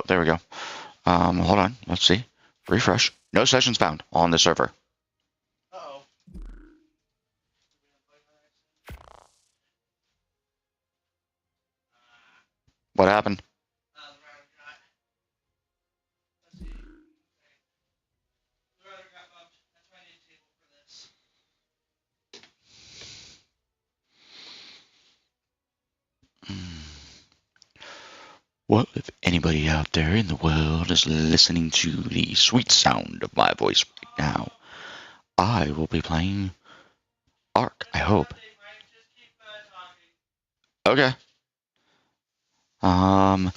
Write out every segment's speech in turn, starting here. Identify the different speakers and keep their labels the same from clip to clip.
Speaker 1: there we go. Hold on. Let's see. Refresh. No sessions found on the server.
Speaker 2: Uh-oh.
Speaker 1: What happened? Well, if anybody out there in the world is listening to the sweet sound of my voice right now, I will be playing Ark, I hope. Okay. We'll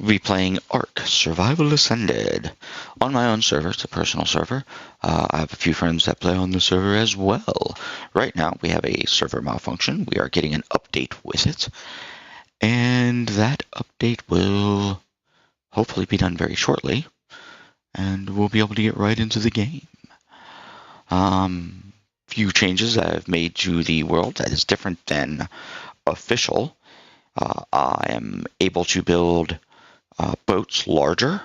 Speaker 1: be playing Ark Survival Ascended on my own server. It's a personal server. I have a few friends that play on the server as well. Right now, we have a server malfunction. We are getting an update with it. And that update will hopefully be done very shortly. And we'll be able to get right into the game. Few changes I've made to the world that is different than official. I am able to build boats larger.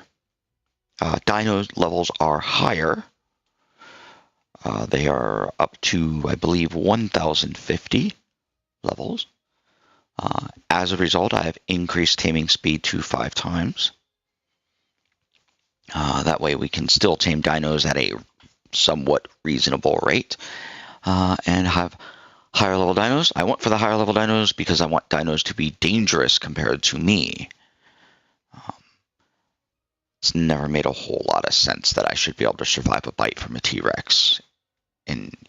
Speaker 1: Dino levels are higher. They are up to, I believe, 1,050 levels. As a result, I have increased taming speed to 5 times. That way we can still tame dinos at a somewhat reasonable rate and have higher level dinos. I went for the higher level dinos because I want dinos to be dangerous compared to me. It's never made a whole lot of sense that I should be able to survive a bite from a T-Rex,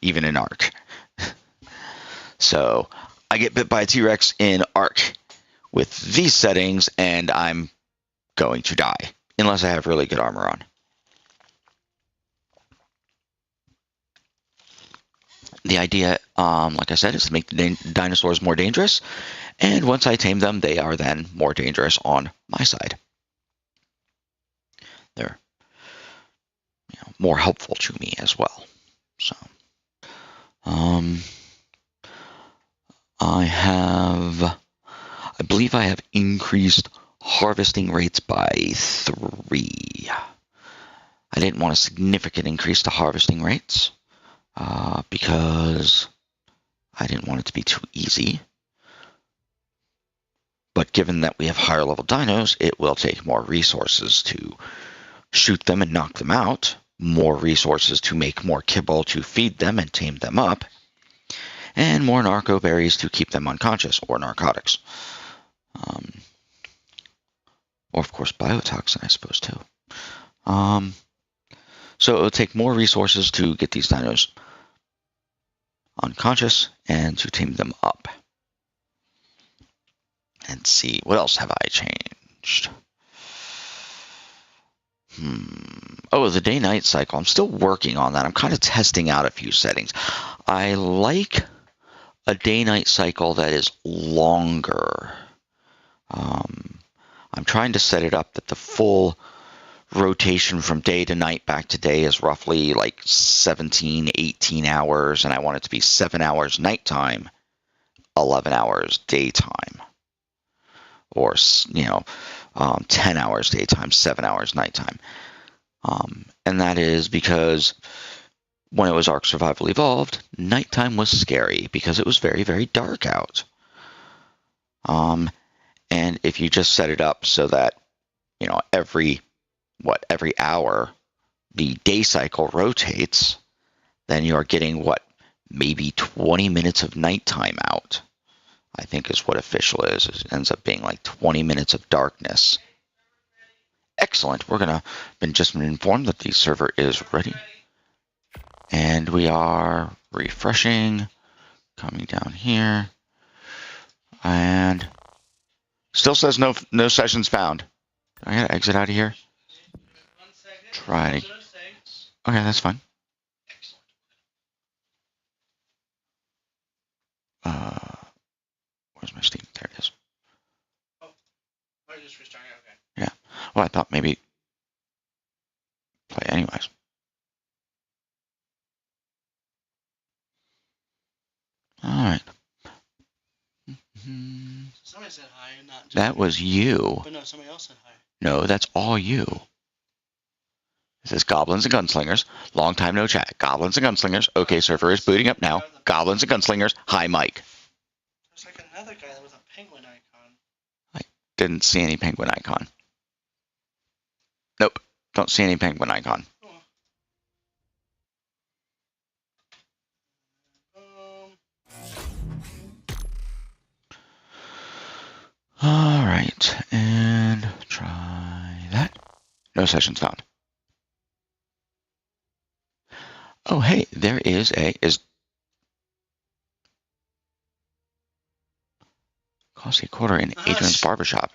Speaker 1: even in Ark. So I get bit by a T-Rex in Ark with these settings, and I'm going to die, unless I have really good armor on. The idea, like I said, is to make the dinosaurs more dangerous, and once I tame them, they are then more dangerous on my side. They're more helpful to me as well. So, I believe I have increased harvesting rates by 3. I didn't want a significant increase to harvesting rates because I didn't want it to be too easy. But given that we have higher level dinos, it will take more resources to shoot them and knock them out, more resources to make more kibble to feed them and tame them up, and more narco berries to keep them unconscious, or narcotics. Or, of course, biotoxin, I suppose, too. So it will take more resources to get these dinos unconscious and to tame them up. And see, what else have I changed? Oh, the day-night cycle. I'm still working on that. I'm kind of testing out a few settings. I like a day-night cycle that is longer. I'm trying to set it up that the full rotation from day to night back to day is roughly like 17, 18 hours, and I want it to be 7 hours nighttime, 11 hours daytime. Or, 10 hours daytime, 7 hours nighttime. And that is because when it was Ark Survival Evolved, nighttime was scary because it was very, very dark out. And if you just set it up so that, every hour the day cycle rotates, then you are getting, maybe 20 minutes of nighttime out, I think is what official is. It ends up being like 20 minutes of darkness. Excellent. We're just been informed that the server is ready. And we are refreshing, coming down here. And still says no sessions found. I gotta exit out of here. Try to. Okay, that's fine. Where's my Steam? There it is.
Speaker 2: Oh, I just restarted. Okay.
Speaker 1: Yeah. Well, I thought maybe play anyways. All right.
Speaker 2: Somebody said hi, not just
Speaker 1: That was you.
Speaker 2: But no, somebody else said hi.
Speaker 1: No, that's all you. It says Goblins and Gunslingers. Long time no chat. Goblins and Gunslingers. Okay, server is booting up now. Goblins and Gunslingers. Hi, Mike.
Speaker 2: There's like another guy with a penguin icon.
Speaker 1: I didn't see any penguin icon. Nope. Don't see any penguin icon. All right, and try that. No sessions found. Oh, hey, there is cost a quarter in Adrian's barbershop.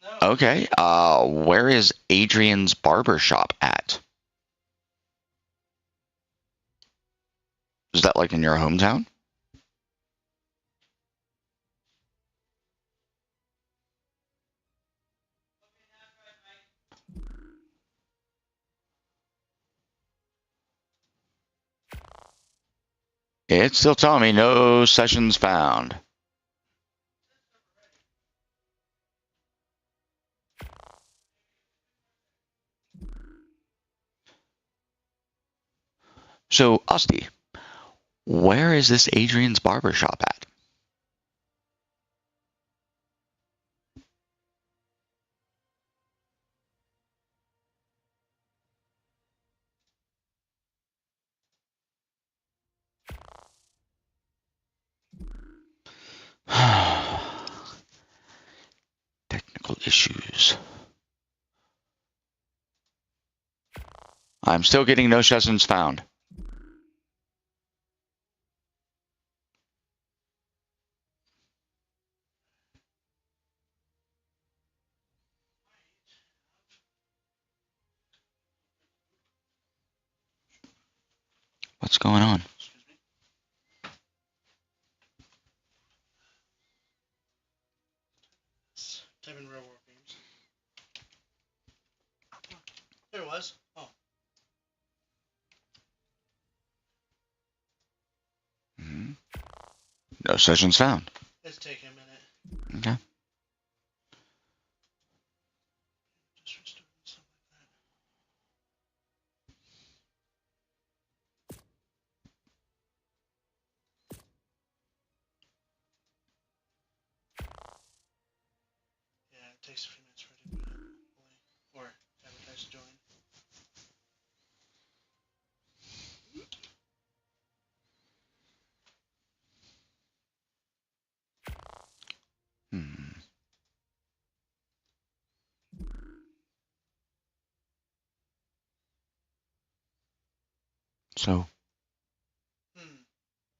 Speaker 2: No.
Speaker 1: Okay, where is Adrian's barbershop at? Is that like in your hometown? It's still telling me no sessions found. So, Usty, where is this Adrian's barbershop at? Technical issues. I'm still getting no sessions found. What's going on?
Speaker 2: Excuse me. Type in Real World Games. Oh, there it was. Oh.
Speaker 1: No sessions found.
Speaker 2: It's taking a minute.
Speaker 1: Okay.
Speaker 2: Just restarting stuff like that. Yeah, it takes a few minutes for it to boot up. Or advertise to join.
Speaker 1: So,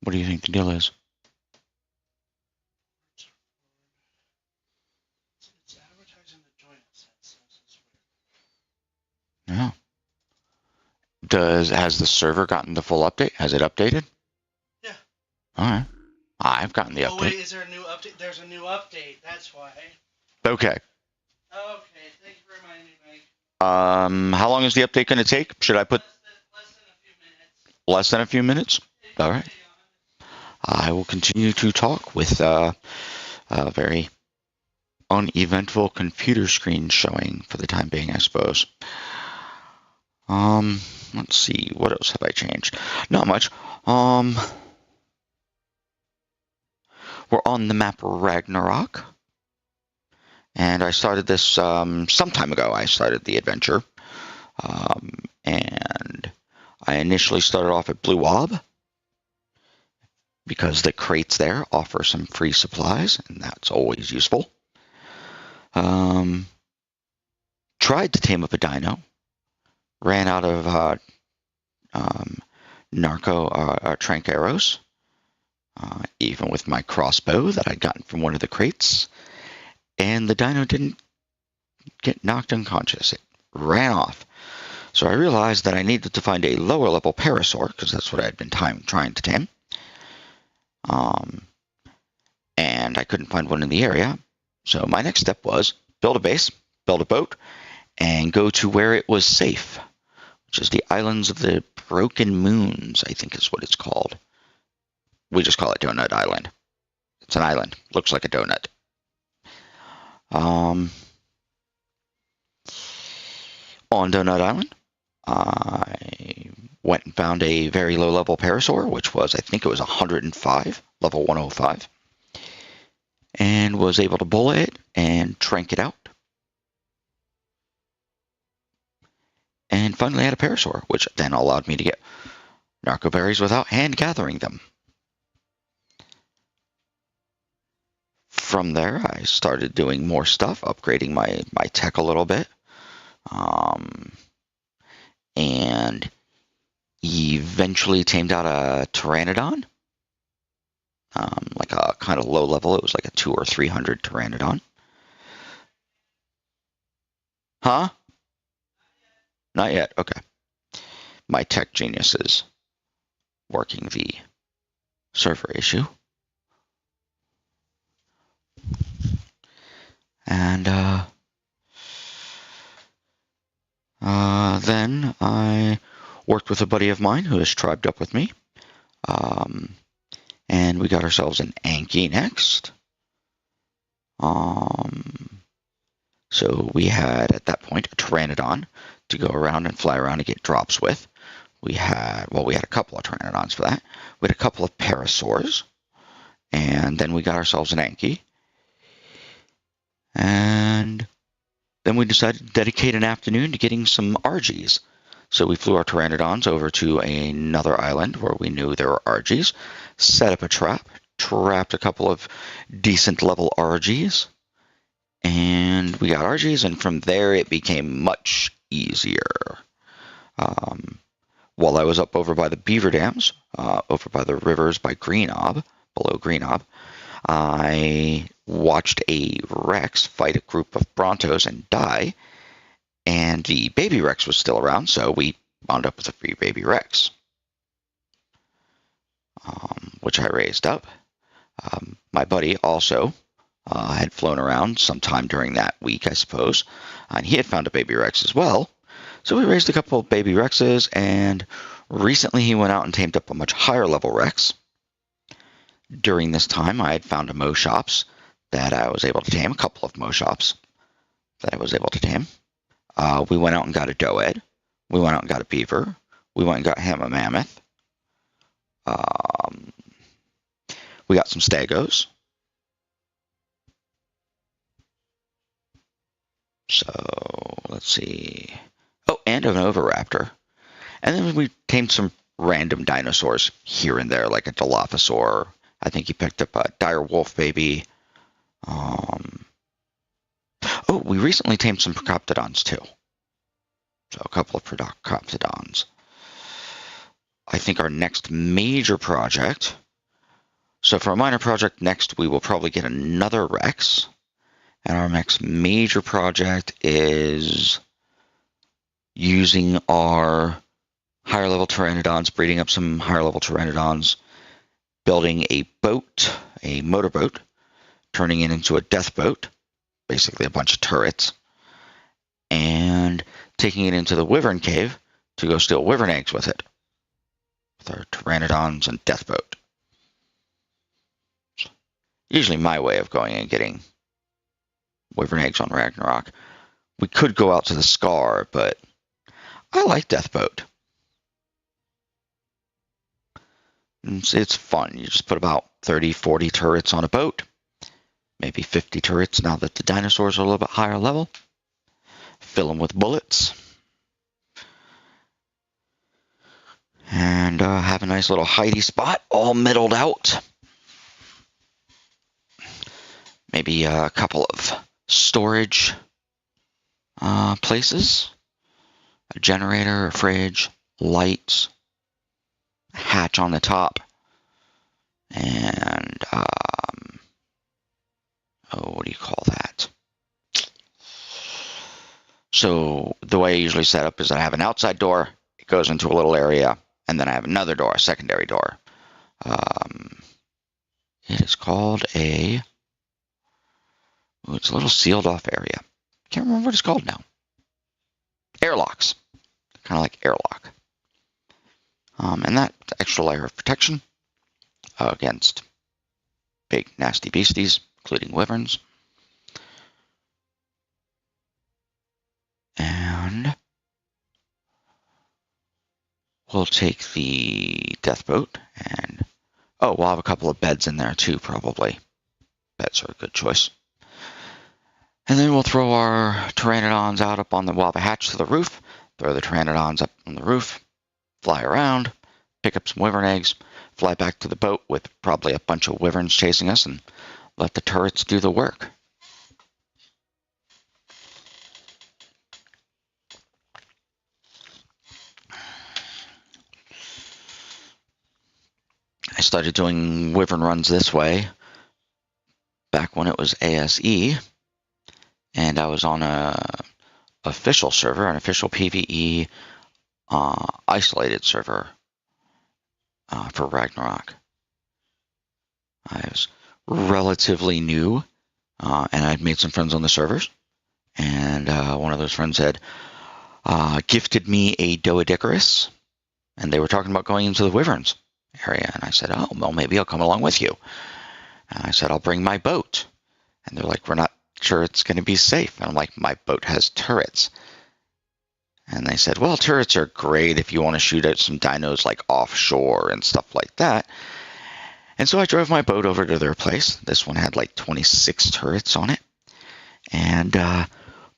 Speaker 1: what do you think the deal is?
Speaker 2: It's advertising to join us. That's
Speaker 1: Yeah. Has the server gotten the full update? Has it updated?
Speaker 2: Yeah.
Speaker 1: All right. I've gotten the update.
Speaker 2: Oh wait, is there a new update? There's a new update. That's why.
Speaker 1: Okay.
Speaker 2: Okay, thank you for reminding me, Mike.
Speaker 1: How long is the update going to take? Should I put
Speaker 2: Less than a few minutes.
Speaker 1: less than a few minutes? All right. I will continue to talk with a very uneventful computer screen showing for the time being, I suppose. Let's see. What else have I changed? Not much. We're on the map Ragnarok. And I started this some time ago. I started the adventure. And I initially started off at Blue Wob because the crates there offer some free supplies, and that's always useful. Tried to tame up a dino. Ran out of trank arrows, even with my crossbow that I'd gotten from one of the crates. And the dino didn't get knocked unconscious. It ran off. So I realized that I needed to find a lower level parasaur, because that's what I had been trying to tame. And I couldn't find one in the area. So my next step was build a base, build a boat, and go to where it was safe, which is the Islands of the Broken Moons, I think is what it's called. We just call it Donut Island. It's an island. Looks like a donut. On Donut Island, I went and found a very low-level parasaur, which was, I think it was 105, level 105, and was able to bullet it and trank it out. And finally had a parasaur, which then allowed me to get narco berries without hand gathering them. From there, I started doing more stuff, upgrading my tech a little bit, and eventually tamed out a Pteranodon, like a kind of low level. It was like a 200 or 300 Pteranodon. Huh? Not yet. Okay. My tech genius is working the server issue. And then I worked with a buddy of mine who has tribed up with me. And we got ourselves an Anki next. So we had, at that point, a Pteranodon to go around and fly around and get drops with. We had a couple of Pteranodons for that. We had a couple of parasaurs. And then we got ourselves an Anki. And then we decided to dedicate an afternoon to getting some RGs. So we flew our Pteranodons over to another island where we knew there were RGs, set up a trap, trapped a couple of decent level RGs, and we got RGs, and from there it became much easier. While I was up over by the beaver dams, over by the rivers by Greenob, below Greenob, I watched a Rex fight a group of Brontos and die, and the baby Rex was still around, so we wound up with a free baby Rex, which I raised up. My buddy also had flown around sometime during that week, I suppose, and he had found a baby Rex as well. So we raised a couple of baby Rexes, and recently he went out and tamed up a much higher level Rex. During this time, I had found a Moschops that I was able to tame, a couple of Moschops that I was able to tame. We went out and got a Doed. We went out and got a beaver. We went and got him a mammoth. We got some Stegos. So, let's see. Oh, and an Oviraptor. And then we tamed some random dinosaurs here and there, like a Dilophosaur. I think he picked up a dire wolf baby. Oh, we recently tamed some Procoptodons too. So a couple of Procoptodons. I think our next major project. So for a minor project next, we will probably get another Rex. And our next major project is using our higher level Pteranodons, breeding up some higher level Pteranodons, building a boat, a motorboat, turning it into a death boat, basically a bunch of turrets, and taking it into the Wyvern Cave to go steal Wyvern eggs with it, with our Pteranodons and death boat. Usually my way of going and getting Wyvern eggs on Ragnarok. We could go out to the Scar, but I like death boat. It's fun. You just put about 30, 40 turrets on a boat. Maybe 50 turrets now that the dinosaurs are a little bit higher level. Fill them with bullets. And have a nice little hidey spot all middled out. Maybe a couple of storage places. A generator, a fridge, lights, a hatch on the top, and what do you call that? So the way I usually set up is I have an outside door, it goes into a little area, and then I have another door, a secondary door. It is called it's a little sealed off area. Can't remember what it's called now. Airlocks. Kind of like airlock. And that extra layer of protection against big nasty beasties, including wyverns. And we'll take the death boat and, oh, we'll have a couple of beds in there too, probably. Beds are a good choice. And then we'll throw our pteranodons out up on the, we'll have a hatch to the roof, throw the pteranodons up on the roof, fly around, pick up some wyvern eggs, fly back to the boat with probably a bunch of wyverns chasing us, and let the turrets do the work. I started doing wyvern runs this way back when it was ASE, and I was on a official server, an official PVE isolated server for Ragnarok. I was relatively new, and I'd made some friends on the servers, and one of those friends had gifted me a Doedicarus, and they were talking about going into the wyverns area, and I said, oh, well, maybe I'll come along with you. And I said, I'll bring my boat. And they're like, we're not sure it's going to be safe. And I'm like, my boat has turrets. And they said, well, turrets are great if you want to shoot at some dinos like offshore and stuff like that. And so I drove my boat over to their place. This one had like 26 turrets on it. And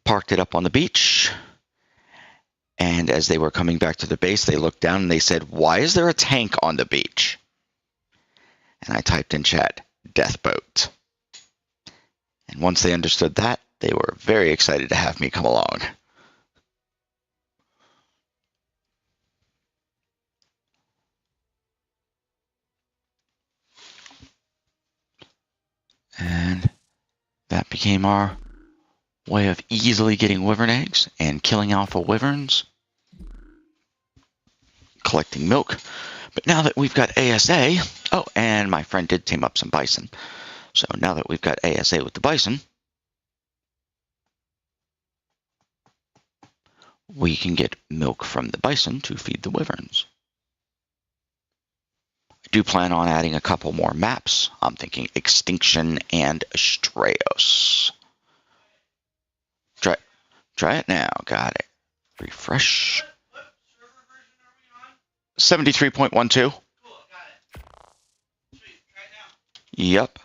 Speaker 1: parked it up on the beach. And as they were coming back to the base, they looked down and they said, why is there a tank on the beach? And I typed in chat, death boat. And once they understood that, they were very excited to have me come along. And that became our way of easily getting wyvern eggs and killing alpha wyverns. Collecting milk. But now that we've got ASA, oh, and my friend did tame up some bison. So now that we've got ASA with the bison, we can get milk from the bison to feed the wyverns. I do plan on adding a couple more maps. I'm thinking Extinction and Astraeos. Try it now. Got it. Refresh. 73.12.
Speaker 2: Cool, got it. Sweet, try it now.
Speaker 1: Yep.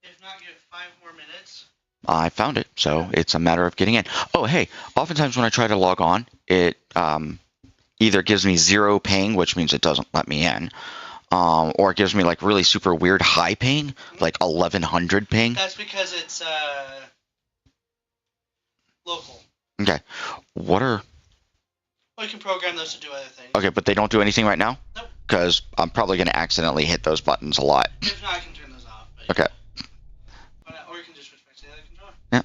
Speaker 2: If not, give 5 more minutes.
Speaker 1: I found it, so it's a matter of getting in. Oh, hey, oftentimes when I try to log on, it either gives me 0 ping, which means it doesn't let me in, or it gives me like really super weird high ping, like 1100 ping.
Speaker 2: That's because it's local.
Speaker 1: Okay. What are...
Speaker 2: Well, you can program those to do other things.
Speaker 1: Okay, but they don't do anything right now?
Speaker 2: Nope.
Speaker 1: Because I'm probably going to accidentally hit those buttons a lot.
Speaker 2: If not, I can turn those off. But
Speaker 1: Okay.
Speaker 2: Or you can just switch back to the other controller.
Speaker 1: Yeah.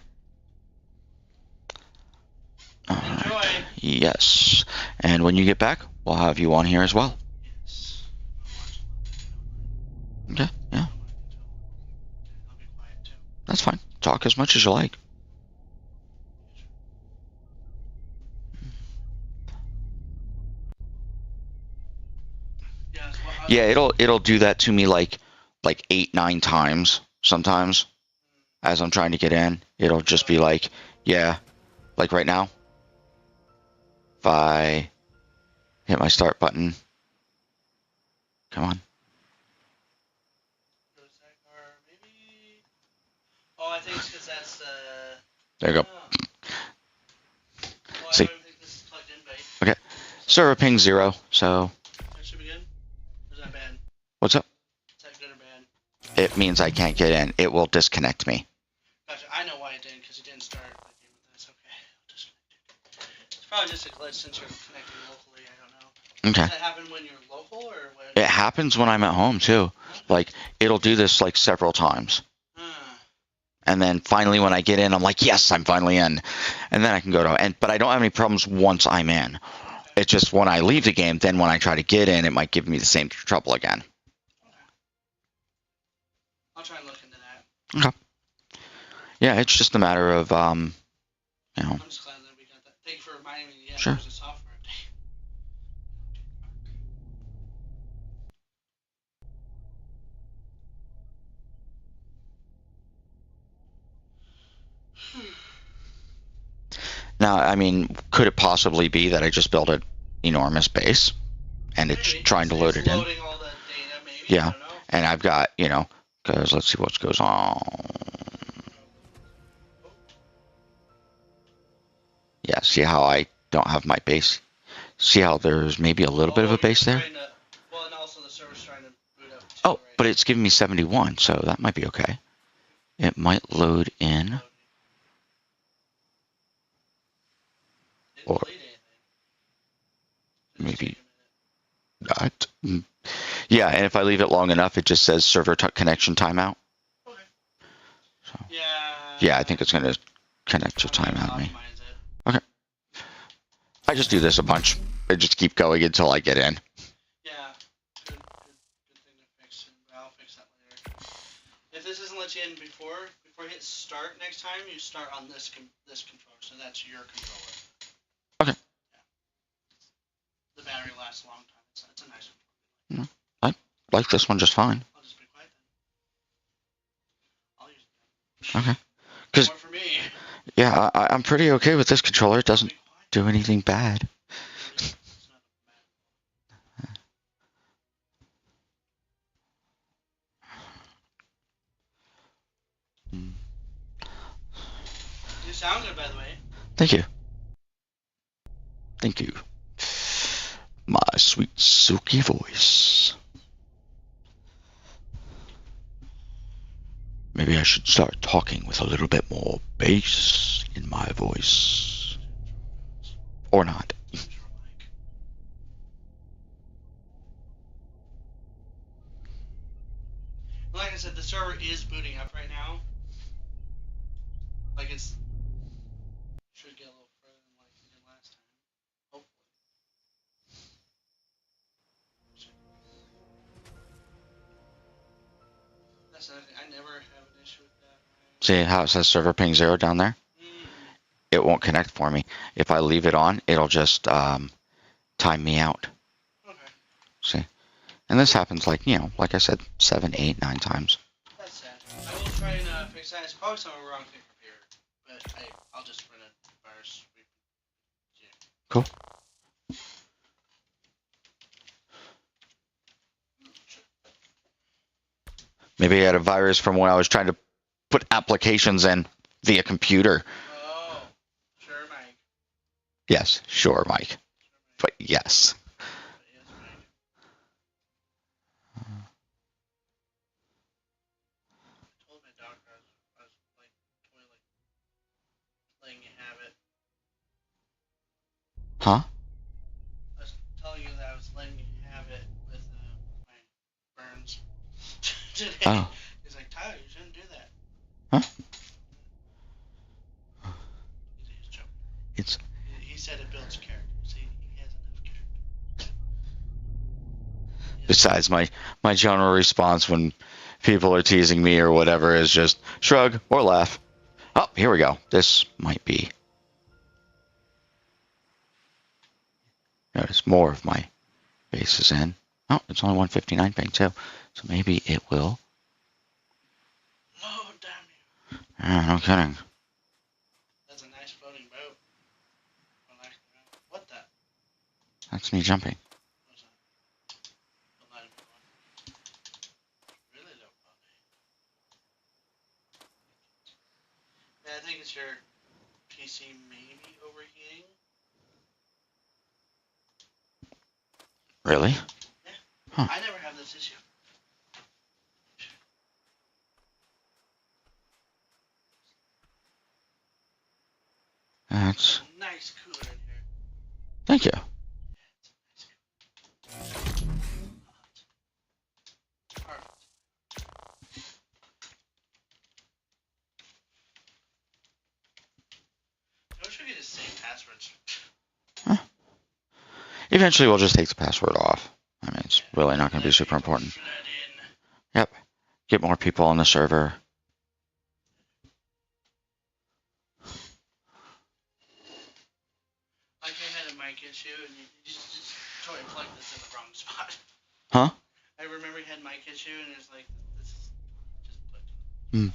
Speaker 2: Enjoy.
Speaker 1: Yes. And when you get back, we'll have you on here as well.
Speaker 2: Yes.
Speaker 1: Okay, yeah.
Speaker 2: I'll be quiet too.
Speaker 1: That's fine. Talk as much as you like. Yeah, it'll do that to me like 8, 9 times sometimes as I'm trying to get in. It'll just be like, yeah, like right now. If I hit my start button, come on.
Speaker 2: Oh, I think it's because that's the...
Speaker 1: There you go.
Speaker 2: Well,
Speaker 1: See.
Speaker 2: I don't think this is plugged in, but...
Speaker 1: Okay. Server ping 0, so...
Speaker 2: That should be good? Or is that bad?
Speaker 1: What's up?
Speaker 2: Is that good or bad?
Speaker 1: It means I can't get in. It will disconnect me.
Speaker 2: Gotcha. I know why it didn't, because it didn't start the game, but that's okay. It's probably just a glitch since you're connecting locally, I don't know.
Speaker 1: Okay.
Speaker 2: Does that happen when you're local, or when...
Speaker 1: It happens when I'm at home, too. Like, it'll do this, like, several times. And then finally when I get in, I'm like, yes, I'm finally in. And then I can go to... But I don't have any problems once I'm in. It's just when I leave the game, then when I try to get in, it might give me the same trouble again.
Speaker 2: Okay. I'll try and look into that.
Speaker 1: Okay. Yeah, it's just a matter of, you know...
Speaker 2: I'm just glad that we got that. Thank you for reminding me. Yeah,
Speaker 1: Sure.
Speaker 2: There's a software update.
Speaker 1: Now, I mean, could it possibly be that I just built a enormous base, and it's
Speaker 2: Maybe.
Speaker 1: trying to load it in.
Speaker 2: Loading all the data, maybe.
Speaker 1: Yeah,
Speaker 2: I don't know.
Speaker 1: and I've got, you know, because let's see what goes on. Yeah, see how I don't have my base? See how there's maybe a little bit of a base there?
Speaker 2: Well, and also the server's trying to boot up too,
Speaker 1: Oh,
Speaker 2: right?
Speaker 1: but it's giving me 71, so that might be okay. It might load in.
Speaker 2: Didn't
Speaker 1: Or
Speaker 2: delete anything.
Speaker 1: maybe not. Yeah, and if I leave it long enough, it just says server connection timeout.
Speaker 2: Okay.
Speaker 1: So,
Speaker 2: yeah.
Speaker 1: Yeah, I think it's going to connect to timeout me. Okay. I just do this a bunch. I just keep going until I get in.
Speaker 2: Yeah. Good thing to fix. I'll fix that later. If this doesn't let you in before you hit start next time, you start on this controller. So that's your controller.
Speaker 1: Okay.
Speaker 2: Yeah. The battery lasts a long time. It's a nice one.
Speaker 1: I like this one just fine.
Speaker 2: I'll just be quiet then. I'll use it.
Speaker 1: Okay. Because
Speaker 2: more for me.
Speaker 1: Yeah, I'm pretty okay with this controller. It doesn't do anything bad. You sound good, by the way. Thank you. Thank you. My sweet, silky voice. Maybe I should start talking with a little bit more bass in my voice. Or not.
Speaker 2: Like I said, the server is booting up right now. Like it's should get a little further than what it did last time. Hopefully. That's another thing. I never have an issue with that. Right?
Speaker 1: See how it says server ping 0 down there? It won't connect for me. If I leave it on, it'll just time me out.
Speaker 2: Okay.
Speaker 1: See? And this happens like, you know, like I said, 7, 8, 9 times.
Speaker 2: That's sad. I will try and fix that. It's probably somewhere wrong thing from here. But I'll just run a virus sweep. Yeah.
Speaker 1: Cool. Maybe I had a virus from when I was trying to put applications in via computer.
Speaker 2: Oh, sure, Mike.
Speaker 1: Yes, sure, Mike.
Speaker 2: Sure, Mike.
Speaker 1: But yes. Huh?
Speaker 2: I was telling you that I was letting you have it with my burns today.
Speaker 1: Oh.
Speaker 2: He's like, Tyler, you shouldn't do that.
Speaker 1: Huh?
Speaker 2: He's
Speaker 1: joking.
Speaker 2: He said it builds character. See, he has enough character.
Speaker 1: Besides, my general response when people are teasing me or whatever is just shrug or laugh. Oh, here we go. This might be. Notice more of my base is in. Oh, it's only 159 ping too. So maybe it will.
Speaker 2: Oh, damn you.
Speaker 1: Yeah, no kidding.
Speaker 2: That's a nice floating boat. What the?
Speaker 1: That's me jumping.
Speaker 2: What's that? Really low quality. Yeah, I think it's your PC maybe overheating.
Speaker 1: Really?
Speaker 2: Yeah.
Speaker 1: Huh.
Speaker 2: I never have this issue.
Speaker 1: That's
Speaker 2: nice cooler in here.
Speaker 1: Thank you.
Speaker 2: I wish we could just save passwords.
Speaker 1: Huh. Eventually, we'll just take the password off. I mean, it's really not going to be super important. Yep. Get more people on the server.
Speaker 2: Like I had a mic issue, and you just totally plugged this in the wrong spot.
Speaker 1: Huh?
Speaker 2: I remember you had mic issue, and it's like, this is just plugged
Speaker 1: in.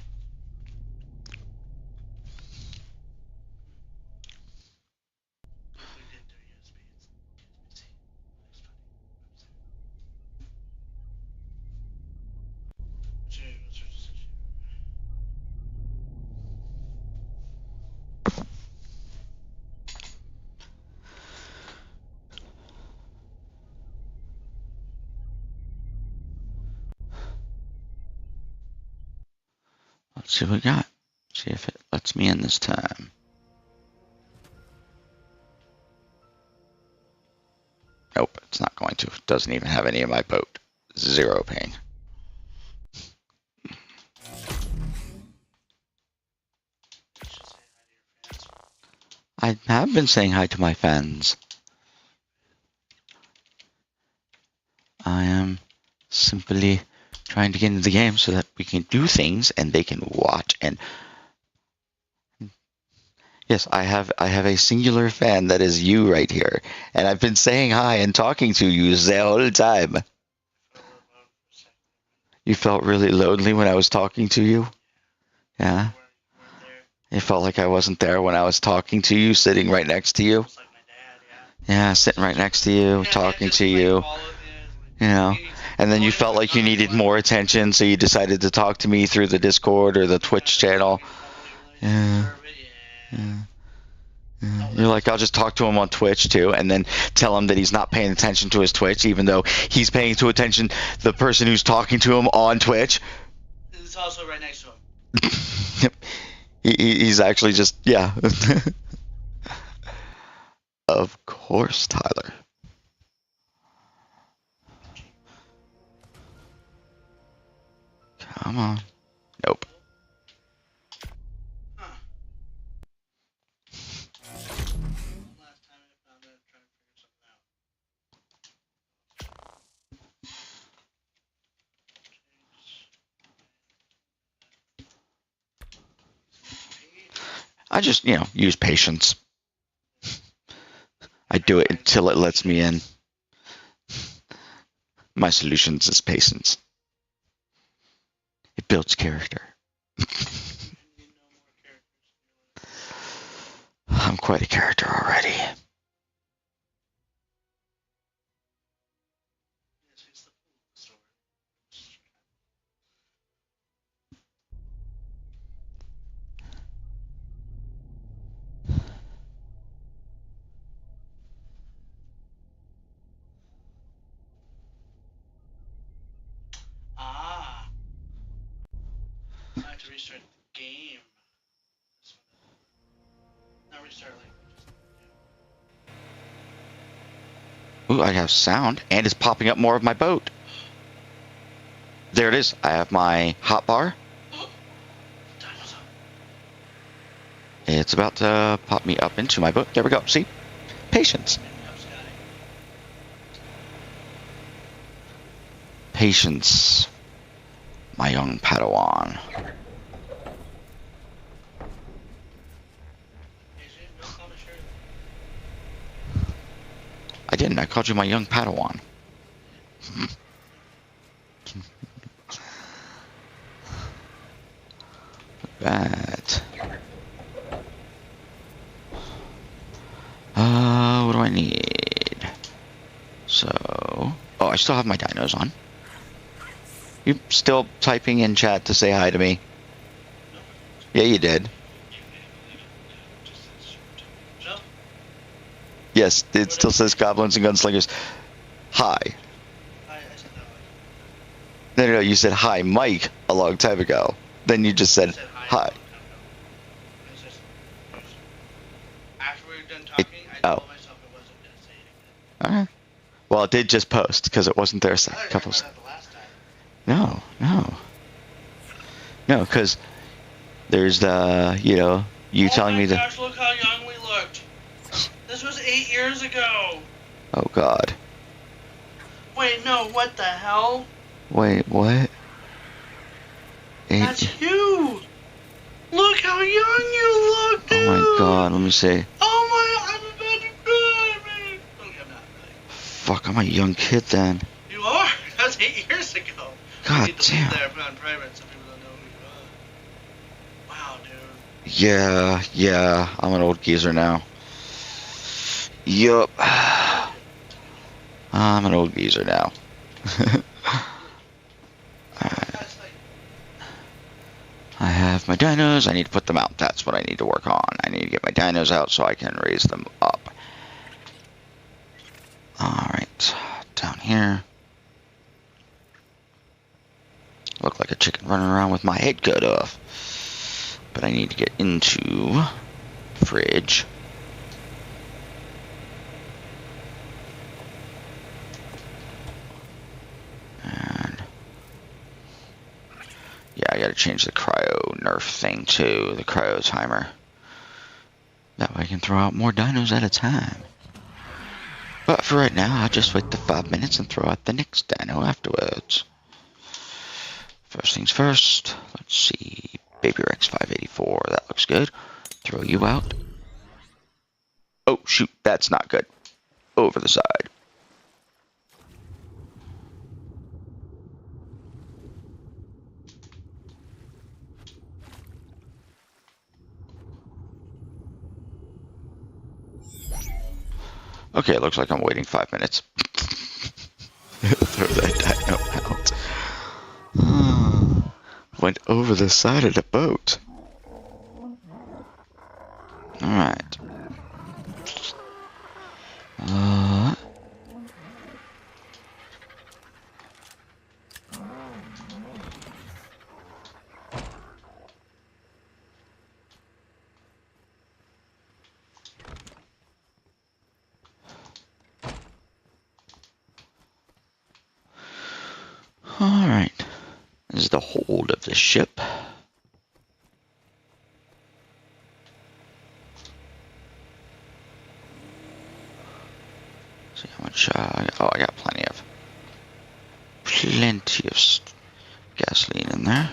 Speaker 1: Let's see what we got. See if it lets me in this time. Nope, it's not going to. It doesn't even have any of my boat. Zero ping. I have been saying hi to my fans. I am simply trying to get into the game so that we can do things and they can watch. And yes, I have a singular fan that is you right here, and I've been saying hi and talking to you the whole time. You felt really lonely when I was talking to you? Yeah. It felt like I wasn't there when I was talking to you, sitting right next to you.
Speaker 2: Just like my dad, yeah.
Speaker 1: Yeah, sitting right next to you, talking to you. You know, and then you felt like you needed more attention, so you decided to talk to me through the Discord or the Twitch channel. Yeah. You're like, I'll just talk to him on Twitch too, and then tell him that he's not paying attention to his Twitch, even though he's paying attention to the person who's talking to him on Twitch.
Speaker 2: It's also right next to him.
Speaker 1: He's actually just, yeah. Of course, Tyler. Come on. Nope.
Speaker 2: Huh. Last time I found that, trying to figure something out.
Speaker 1: I just, use patience. I do it until it lets me in. My solutions is patience. It builds character. I'm quite a character already.
Speaker 2: Ah. I have to restart the game. Not restart like.
Speaker 1: Ooh, I have sound, and it's popping up more of my boat. There it is. I have my hotbar. It's about to pop me up into my boat. There we go. See? Patience. Patience. My young Padawan. I didn't. I called you my young Padawan. That. What do I need? So, oh, I still have my dinos on. You still typing in chat to say hi to me? Yeah, you did. Yes, it still says Goblins and Gunslingers. Hi. No, you said hi, Mike, a long time ago. Then you just said hi.
Speaker 2: After we were done talking, I told myself I wasn't going to say anything.
Speaker 1: Alright. Well, it did just post, because it wasn't there a couple of seconds. No, because there's the, you telling me that.
Speaker 2: Oh my gosh, look how young we looked. This was 8 years ago.
Speaker 1: Oh, God.
Speaker 2: Wait, no, what the hell?
Speaker 1: Wait, what?
Speaker 2: That's you. Look how young you look, dude.
Speaker 1: Oh, my God, let me see.
Speaker 2: Oh, my, I'm about to cry, man. Okay, I'm not really.
Speaker 1: Fuck, I'm a young kid then.
Speaker 2: You are? That's 8 years ago.
Speaker 1: God
Speaker 2: you
Speaker 1: damn.
Speaker 2: there on private, some people don't know who you are. Wow, dude.
Speaker 1: Yeah, I'm an old geezer now. Yup. I'm an old geezer now. I have my dinos. I need to put them out. That's what I need to work on. I need to get my dinos out so I can raise them up. Alright. Down here. Look like a chicken running around with my head cut off. but I need to get into fridge. And yeah, I gotta change the cryo nerf thing too, the cryo timer. That way I can throw out more dinos at a time. But for right now, I'll just wait the 5 minutes and throw out the next dino afterwards. First things first, let's see, Baby Rex 584, that looks good. Throw you out. Oh shoot, that's not good. Over the side. Okay, it looks like I'm waiting 5 minutes. Throw that dino out. Went over the side of the boat. Alright. Alright. This is the hold of the ship. See how much, oh, I got plenty of gasoline in there.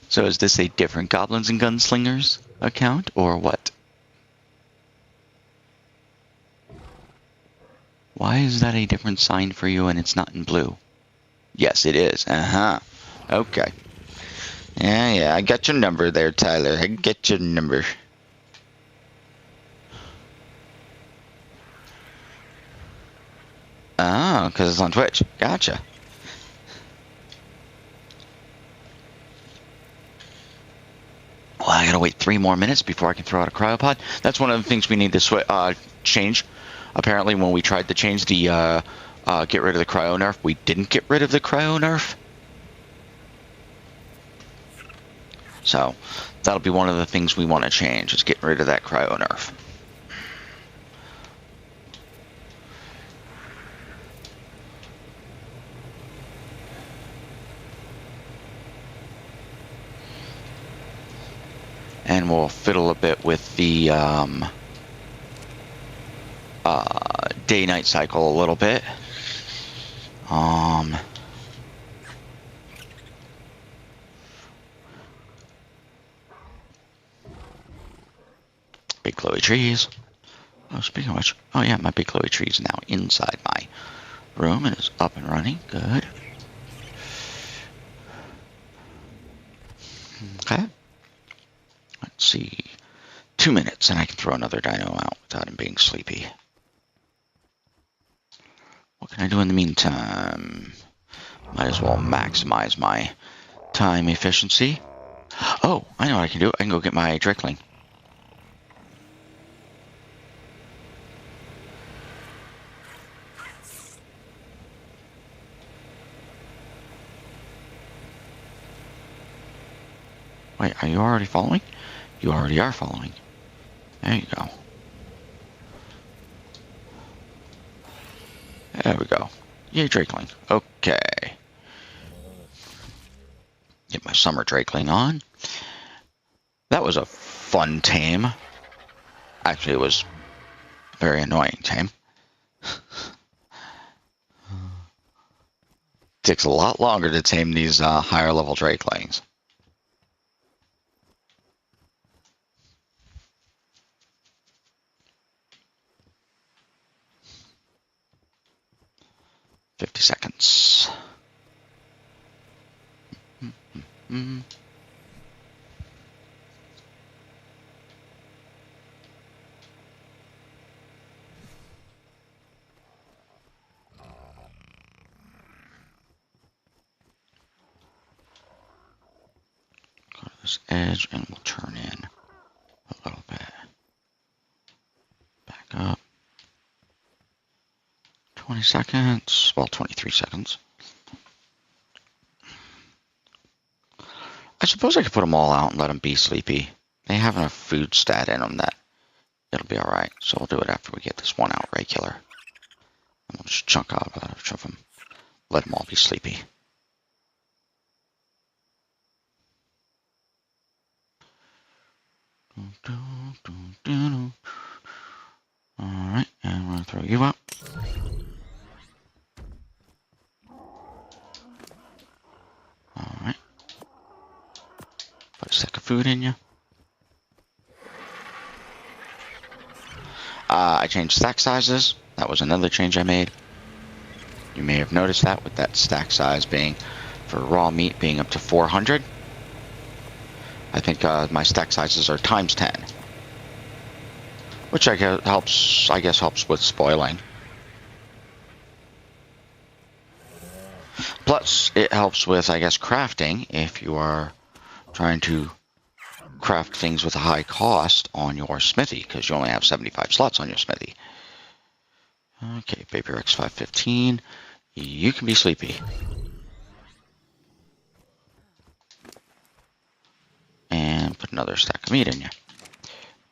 Speaker 1: So is this a different Goblins and Gunslingers account, or what? Why is that a different sign for you and it's not in blue? Yes, it is. Uh-huh. Okay. Yeah, I got your number there, Tyler. I get your number. Oh, because it's on Twitch. Gotcha. Well, I gotta wait 3 more minutes before I can throw out a cryopod. That's one of the things we need to change. Apparently, when we tried to change the get rid of the cryo nerf, we didn't get rid of the cryo nerf. So that'll be one of the things we want to change, is get rid of that cryo nerf. And we'll fiddle a bit with the day-night cycle a little bit. Big glowy trees. Oh, speaking of which, oh yeah, my big glowy tree is now inside my room and is up and running. Good. Okay. Let's see. 2 minutes and I can throw another dino out without him being sleepy. What can I do in the meantime? Might as well maximize my time efficiency. Oh, I know what I can do. I can go get my Drakeling. Wait, are you already following? You already are following. There you go. There we go. Yay, Drakeling. Okay. Get my summer Drakeling on. That was a fun tame. Actually, it was a very annoying tame. Takes a lot longer to tame these higher level Drakelings. $50 seconds. Go to the this edge and we'll turn in a little bit. Back up. 20 seconds. Well, 23 seconds. I suppose I could put them all out and let them be sleepy. They have enough food stat in them that it'll be alright. So we'll do it after we get this one out regular. And we'll just chunk out a bunch of them. Let them all be sleepy. Alright, and we're going to throw you up. Alright. Put a stack of food in you. I changed stack sizes. That was another change I made. You may have noticed that with that stack size being for raw meat being up to 400. I think my stack sizes are times 10, which I guess helps with spoiling. Plus, it helps with, I guess, crafting if you are trying to craft things with a high cost on your smithy, because you only have 75 slots on your smithy. Okay, Baby Rex 515, you can be sleepy. And put another stack of meat in you.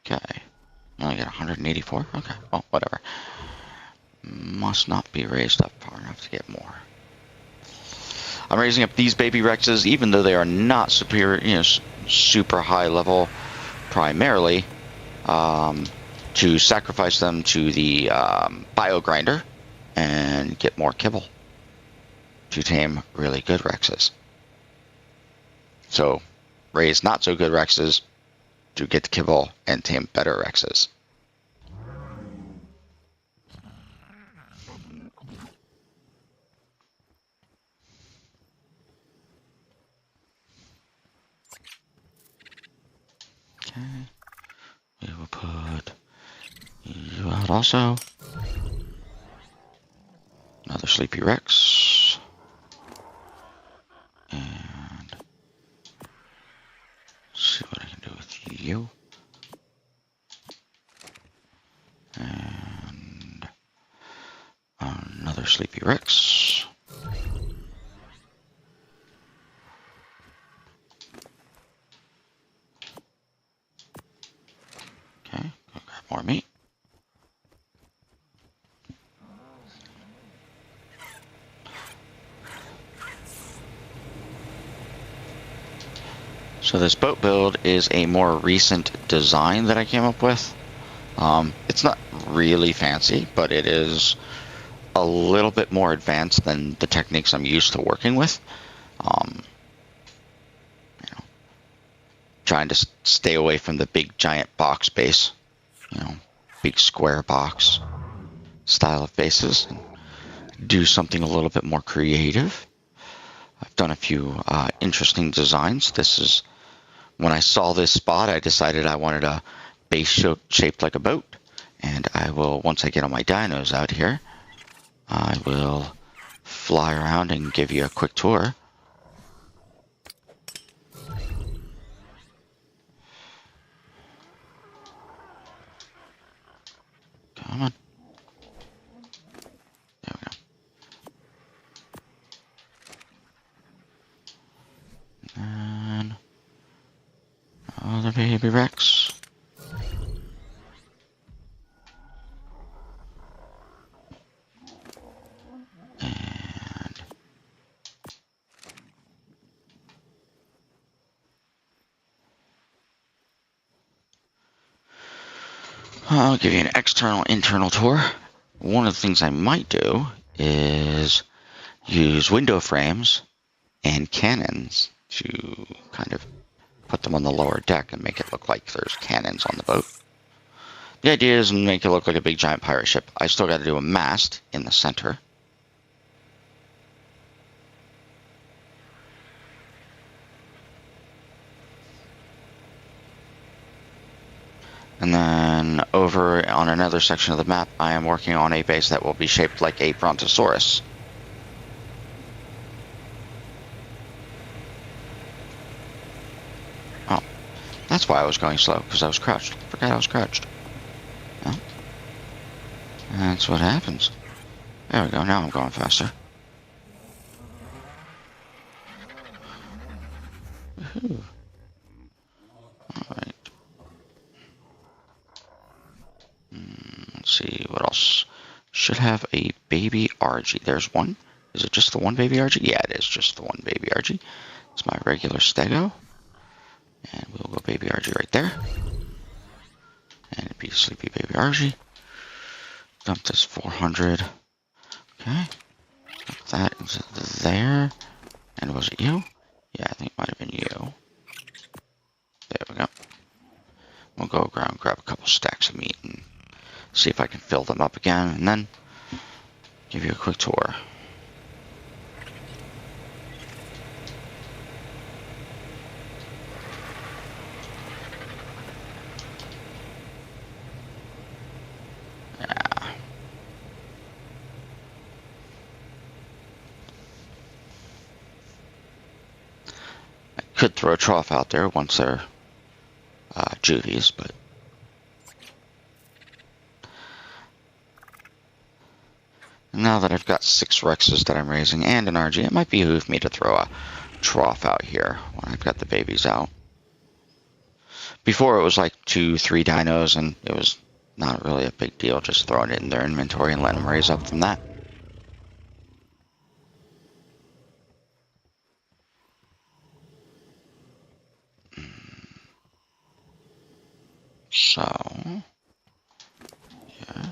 Speaker 1: Okay, only got 184. Okay, well, whatever. Must not be raised up far enough to get more. I'm raising up these Baby Rexes, even though they are not superior, super high level, primarily, to sacrifice them to the bio grinder and get more kibble to tame really good Rexes. So, raise not so good Rexes to get the kibble and tame better Rexes. Okay, we will put you out also. Another sleepy Rex. And see what I can do with you. And another sleepy Rex. Okay, go grab more meat. So this boat build is a more recent design that I came up with. It's not really fancy, but it is a little bit more advanced than the techniques I'm used to working with. Trying to stay away from the big giant box base, big square box style of bases, and do something a little bit more creative. I've done a few interesting designs. This is, when I saw this spot, I decided I wanted a base shaped like a boat. And I will, once I get all my dinos out here, I will fly around and give you a quick tour. Come on. There we go. And another Baby Rex. And I'll give you an external, internal tour. One of the things I might do is use window frames and cannons to kind of put them on the lower deck and make it look like there's cannons on the boat. The idea is to make it look like a big giant pirate ship. I still got to do a mast in the center. And then over on another section of the map, I am working on a base that will be shaped like a brontosaurus. Oh, That's why I was going slow, because I was crouched. Forgot I was crouched. Well, that's what happens. There we go, now I'm going faster. Woohoo. Alright. Let's see, what else? Should have a baby RG. There's one. Is it just the one baby RG? Yeah, it is just the one baby RG. It's my regular stego. And we'll go baby RG right there. And it'd be sleepy baby RG. Dump this 400. Okay. Dump that into there. And was it you? Yeah, I think it might have been you. There we go. We'll go around, grab a couple stacks of meat and see if I can fill them up again, and then give you a quick tour. Yeah. I could throw a trough out there once they're Judy's, but now that I've got 6 Rexes that I'm raising and an RG, it might behoove me to throw a trough out here when I've got the babies out. Before it was like 2-3 dinos, and it was not really a big deal, just throwing it in their inventory and letting them raise up from that. So, yeah,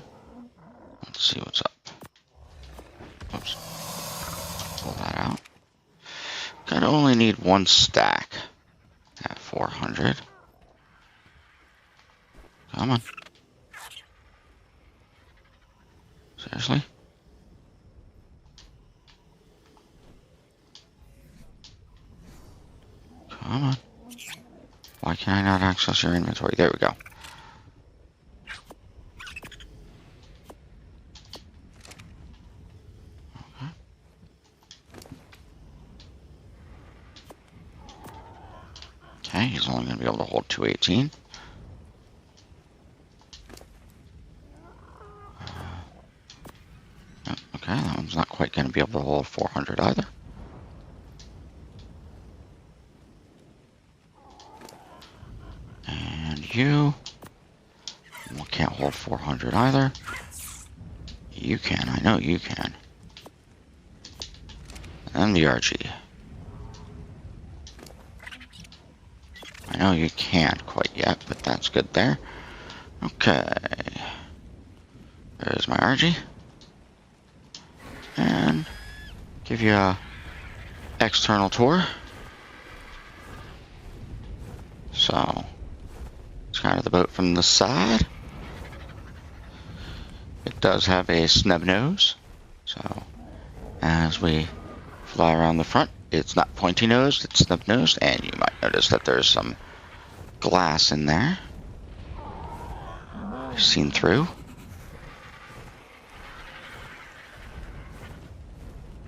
Speaker 1: let's see what's up. Oops, pull that out. Gotta only need 1 stack at 400. Come on. Seriously? Come on. Why can I not access your inventory? There we go. Okay, he's only going to be able to hold 218. Okay, that one's not quite going to be able to hold 400 either. And you can't hold 400 either. You can, I know you can. And the RG. I know you can't quite yet, but that's good there. Okay. There's my RG. And give you a external tour. So, it's kind of the boat from the side. It does have a snub nose. So, as we fly around the front, it's not pointy nosed, it's snub nosed, and you might notice that there's some glass in there. Seen through.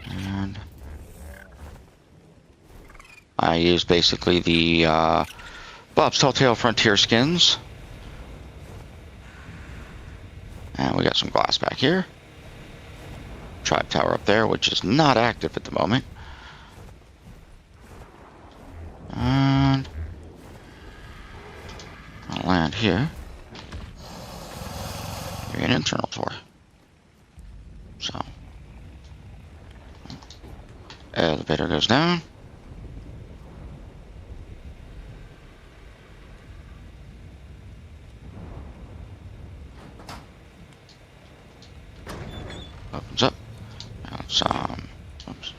Speaker 1: And I use basically the Bob's Telltale Frontier skins. And we got some glass back here. Tribe tower up there, which is not active at the moment. And I'll land here. Give you an internal tour. So, elevator goes down. Opens up. Now it's oops.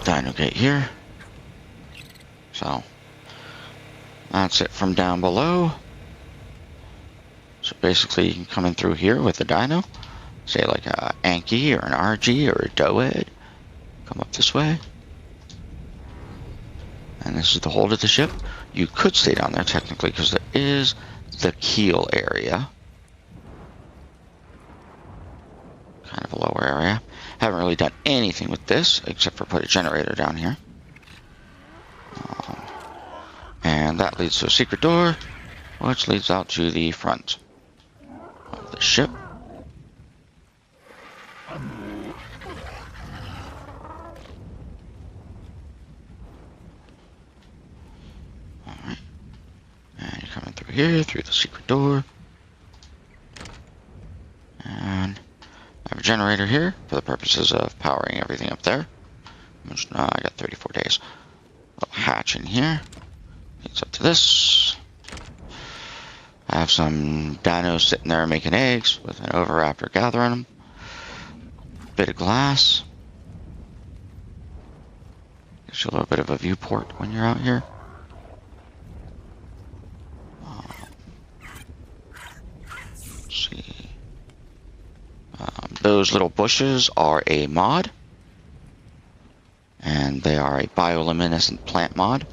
Speaker 1: Dino gate here. So that's it from down below. So basically you can come in through here with a dino, say like a Anki or an RG or a Doed. Come up this way. And this is the hold of the ship. You could stay down there technically because there is the keel area. Okay. kind of a lower area. Haven't really done anything with this except for put a generator down here. And that leads to a secret door, which leads out to the front of the ship. Alright. And you're coming through here, through the secret door. And I have a generator here for the purposes of powering everything up there. Which, I got 34 days. A little hatch in here. Leads up to this. I have some dinos sitting there making eggs with an oviraptor gathering them. Bit of glass. Gives you a little bit of a viewport when you're out here. Let's see. Those little bushes are a mod. And they are a bioluminescent plant mod.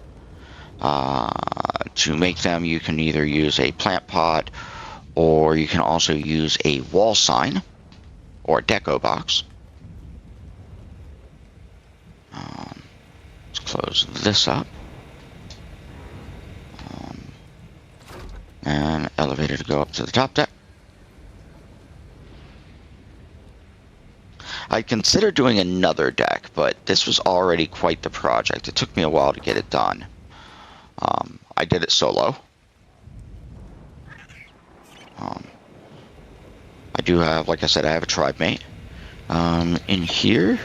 Speaker 1: To make them, you can either use a plant pot, or you can also use a wall sign or a deco box. Let's close this up. And elevator to go up to the top deck. I considered doing another deck, but this was already quite the project. It took me a while to get it done. I did it solo. I do have, like I said, I have a tribe mate. In here,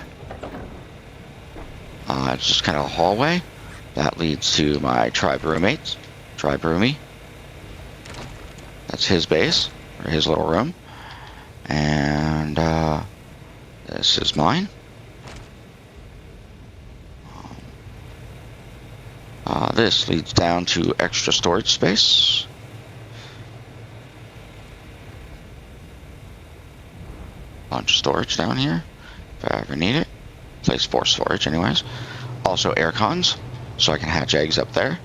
Speaker 1: it's just kind of a hallway that leads to my tribe roommates. Tribe roomie. That's his base, or his little room. And this is mine. This leads down to extra storage space. Bunch of storage down here, if I ever need it. Place for storage anyways. Also air cons, so I can hatch eggs up there.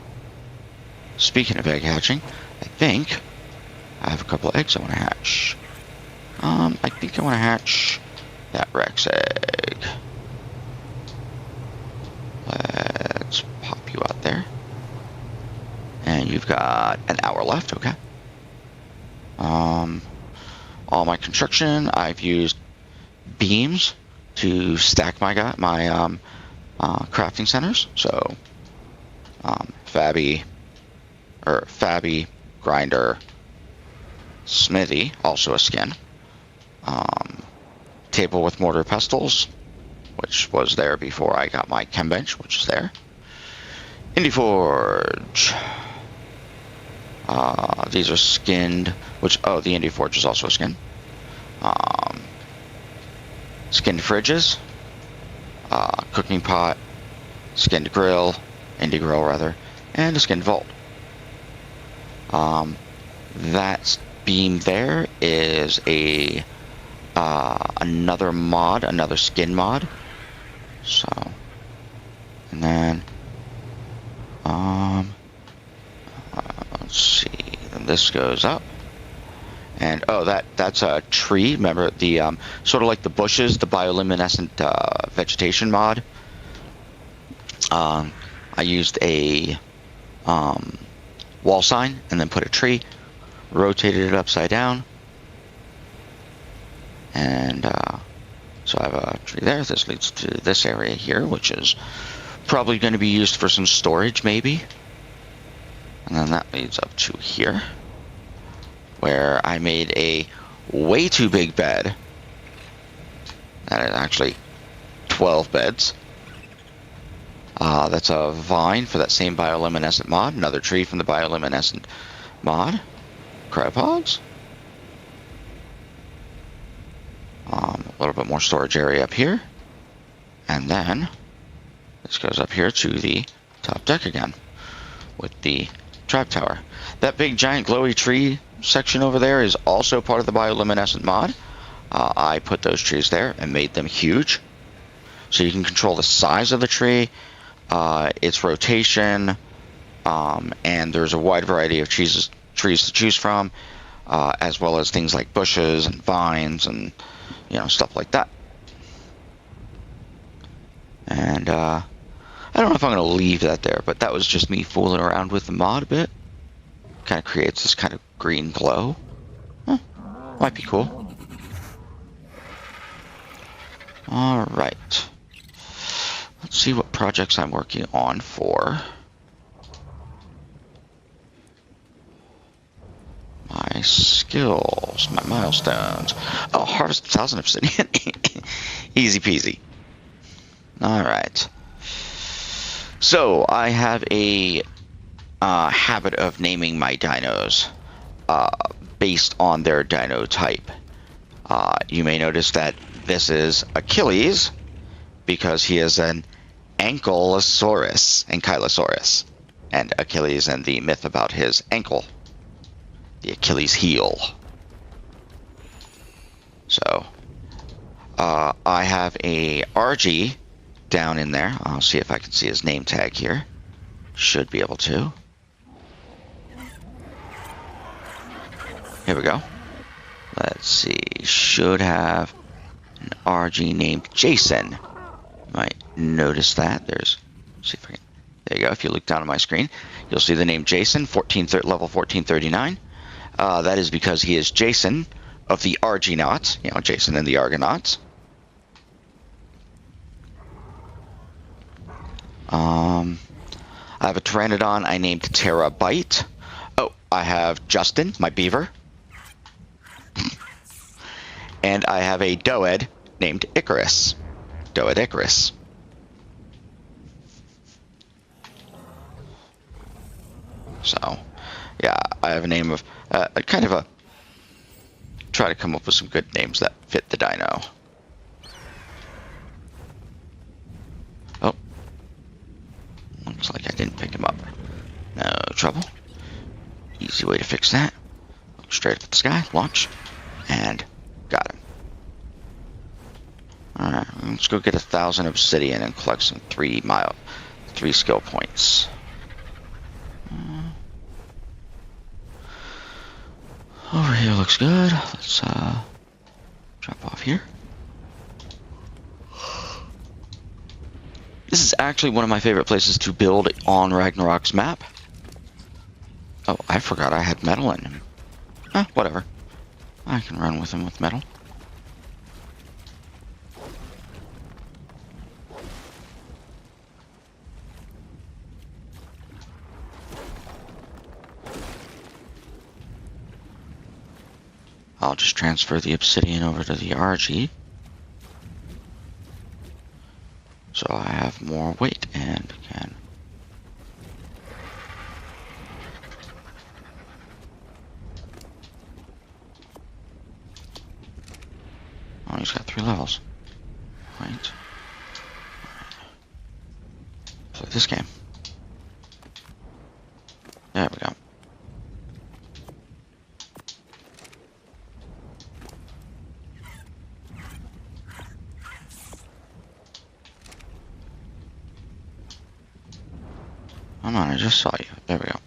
Speaker 1: Speaking of egg hatching, I think I have a couple of eggs I want to hatch. I think I want to hatch that Rex egg. Let's pop you out there. And you've got an hour left, okay. All my construction, I've used beams to stack my crafting centers. So, Fabby, Grinder, Smithy, also a skin. Table with mortar pestles, which was there before I got my chem bench, which is there. Indie Forge. These are skinned, which, oh, the Indie Forge is also a skin. Skinned fridges, cooking pot, skinned grill, Indie grill rather, and a skinned vault. That beam there is another mod, another skin mod. So, and then, let's see, and this goes up. And, oh, that's a tree. Remember the, sort of like the bushes, the bioluminescent, vegetation mod. I used a, wall sign and then put a tree, rotated it upside down. And, so I have a tree there. This leads to this area here, which is probably going to be used for some storage, maybe. And then that leads up to here, where I made a way too big bed. That is actually 12 beds. That's a vine for that same bioluminescent mod. Another tree from the bioluminescent mod. Cryopods. A little bit more storage area up here. And then this goes up here to the top deck again with the trap tower. That big giant glowy tree section over there is also part of the bioluminescent mod. I put those trees there and made them huge. So you can control the size of the tree, its rotation, and there's a wide variety of trees to choose from, as well as things like bushes and vines and you know, stuff like that. And I don't know if I'm going to leave that there, but that was just me fooling around with the mod a bit. Kind of creates this kind of green glow. Might be cool. Alright. Let's see what projects I'm working on for my skills, my milestones. Oh, harvest 1,000 obsidian. Easy peasy. Alright. So, I have a habit of naming my dinos based on their dino type. You may notice that this is Achilles because he is an ankylosaurus, and Achilles and the myth about his ankle, the Achilles heel. So, I have a RG down in there. I'll see if I can see his name tag here. Should be able to. Here we go. Let's see. Should have an RG named Jason. Might notice that. Let's see if I can. There you go. If you look down on my screen, you'll see the name Jason, level 1439. That is because he is Jason of the Argonauts. You know, Jason and the Argonauts. I have a Pteranodon I named Terabyte. Oh, I have Justin, my beaver. And I have a Doed named Icarus. Doed Icarus. So, yeah, I have a name of, try to come up with some good names that fit the dino. Oh. Looks like I didn't pick him up. No trouble. Easy way to fix that. Look straight up at the sky, launch, and got him. Alright, let's go get 1,000 obsidian and collect some 3 skill points. Over here looks good. Let's drop off here. This is actually one of my favorite places to build on Ragnarok's map. Oh, I forgot I had metal in him. Whatever. I can run with him with metal. I'll just transfer the obsidian over to the RG. So I have more weight and can... Oh, he's got 3 levels. Right. Play this game. There we go. Come on, I just saw you. There we go.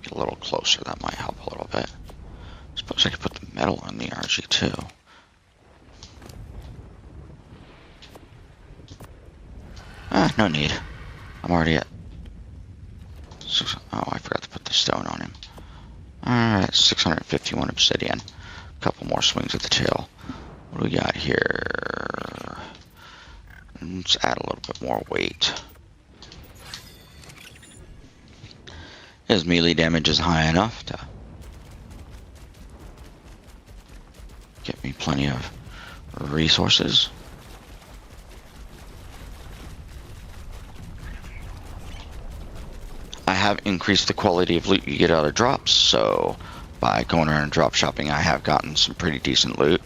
Speaker 1: Get a little closer, that might help a little bit. Suppose I could put the metal on the RG too. No need. I'm already at... Oh, I forgot to put the stone on him. Alright, 651 obsidian. Couple more swings at the tail. What do we got here? Let's add a little bit more weight. His melee damage is high enough to get me plenty of resources. I have increased the quality of loot you get out of drops, so by going around and drop shopping, I have gotten some pretty decent loot.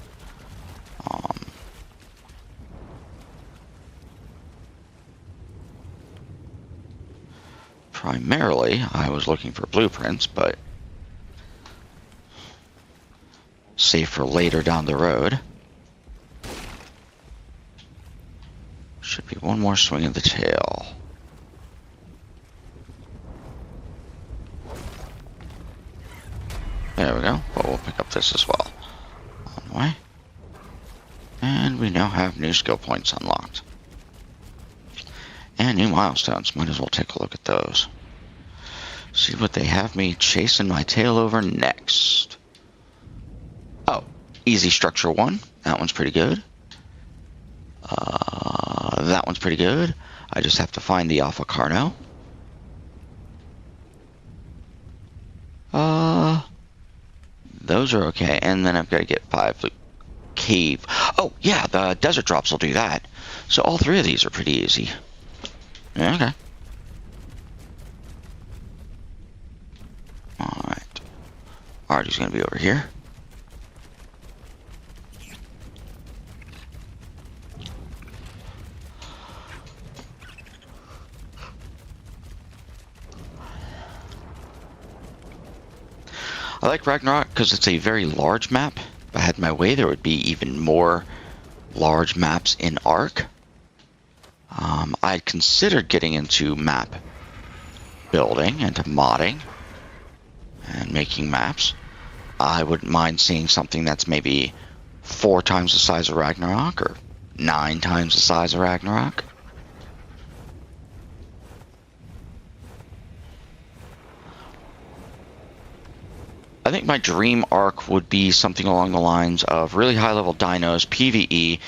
Speaker 1: Primarily, I was looking for blueprints, but save for later down the road. Should be one more swing of the tail. this as well. On the way. And we now have new skill points unlocked. And new milestones. Might as well take a look at those. See what they have me chasing my tail over next. Oh, easy structure 1. That one's pretty good. That one's pretty good. I just have to find the Alpha Carno. Those are okay. And then I've got to get 5 cave. Oh, yeah, the desert drops will do that. So all 3 of these are pretty easy. Yeah, okay. Alright. Artie's going to be over here. I like Ragnarok because it's a very large map. If I had my way, there would be even more large maps in Ark. I considered getting into map building, into modding, and making maps. I wouldn't mind seeing something that's maybe 4 times the size of Ragnarok, or 9 times the size of Ragnarok. I think my dream arc would be something along the lines of really high-level dinos, PvE,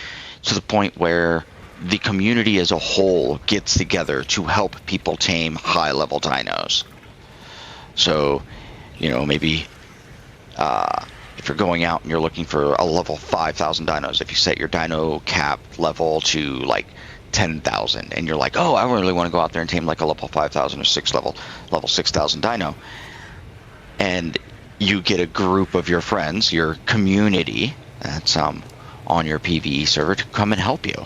Speaker 1: to the point where the community as a whole gets together to help people tame high-level dinos. So, you know, maybe if you're going out and you're looking for a level 5,000 dinos, if you set your dino cap level to like 10,000, and you're like, oh, I really want to go out there and tame like a level 5,000 or level 6,000 dino, and you get a group of your friends, your community, that's on your PvE server to come and help you.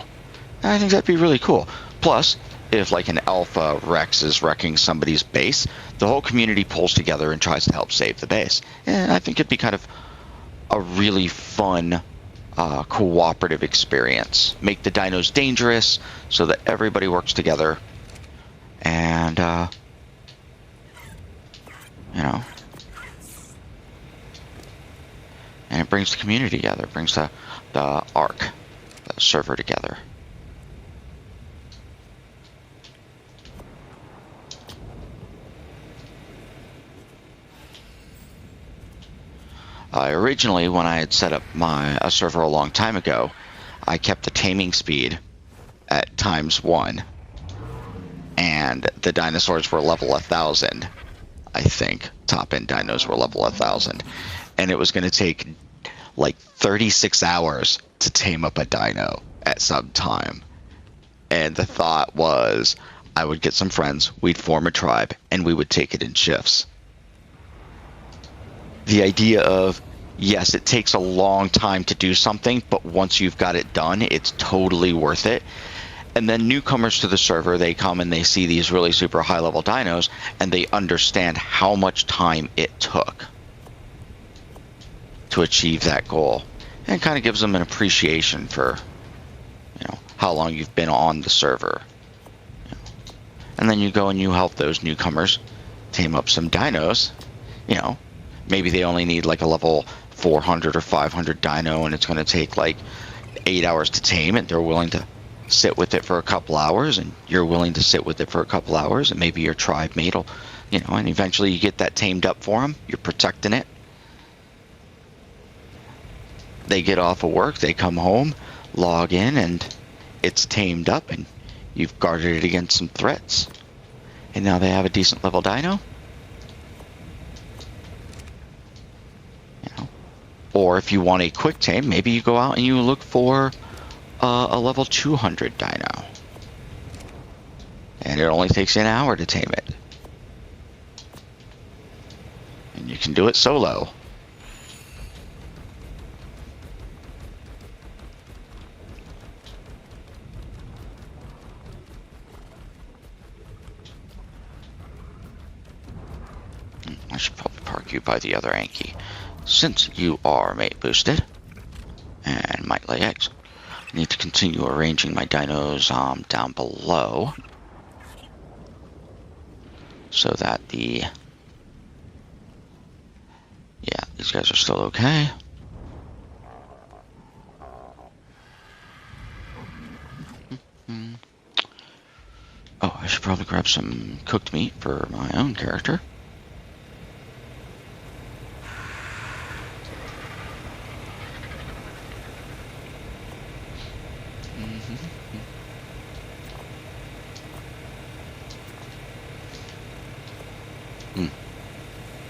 Speaker 1: And I think that'd be really cool. Plus, if like an alpha Rex is wrecking somebody's base, the whole community pulls together and tries to help save the base. And I think it'd be kind of a really fun cooperative experience. Make the dinos dangerous so that everybody works together. And, you know, and it brings the community together. It brings the Ark, the server together. Originally, when I had set up a server a long time ago, I kept the taming speed at ×1, and the dinosaurs were level 1,000. I think top-end dinos were level 1,000, and it was going to take like 36 hours to tame up a dino at some time. And the thought was, I would get some friends, we'd form a tribe, and we would take it in shifts. The idea of, yes, it takes a long time to do something, but once you've got it done, it's totally worth it. And then newcomers to the server, they come and they see these really super high-level dinos, and they understand how much time it took to achieve that goal. And it kind of gives them an appreciation for, you know, how long you've been on the server. You know. And then you go and you help those newcomers tame up some dinos. You know, maybe they only need like a level 400 or 500 dino, and it's going to take like 8 hours to tame it. They're willing to sit with it for a couple hours, and you're willing to sit with it for a couple hours, and maybe your tribe mate will, you know, and eventually you get that tamed up for them. You're protecting it. They get off of work, they come home, log in, and it's tamed up, and you've guarded it against some threats. And now they have a decent level dino. You know. Or if you want a quick tame, maybe you go out and you look for a level 200 dino. And it only takes you an hour to tame it. And you can do it solo. I should probably park you by the other Anki, since you are mate boosted and might lay eggs. I need to continue arranging my dinos down below so that These guys are still okay. Oh, I should probably grab some cooked meat for my own character.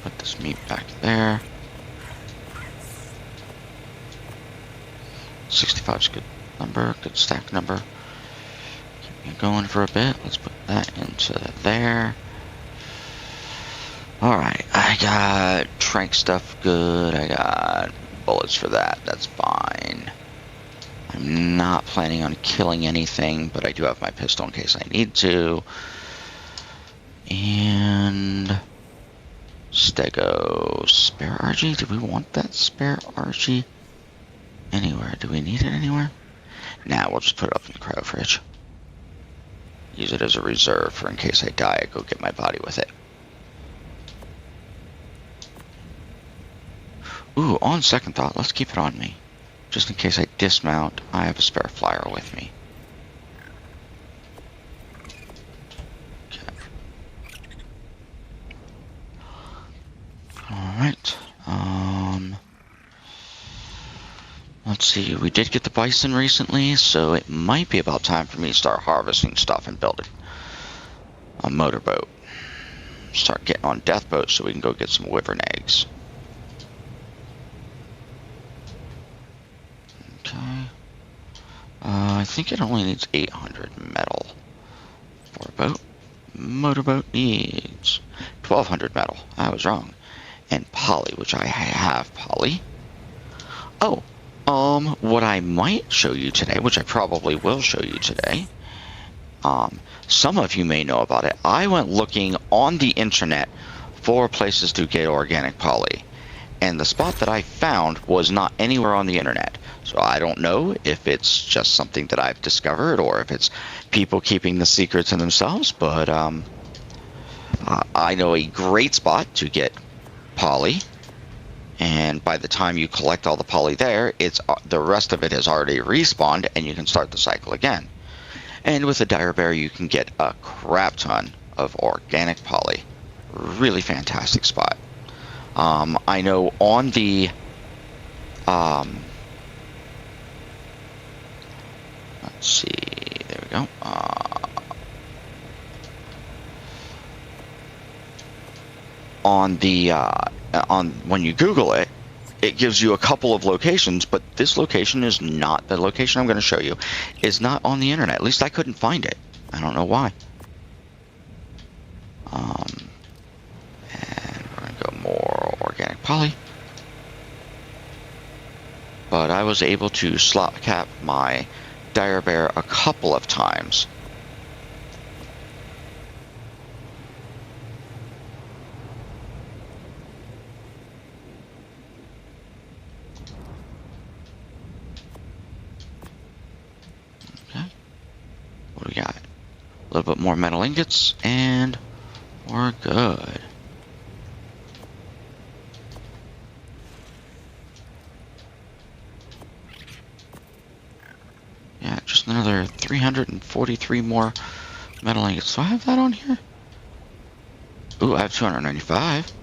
Speaker 1: Put this meat back there. 65's a good number, good stack number. Keep it going for a bit. Let's put that into there. Alright, I got trank stuff good. I got bullets for that. That's fine. I'm not planning on killing anything, but I do have my pistol in case I need to. And Stego spare RG. Do we want that spare RG anywhere? Do we need it anywhere? Nah, we'll just put it up in the cryo fridge. Use it as a reserve for in case I die, I go get my body with it. Ooh, on second thought, let's keep it on me. Just in case I dismount, I have a spare flyer with me. Okay. Alright. Let's see, we did get the bison recently, so it might be about time for me to start harvesting stuff and building a motorboat. Start getting on death boats so we can go get some wyvern eggs. Okay. I think it only needs 800 metal for a boat. Motorboat needs 1200 metal. I was wrong. And poly, which I have poly. Oh, what I might show you today, which I probably will show you today, some of you may know about it. I went looking on the internet for places to get organic poly, and the spot that I found was not anywhere on the internet. So I don't know if it's just something that I've discovered or if it's people keeping the secret to themselves, but I know a great spot to get poly. And by the time you collect all the poly there, it's the rest of it has already respawned, and you can start the cycle again. And with a dire bear, you can get a crap ton of organic poly. Really fantastic spot. I know on the let's see, there we go. On when you Google it, it gives you a couple of locations, but this location is not the location I'm going to show you. Is not on the internet. At least I couldn't find it. I don't know why. And we're going to go more organic poly. But I was able to slot cap my dire bear a couple of times. What do we got? A little bit more metal ingots, and we're good. Yeah, just another 343 more metal ingots. Do I have that on here? Ooh, I have 295.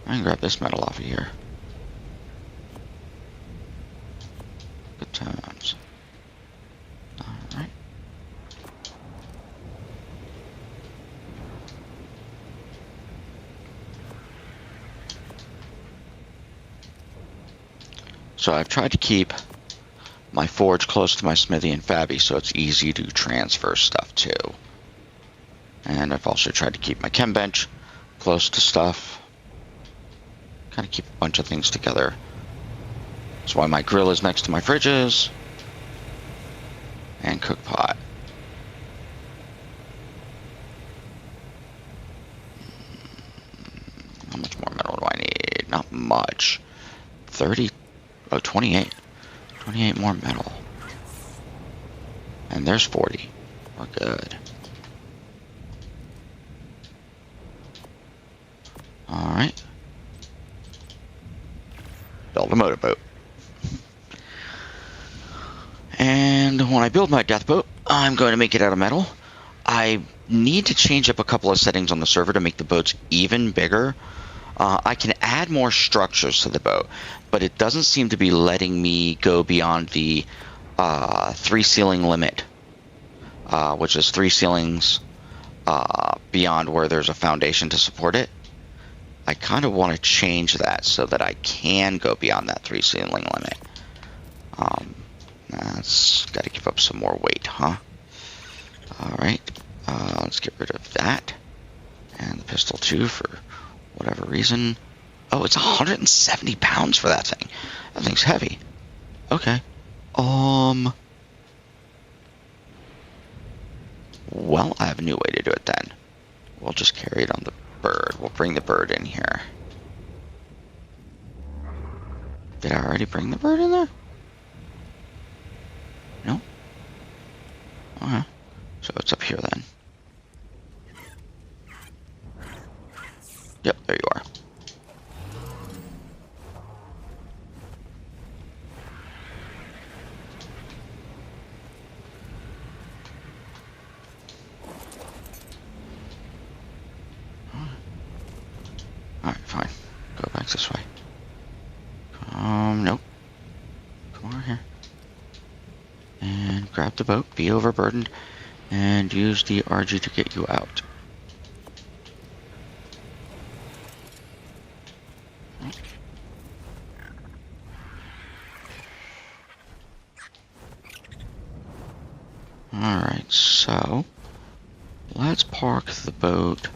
Speaker 1: I can grab this metal off of here. Good times. Alright. So I've tried to keep my forge close to my smithy and fabby so it's easy to transfer stuff to. And I've also tried to keep my chem bench close to stuff. Kind of keep a bunch of things together. That's why my grill is next to my fridges. And cook pot. How much more metal do I need? Not much. 30. Oh, 28. 28 more metal. And there's 40. We're good. Alright. a motorboat. And when I build my death boat, I'm going to make it out of metal. I need to change up a couple of settings on the server to make the boats even bigger. I can add more structures to the boat, but it doesn't seem to be letting me go beyond the 3 ceiling limit, which is 3 ceilings beyond where there's a foundation to support it. I kind of want to change that so that I can go beyond that 3 ceiling limit. That's got to give up some more weight, huh? Alright, let's get rid of that. And the pistol too, for whatever reason. Oh, it's 170 pounds for that thing. That thing's heavy. Okay. Well, I have a new way to do it then. We'll just carry it on the bird. We'll bring the bird in here. Did I already bring the bird in there? No? Okay. So it's up here then. Yep, there you are. Alright, fine. Go back this way. Nope. Come over here. And grab the boat, be overburdened, and use the RG to get you out. Alright, so let's park the boat.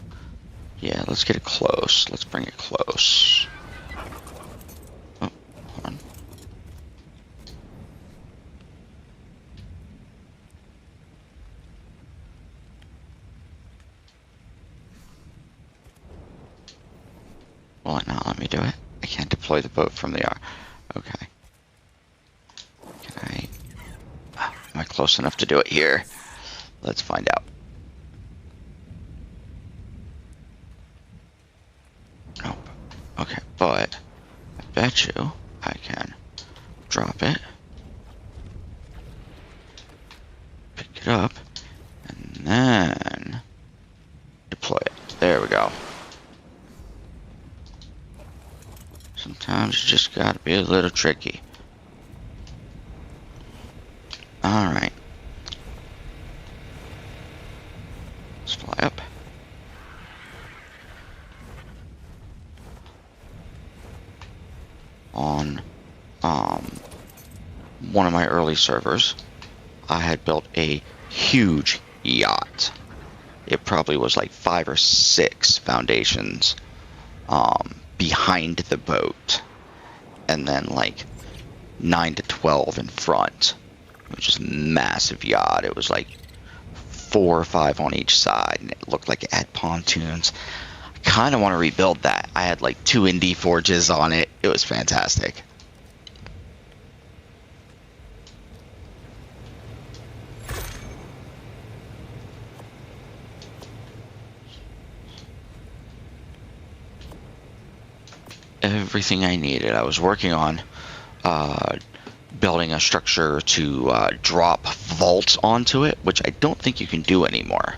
Speaker 1: Yeah, let's get it close. Let's bring it close. Oh, hold on. Will it not let me do it? I can't deploy the boat from the R. Okay. Can I... am I close enough to do it here? Let's find out. Nope. Okay, but I bet you I can drop it, pick it up, and then deploy it. There we go. Sometimes you just gotta be a little tricky. Alright. Let's fly up. On one of my early servers, I had built a huge yacht. It probably was like 5 or 6 foundations behind the boat, and then like 9 to 12 in front. It was just a massive yacht. It was like 4 or 5 on each side, and it looked like it had pontoons. I kind of want to rebuild that. I had like 2 indie forges on it. It was fantastic. Everything I needed. I was working on building a structure to drop vaults onto it, which I don't think you can do anymore.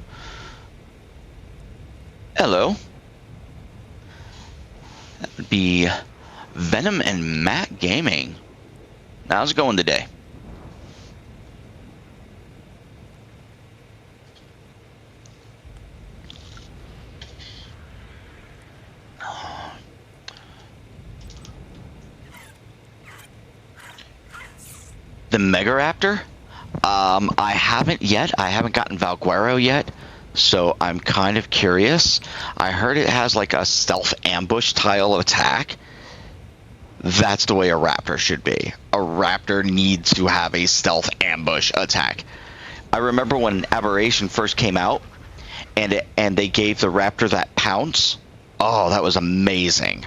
Speaker 1: Hello. That would be Venom and Matt Gaming. How's it going today? The Mega Raptor? I haven't yet. I haven't gotten Valguero yet, so I'm kind of curious. I heard it has like a stealth ambush style of attack. That's the way a Raptor should be. A Raptor needs to have a stealth ambush attack. I remember when Aberration first came out, and they gave the Raptor that pounce. Oh, that was amazing.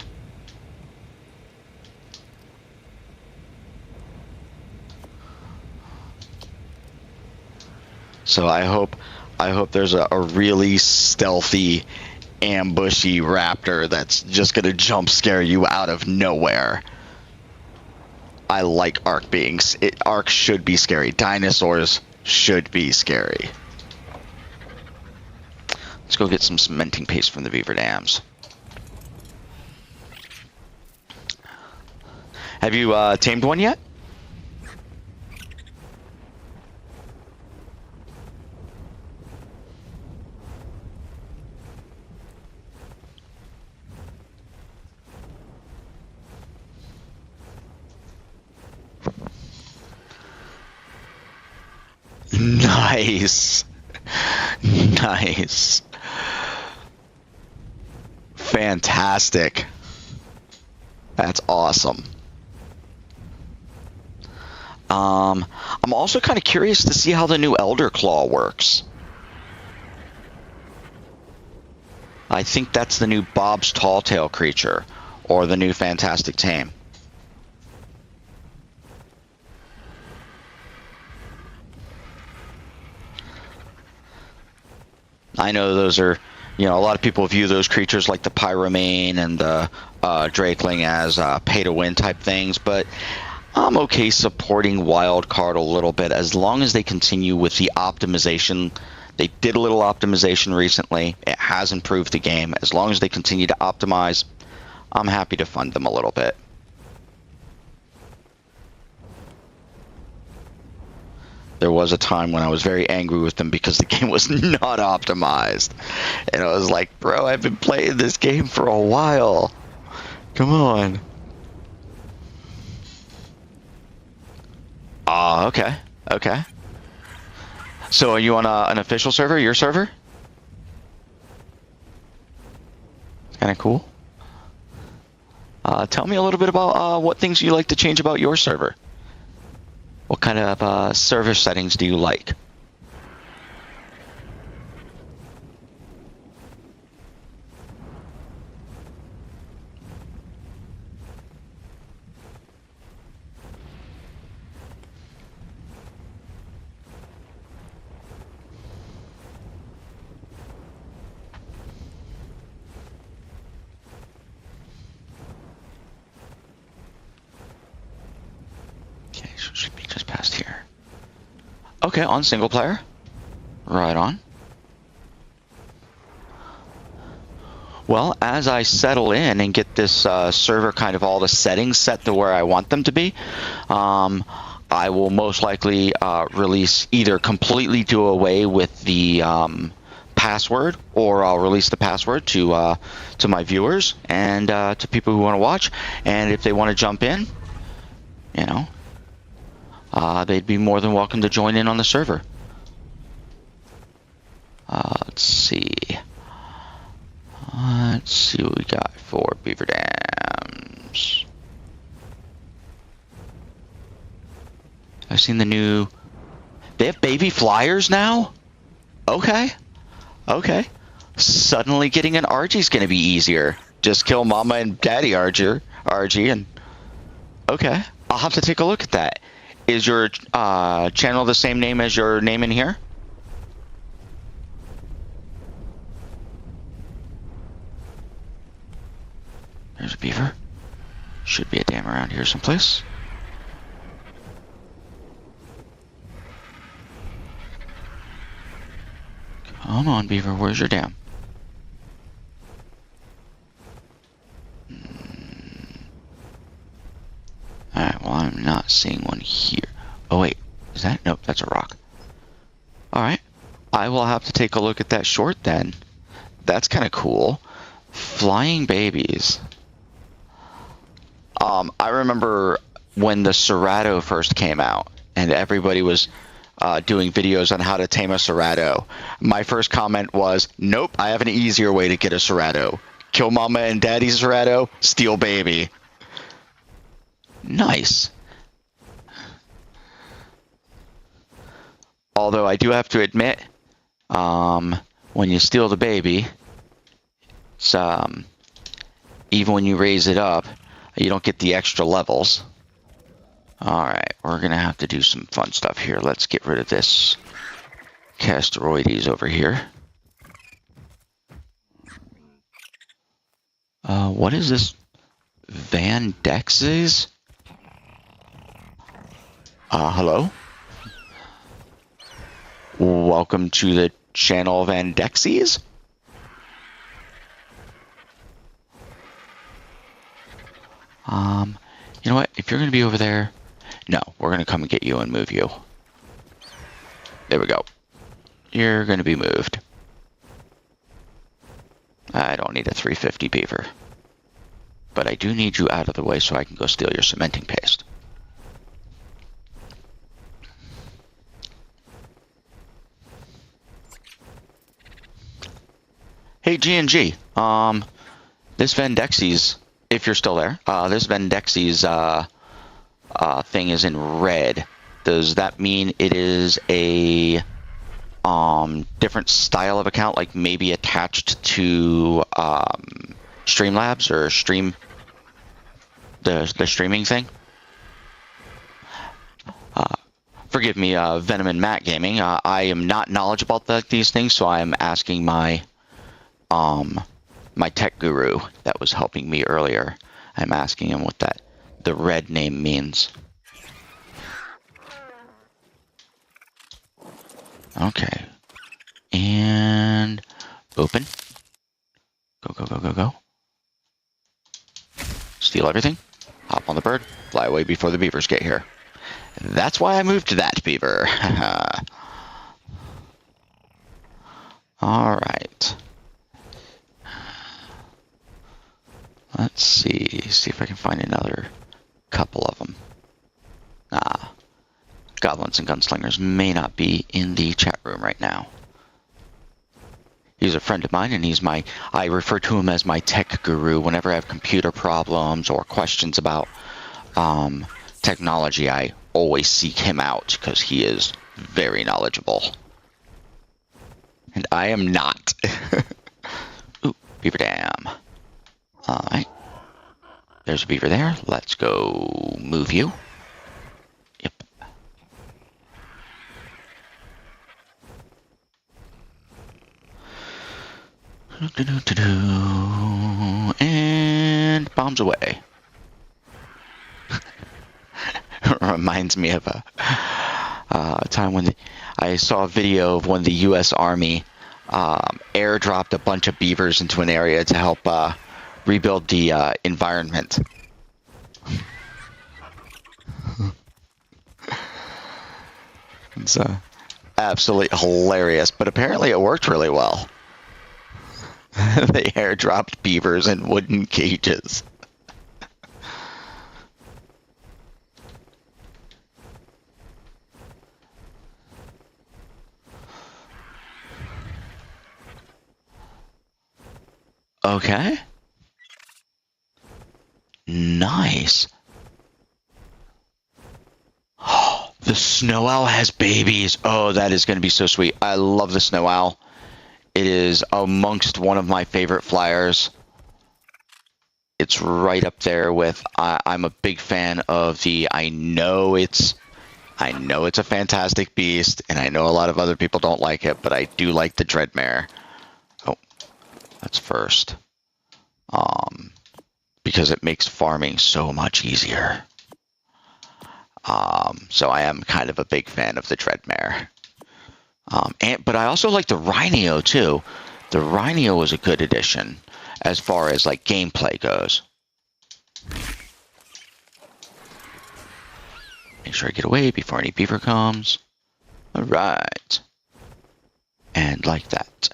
Speaker 1: So I hope there's a really stealthy, ambushy Raptor that's just gonna jump scare you out of nowhere. I like Ark being... Ark should be scary. Dinosaurs should be scary. Let's go get some cementing paste from the beaver dams. Have you tamed one yet? Nice. Nice. Fantastic. That's awesome. I'm also kind of curious to see how the new Elder Claw works. I think that's the new Bob's Tall Tale creature, or the new Fantastic Tame. I know those are, you know, a lot of people view those creatures like the Pyromane and the Drakeling as pay-to-win type things, but I'm okay supporting Wildcard a little bit as long as they continue with the optimization. They did a little optimization recently. It has improved the game. As long as they continue to optimize, I'm happy to fund them a little bit. There was a time when I was very angry with them because the game was not optimized. And I was like, bro, I've been playing this game for a while. Come on. Okay. Okay. So are you on an official server, your server? Kind of cool. Tell me a little bit about what things you like to change about your server. What kind of server settings do you like? Okay, so it should be just past here. Okay, on single player. Right on. Well, as I settle in and get this server kind of all the settings set to where I want them to be, I will most likely release either completely do away with the password, or I'll release the password to my viewers and to people who want to watch. And if they want to jump in, you know, they'd be more than welcome to join in on the server. Let's see. Let's see what we got for beaver dams. I've seen the new... They have baby flyers now? Okay. Okay. Suddenly getting an RG is going to be easier. Just kill Mama and Daddy RG and... Okay. I'll have to take a look at that. Is your channel the same name as your name in here? There's a beaver. Should be a dam around here someplace. Come on, beaver, where's your dam? Alright, well, I'm not seeing one here. Oh, wait. Is that? Nope, that's a rock. Alright. I will have to take a look at that short then. That's kind of cool. Flying babies. I remember when the Serato first came out and everybody was doing videos on how to tame a Serato. My first comment was, nope, I have an easier way to get a Serato. Kill Mama and Daddy's Serato, steal baby. Nice. Although I do have to admit, when you steal the baby, it's, even when you raise it up, you don't get the extra levels. Alright, we're going to have to do some fun stuff here. Let's get rid of this Casteroides over here. What is this? Van Dexes? Hello? Welcome to the channel of Andexies. You know what? If you're going to be over there... No, we're going to come and get you and move you. There we go. You're going to be moved. I don't need a 350 beaver. But I do need you out of the way so I can go steal your cementing paste. Hey, G&G. This Vendexi's, if you're still there, this Vendexi's thing is in red. Does that mean it is a different style of account, like maybe attached to Streamlabs or the streaming thing? Forgive me, Venom and Matt Gaming. I am not knowledgeable about these things, so I am asking my my tech guru that was helping me earlier. I'm asking him what the red name means. Okay. And open. Go, go, go, go, go. Steal everything. Hop on the bird. Fly away before the beavers get here. That's why I moved to that beaver. All right. Let's see if I can find another couple of them. Goblins and Gunslingers may not be in the chat room right now. He's a friend of mine, and I refer to him as my tech guru. Whenever I have computer problems or questions about technology, I always seek him out because he is very knowledgeable. And I am not. Ooh, beaver dam. Alright. There's a beaver there. Let's go move you. Yep. And bombs away. Reminds me of a time when I saw a video of when the U.S. Army airdropped a bunch of beavers into an area to help rebuild the environment. It's absolutely hilarious, but apparently it worked really well. They airdropped beavers in wooden cages. Okay. Nice. The snow owl has babies. Oh, that is going to be so sweet. I love the snow owl. It is amongst one of my favorite flyers. It's right up there with, I'm a big fan of the, I know it's a fantastic beast, and I know a lot of other people don't like it, but I do like the Dreadmare. Oh, that's first. Because it makes farming so much easier. So I am kind of a big fan of the Dreadmare. But I also like the Rhino too. The Rhino is a good addition as far as like gameplay goes. Make sure I get away before any beaver comes. All right. And like that.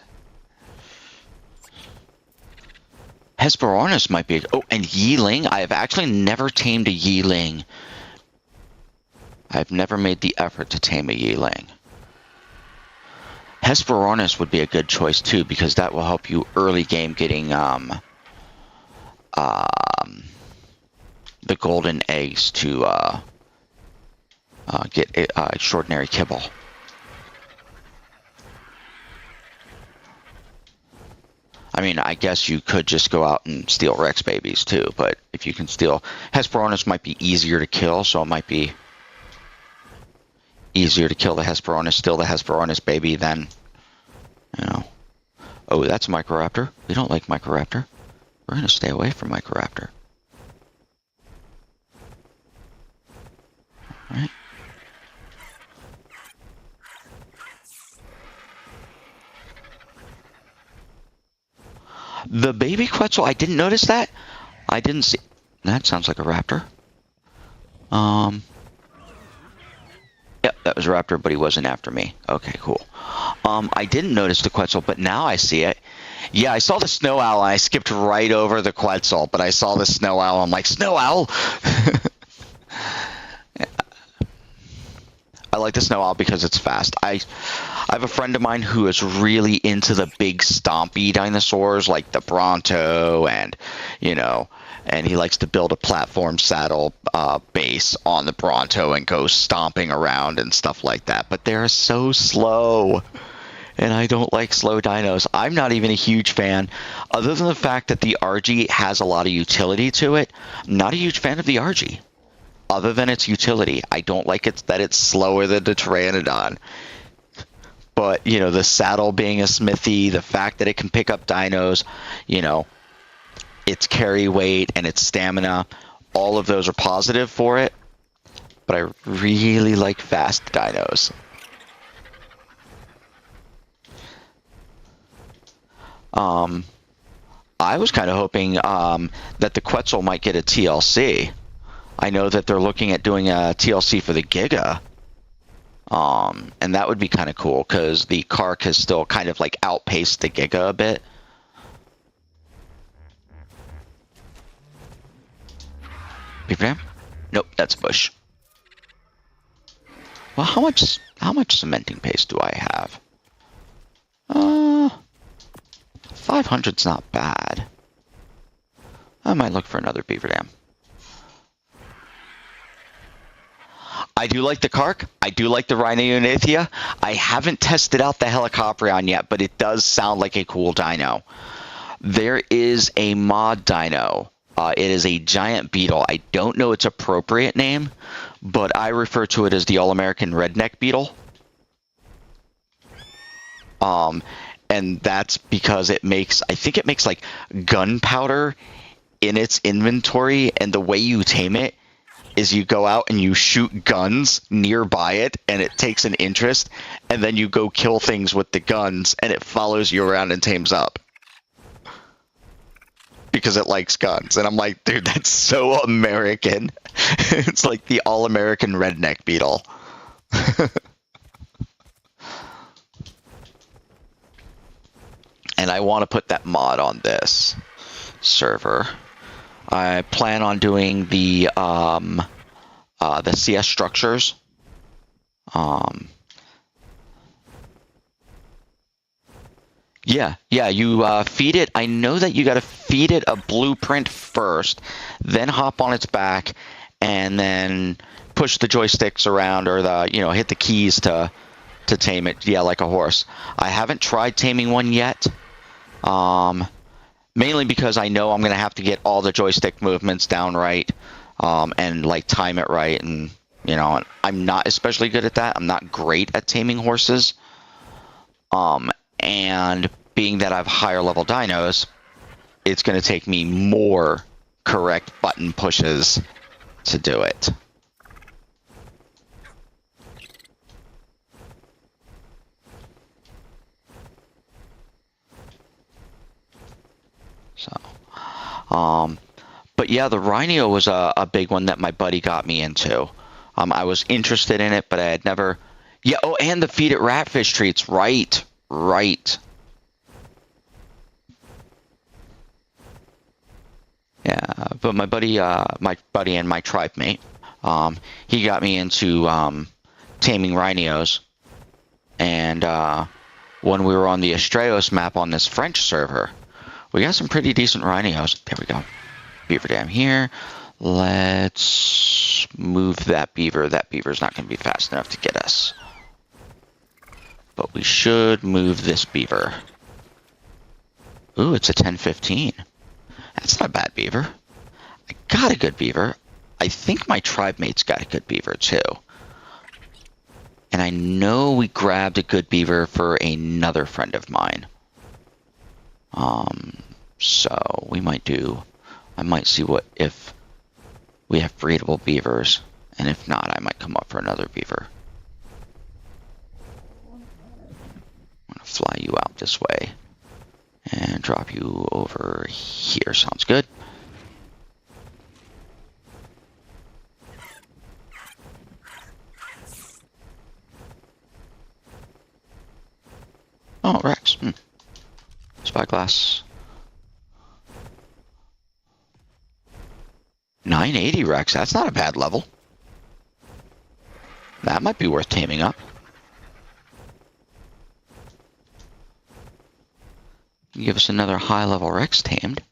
Speaker 1: Hesperornis might be... Oh, and Yeeling. I have actually never tamed a Yeeling. I've never made the effort to tame a Yeeling. Hesperornis would be a good choice too, because that will help you early game getting the golden eggs to get extraordinary kibble. I mean, I guess you could just go out and steal Rex babies too, but if you can steal... Hesperornis might be easier to kill, so it might be easier to kill the Hesperornis, steal the Hesperornis baby, than, you know... Oh, that's a Microraptor. We don't like Microraptor. We're going to stay away from Microraptor. Alright. The baby Quetzal, I didn't notice that. I didn't see. That sounds like a raptor. Yep, that was a raptor, but he wasn't after me. Okay, cool. I didn't notice the Quetzal, but now I see it. Yeah, I saw the snow owl, and I skipped right over the Quetzal, but I saw the snow owl. I'm like, snow owl! I like the snow owl because it's fast. I have a friend of mine who is really into the big stompy dinosaurs, like the Bronto, and, you know, and he likes to build a platform saddle base on the Bronto and go stomping around and stuff like that. But they're so slow. And I don't like slow dinos. I'm not even a huge fan, other than the fact that the RG has a lot of utility to it. I'm not a huge fan of the RG, other than its utility. I don't like it that it's slower than the Pteranodon. But, you know, the saddle being a smithy, the fact that it can pick up dinos, you know, its carry weight and its stamina, all of those are positive for it. But I really like fast dinos. I was kind of hoping that the Quetzal might get a TLC. I know that they're looking at doing a TLC for the Giga. And that would be kind of cool because the Kark has still kind of like outpaced the Giga a bit. Beaver dam? Nope, that's a bush. Well, how much cementing paste do I have? 500's not bad. I might look for another beaver dam. I do like the Kark. I do like the Rhinoeunathia. I haven't tested out the Helicoprion yet, but it does sound like a cool dino. There is a mod dino. It is a giant beetle. I don't know its appropriate name, but I refer to it as the All-American Redneck Beetle. And that's because it makes, I think it makes like gunpowder in its inventory, and the way you tame it is you go out and you shoot guns nearby it, and it takes an interest, and then you go kill things with the guns, and it follows you around and tames up. Because it likes guns. And I'm like, dude, that's so American. It's like the all-American redneck beetle. And I want to put that mod on this server. I plan on doing the CS structures. Yeah, you feed it. I know that you got to feed it a blueprint first, then hop on its back, and then push the joysticks around, or hit the keys to tame it. Yeah, like a horse. I haven't tried taming one yet. Mainly because I know I'm gonna have to get all the joystick movements down right, and like time it right, and I'm not especially good at that. I'm not great at taming horses. And being that I have higher level dinos, it's going to take me more correct button pushes to do it. So, but yeah, the Rhino was a big one that my buddy got me into. I was interested in it, but I had never. Yeah. Oh, and the feed it ratfish treats. Right. Yeah, but my buddy and my tribe mate, he got me into taming rhinos, and when we were on the Astraeos map on this French server, we got some pretty decent rhinos. There we go. Beaver dam here. Let's move that beaver. That beaver's not going to be fast enough to get us. But we should move this beaver. Ooh, it's a 10-15. That's not a bad beaver. I got a good beaver. I think my tribe mate's got a good beaver too. And I know we grabbed a good beaver for another friend of mine. So we might do. I might see if we have breedable beavers, and if not, I might come up for another beaver. I'm gonna fly you out this way and drop grab you over here. Sounds good. Oh, Rex. Spyglass. 980 Rex. That's not a bad level. That might be worth taming up. Give us another high-level Rex tamed.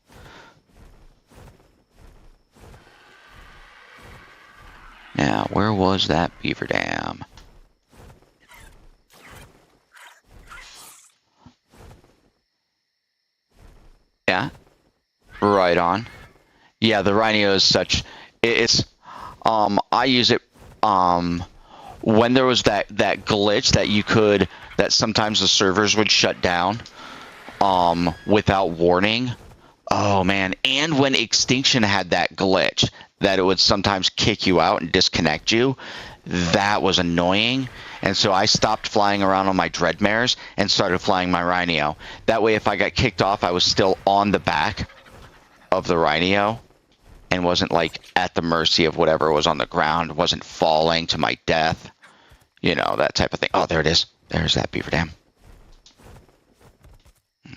Speaker 1: Now, where was that beaver dam? Yeah, right on. Yeah, the Rhino is such. It's. I use it. When there was that glitch that you could, that sometimes the servers would shut down, without warning. Oh man! And when Extinction had that glitch that it would sometimes kick you out and disconnect you, that was annoying. And so I stopped flying around on my Dreadmares and started flying my Rhino. That way, if I got kicked off, I was still on the back of the Rhino and wasn't like at the mercy of whatever was on the ground, wasn't falling to my death. You know, that type of thing. Oh, there it is. There's that beaver dam.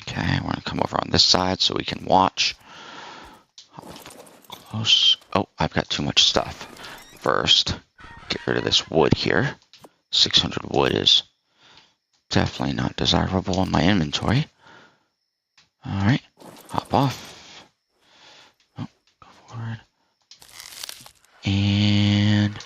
Speaker 1: Okay, we're gonna come over on this side so we can watch. Close. Oh, I've got too much stuff. First, get rid of this wood here. 600 wood is definitely not desirable in my inventory. All right, hop off. Oh, go forward. And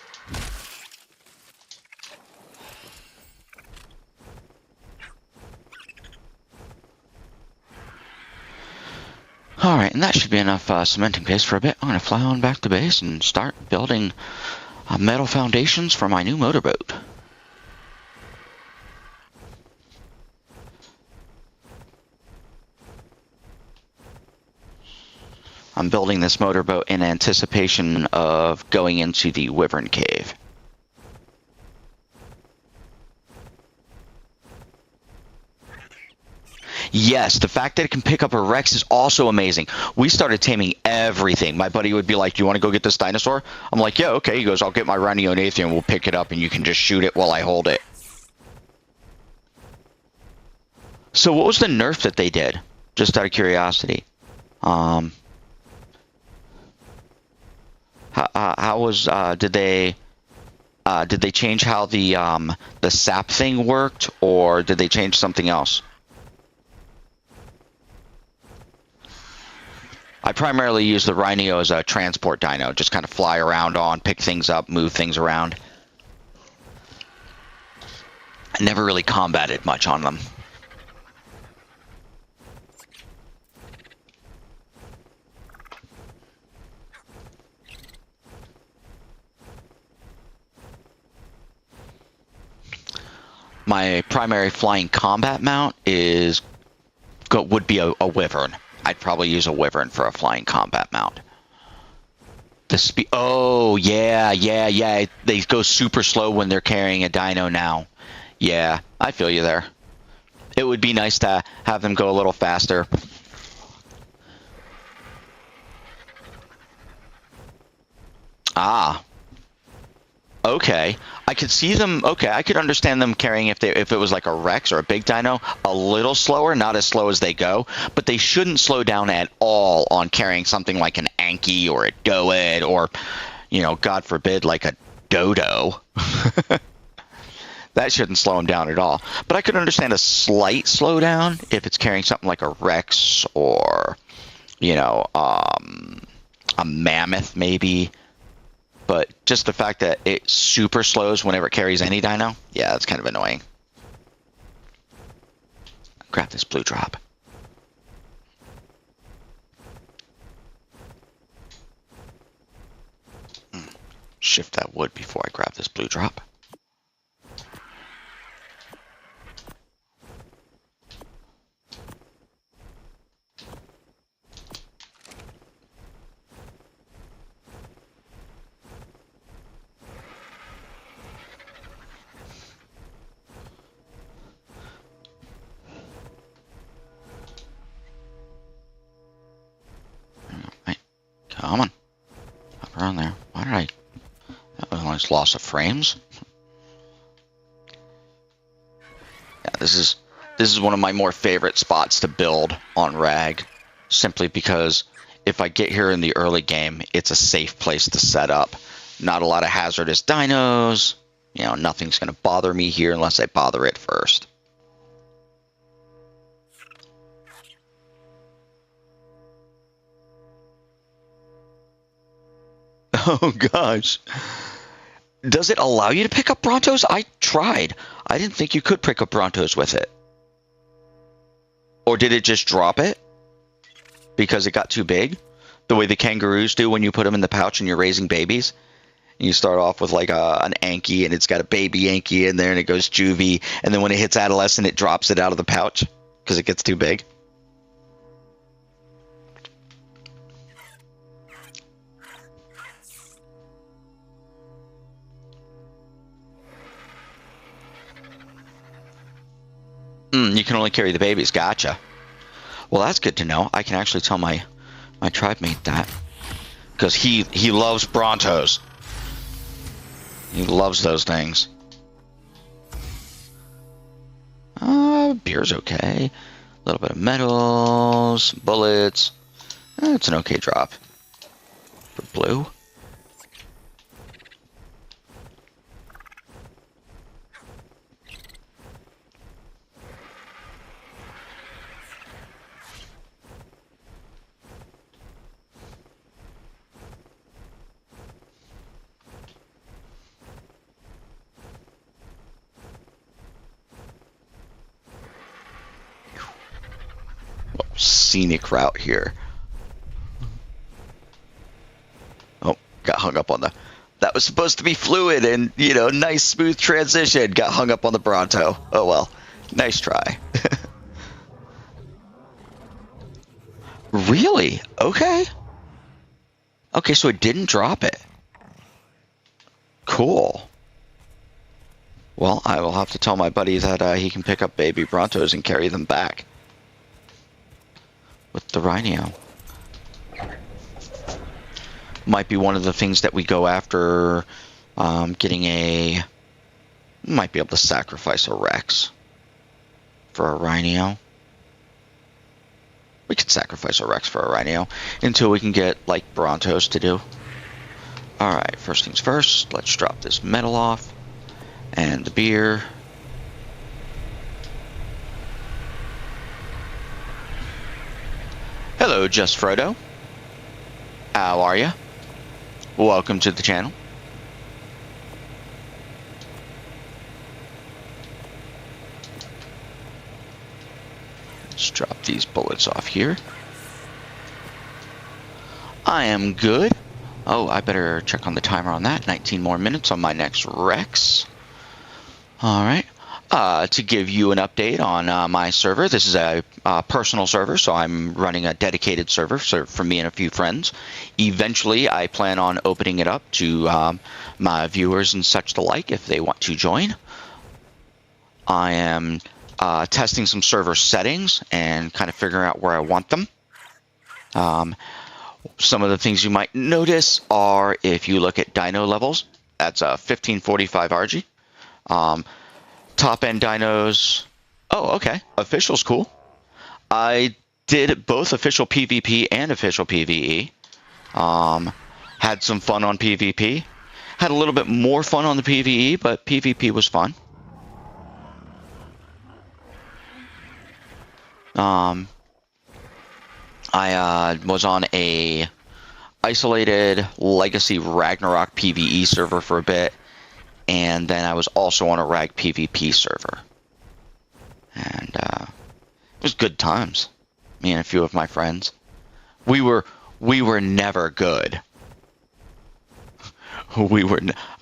Speaker 1: all right, and that should be enough cementing paste for a bit. I'm going to fly on back to base and start building metal foundations for my new motorboat. I'm building this motorboat in anticipation of going into the Wyvern Cave. Yes, the fact that it can pick up a Rex is also amazing. We started taming everything. My buddy would be like, do you want to go get this dinosaur? I'm like, yeah, okay. He goes, I'll get my Rhinonathia and we'll pick it up and you can just shoot it while I hold it. So what was the nerf that they did? Just out of curiosity. How was, did they change how the sap thing worked, or did they change something else? I primarily use the Rhino as a transport dino, just kind of fly around on, pick things up, move things around. I never really combated much on them. My primary flying combat mount would be a Wyvern. I'd probably use a Wyvern for a flying combat mount. The speed. Oh yeah. They go super slow when they're carrying a dino now. Yeah, I feel you there. It would be nice to have them go a little faster. Ah. Okay, I could see them. Okay, I could understand them carrying if it was like a Rex or a big dino, a little slower, not as slow as they go, but they shouldn't slow down at all on carrying something like an Anki or a Doed or, you know, God forbid, like a Dodo. That shouldn't slow them down at all. But I could understand a slight slowdown if it's carrying something like a Rex or, you know, a Mammoth maybe. But just the fact that it super slows whenever it carries any dino, yeah, that's kind of annoying. Grab this blue drop. Shift that wood before I grab this blue drop. Come on. Up around there. Why did I... That was a nice loss of frames. Yeah, this is one of my more favorite spots to build on Rag. Simply because if I get here in the early game, it's a safe place to set up. Not a lot of hazardous dinos. You know, nothing's going to bother me here unless I bother it first. Oh, gosh. Does it allow you to pick up Brontos? I tried. I didn't think you could pick up Brontos with it. Or did it just drop it? Because it got too big? The way the kangaroos do when you put them in the pouch and you're raising babies? And you start off with like an Anki, and it's got a baby Anki in there, and it goes juvie. And then when it hits adolescent, it drops it out of the pouch because it gets too big. You can only carry the babies. Gotcha. Well, that's good to know. I can actually tell my tribe mate that. Because he loves Brontos. He loves those things. Beer's okay. A little bit of metals, bullets. It's an okay drop. For blue. Scenic route here. Oh, got hung up on the... That was supposed to be fluid and, you know, nice smooth transition. Got hung up on the Bronto. Oh well. Nice try. Really? Okay. Okay, so it didn't drop it. Cool. Well, I will have to tell my buddy that he can pick up baby Brontos and carry them back. With the Rhino. Might be one of the things that we go after getting a... Might be able to sacrifice a Rex for a Rhino. We could sacrifice a Rex for a Rhino until we can get, like, Brontos to do. Alright, first things first. Let's drop this metal off. And the beer. Hello, Just Frodo. How are you? Welcome to the channel. Let's drop these bullets off here. I am good. Oh, I better check on the timer on that. 19 more minutes on my next Rex. Alright. To give you an update on my server, this is a personal server, so I'm running a dedicated server for me and a few friends. Eventually, I plan on opening it up to my viewers and such the like if they want to join. I am testing some server settings and kind of figuring out where I want them. Some of the things you might notice are if you look at dino levels, that's a 1545 RG. Top-end dinos. Oh, okay. Official's cool. I did both official PvP and official PvE. Had some fun on PvP. Had a little bit more fun on the PvE, but PvP was fun. I was on a isolated Legacy Ragnarok PvE server for a bit. And then I was also on a Rag PvP server. And it was good times. Me and a few of my friends. We were never good. Oh,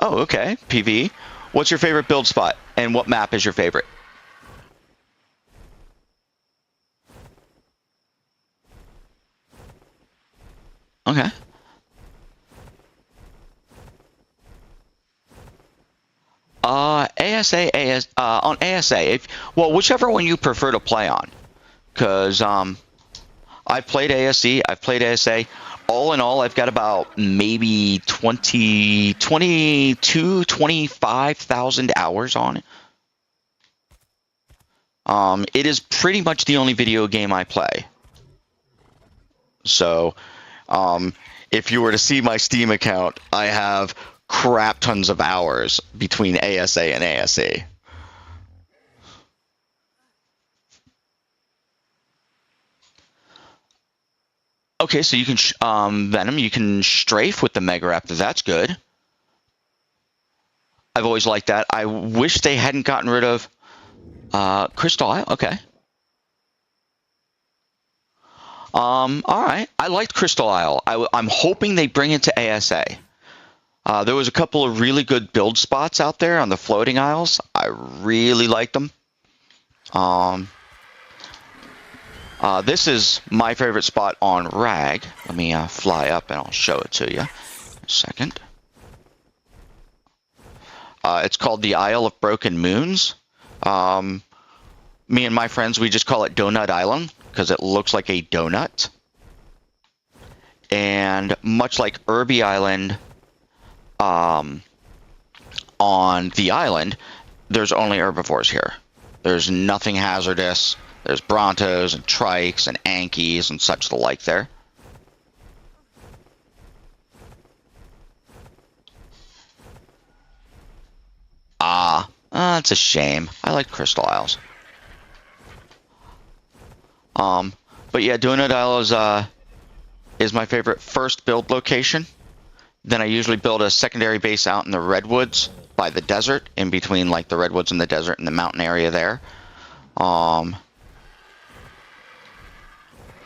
Speaker 1: okay. PvE. What's your favorite build spot? And what map is your favorite? Okay. On ASA, whichever one you prefer to play on, because I've played ASE, I've played ASA. All in all, I've got about maybe 25,000 hours on it. It is pretty much the only video game I play. So, if you were to see my Steam account, I have crap tons of hours between ASA and ASE. Okay, so you can Venom. You can strafe with the Mega Raptor. That's good. I've always liked that. I wish they hadn't gotten rid of Crystal Isle. Okay. All right. I liked Crystal Isle. I'm hoping they bring it to ASA. There was a couple of really good build spots out there on the floating isles. I really liked them. This is my favorite spot on Rag. Let me fly up and I'll show it to you in a second. It's called the Isle of Broken Moons. Me and my friends, we just call it Donut Island because it looks like a donut. And much like Irby Island on the island, there's only herbivores here. There's nothing hazardous. There's Brontos and Trikes and Ankies and such the like there. It's a shame. I like Crystal Isles. But yeah, Donut Isle is my favorite first build location. Then I usually build a secondary base out in the redwoods by the desert, in between like the redwoods and the desert and the mountain area there.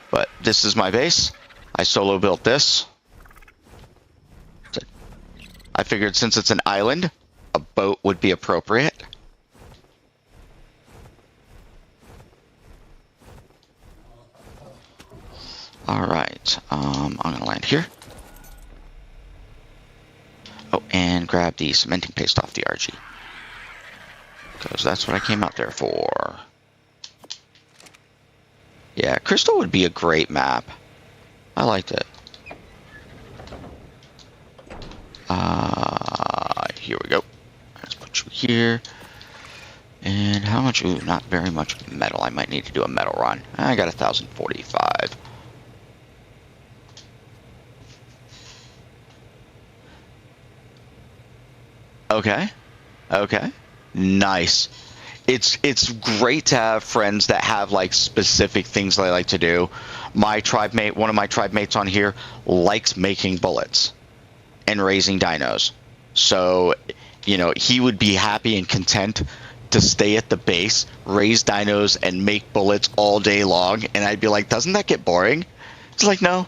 Speaker 1: But this is my base. I solo built this. I figured since it's an island, a boat would be appropriate. Alright, I'm going to land here. Oh, and grab the cementing paste off the RG. Because that's what I came out there for. Yeah, Crystal would be a great map. I liked it. Here we go. Let's put you here. And how much? Ooh, not very much metal. I might need to do a metal run. I got 1,045. Okay. Okay. Nice. It's great to have friends that have like specific things they like to do. My tribe mate, one of my tribe mates on here, likes making bullets and raising dinos. So, you know, he would be happy and content to stay at the base, raise dinos, and make bullets all day long. And I'd be like, doesn't that get boring? It's like, no.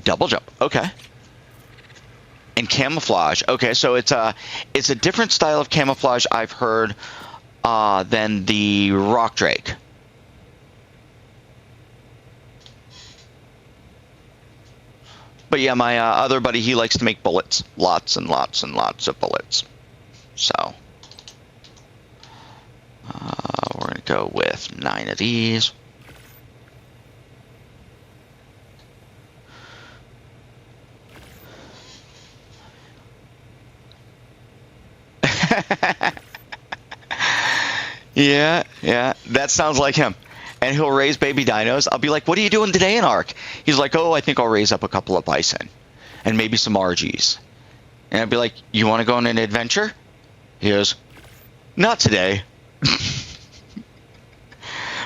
Speaker 1: Double jump. Okay. And camouflage. Okay, so it's a different style of camouflage I've heard than the rock drake. But yeah, my other buddy, he likes to make bullets. Lots and lots and lots of bullets. So we're going to go with 9 of these. Yeah, that sounds like him. And he'll raise baby dinos. I'll be like, what are you doing today in Ark? He's like, oh, I think I'll raise up a couple of bison and maybe some RGs. And I'd be like, you want to go on an adventure? He goes, not today.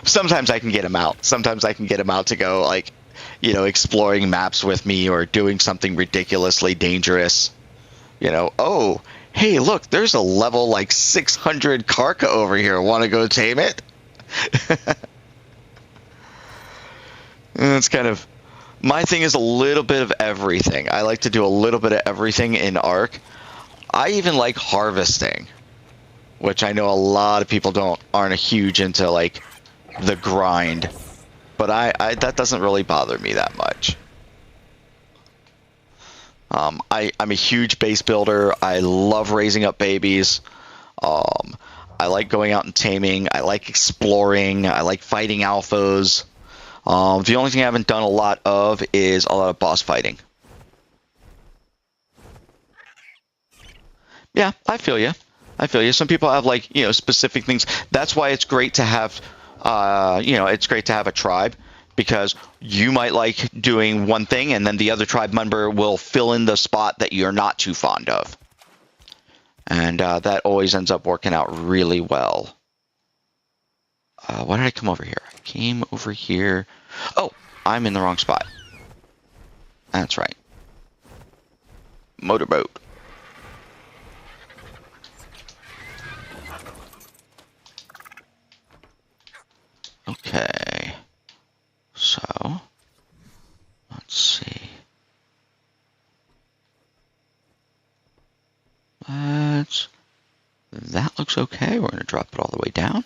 Speaker 1: Sometimes I can get him out. Sometimes I can get him out to go, like, you know, exploring maps with me or doing something ridiculously dangerous. You know, oh, hey, look, there's a level like 600 Karka over here. Want to go tame it? It's kind of, my thing is a little bit of everything. I like to do a little bit of everything in Ark. I even like harvesting, which I know a lot of people aren't huge into, like, the grind. But I that doesn't really bother me that much. I'm a huge base builder. I love raising up babies. I like going out and taming. I like exploring. I like fighting alphas. The only thing I haven't done a lot of is a lot of boss fighting. Yeah, I feel you. I feel you. Some people have like, specific things. That's why it's great to have, it's great to have a tribe, because you might like doing one thing and then the other tribe member will fill in the spot that you're not too fond of. And that always ends up working out really well. Why did I come over here? I came over here. Oh, I'm in the wrong spot. That's right. Motorboat. Okay. So, let's see. That looks okay. We're going to drop it all the way down.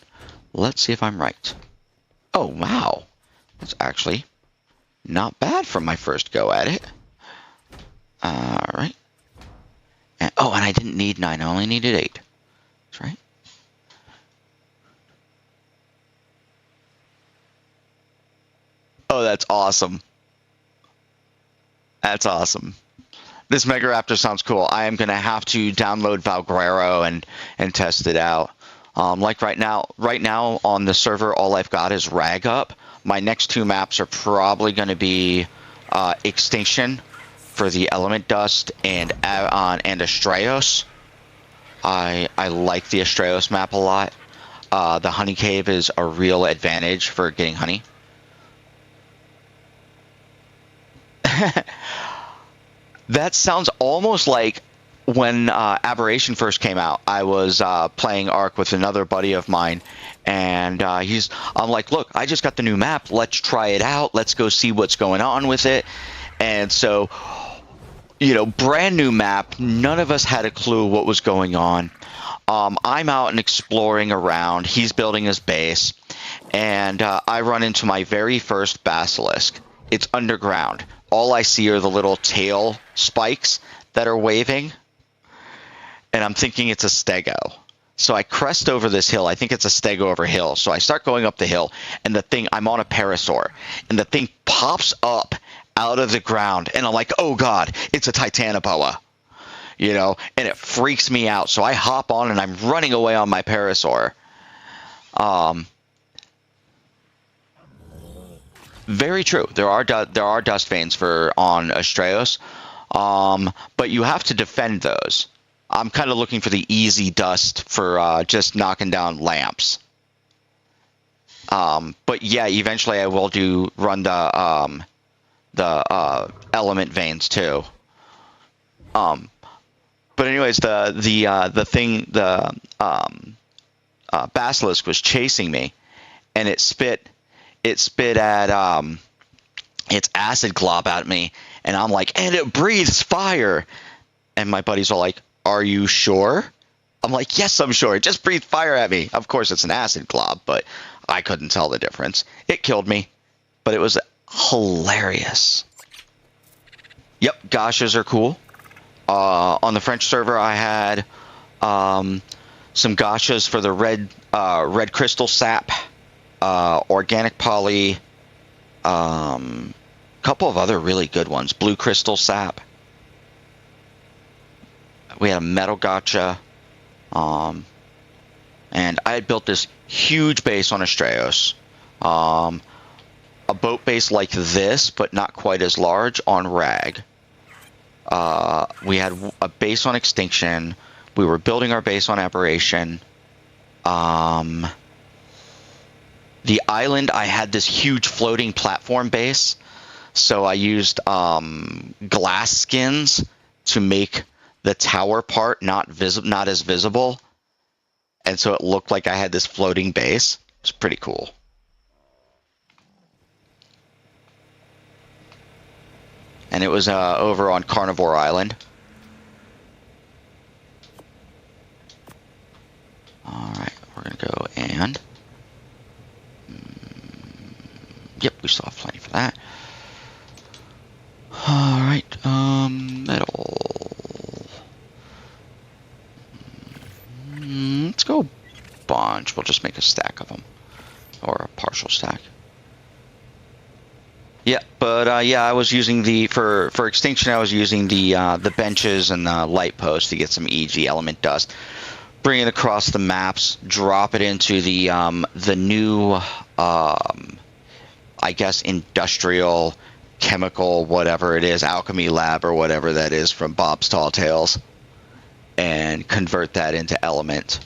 Speaker 1: Let's see if I'm right. Oh, wow. That's actually not bad for my first go at it. All right. And I didn't need 9. I only needed 8. That's right. Oh, that's awesome. That's awesome. This Mega Raptor sounds cool. I am going to have to download Valguero and test it out. Like right now on the server, all I've got is Rag up. My next 2 maps are probably going to be Extinction for the Element Dust and Astraeos. I like the Astraeos map a lot. The Honey Cave is a real advantage for getting honey. That sounds almost like when Aberration first came out. I was playing Ark with another buddy of mine, and I'm like, look, I just got the new map. Let's try it out. Let's go see what's going on with it. And so, brand new map. None of us had a clue what was going on. I'm out and exploring around. He's building his base, and I run into my very first basilisk. It's underground. All I see are the little tail spikes that are waving, and I'm thinking it's a stego. So I crest over this hill. I think it's a stego over hill. So I start going up the hill, and I'm on a parasaur, and the thing pops up out of the ground, and I'm like, oh God, it's a Titanoboa. And it freaks me out. So I hop on, and I'm running away on my parasaur. Very true. There are dust veins on Astraeos, but you have to defend those. I'm kind of looking for the easy dust for just knocking down lamps. But yeah, eventually I will run the element veins too. But anyways, the basilisk was chasing me, and it spit at its acid glob at me, and I'm like, and it breathes fire. And my buddies are like, are you sure? I'm like, yes, I'm sure. It just breathed fire at me. Of course, it's an acid glob, but I couldn't tell the difference. It killed me, but it was hilarious. Yep, gashas are cool. On the French server, I had some gashas for the red crystal sap, organic poly, couple of other really good ones, blue crystal sap. We had a metal gacha, and I had built this huge base on Astraeos, a boat base like this, but not quite as large on Rag. We had a base on Extinction. We were building our base on Aberration. The island, I had this huge floating platform base, so I used glass skins to make the tower part not as visible, and so it looked like I had this floating base. It was pretty cool. And it was over on Carnivore Island. Alright, we're going to go and... Yep, we still have plenty for that. Alright, metal. Let's go bunch. We'll just make a stack of them, or a partial stack. Yeah, but yeah, I was using for extinction. I was using the benches and the light posts to get some EG element dust. Bring it across the maps, drop it into the new I guess industrial, chemical, whatever it is, alchemy lab or whatever that is from Bob's Tall Tales, and convert that into element,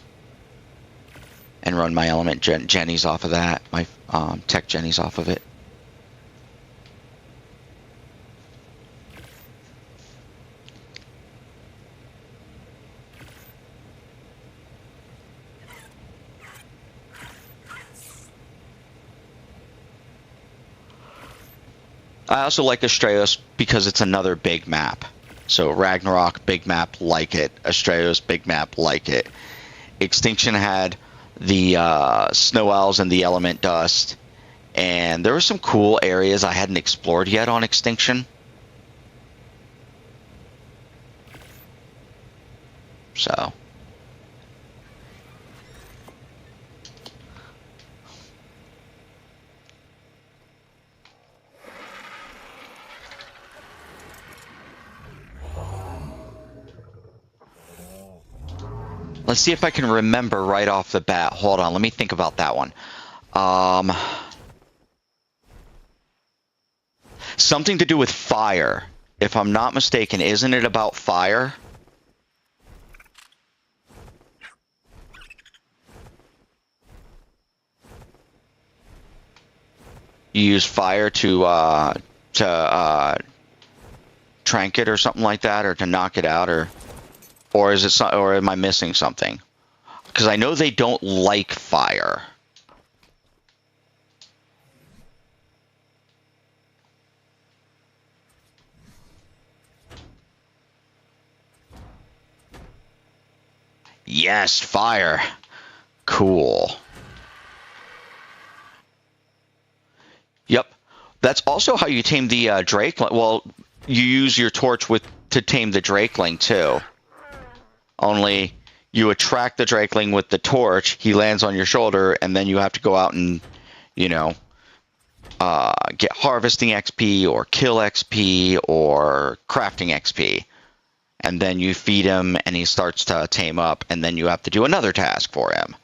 Speaker 1: and run my element jennies off of that, my tech jennies off of it. I also like Astraeos because it's another big map. So Ragnarok, big map, like it. Astraeos, big map, like it. Extinction had the Snow Owls and the Element Dust. And there were some cool areas I hadn't explored yet on Extinction. So... let's see if I can remember right off the bat. Hold on, let me think about that one. Something to do with fire. If I'm not mistaken, isn't it about fire? You use fire to trank it or something like that, or to knock it out, or is it, or am I missing something? Because I know they don't like fire. Yes, fire. Cool. Yep. That's also how you tame the Drakeling. Well, you use your torch to tame the Drakeling too. Only you attract the Drakeling with the torch, he lands on your shoulder, and then you have to go out and, you know, get harvesting XP or kill XP or crafting XP. And then you feed him and he starts to tame up, and then you have to do another task for him.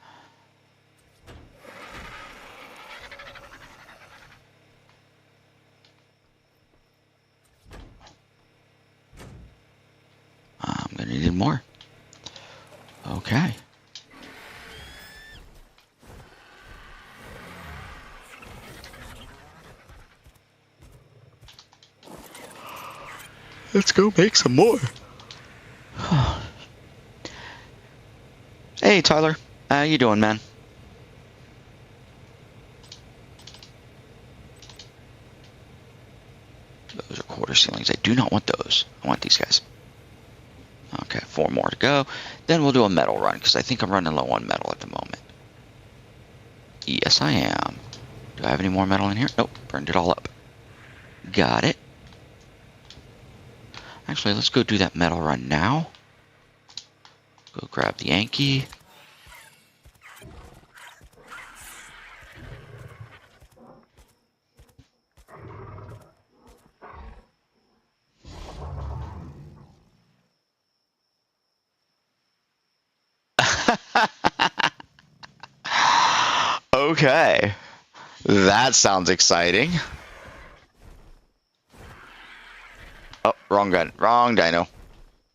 Speaker 1: I'm going to need more. Okay. Let's go make some more. Hey, Tyler. How you doing, man? Those are quarter ceilings. I do not want those. I want these guys. Okay, 4 more to go. Then we'll do a metal run, because I think I'm running low on metal at the moment. Yes, I am. Do I have any more metal in here? Nope, burned it all up. Got it. Actually, let's go do that metal run now. Go grab the Yankee. Okay. That sounds exciting. Oh, wrong gun. Wrong dino.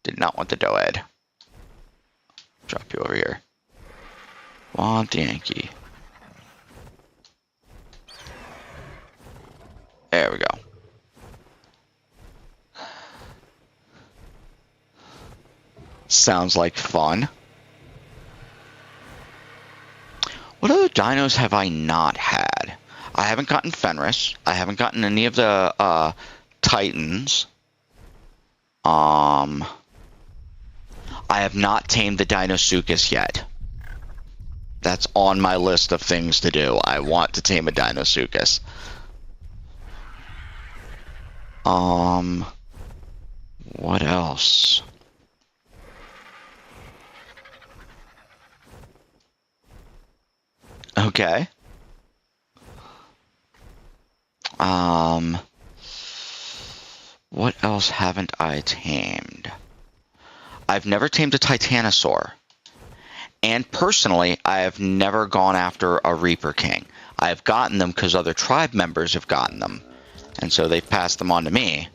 Speaker 1: Did not want the Doed. Drop you over here. Want the Yankee. There we go. Sounds like fun. What other dinos have I not had? I haven't gotten Fenris. I haven't gotten any of the Titans. I have not tamed the Deinosuchus yet. That's on my list of things to do. I want to tame a Deinosuchus. What else? Okay. What else haven't I tamed? I've never tamed a Titanosaur. And personally, I have never gone after a Reaper King. I've gotten them because other tribe members have gotten them. And so they've passed them on to me.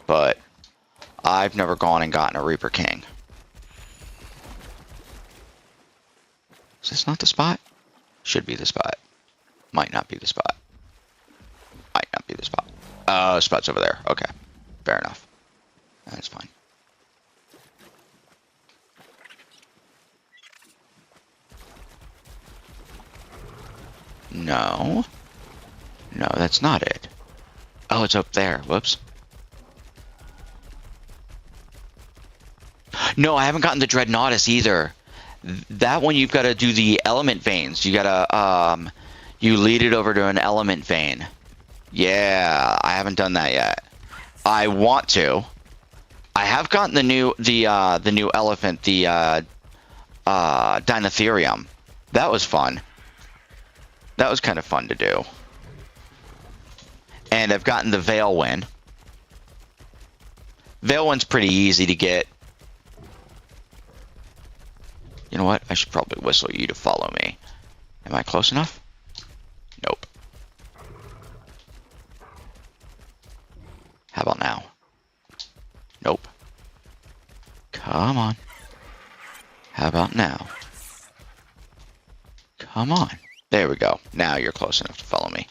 Speaker 1: But I've never gone and gotten a Reaper King. Is this not the spot? Should be the spot. Might not be the spot. Might not be the spot. Oh, spot's over there. Okay. Fair enough. That's fine. No. No, that's not it. Oh, it's up there. Whoops. No, I haven't gotten the Dreadnoughtus either. That one you've got to do the element veins. You gotta you lead it over to an element vein. Yeah, I haven't done that yet. I want to. I have gotten the new elephant, the Dinotherium. That was fun. That was kind of fun to do. And I've gotten the Veilwind. Veilwind's pretty easy to get. You know what? I should probably whistle you to follow me. Am I close enough? Nope. How about now? Nope. Come on. How about now? Come on. There we go. Now you're close enough to follow me.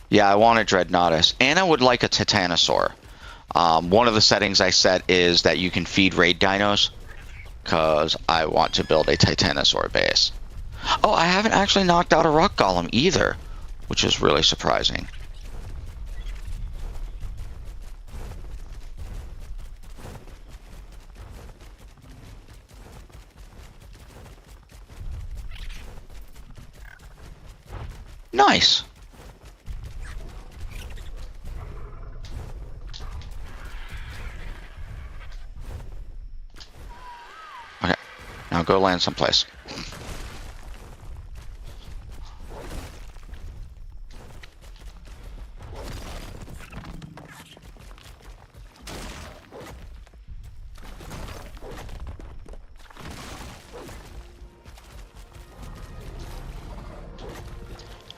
Speaker 1: Yeah, I want a Dreadnoughtus. And I would like a Titanosaur. One of the settings I set is that you can feed raid dinos. Because I want to build a Titanosaur base. Oh, I haven't actually knocked out a rock golem either. Which is really surprising. Nice. Okay, now go land someplace.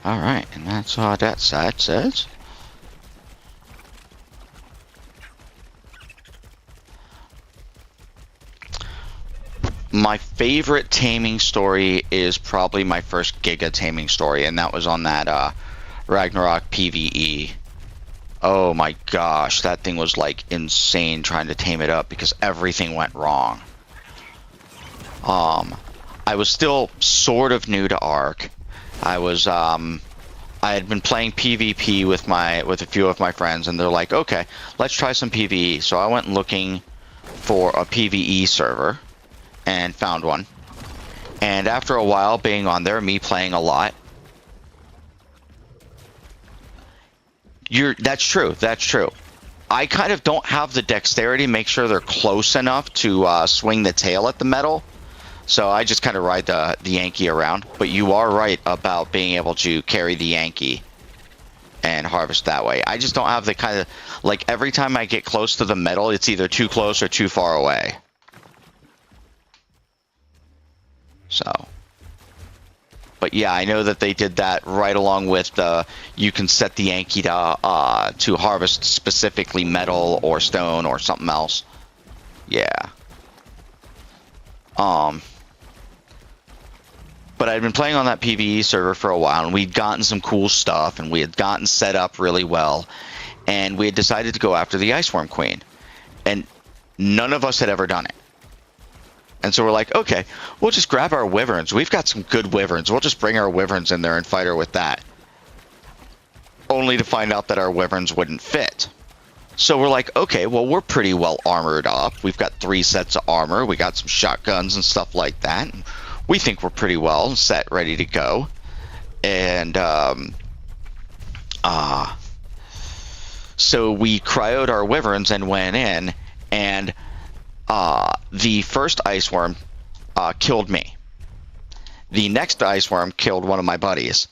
Speaker 1: All right, and that's all that side says. My favorite taming story is probably my first Giga taming story, and that was on that Ragnarok PVE. Oh my gosh, that thing was like insane trying to tame it up because everything went wrong. I was still sort of new to Ark. I was I had been playing PvP with a few of my friends, and they're like, okay, let's try some PvE. So I went looking for a PvE server and found one. And after a while being on there, me playing a lot, that's true. I kind of don't have the dexterity to make sure they're close enough to swing the tail at the metal. So I just kind of ride the Yankee around. But you are right about being able to carry the Yankee and harvest that way. I just don't have the kind of, like, every time I get close to the metal, it's either too close or too far away. So. But yeah, I know that they did that right along with you can set the Yankee to harvest specifically metal or stone or something else. Yeah. But I'd been playing on that PvE server for a while, and we'd gotten some cool stuff, and we had gotten set up really well, and we had decided to go after the Iceworm Queen. And none of us had ever done it. And so we're like, okay, we'll just grab our wyverns. We've got some good wyverns. We'll just bring our wyverns in there and fight her with that. Only to find out that our wyverns wouldn't fit. So we're like, okay, well, we're pretty well armored up. We've got 3 sets of armor. We got some shotguns and stuff like that. And we think we're pretty well set, ready to go. And so we cryoed our wyverns and went in, and the first ice worm killed me. The next ice worm killed one of my buddies.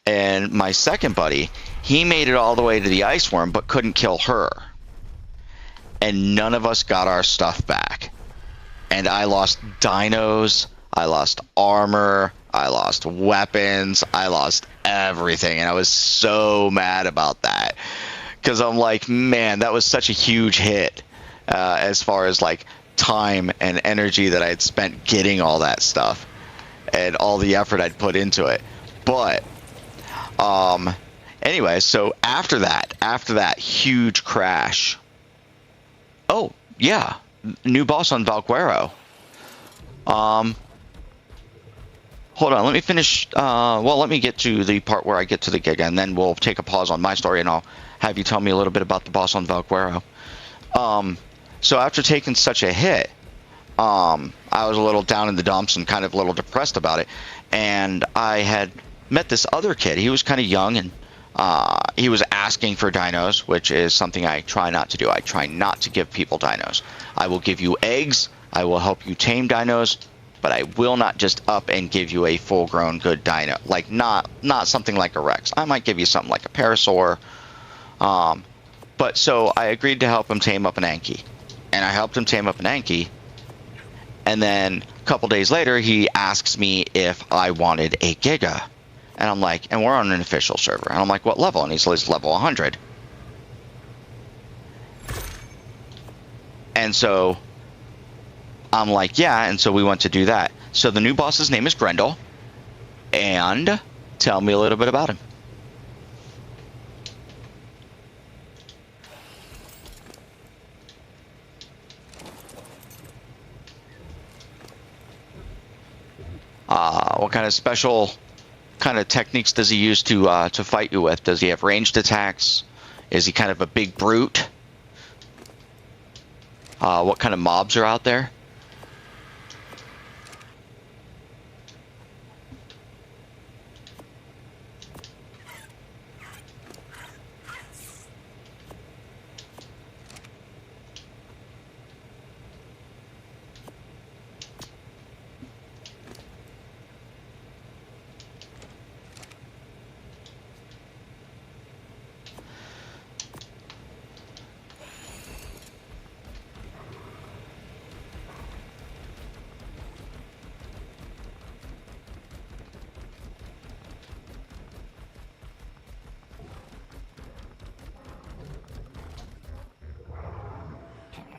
Speaker 1: And my second buddy, he made it all the way to the ice worm, but couldn't kill her. And none of us got our stuff back. And I lost dinos, I lost armor, I lost weapons, I lost everything. And I was so mad about that. Because I'm like, man, that was such a huge hit as far as like time and energy that I had spent getting all that stuff and all the effort I'd put into it. But anyway, so after that huge crash, oh yeah, new boss on Valguero. Hold on, let me finish. Well, let me get to the part where I get to the gig, and then we'll take a pause on my story, and I'll have you tell me a little bit about the boss on Valguero. So after taking such a hit, I was a little down in the dumps and kind of a little depressed about it. And I had met this other kid. He was kind of young, and he was asking for dinos, which is something I try not to do. I try not to give people dinos. I will give you eggs. I will help you tame dinos, but I will not just up and give you a full-grown good dino. Like not something like a Rex. I might give you something like a Parasaur. But so I agreed to help him tame up an Anki. And I helped him tame up an Anki. And then a couple days later, he asks me if I wanted a Giga. And I'm like, and we're on an official server. And I'm like, what level? And he says level 100. And so I'm like, yeah. And so we went to do that. So the new boss's name is Grendel. And tell me a little bit about him. What kind of special kind of techniques does he use to fight you with? Does he have ranged attacks? Is he kind of a big brute? What kind of mobs are out there?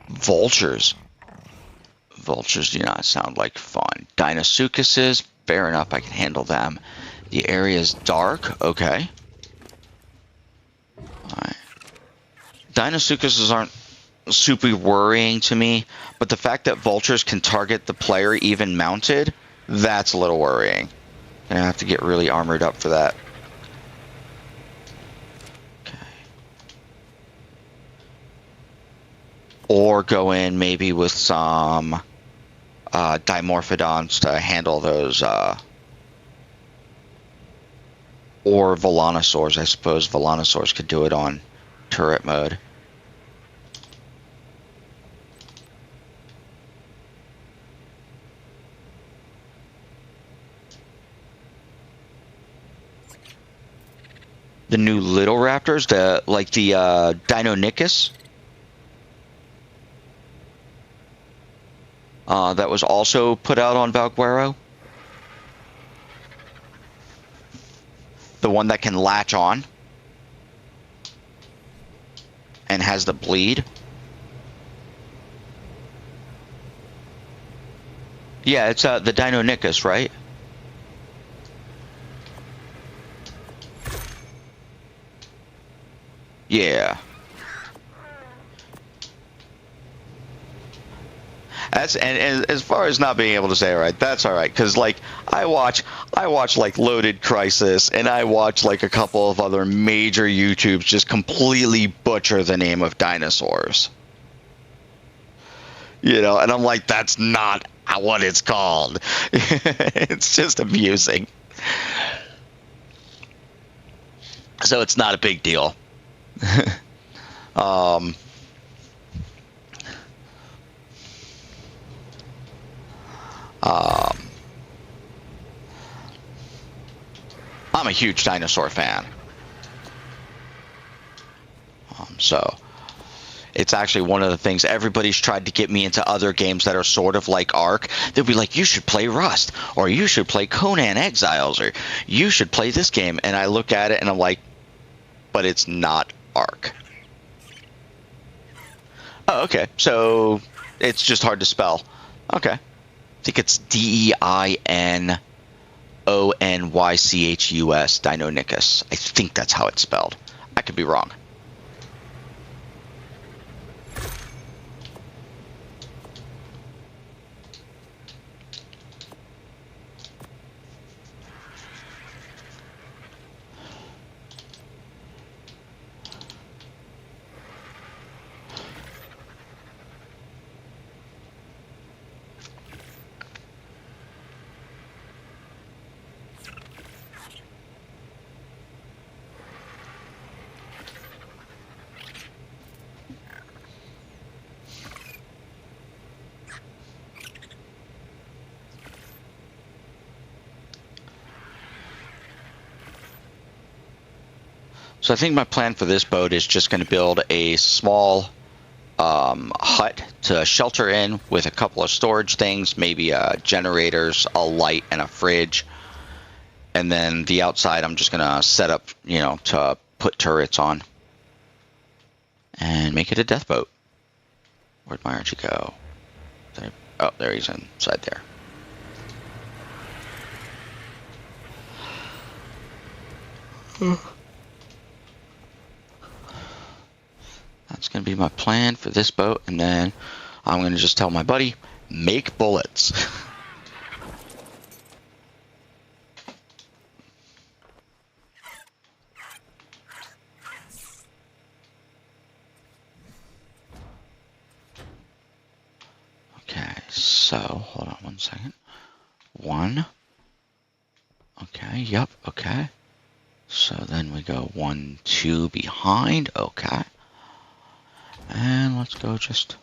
Speaker 1: Vultures. Vultures do not sound like fun. Deinosuchuses, fair enough, I can handle them. The area is dark, okay. Alright. Deinosuchuses aren't super worrying to me, but the fact that vultures can target the player even mounted, that's a little worrying. Gonna have to get really armored up for that. Or go in maybe with some Dimorphodons to handle those, or Volanosaurs. I suppose Volanosaurs could do it on turret mode. The new little raptors, the Deinonychus. That was also put out on Valguero. The one that can latch on and has the bleed. Yeah, it's the Deinonychus, right? Yeah. And as far as not being able to say all right, that's all right, because like I watch like Loaded Crisis, and I watch like a couple of other major YouTubes just completely butcher the name of dinosaurs. You know, and I'm like, that's not what it's called. It's just amusing. So it's not a big deal. a huge dinosaur fan. So it's actually one of the things everybody's tried to get me into other games that are sort of like Ark. They'll be like, you should play Rust, or you should play Conan Exiles, or you should play this game. And I look at it and I'm like, but it's not Ark. Oh, okay. So it's just hard to spell. Okay. I think it's Deinonychus, Deinonychus. I think that's how it's spelled. I could be wrong. So I think my plan for this boat is just going to build a small hut to shelter in with a couple of storage things, maybe generators, a light, and a fridge. And then the outside I'm just going to set up, you know, to put turrets on. And make it a death boat. Where'd my Archie go? Oh, there he's inside there. That's going to be my plan for this boat, and then I'm going to just tell my buddy, make bullets. Okay, so hold on one second. One. Okay, yep, okay. So then we go 1, 2 behind, okay. And let's go just...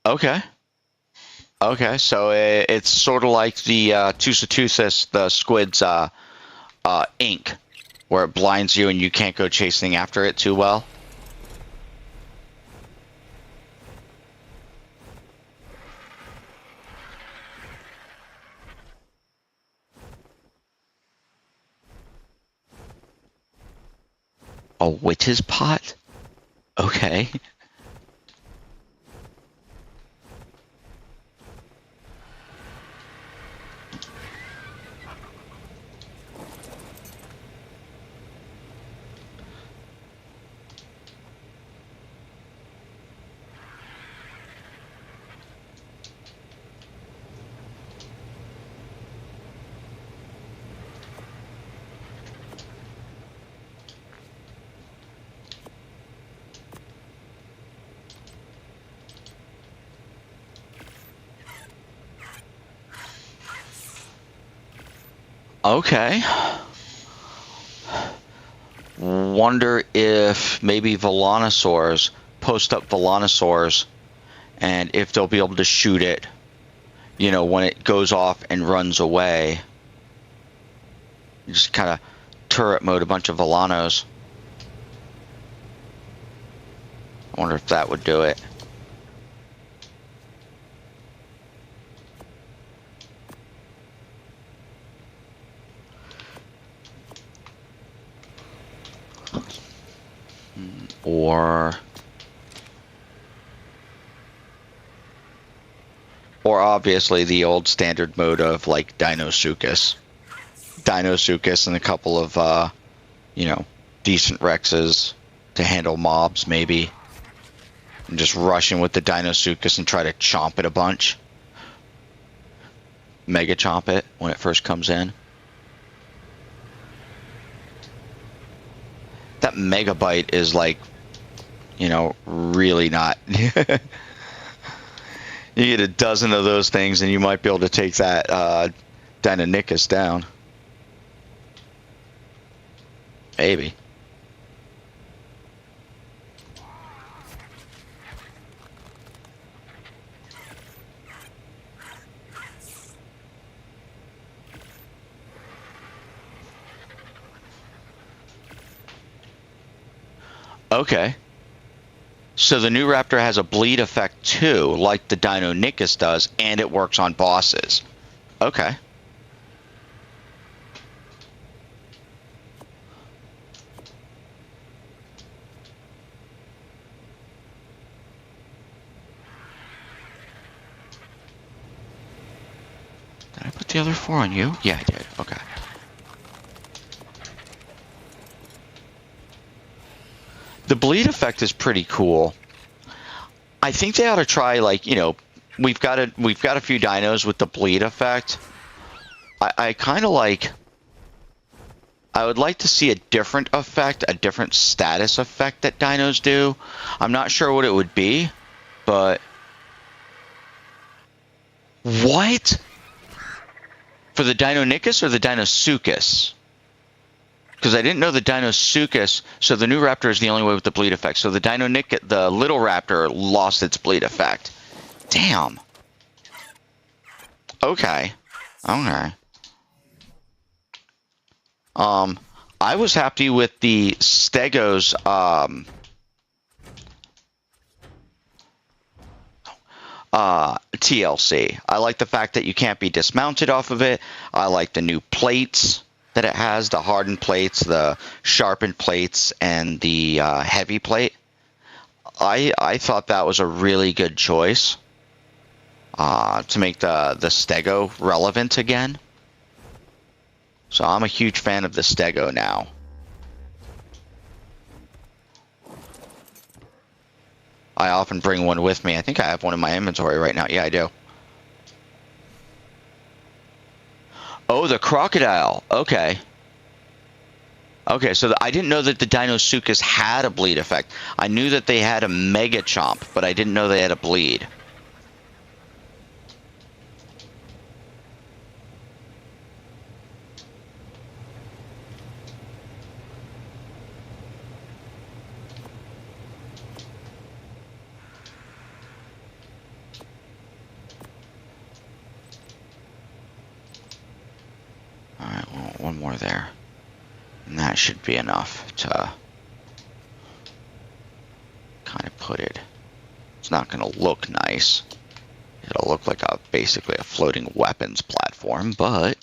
Speaker 1: Okay. Okay, so it's sort of like the Tusatuthus, the squid's ink, where it blinds you and you can't go chasing after it too well. A witch's pot? Okay. Okay. Wonder if maybe Volanosaurs, post up Volanosaurs, and if they'll be able to shoot it, you know, when it goes off and runs away. Just kind of turret mode a bunch of Volanos. I wonder if that would do it. Or obviously the old standard mode of like Dinosuchus and a couple of you know, decent Rexes to handle mobs maybe, and just rush in with the Dinosuchus and try to chomp it a bunch, mega chomp it when it first comes in. That megabyte is like, you know, really not. You get a dozen of those things and you might be able to take that Deinonychus down. Maybe. Okay. So the new Raptor has a bleed effect too, like the Deinonychus does, and it works on bosses. Okay. Did I put the other 4 on you? Yeah, I did. Okay. The bleed effect is pretty cool. I think they ought to try, like, you know, we've got a few dinos with the bleed effect. I kind of like. I would like to see a different effect, a different status effect that dinos do. I'm not sure what it would be, but what? For the Deinonychus or the Deinosuchus? Because I didn't know the Deinosuchus, so the new Raptor is the only way with the bleed effect. So the Deinonychus, the little Raptor, lost its bleed effect. Damn. Okay. Okay. I was happy with the Stego's, TLC. I like the fact that you can't be dismounted off of it. I like the new plates that it has, the hardened plates, the sharpened plates, and the heavy plate. I thought that was a really good choice to make the Stego relevant again. So I'm a huge fan of the Stego now. I often bring one with me. I think I have one in my inventory right now. Yeah, I do. Oh, the crocodile. Okay. Okay, so I didn't know that the Deinosuchus had a bleed effect. I knew that they had a mega chomp, but I didn't know they had a bleed. Alright, well, one more there. And that should be enough to kind of put it. It's not going to look nice. It'll look like basically a floating weapons platform, but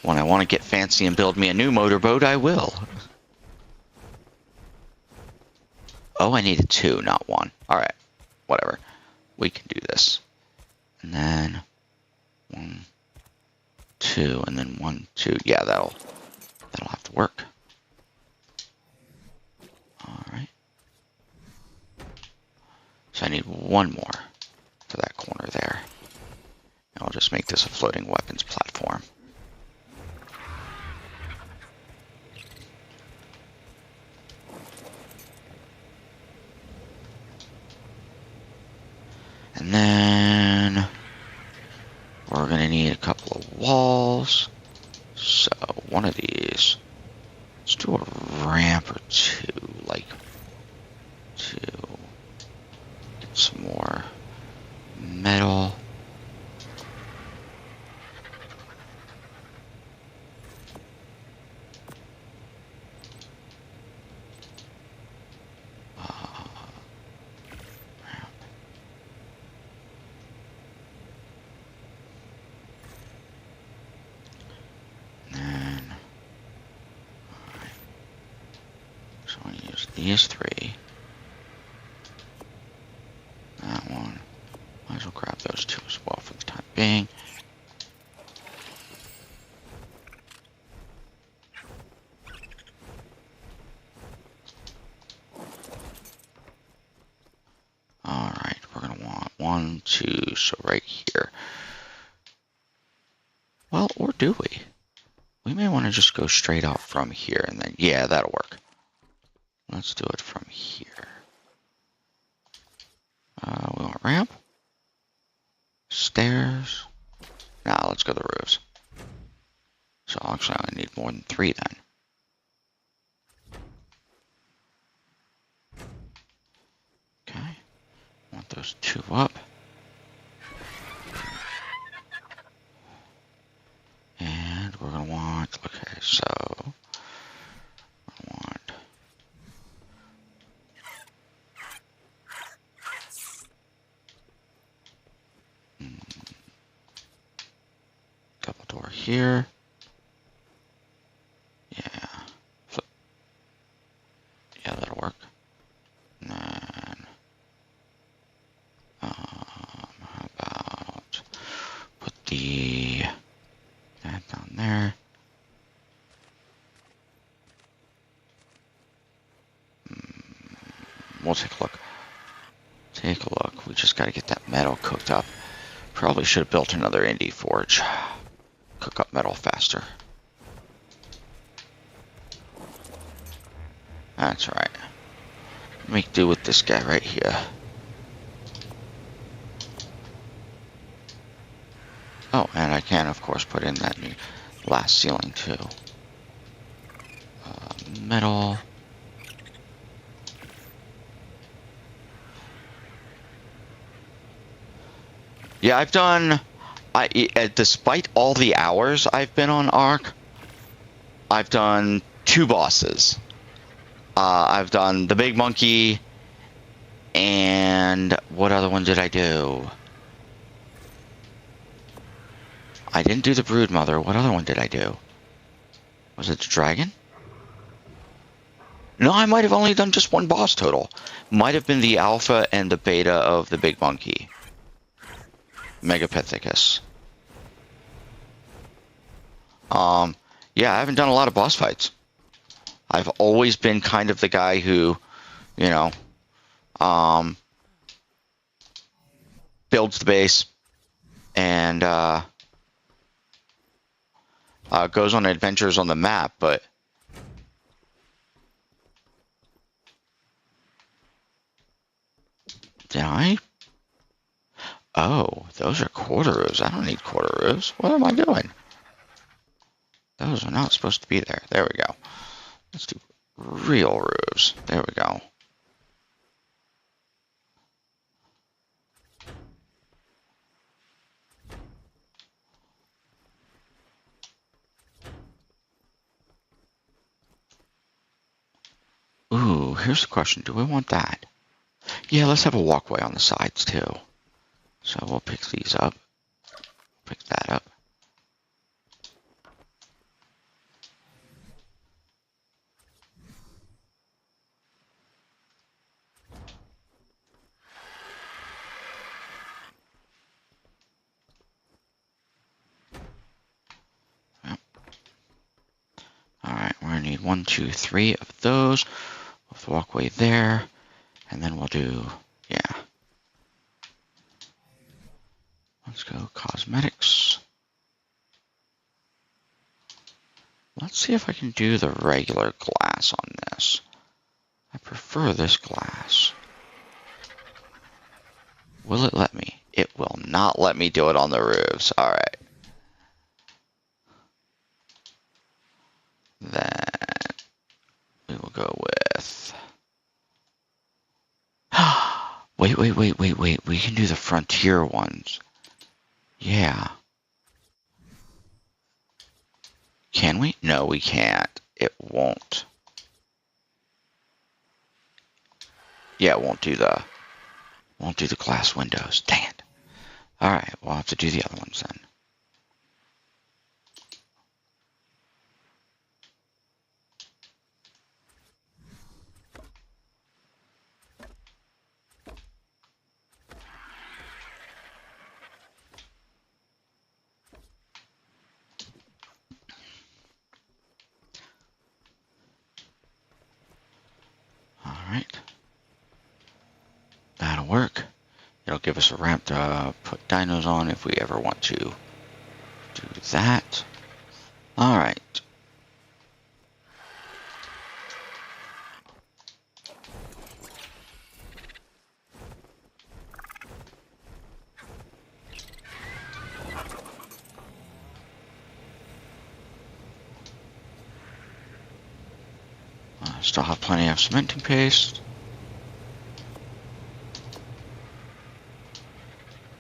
Speaker 1: when I want to get fancy and build me a new motorboat, I will. Oh, I needed 2, not 1. Alright, whatever. We can do this. And then 1, 2, and then 1, 2. Yeah, that'll have to work. Alright. So I need 1 more to that corner there. And I'll just make this a floating weapons platform. And then we're going to need a couple of walls. So one of these, let's do a ramp or 2, like, to get some more metal. These 3. That one. Might as well grab those 2 as well for the time being. Alright, we're going to want 1, 2, so right here. Well, or do we? We may want to just go straight out from here and then, yeah, that'll work. Let's do it from here. We want ramp. Stairs. Now let's go to the roofs. So actually I need more than 3 then. Okay. Want those 2 up. And we're going to want, okay, so I want We'll take a look. Take a look. We just got to get that metal cooked up. Probably should have built another indie forge. Cook up metal faster. That's right. Make do with this guy right here. Oh, and I can, of course, put in that new last ceiling, too. Metal. Yeah, I've done... despite all the hours I've been on Ark, I've done 2 bosses. I've done the Big Monkey, and what other one did I do? I didn't do the Broodmother. What other one did I do? Was it the Dragon? No, I might have only done just 1 boss total. Might have been the Alpha and the Beta of the Big Monkey. Megapithecus. Yeah, I haven't done a lot of boss fights. I've always been kind of the guy who, you know, builds the base and goes on adventures on the map, but did I? Oh, those are quarter roofs. I don't need quarter roofs. What am I doing? Those are not supposed to be there. There we go. Let's do real roofs. There we go. Ooh, here's the question. Do we want that? Yeah, let's have a walkway on the sides, too. So we'll pick these up. Pick that up. Yep. Alright, we're going to need 1, 2, 3 of those. With the walkway there. And then we'll do, yeah. Let's go cosmetics. Let's see if I can do the regular glass on this. I prefer this glass. Will it let me? It will not let me do it on the roofs. All right. Then we will go with... Wait. We can do the frontier ones. Yeah. Can we? No, we can't. It won't. Yeah, it won't do the glass windows. Dang it. Alright, we'll have to do the other ones then. Alright. That'll work. It'll give us a ramp to put dinos on if we ever want to do that. Alright. Still have plenty of cementing paste.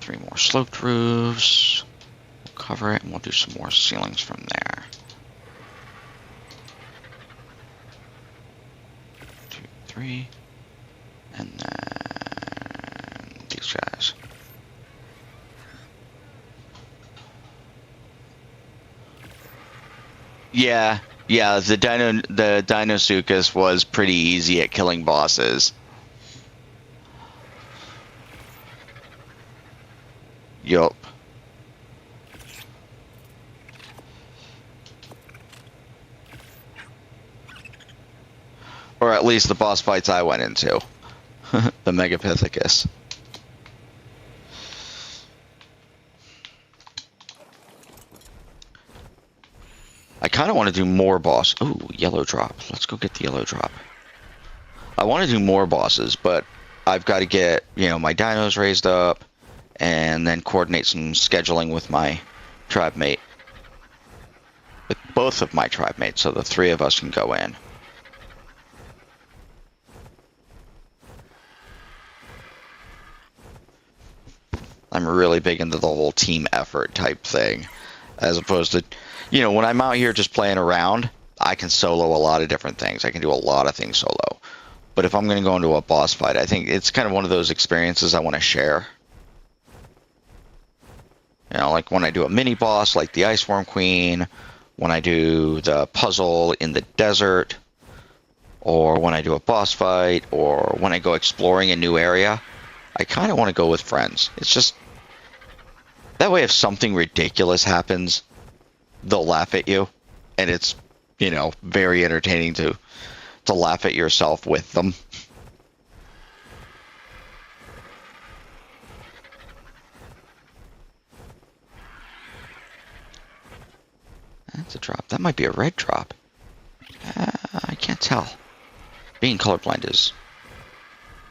Speaker 1: 3 more sloped roofs. We'll cover it and we'll do some more ceilings from there. 2, 3. And then these guys. Yeah, the Dinosuchus was pretty easy at killing bosses. Yup. Or at least the boss fights I went into. The Megapithecus. I kind of want to do more boss. Ooh, yellow drop. Let's go get the yellow drop. I want to do more bosses, but I've got to get, my dinos raised up and then coordinate some scheduling with my tribe mate. With both of my tribe mates, so the three of us can go in. I'm really big into the whole team effort type thing, as opposed to, when I'm out here just playing around, I can solo a lot of different things. I can do a lot of things solo. But if I'm going to go into a boss fight, I think it's kind of one of those experiences I want to share. Like when I do a mini boss like the Ice Worm Queen, when I do the puzzle in the desert, or when I do a boss fight, or when I go exploring a new area, I kind of want to go with friends. It's just, that way if something ridiculous happens, they'll laugh at you, and it's, very entertaining to laugh at yourself with them. That's a drop. That might be a red drop. I can't tell. Being colorblind is...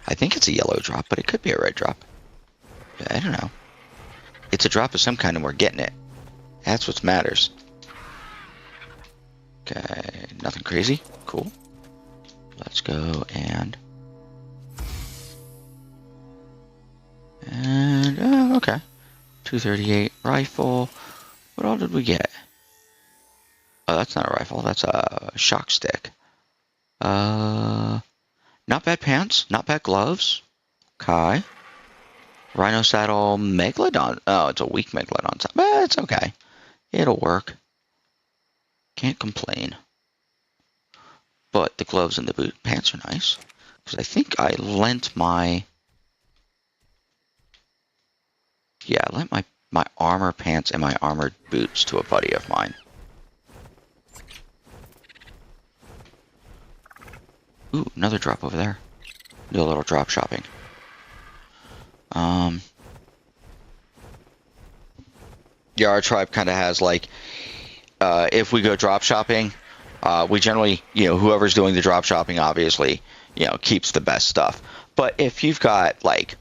Speaker 1: I think it's a yellow drop, but it could be a red drop. I don't know. It's a drop of some kind and we're getting it. That's what matters. Okay, nothing crazy. Cool. Let's go and... okay. 238 rifle. What all did we get? Oh, that's not a rifle. That's a shock stick. Not bad pants. Not bad gloves. Okay. Rhino saddle Megalodon. Oh, it's a weak Megalodon. But it's okay. It'll work. Can't complain. But the gloves and the boot pants are nice. Because I think I lent my... Yeah, I lent my armor pants and my armored boots to a buddy of mine. Ooh, another drop over there. Do a little drop shopping. Yeah, our tribe kind of has like, if we go drop shopping, we generally, whoever's doing the drop shopping, obviously, keeps the best stuff. But if you've got like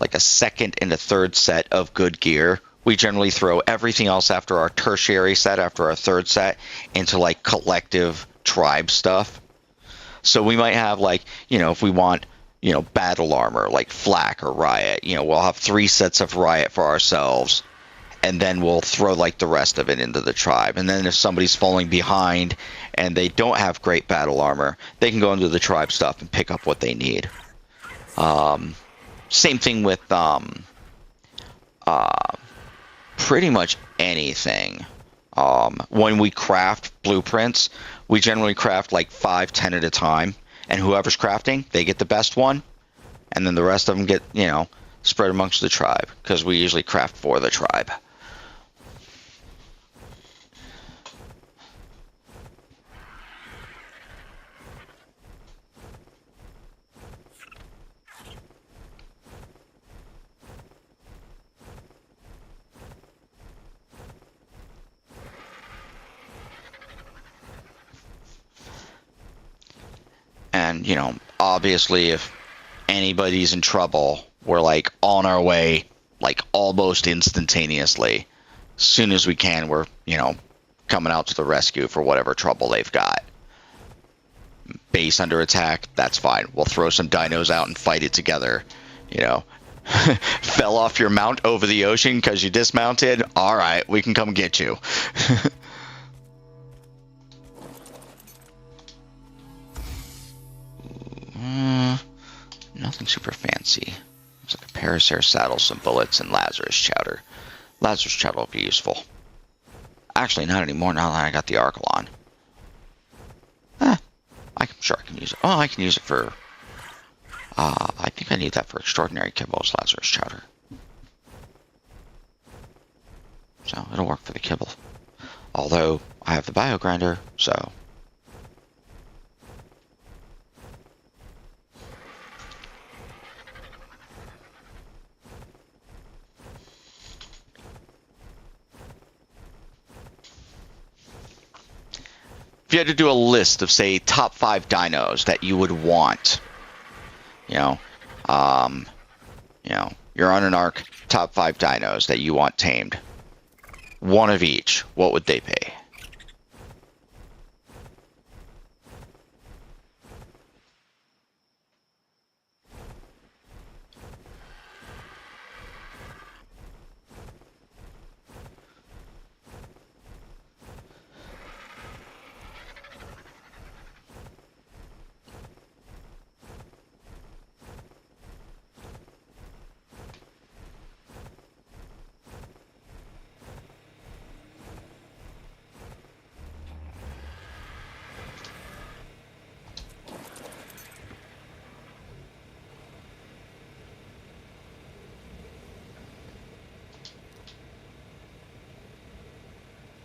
Speaker 1: a second and a third set of good gear, we generally throw everything else after our tertiary set, after our third set, into like collective tribe stuff. So we might have like, if we want, battle armor like Flak or Riot, we'll have 3 sets of Riot for ourselves, and then we'll throw like the rest of it into the tribe. And then if somebody's falling behind and they don't have great battle armor, they can go into the tribe stuff and pick up what they need. Same thing with pretty much anything. When we craft blueprints, we generally craft like 5, 10 at a time, and whoever's crafting, they get the best one, and then the rest of them get, spread amongst the tribe, because we usually craft for the tribe. And, obviously if anybody's in trouble, we're like on our way, like almost instantaneously. As soon as we can, we're, coming out to the rescue for whatever trouble they've got. Base under attack, that's fine. We'll throw some dinos out and fight it together, Fell off your mount over the ocean because you dismounted? Alright, we can come get you. Nothing super fancy. It's like a Parasaur saddle, some bullets, and Lazarus chowder. Lazarus chowder will be useful. Actually, not anymore now that I got the Archelon. I'm sure I can use it. Oh, I can use it for... I think I need that for extraordinary kibbles, Lazarus chowder. So, it'll work for the kibble. Although, I have the bio grinder, so... if you had to do a list of, say, top 5 dinos that you would want, you know, you're on an Ark, top 5 dinos that you want tamed. One of each. What would they pay?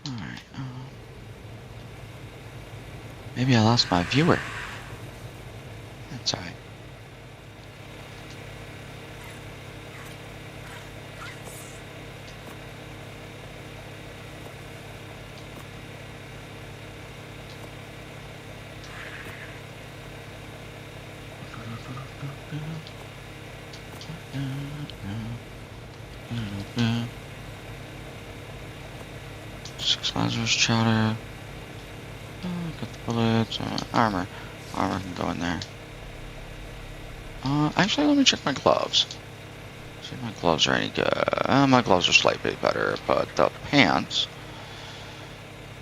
Speaker 1: Alright, maybe I lost my viewer. That's alright. Six lasers, chowder. Got the bullets, armor. Armor can go in there. Actually, let me check my gloves. See if my gloves are any good. My gloves are slightly better, but the pants.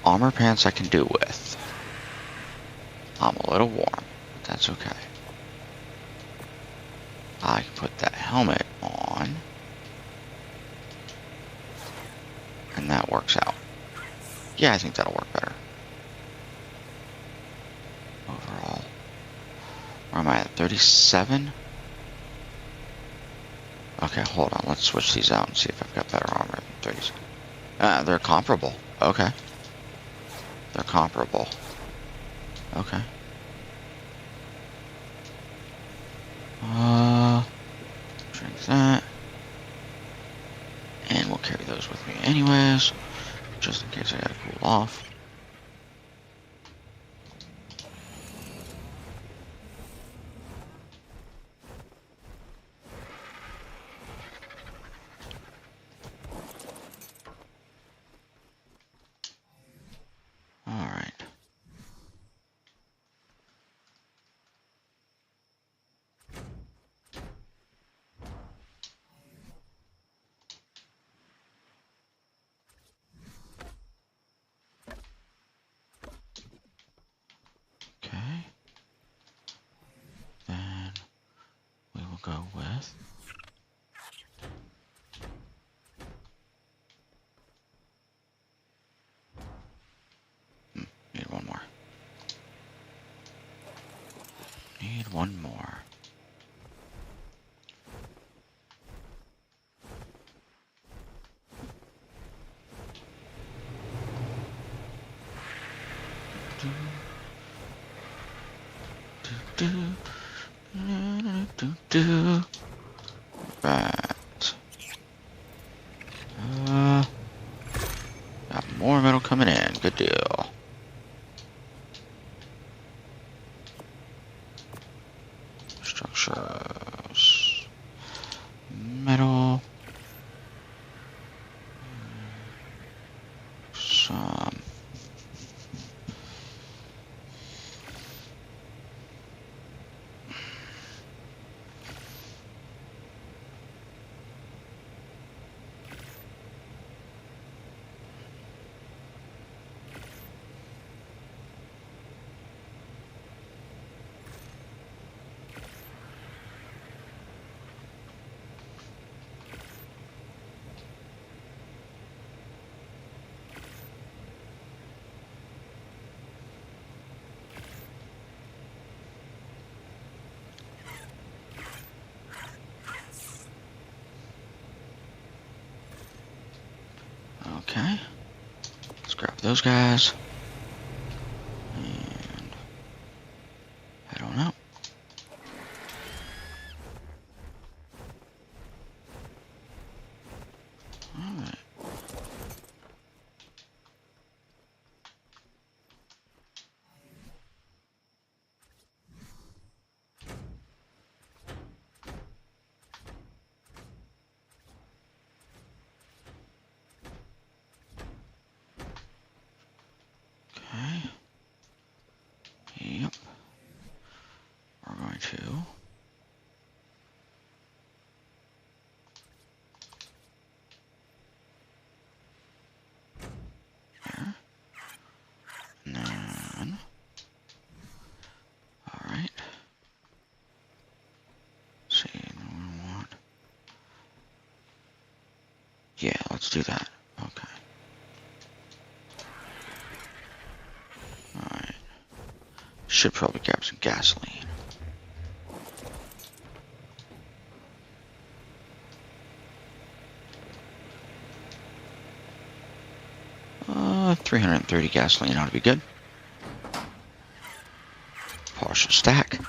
Speaker 1: Armor pants I can do with. I'm a little warm, but that's okay. I can put that helmet on. And that works out. Yeah, I think that'll work better. Overall. Where am I at? 37? Okay, hold on. Let's switch these out and see if I've got better armor than 37. They're comparable. Okay. They're comparable. Okay. Drink that. And we'll carry those with me anyways, just in case I gotta cool off. Alright. Okay. Then we will go with need one more. Need one more. Right. Got more metal coming in. Good deal. Structures. Metal. Some. Okay. Let's grab those guys. And head on out. Alright. Yep. We're going to. Here. And then. Alright. See, we want. Yeah, let's do that. Okay. Alright. Should probably grab some gasoline. 330 gasoline ought to be good. Partial stack.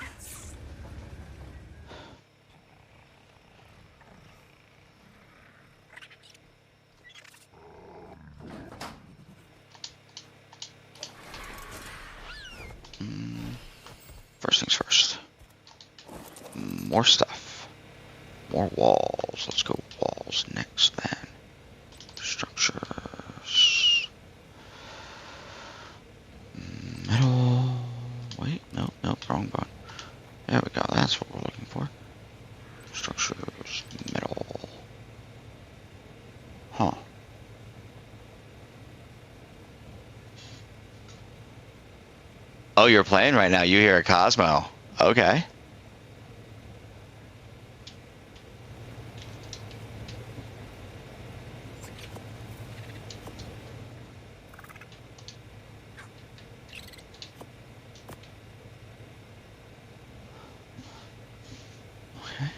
Speaker 1: First things first. More stuff. More walls. Let's go walls next then. Structures. Metal. Wait, no, wrong button. There we go. That's what we're looking for. Structures. Metal. Huh. Oh, you're playing right now. You hear a Cosmo. Okay. Okay.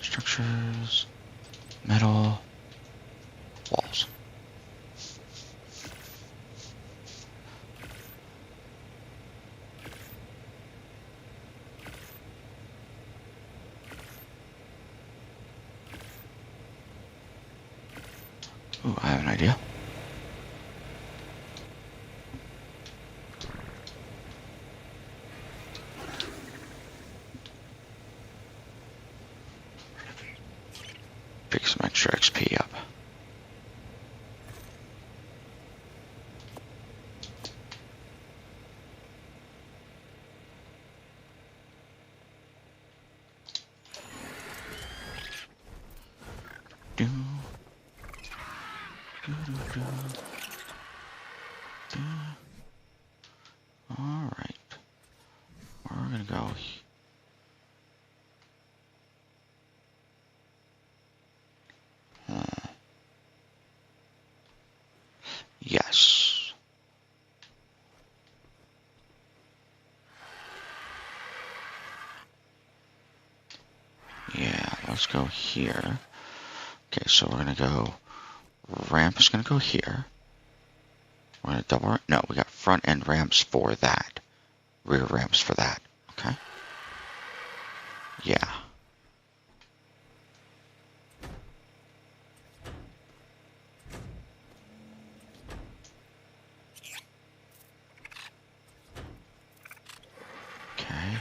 Speaker 1: Structures. Metal. Walls. Ooh, I have an idea. Pick some extra XP up. Do. All right, we're gonna go. Yes. Yeah, let's go here. Okay, so we're gonna go. Ramp is gonna go here. We're gonna double. No, we got front end ramps for that. Rear ramps for that. Okay. Yeah. Okay.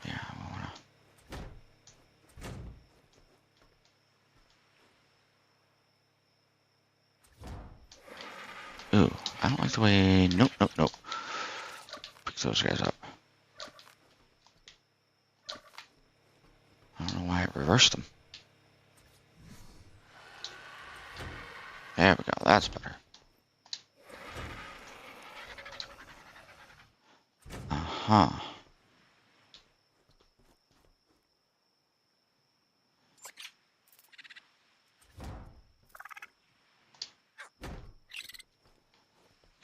Speaker 1: Yeah, we wanna. Ooh, I don't like the way. Nope. Pick those guys up. I don't know why it reversed them. There we go. That's better. Uh-huh.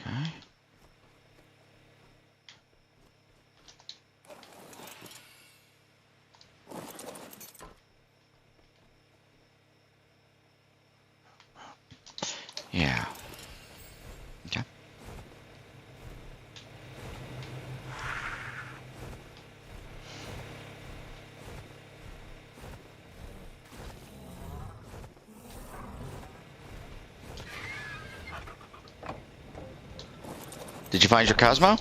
Speaker 1: Okay. Yeah. Okay. Did you find your Cosmo?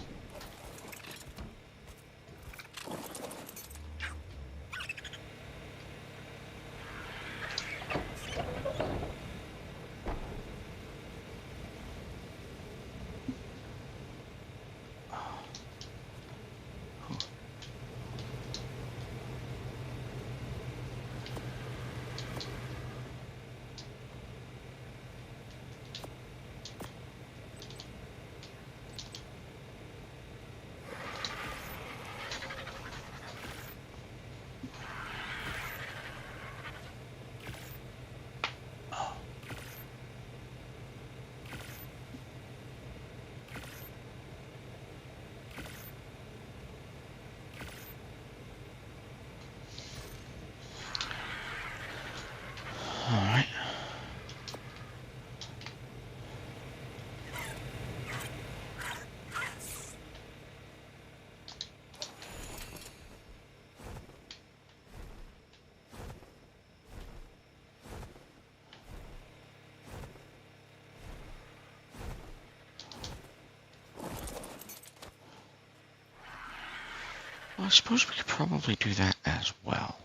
Speaker 1: Well, I suppose we could probably do that as well.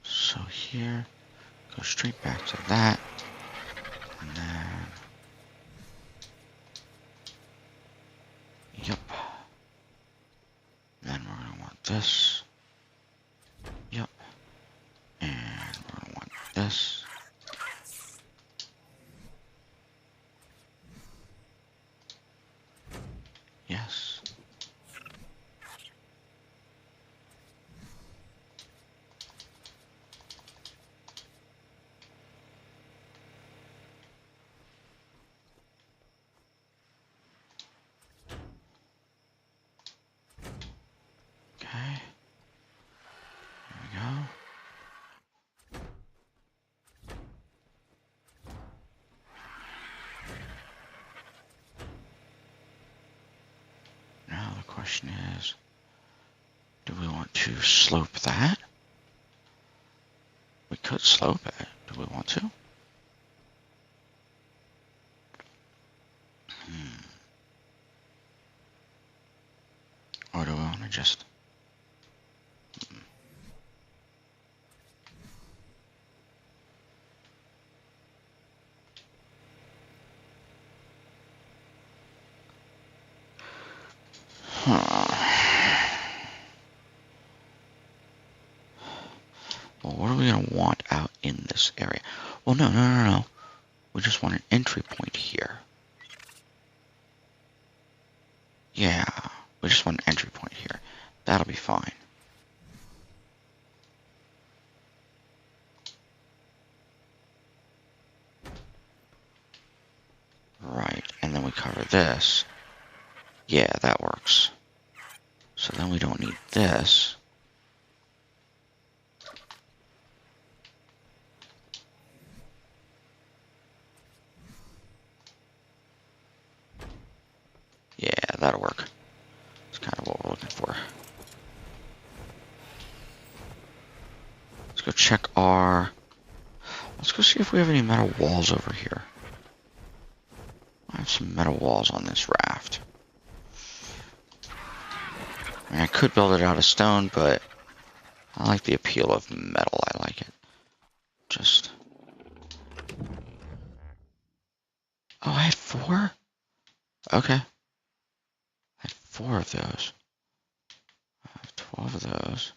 Speaker 1: So here, go straight back to that. And then, yep. Then we're gonna want this. Yep. And we're gonna want this. Yes. Okay. There we go. Now the question is, do we want to slope that? We could slope it. Do we want to? Or do we want to just... Well, what are we going to want out in this area? Well, no. We just want an entry point here. Yeah, we just want an entry point here. That'll be fine. Right, and then we cover this. Yeah, that works. So then we don't need this. Yeah, that'll work. That's kind of what we're looking for. Let's go check our... Let's go see if we have any metal walls over here. I have some metal walls on this raft. I mean, I could build it out of stone, but I like the appeal of metal. I like it. Just... Oh, I had 4? Okay. I had 4 of those. I have 12 of those.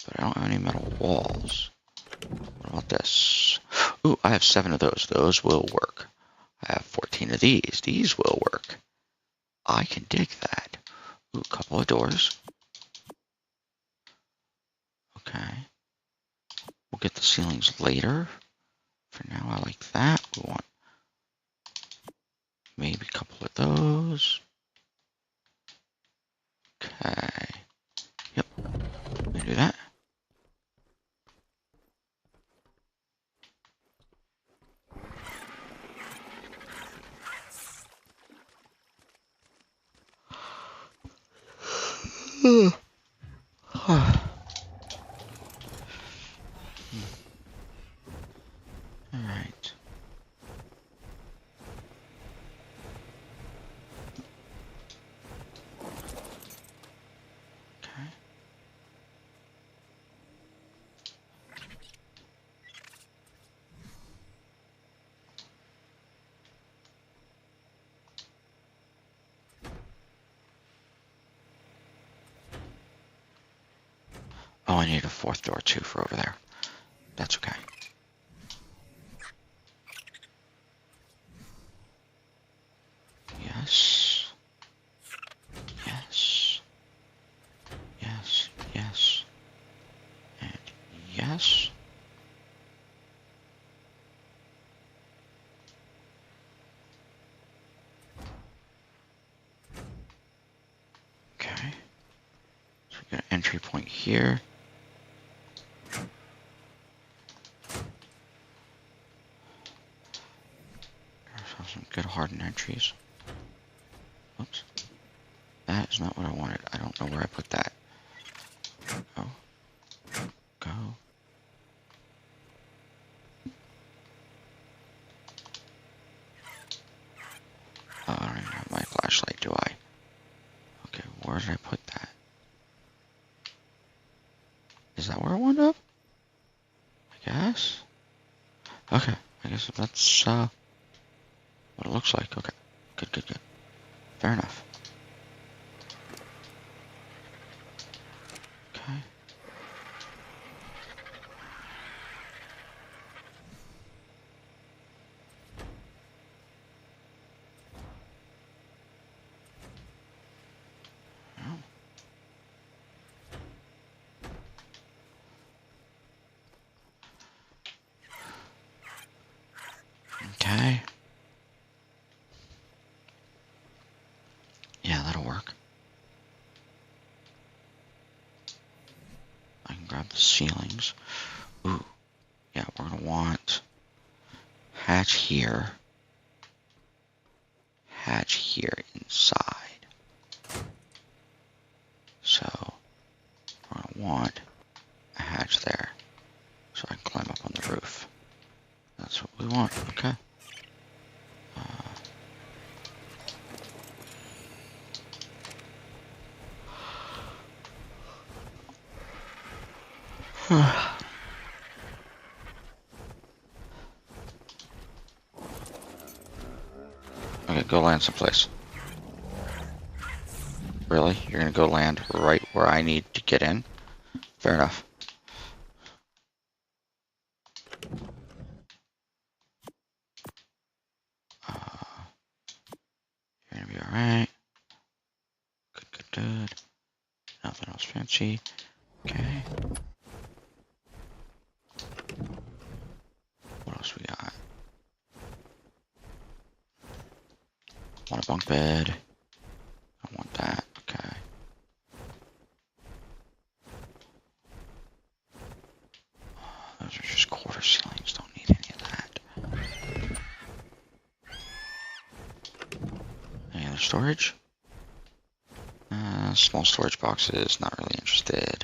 Speaker 1: But I don't have any metal walls. What about this? Ooh, I have 7 of those. Those will work. I have 14 of these. These will work. I can dig that. Ooh, a couple of doors. Okay. We'll get the ceilings later. For now, I like that. We want maybe a couple of those. Okay. Yep. Let me do that. Alright. Okay. Oh, I need a 4th door too for over there. That's okay. Yes. Yes. Yes. Yes. And yes. Okay. So we got an entry point here. Some good hardened entries. Oops. That is not what I wanted. I don't know where I put that. Go. Go. Oh, I don't even have my flashlight, do I? Okay, where did I put that? one up? I guess. Okay, I guess that's what it looks like. Okay, good. Fair enough. Okay. Okay. Yeah, that'll work. I can grab the ceilings. Ooh. Yeah, we're gonna want hatch here. Hatch here inside. So we're gonna want a hatch there. So I can climb up on the roof. That's what we want, okay. Okay, go land someplace. Really? You're gonna go land right where I need to get in? Fair enough. You're gonna be alright. Good. Nothing else fancy. Okay. What else we got? Want a bunk bed. I want that. Okay. Those are just quarter ceilings. Don't need any of that. Any other storage? Small storage boxes. Not really interested.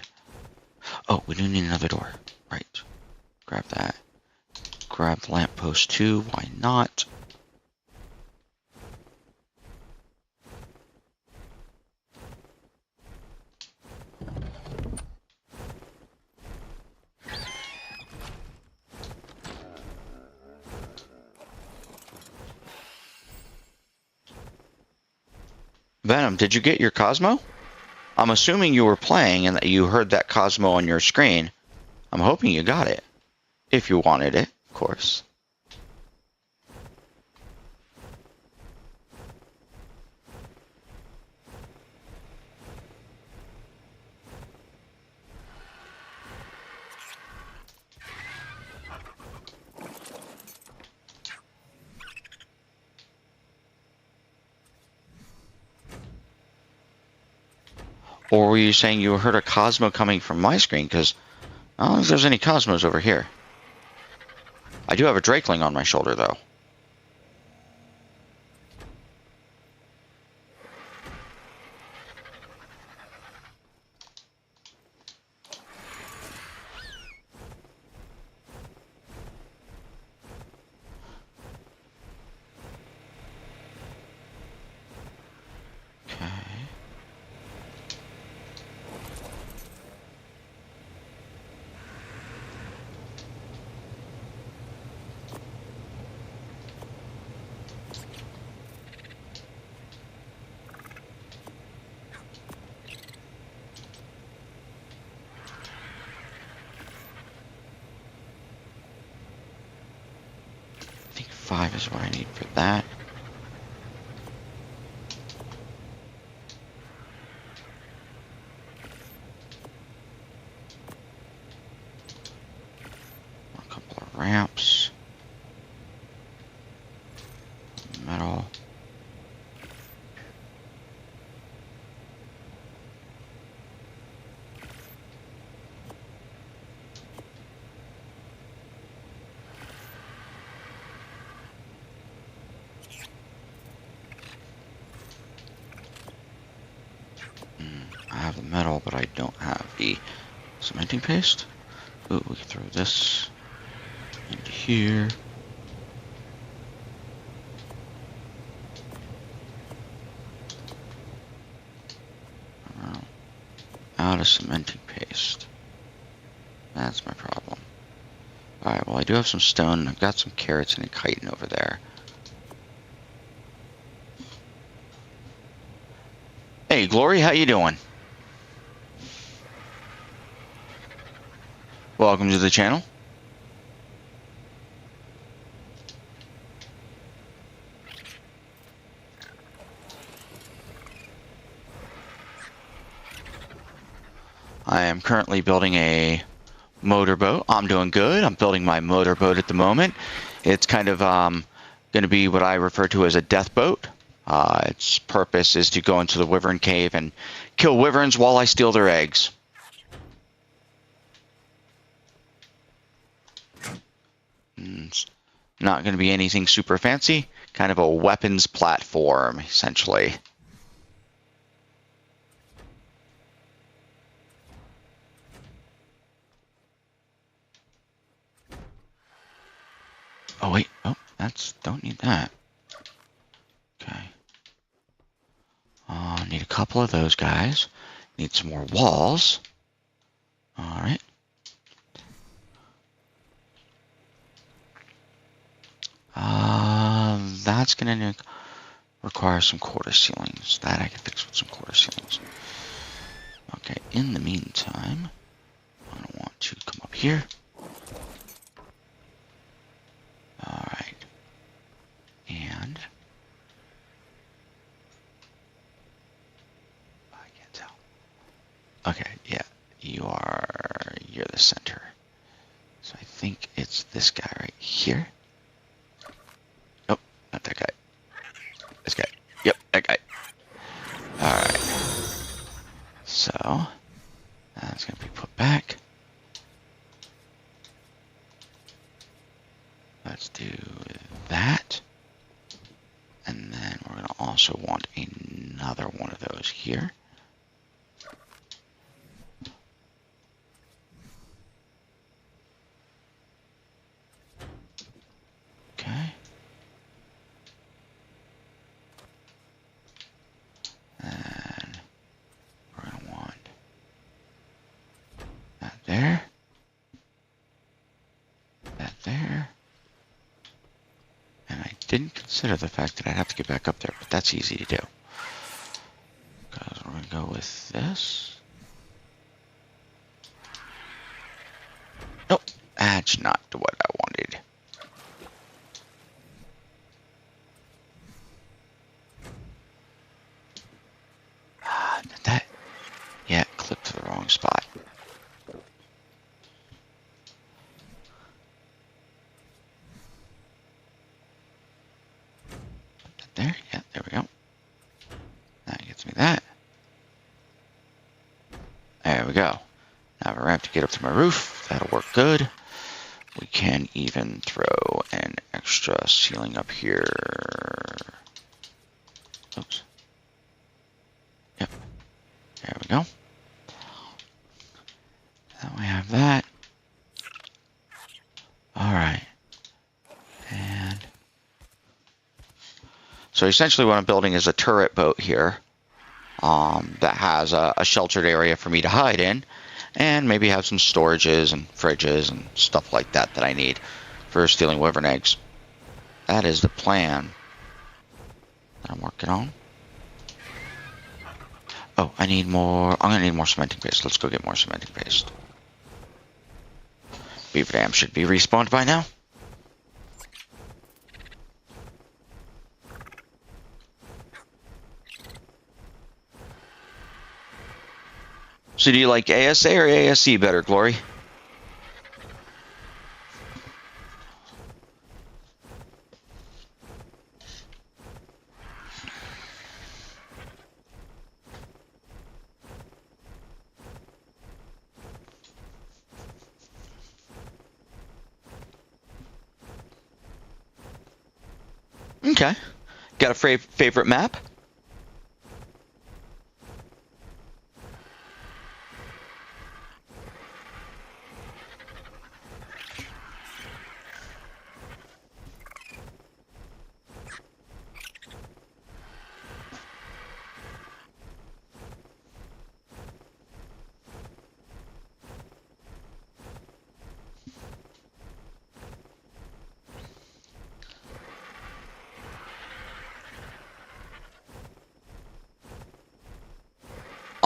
Speaker 1: Oh, we do need another door. Right. Grab that. Grab the lamppost too. Why not? Venom, did you get your Cosmo? I'm assuming you were playing and that you heard that Cosmo on your screen. I'm hoping you got it. If you wanted it, of course. Or were you saying you heard a Cosmo coming from my screen? Because I don't think there's any Cosmos over here. I do have a Drakeling on my shoulder, though. I think 5 is what I need for that. A couple of ramps. Metal. I have the metal, but I don't have the cementing paste. Ooh, we can throw this into here. Out of cementing paste. That's my problem. Alright, well I do have some stone. I've got some carrots and a chitin over there. Hey, Glory, how you doing? Welcome to the channel. I am currently building a motorboat. I'm doing good. I'm building my motorboat at the moment. It's kind of going to be what I refer to as a death boat. Its purpose is to go into the wyvern cave and kill wyverns while I steal their eggs. It's not going to be anything super fancy. Kind of a weapons platform, essentially. Oh, wait. Oh, don't need that. Okay. Need a couple of those guys. Need some more walls. All right. That's going to require some quarter ceilings. That I can fix with some quarter ceilings. Okay, in the meantime, I want to come up here. Alright. And I can't tell. Okay, yeah, you're the center. So I think it's this guy right here. Nope, not that guy. This guy. Yep, that guy. Alright. So that's gonna be put back. Let's do that. And then we're going to also want another one of those here. Okay. And we're going to want that there. That there. And I didn't consider the fact that I'd have to get back up there, but that's easy to do. Because we're going to go with this. Nope, that's not what I wanted. Did that? Yeah, it clipped to the wrong spot. There, yeah, there we go. That gets me that. There we go. Now I have a ramp to get up to my roof. That'll work good. We can even throw an extra ceiling up here. Oops. Yep. There we go. Now we have that. All right. And so essentially what I'm building is a turret boat here that has a sheltered area for me to hide in and maybe have some storages and fridges and stuff like that that I need for stealing wyvern eggs. That is the plan that I'm working on. Oh, I need more. I'm going to need more cementing paste. Let's go get more cementing paste. Beaver Dam should be respawned by now. So do you like ASA or ASE better, Glory? Okay. Got a favorite map?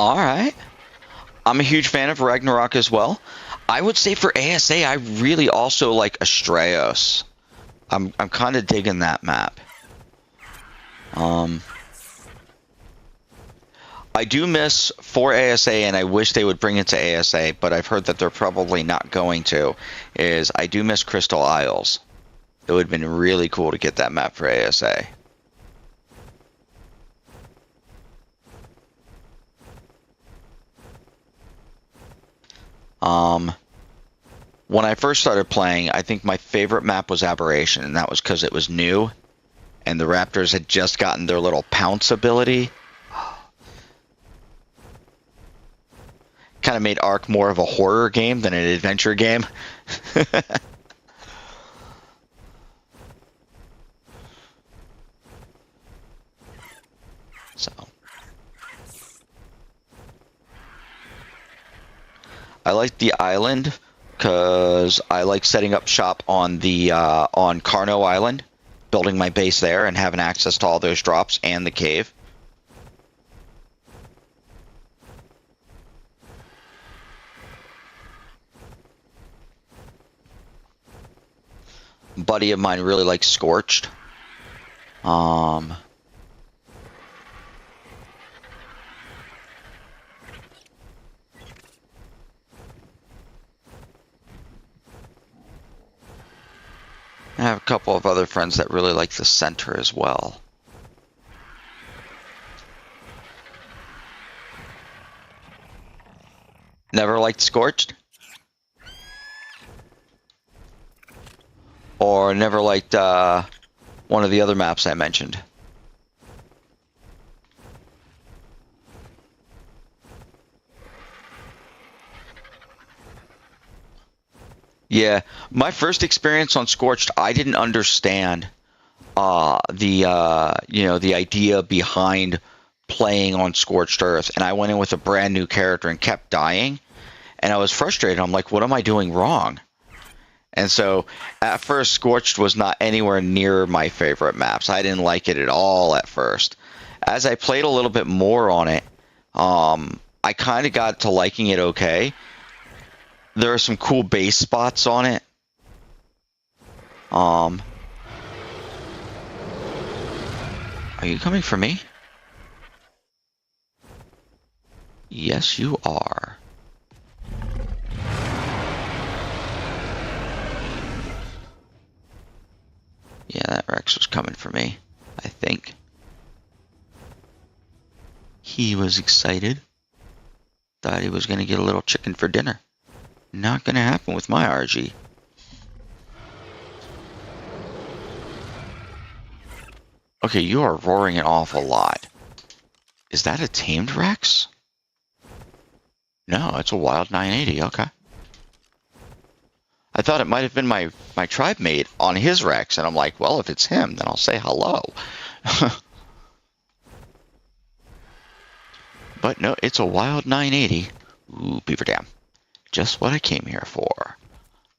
Speaker 1: All right. I'm a huge fan of Ragnarok as well. I would say for ASA, I really also like Astraeos. I'm kind of digging that map. I do miss for ASA, and I wish they would bring it to ASA, but I've heard that they're probably not going to, is I do miss Crystal Isles. It would have been really cool to get that map for ASA. When I first started playing, I think my favorite map was Aberration, and that was because it was new, and the Raptors had just gotten their little pounce ability. Kind of made Ark more of a horror game than an adventure game. So I like the island because I like setting up shop on the on Carno Island, building my base there and having access to all those drops and the cave. A buddy of mine really likes Scorched. I have a couple of other friends that really like the center as well. Never liked Scorched? Or never liked one of the other maps I mentioned? Yeah, my first experience on Scorched, I didn't understand the idea behind playing on Scorched Earth, and I went in with a brand new character and kept dying, and I was frustrated. I'm like, what am I doing wrong? And so at first, Scorched was not anywhere near my favorite maps. I didn't like it at all at first. As I played a little bit more on it, I kind of got to liking it okay. There are some cool base spots on it. Are you coming for me? Yes, you are. Yeah, that Rex was coming for me, I think. He was excited. Thought he was going to get a little chicken for dinner. Not going to happen with my RG. Okay, you are roaring an awful lot. Is that a tamed Rex? No, it's a wild 980. Okay. I thought it might have been my tribe mate on his Rex, and I'm like, well, if it's him, then I'll say hello. But no, it's a wild 980. Ooh, beaver dam. Just what I came here for.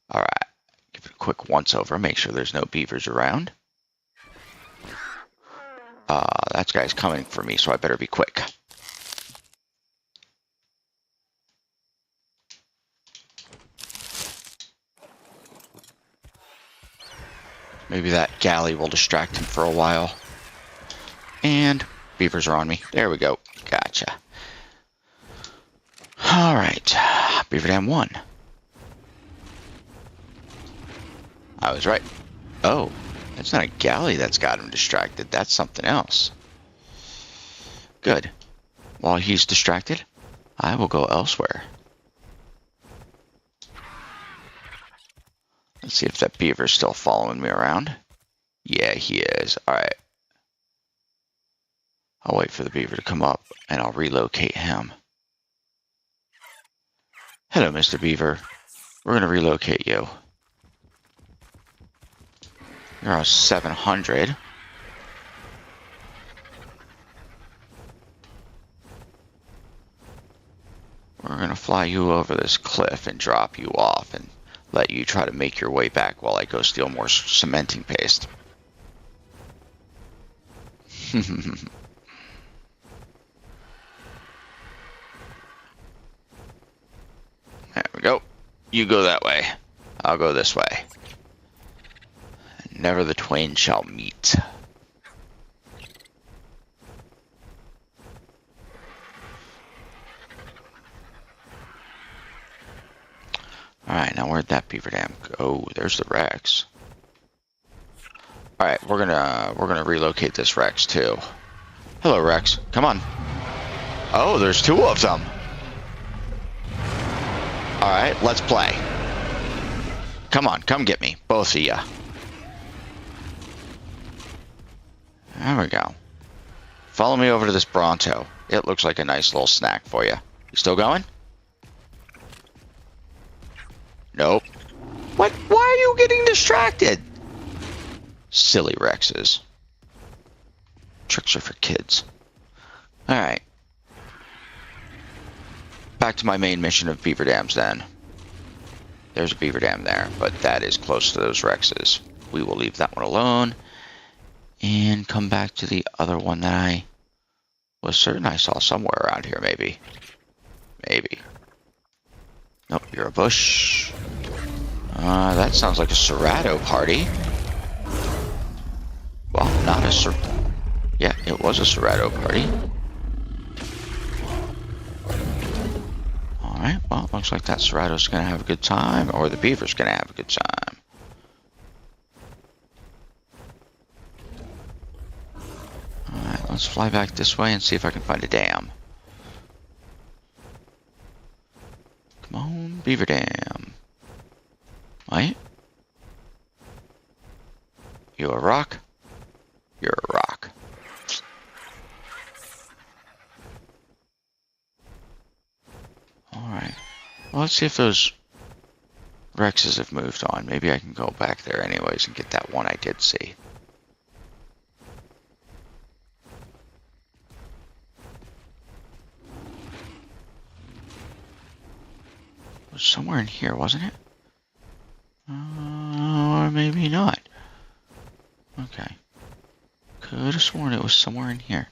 Speaker 1: All right. Give it a quick once-over. Make sure there's no beavers around. That guy's coming for me, so I better be quick. Maybe that galley will distract him for a while. And beavers are on me. There we go. Gotcha. All right. Beaver Dam 1. I was right. Oh, that's not a galley that's got him distracted. That's something else. Good. While he's distracted, I will go elsewhere. Let's see if that beaver's still following me around. Yeah, he is. All right. I'll wait for the beaver to come up, and I'll relocate him. Hello, Mr. Beaver. We're going to relocate you. You're on 700. We're going to fly you over this cliff and drop you off and let you try to make your way back while I go steal more cementing paste. There we go. You go that way. I'll go this way. Never the twain shall meet. Alright, now where'd that beaver dam go? Oh, there's the Rex. Alright, we're gonna relocate this Rex too. Hello, Rex. Come on. Oh, there's two of them. Alright, let's play. Come on, come get me. Both of you. There we go. Follow me over to this Bronto. It looks like a nice little snack for you. You still going? Nope. What? Why are you getting distracted? Silly Rexes. Tricks are for kids. Alright. Back to my main mission of beaver dams then. There's a beaver dam there, but that is close to those Rexes. We will leave that one alone. And come back to the other one that I was certain I saw somewhere around here, maybe. Maybe. Nope, you're a bush. That sounds like a Serrato party. Well, not a yeah, it was a Serrato party. Alright, well, looks like that Serrato's gonna have a good time, or the beaver's gonna have a good time. Alright, let's fly back this way and see if I can find a dam. Come on, beaver dam. Right? You a rock? You're a rock. Alright. Well, let's see if those Rexes have moved on. Maybe I can go back there anyways and get that one I did see. It was somewhere in here, wasn't it? Or maybe not. Okay. Could have sworn it was somewhere in here.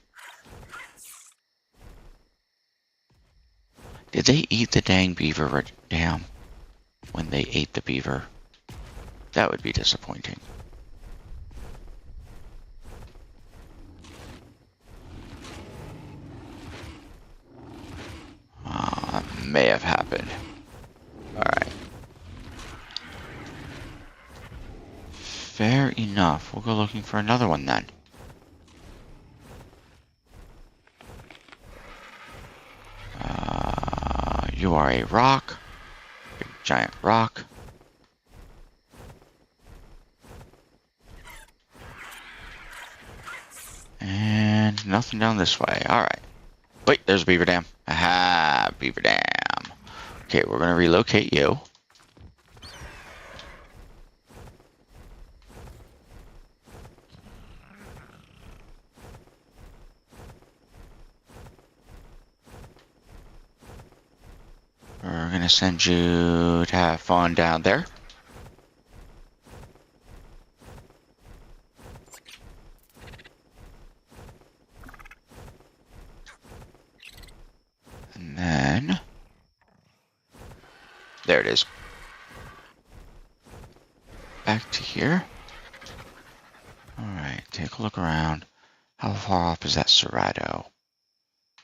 Speaker 1: Did they eat the dang beaver dam when they ate the beaver? That would be disappointing. That may have happened. Alright. Fair enough. We'll go looking for another one then. You are a rock. Big giant rock. And nothing down this way. Alright. Wait, there's a beaver dam. Aha, beaver dam. Okay, we're going to relocate you. We're going to send you to have fun down there. And then, there it is. Back to here. Alright, take a look around. How far off is that Serrato?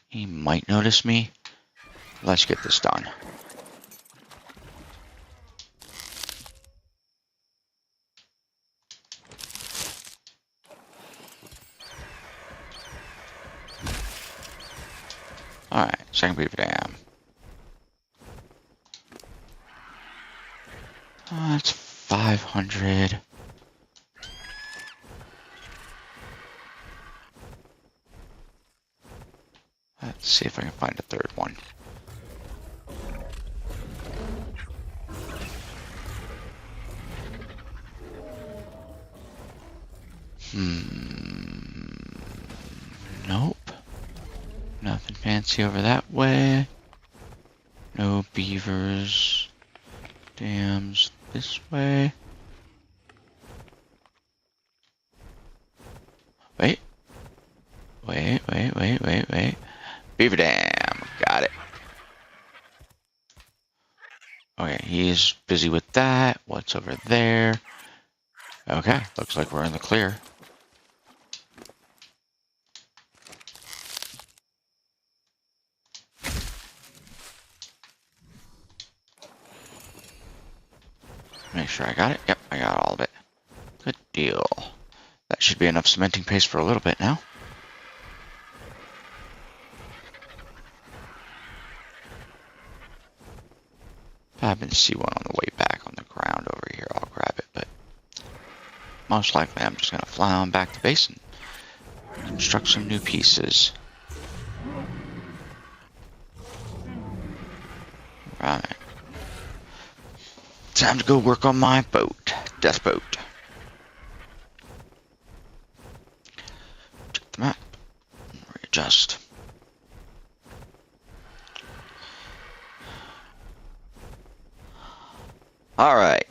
Speaker 1: He might notice me. Let's get this done. Alright, second beaver dam. That's 500. Let's see if I can find a third one. Nope. Nothing fancy over that way. No beavers. Dams this way. Wait. Wait. Beaver dam. Got it. guys busy with that. What's over there? Okay, looks like we're in the clear. Make sure I got it. Yep, I got all of it. Good deal. That should be enough cementing paste for a little bit now. If I happen to see one on the way back on the ground over here, I'll grab it, but most likely I'm just going to fly on back to base and construct some new pieces. Right. Time to go work on my boat. Death boat. Check the map. Readjust. Alright.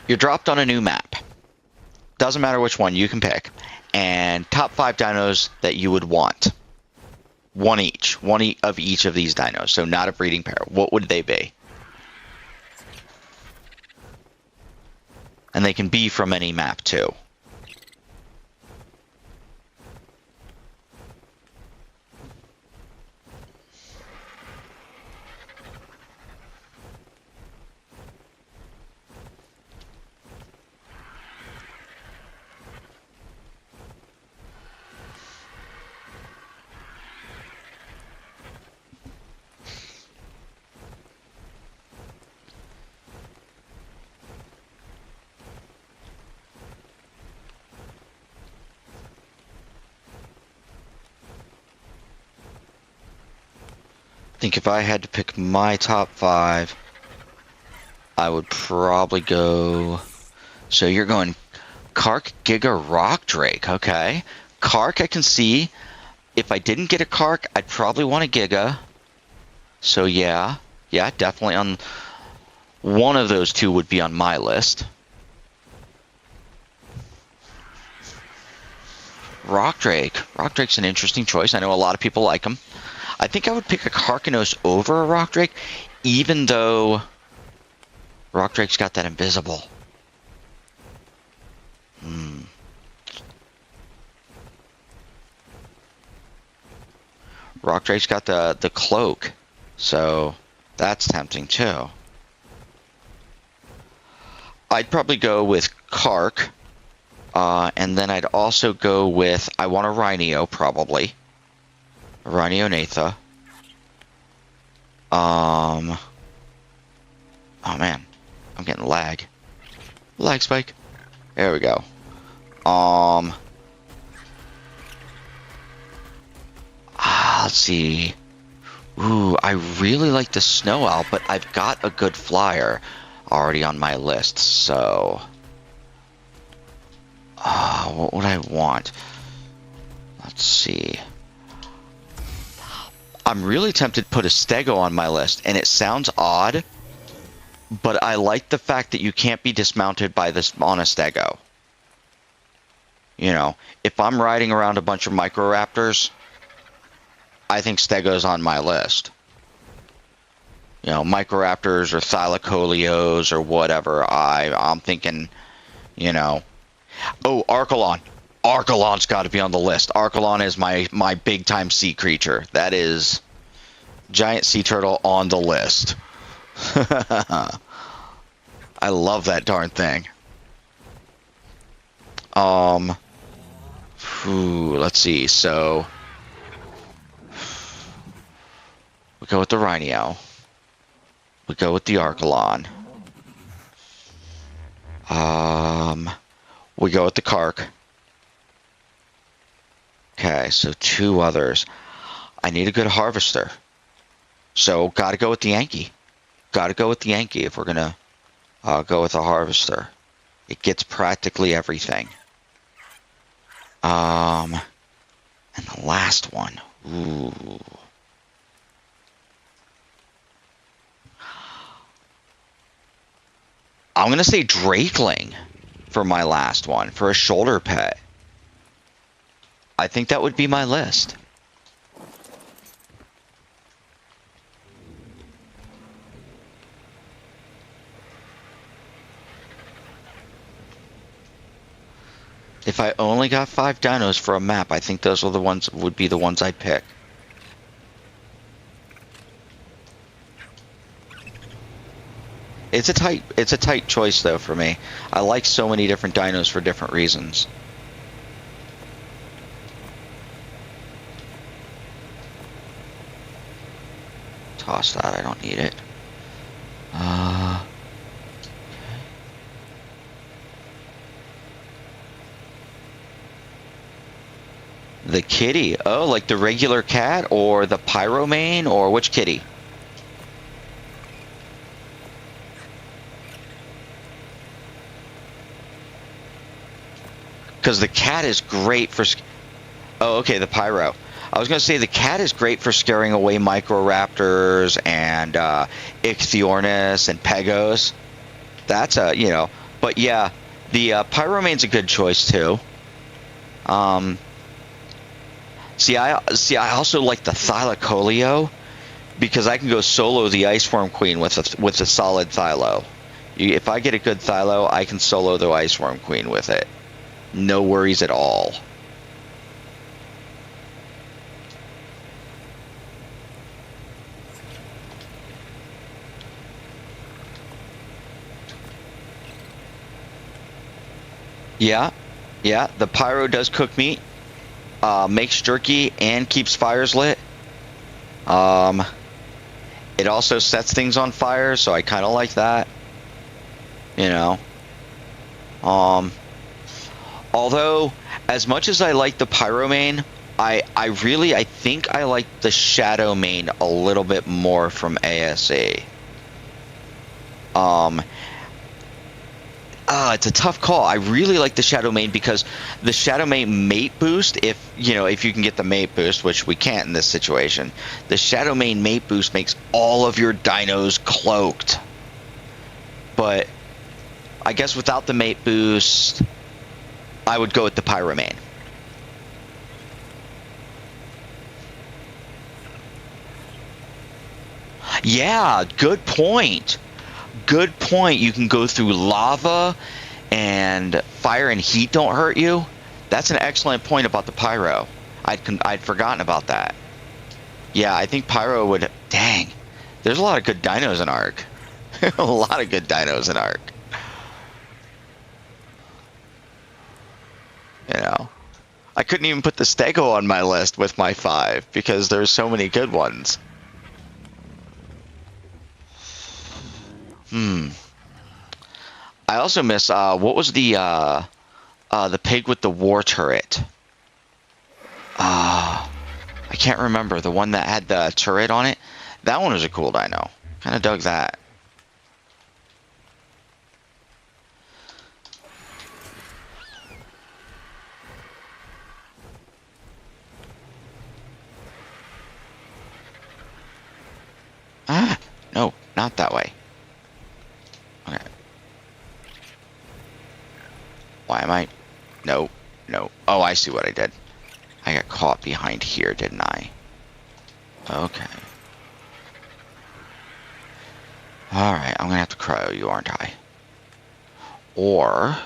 Speaker 1: You're dropped on a new map. Doesn't matter which one, you can pick. And top 5 dinos that you would want. One of each of these dinos. So not a breeding pair. What would they be? And they can be from any map too. I think if I had to pick my top 5, I would probably go... So you're going Kark, Giga, Rock Drake. Okay. Kark, I can see. If I didn't get a Kark, I'd probably want a Giga. So yeah. Yeah, definitely on... One of those two would be on my list. Rock Drake. Rock Drake's an interesting choice. I know a lot of people like him. I think I would pick a Karkanos over a Rock Drake, even though Rock Drake's got that invisible. Rock Drake's got the cloak, so that's tempting too. I'd probably go with Kark, and then I'd also go with, I want a Rhino probably. Rhino Natha. Oh man, I'm getting lag. Lag spike. There we go. Let's see. Ooh, I really like the Snow Owl, but I've got a good flyer already on my list, so... what would I want? Let's see. I'm really tempted to put a Stego on my list, and it sounds odd, but I like the fact that you can't be dismounted by this on a Stego. You know, if I'm riding around a bunch of Microraptors, I think Stego's on my list. You know, Microraptors or Thylacoleos or whatever. I'm thinking, you know... Oh, Archelon. Archelon's got to be on the list. Archelon is my big-time sea creature. That is giant sea turtle on the list. I love that darn thing. Let's see. So we go with the Rhino. We go with the Archelon. We go with the Kark. Okay, so 2 others. I need a good harvester. So, gotta go with the Yankee. Gotta go with the Yankee if we're gonna go with a harvester. It gets practically everything. And the last one. Ooh. I'm gonna say Drakeling for my last one, for a shoulder pet. I think that would be my list. If I only got 5 dinos for a map, I think those are the ones would be the ones I'd pick. It's a tight choice though for me. I like so many different dinos for different reasons. Toss that, I don't need it. The kitty. Oh, like the regular cat or the pyromane or which kitty? Because the cat is great for... Oh, okay, the pyro. I was going to say the cat is great for scaring away Microraptors and Ichthyornis and Pegos. That's a, you know... But yeah, the pyromane's a good choice too. See, I also like the Thylacoleo because I can go solo the Iceworm Queen with a solid Thylo. If I get a good Thylo, I can solo the Iceworm Queen with it. No worries at all. Yeah, the pyro does cook meat, makes jerky, and keeps fires lit. It also sets things on fire, so I kind of like that. You know. Although, as much as I like the pyromane, I think I like the shadowmane a little bit more from ASE. It's a tough call. I really like the shadowmane because the shadowmane mate boost, if you can get the mate boost, which we can't in this situation, the shadowmane mate boost makes all of your dinos cloaked. But I guess without the mate boost, I would go with the pyromane. Yeah, good point. Good point. You can go through lava and fire and heat don't hurt you. That's an excellent point about the pyro. I'd forgotten about that. Yeah, I think pyro would... Dang. There's a lot of good dinos in Ark. A lot of good dinos in Ark. You know, I couldn't even put the Stego on my list with my 5 because there's so many good ones. I also miss what was the pig with the war turret? I can't remember the one that had the turret on it. That one was a cool dino. Kind of dug that. No, not that way. Okay. Why am I... No. Oh, I see what I did. I got caught behind here, didn't I? Okay. Alright, I'm gonna have to cryo you, aren't I? Or...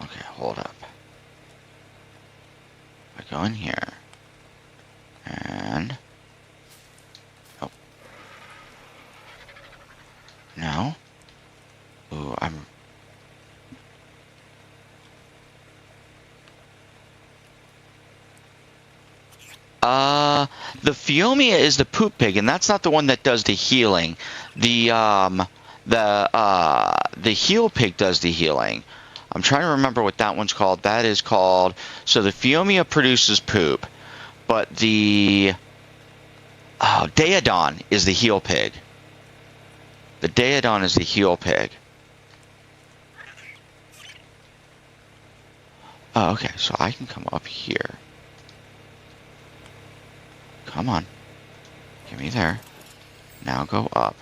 Speaker 1: Okay, hold up. I go in here. And... Oh. No? Ooh, I'm... The Phiomia is the poop pig, and that's not the one that does the healing. The heal pig does the healing. I'm trying to remember what that one's called. That is called... So the Phiomia produces poop, but the... Oh, Daedon is the heal pig. The Daedon is the heal pig. Oh, okay, so I can come up here. Come on. Get me there. Now go up.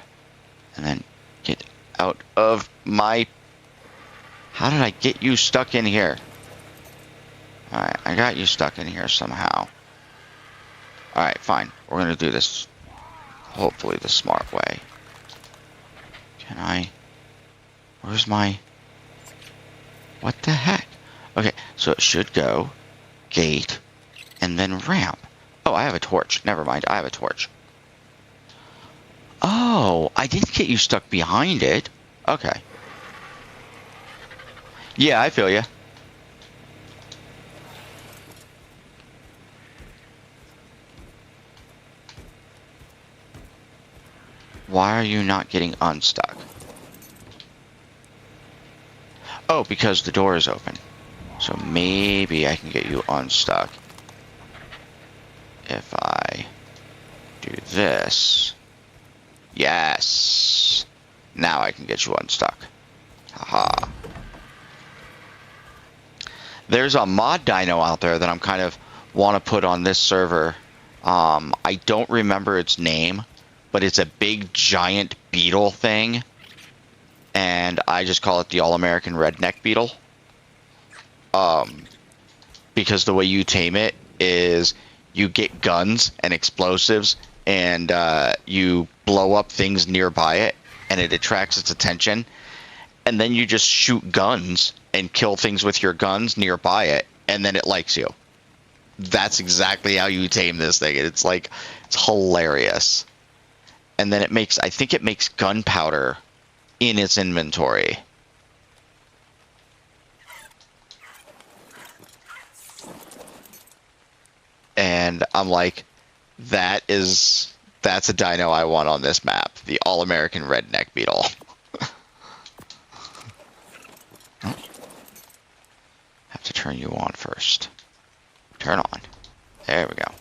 Speaker 1: And then get out of my... How did I get you stuck in here? Alright, I got you stuck in here somehow. Alright, fine. We're gonna do this, hopefully, the smart way. Can I... Where's my... What the heck? Okay, so it should go gate and then ramp. Oh, I have a torch. Never mind, I have a torch. Oh, I didn't get you stuck behind it. Okay. Yeah, I feel you. Why are you not getting unstuck? Oh, because the door is open. So maybe I can get you unstuck if I do this. Yes. Now I can get you unstuck. Haha. There's a mod dino out there that I'm kind of want to put on this server. I don't remember its name, but it's a big giant beetle thing. And I just call it the All-American Redneck Beetle. Because the way you tame it is you get guns and explosives and you blow up things nearby it and it attracts its attention. And then you just shoot guns and kill things with your guns nearby it, and then it likes you. That's exactly how you tame this thing. It's like, it's hilarious. And then it makes, I think it makes gunpowder in its inventory. And I'm like, that's a dino I want on this map. The All-American Redneck Beetle. Oh. Have to turn you on first. Turn on. There we go.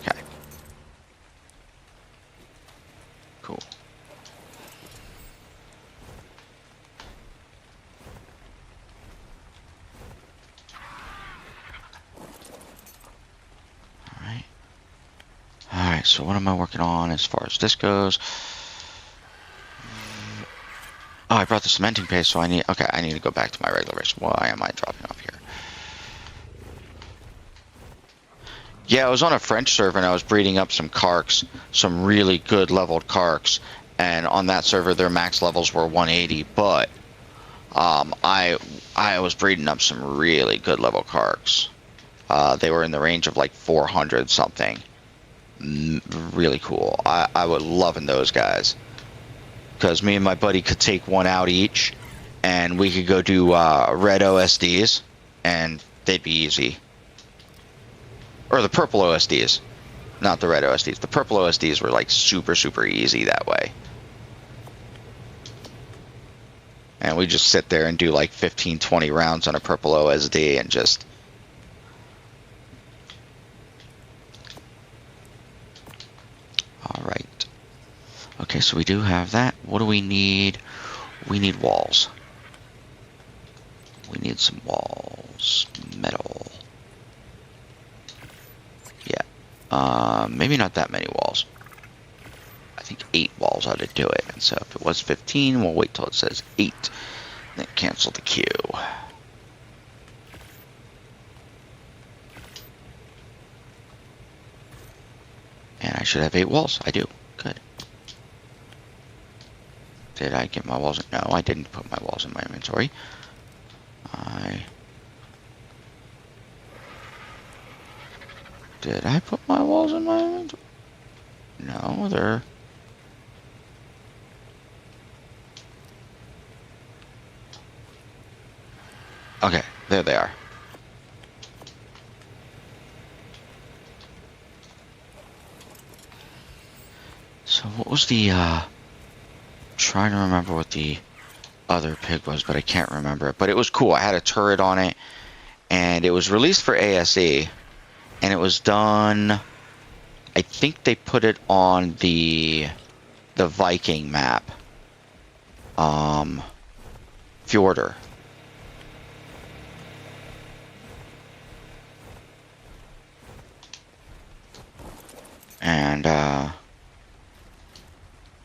Speaker 1: Okay. Cool. Alright. Alright, so what am I working on as far as this goes? Oh, I brought the cementing paste, so I need to go back to my regular race. Why am I dropping off here? Yeah, I was on a French server and I was breeding up some Karks, some really good leveled Karks, and on that server their max levels were 180, but I was breeding up some really good level Karks. They were in the range of like 400 something. Really cool. I was loving those guys. Because me and my buddy could take one out each, and we could go do red OSDs, and they'd be easy. Or the purple OSDs, not the red OSDs. The purple OSDs were like super, super easy that way. And we just sit there and do like 15, 20 rounds on a purple OSD and just... Alright. Okay, so we do have that. What do we need? We need walls. We need some walls. Metal. Yeah. Maybe not that many walls. I think 8 walls ought to do it. And so if it was 15, we'll wait till it says 8. Then cancel the queue. And I should have 8 walls. I do. Good. Did I get my walls? No, I didn't put my walls in my inventory. Did I put my walls in my inventory? No, they're... Okay, there they are. So what was the, trying to remember what the other pig was, but I can't remember it. But it was cool. I had a turret on it, and it was released for ASE, and it was done... I think they put it on the Viking map. Fjordur. And,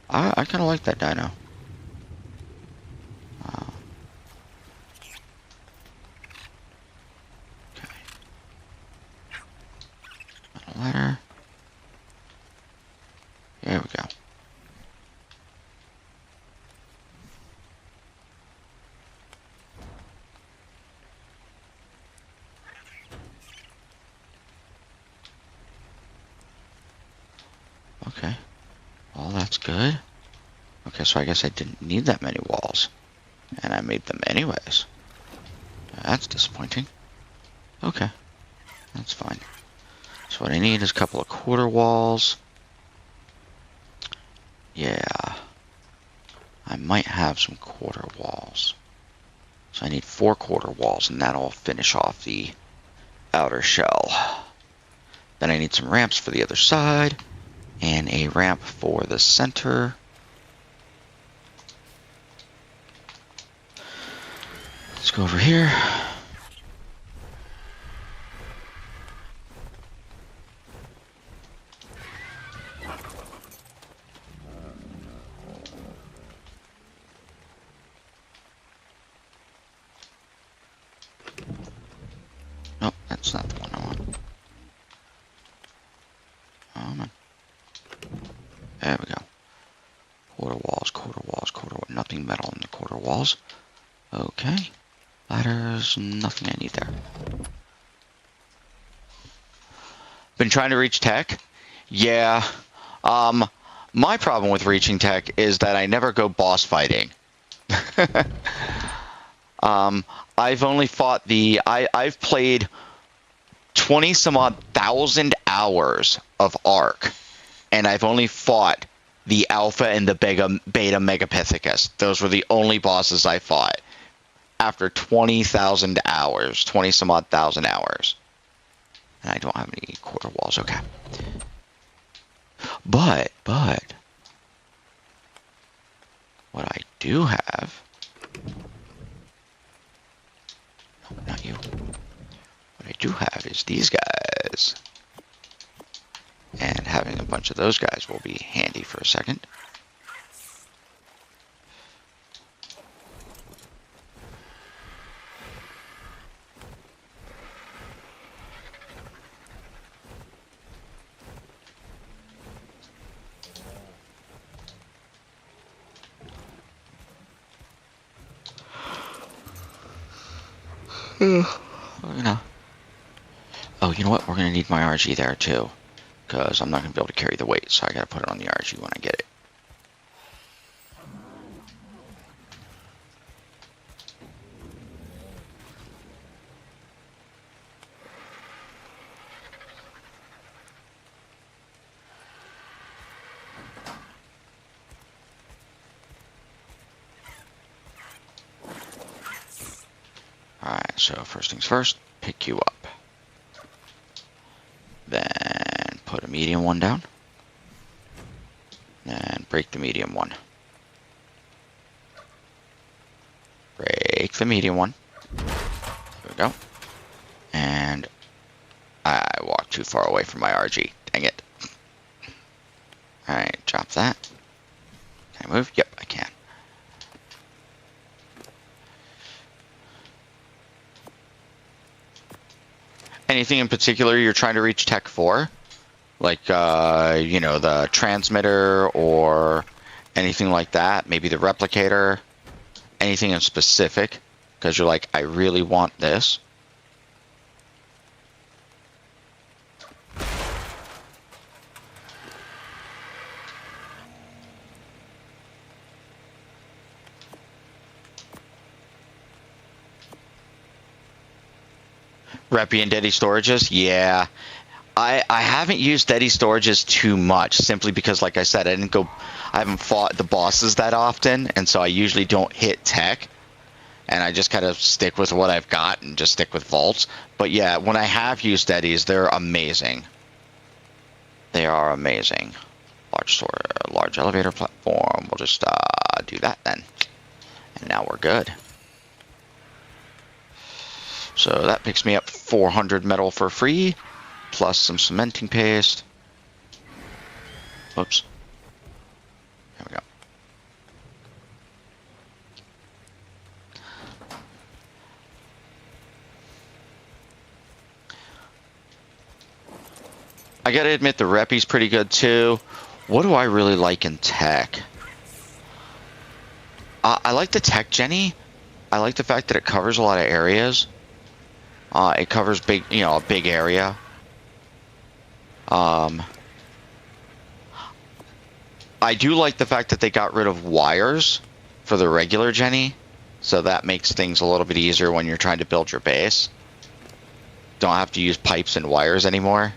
Speaker 1: I kind of like that dino. Okay. Metal ladder. There we go. Well, that's good. Okay, so I guess I didn't need that many walls. And I made them anyways. That's disappointing. Okay, that's fine. So what I need is a couple of quarter walls. Yeah. I might have some quarter walls. So I need 4 quarter walls, and that'll finish off the outer shell. Then I need some ramps for the other side, and a ramp for the center. Let's go over here. Nope, that's not the one I want. Oh, man. There we go. Quarter walls, quarter walls, quarter walls. Nothing metal in the quarter walls. Okay. Ladders, nothing I need there. Been trying to reach tech? Yeah. My problem with reaching tech is that I never go boss fighting. I've only fought I've played 20 some odd thousand hours of Ark, and I've only fought the Alpha and the Beta Megapithecus. Those were the only bosses I fought after 20,000 hours, 20 some odd thousand hours. And I don't have any quarter walls, okay. But, what I do have, no, not you. What I do have is these guys. And having a bunch of those guys will be handy for a second. You know. Oh, you know what? We're going to need my RG there too. Because I'm not going to be able to carry the weight, so I got to put it on the RG when I get it. Alright, so first things first, pick you up. Then put a medium one down. And break the medium one. Break the medium one. There we go. And I walked too far away from my RG. Dang it. Alright, drop that. Can I move? Yep, I can. Anything in particular you're trying to reach tech for? Like, you know, the transmitter or anything like that? Maybe the replicator? Anything in specific? Because you're like, I really want this. Reppy and Daddy storages? Yeah. I haven't used Daddy storages too much, simply because, like I said, I haven't fought the bosses that often, and so I usually don't hit tech, and I just kind of stick with what I've got and just stick with vaults. But yeah, when I have used Daddies, they're amazing. They are amazing. Large elevator platform. We'll just do that then. And now we're good. So that picks me up 400 metal for free, plus some cementing paste. Whoops. There we go. I gotta admit the Reppy's pretty good too. What do I really like in tech? I like the tech Jenny. I like the fact that it covers a lot of areas. It covers a big area. I do like the fact that they got rid of wires for the regular Jenny, so that makes things a little bit easier when you're trying to build your base. Don't have to use pipes and wires anymore.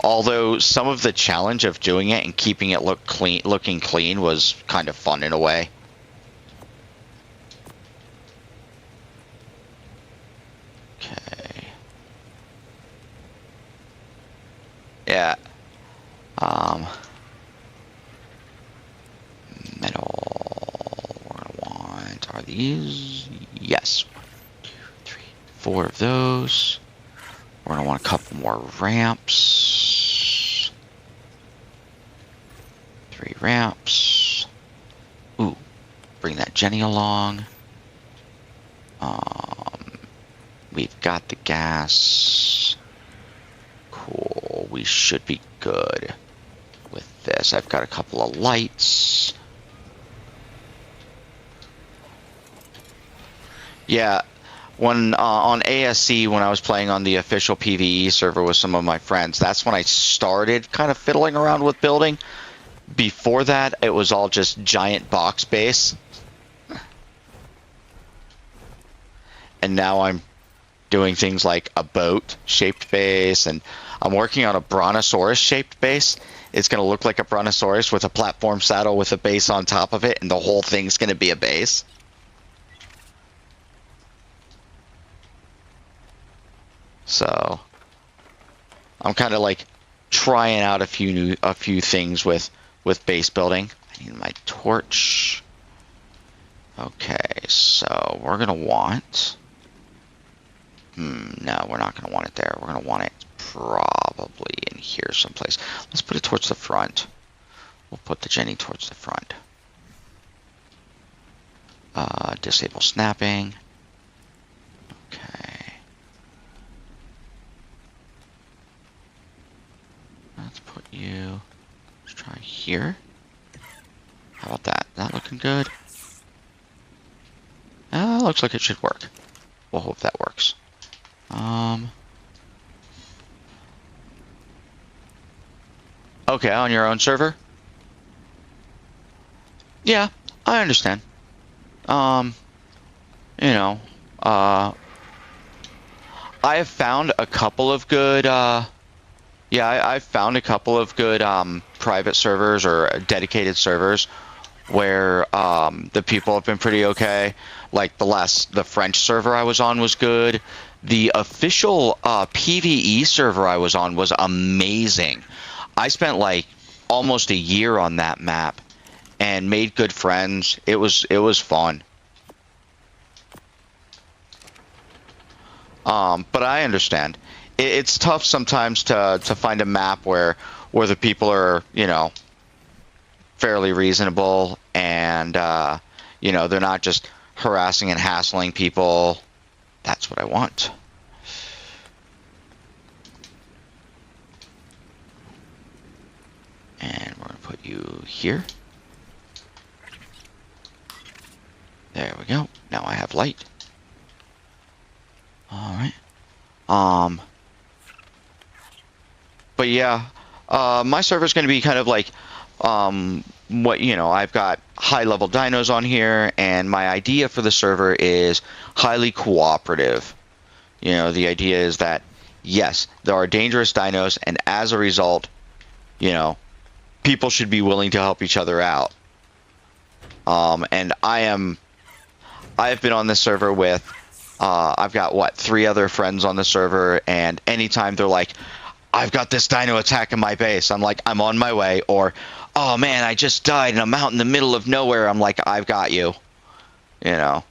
Speaker 1: Although some of the challenge of doing it and keeping it looking clean was kind of fun in a way. Okay. Yeah. Metal. We're gonna want, are these? Yes. 1, 2, 3, 4 of those. We're gonna want a couple more ramps. 3 ramps. Ooh, bring that Jenny along. We've got the gas. Cool, we should be good with this. I've got a couple of lights. Yeah, when on ASC, when I was playing on the official PVE server with some of my friends, that's when I started kind of fiddling around with building. Before that, it was all just giant box base. And now I'm doing things like a boat-shaped base, and I'm working on a brontosaurus-shaped base. It's going to look like a brontosaurus with a platform saddle with a base on top of it, and the whole thing's going to be a base. So I'm kind of like trying out a few things with base building. I need my torch. Okay, so we're gonna want. No, we're not gonna want it there. We're gonna want it probably in here someplace. Let's put it towards the front. We'll put the Jenny towards the front. Disable snapping. Okay. Let's put you. Let's try here. How about that? That looking good? Looks like it should work. We'll hope that works. Okay, on your own server? Yeah, I understand. You know, I have found a couple of good, yeah, I've found a couple of good private servers or dedicated servers where the people have been pretty okay. Like the French server I was on was good. The official PVE server I was on was amazing. I spent like almost a year on that map and made good friends. It was fun. But I understand. It's tough sometimes to find a map where the people are, you know, fairly reasonable and, you know, they're not just harassing and hassling people. That's what I want. And we're going to put you here. There we go. Now I have light. All right. But yeah, my server's going to be kind of like, what, you know, I've got high level dinos on here, and my idea for the server is highly cooperative. You know, the idea is that, yes, there are dangerous dinos, and as a result, you know, people should be willing to help each other out. And I've been on this server with, I've got, what, 3 other friends on the server, and anytime they're like, I've got this dino attacking my base, I'm like, I'm on my way, or, oh man, I just died and I'm out in the middle of nowhere, I'm like, I've got you, you know.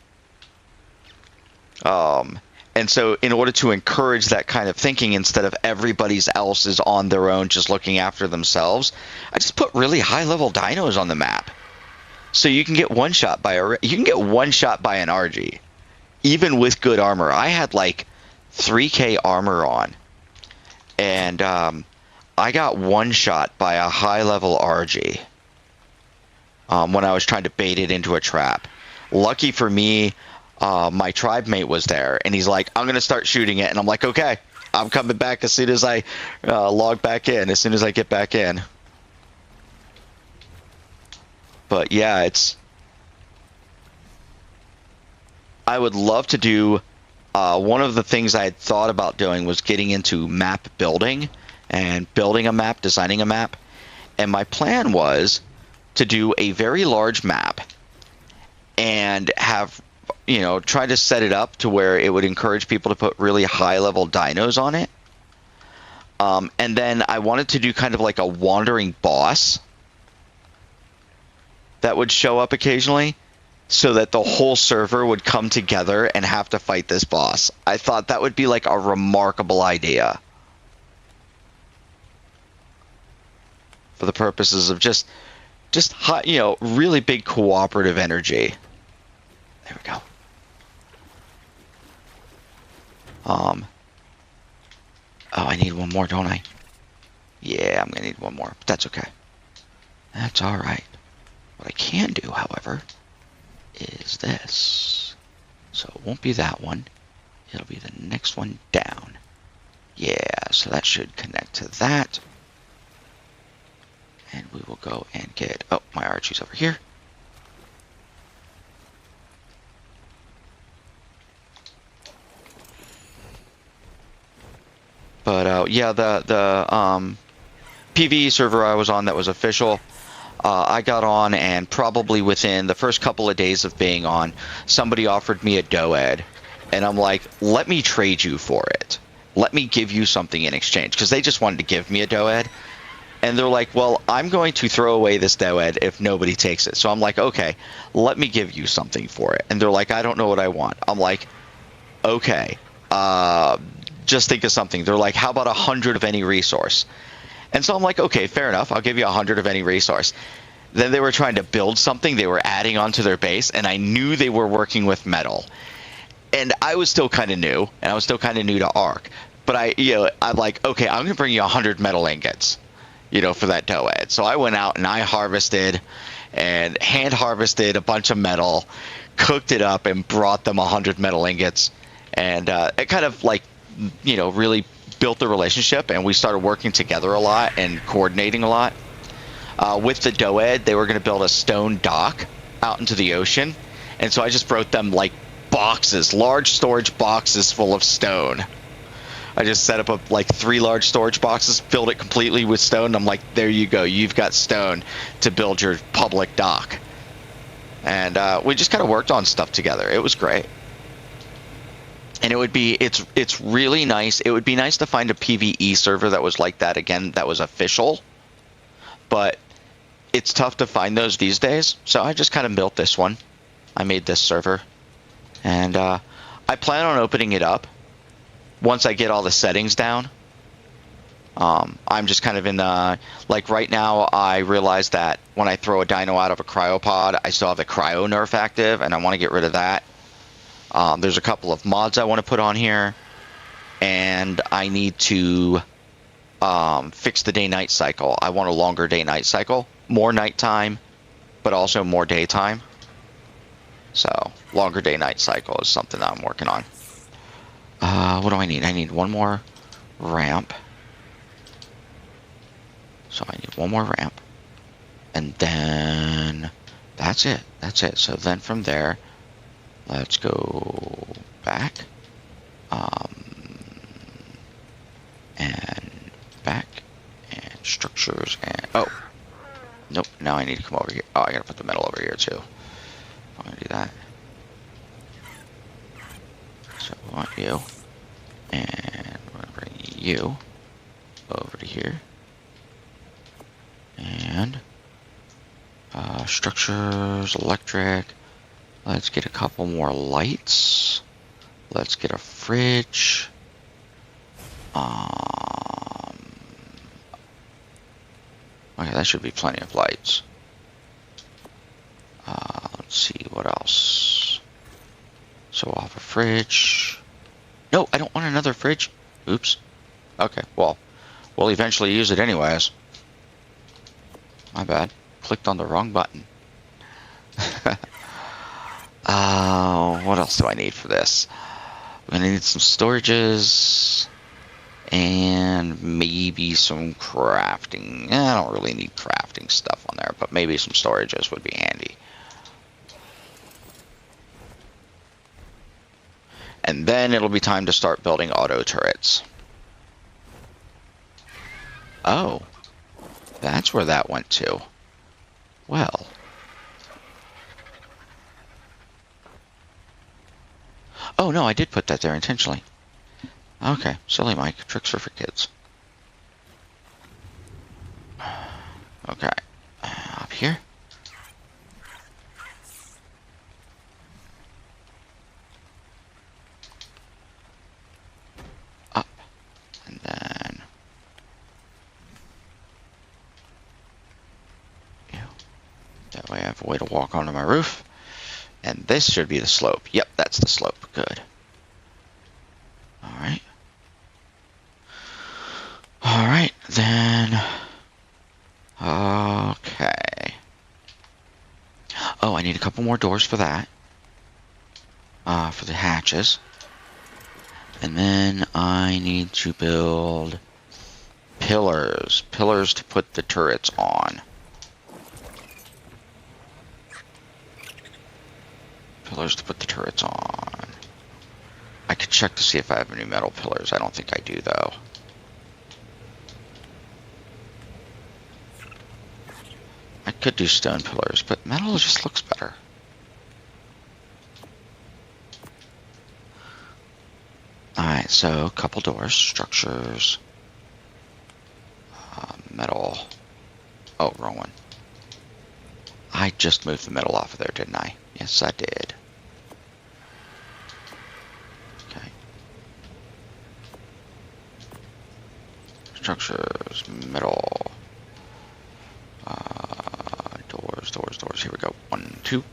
Speaker 1: And so in order to encourage that kind of thinking, instead of everybody else is on their own just looking after themselves, I just put really high level dinos on the map. So you can get one shot by an RG, even with good armor. I had like 3K armor on, and I got one shot by a high level RG when I was trying to bait it into a trap. Lucky for me, my tribe mate was there, and he's like, I'm gonna start shooting it, and I'm like, okay, I'm coming back as soon as I log back in, as soon as I get back in. But yeah, I would love to do. One of the things I had thought about doing was getting into map building and building a map, designing a map. And my plan was to do a very large map and have, try to set it up to where it would encourage people to put really high level dinos on it. And then I wanted to do kind of like a wandering boss that would show up occasionally, so that the whole server would come together and have to fight this boss. I thought that would be like a remarkable idea for the purposes of just high, really big cooperative energy. There we go. Oh, I need one more, don't I? Yeah, I'm gonna need one more, but that's okay. That's all right. What I can do, however, is this. So it won't be that one. It'll be the next one down. Yeah, so that should connect to that. And we will go and get... Oh, my Archie's over here. But yeah, the PvE server I was on that was official, I got on, and probably within the first couple of days of being on, somebody offered me a doed, and I'm like, let me trade you for it. Let me give you something in exchange, because they just wanted to give me a doed. And they're like, well, I'm going to throw away this doed if nobody takes it. So I'm like, okay, let me give you something for it. And they're like, I don't know what I want. I'm like, okay, just think of something. They're like, how about 100 of any resource? And so I'm like, okay, fair enough. I'll give you 100 of any resource. Then they were trying to build something they were adding onto their base, and I knew they were working with metal. And I was still kind of new, and I was still kind of new to Ark. But I'm like, okay, I'm going to bring you 100 metal ingots, for that doed. So I went out and I harvested and hand harvested a bunch of metal, cooked it up, and brought them 100 metal ingots. And it kind of like, really built the relationship, and we started working together a lot and coordinating a lot. With the doed, they were going to build a stone dock out into the ocean. And so I just brought them like boxes, large storage boxes full of stone. I just set up like 3 large storage boxes, filled it completely with stone. And I'm like, there you go. You've got stone to build your public dock. And we just kind of worked on stuff together. It was great. And it's really nice. It would be nice to find a PvE server that was like that again, that was official. But it's tough to find those these days. So I just kind of built this one. I made this server. And I plan on opening it up once I get all the settings down. I'm just kind of in the, like right now, I realize that when I throw a dino out of a cryopod, I still have the cryo nerf active, and I want to get rid of that. There's a couple of mods I want to put on here, and I need to fix the day-night cycle. I want a longer day-night cycle, more nighttime, but also more daytime. So longer day-night cycle is something that I'm working on. What do I need? I need one more ramp. So I need one more ramp. And then that's it. That's it. So then from there, let's go back. And back. And structures. And oh. Nope. Now I need to come over here. Oh, I gotta put the metal over here too. I'm gonna do that. So we want you. And we're gonna bring you over to here. And structures, electric. Let's get a couple more lights. Let's get a fridge. Okay, that should be plenty of lights. Let's see what else. So I'll have a fridge. No, I don't want another fridge. Oops. Okay, well, we'll eventually use it anyways. My bad. Clicked on the wrong button. What else do I need for this? I'm gonna need some storages. And maybe some crafting. I don't really need crafting stuff on there, but maybe some storages would be handy. And then it'll be time to start building auto turrets. Oh, that's where that went to. Well. Oh, no, I did put that there intentionally. Okay, silly Mike. Tricks are for kids. Okay. Up here. Up. And then... that way I have a way to walk onto my roof. And this should be the slope. Yep, that's the slope. Good. Alright. Alright, then... okay. Oh, I need a couple more doors for that. For the hatches. And then I need to build pillars. Pillars to put the turrets on. Pillars to put the turrets on. I could check to see if I have any metal pillars. I don't think I do, though. I could do stone pillars, but metal just looks better. Alright, so a couple doors, structures, metal. Oh, wrong one. I just moved the metal off of there, didn't I? Yes, I did. Okay. Structures, metal. Doors. Here we go. 1, 2.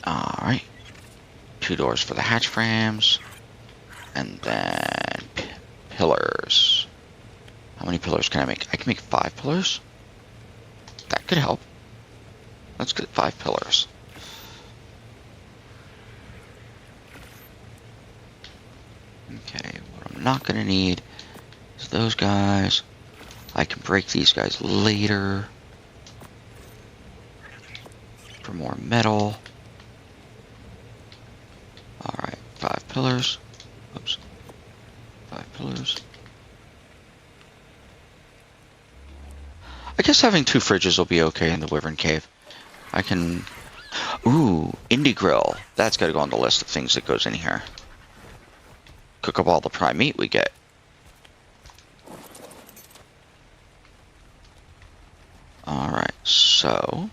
Speaker 1: Alright. 2 doors for the hatch frames. And then pillars. How many pillars can I make? I can make 5 pillars? That could help. Let's get 5 pillars. Okay, what I'm not going to need is those guys. I can break these guys later for more metal. Alright, 5 pillars. Oops. 5 pillars. I guess having 2 fridges will be okay in the Wyvern Cave. I can... Ooh, indie grill. That's got to go on the list of things that goes in here. Cook up all the prime meat we get. Alright, so...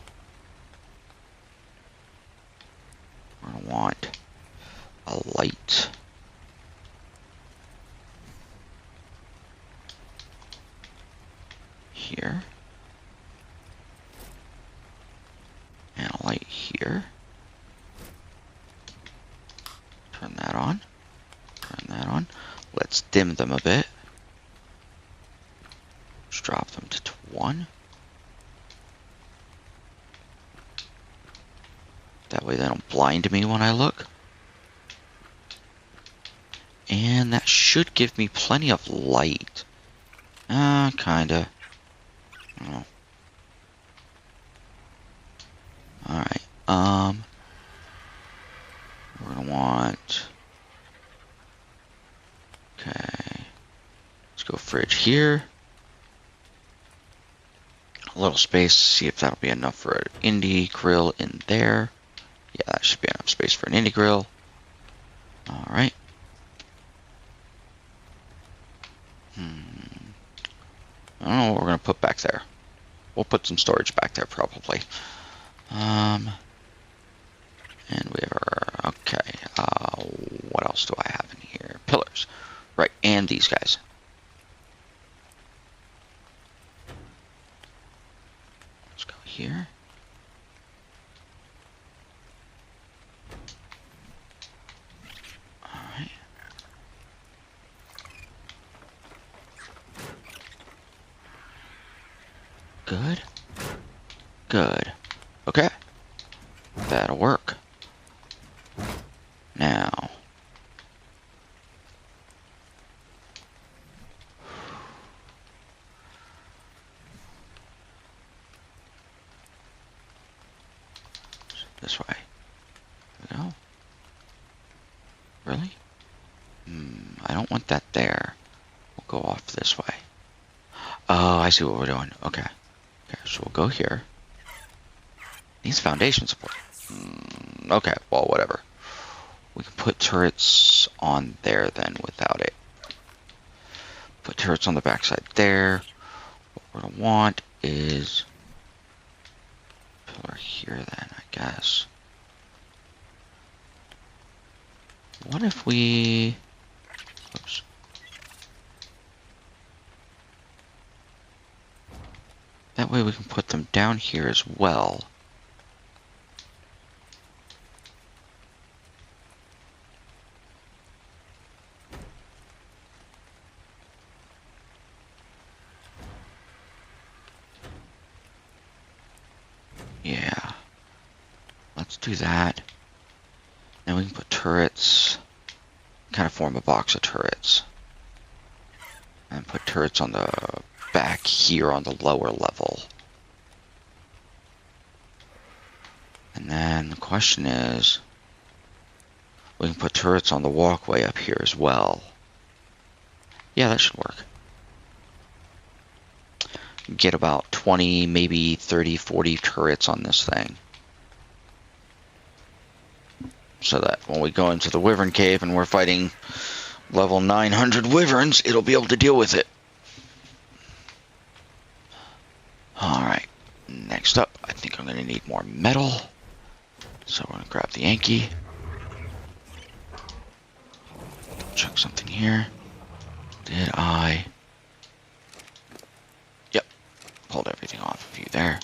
Speaker 1: we're going to want a light. Here. And a light here. Turn that on. Turn that on. Let's dim them a bit. Let's drop them to 1. That way they don't blind me when I look. And that should give me plenty of light. Kinda. Oh. Alright, we're gonna want... okay, let's go fridge here. A little space, see if that'll be enough for an indie grill in there. Yeah, that should be enough space for an indie grill. Alright. I don't know what we're gonna put back there. We'll put some storage back there probably. And we have our, okay, what else do I have in here? Pillars. Right, and these guys. Let's go here. Alright. Good. Good. Okay. That'll work. this way. There we go. Really? I don't want that there. We'll go off this way. Oh, I see what we're doing. Okay. Okay, so we'll go here. Needs foundation support. Okay, well, whatever. We can put turrets on there then without it. Put turrets on the backside there. What we're going to want is pillar here then, I guess. What if we... Oops. That way we can put them down here as well. Yeah. Let's do that. Then we can put turrets. Kind of form a box of turrets. And put turrets on the back here on the lower level. And then the question is, we can put turrets on the walkway up here as well. Yeah, that should work. Get about 20, maybe 30, 40 turrets on this thing. So that when we go into the Wyvern Cave and we're fighting level 900 Wyverns, it'll be able to deal with it. Alright, next up, I think I'm going to need more metal. So we're going to grab the Yankee. Check something here. Did I... Yep, pulled everything off of you there.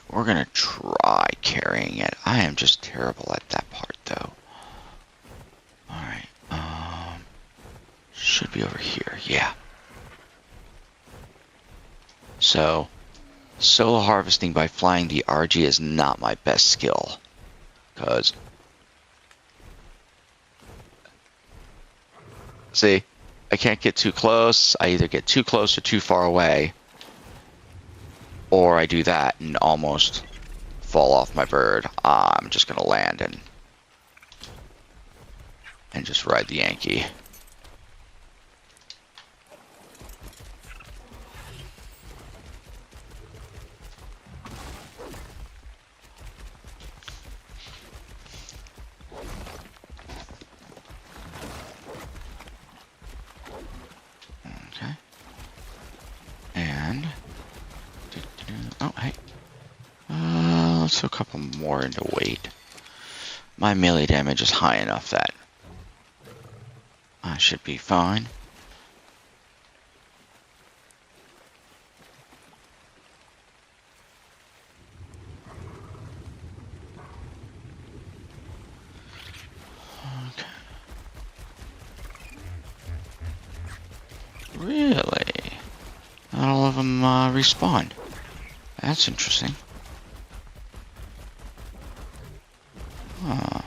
Speaker 1: We're going to try carrying it. I am just terrible at that part, though. Alright, should be over here, yeah. So, solo harvesting by flying the RG is not my best skill. Because, see, I can't get too close. I either get too close or too far away. Or I do that and almost fall off my bird. I'm just going to land and just ride the Yankee. Okay. And... Oh, hey. Let's throw a couple more into weight. My melee damage is high enough that I should be fine. Okay. Really? Not all of them respawn. That's interesting. Huh.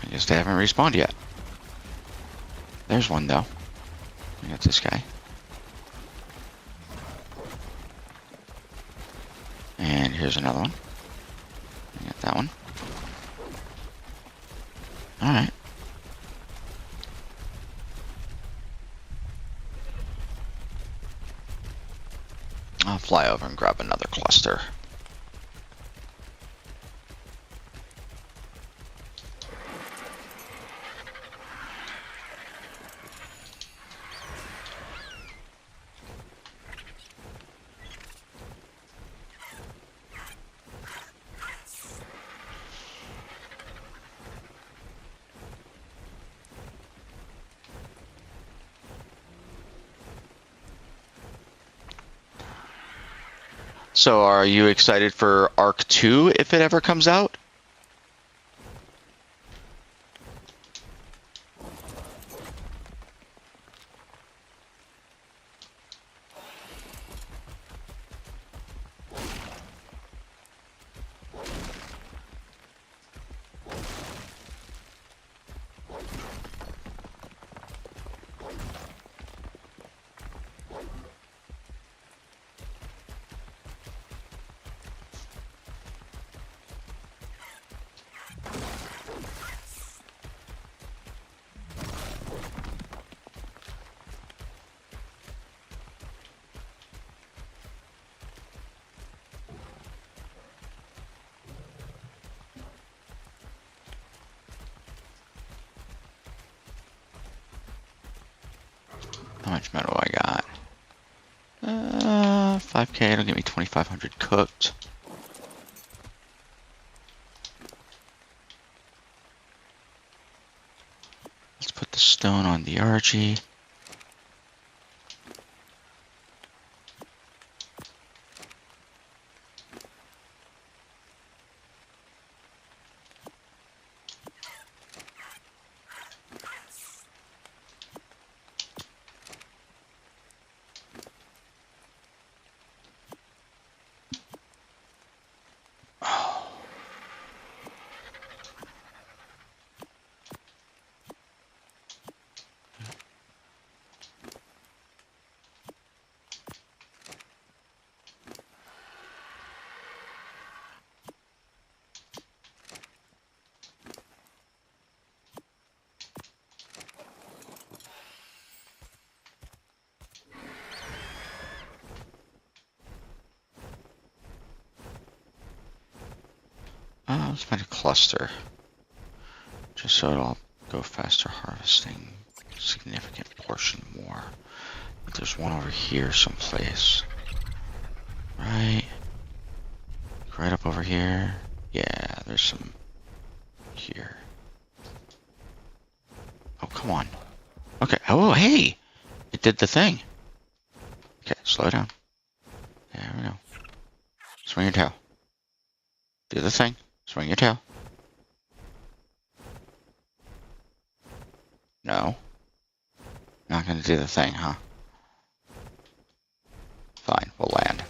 Speaker 1: I guess they haven't respawned yet. There's one, though. We got this guy. And here's another one. We got that one. Alright. I'll fly over and grab another cluster. So are you excited for Ark 2 if it ever comes out? How much metal I got? 5K, it'll give me 2,500 cooked. Let's put the stone on the RG. Let's find a cluster, just so it'll go faster harvesting, significant portion more. But there's one over here someplace. Right up over here. Yeah, there's some here. Oh, come on. Okay, oh, hey! It did the thing. Okay, slow down. There we go. Swing your tail. Do the thing. Swing your tail. No. Not gonna do the thing, huh? Fine, we'll land.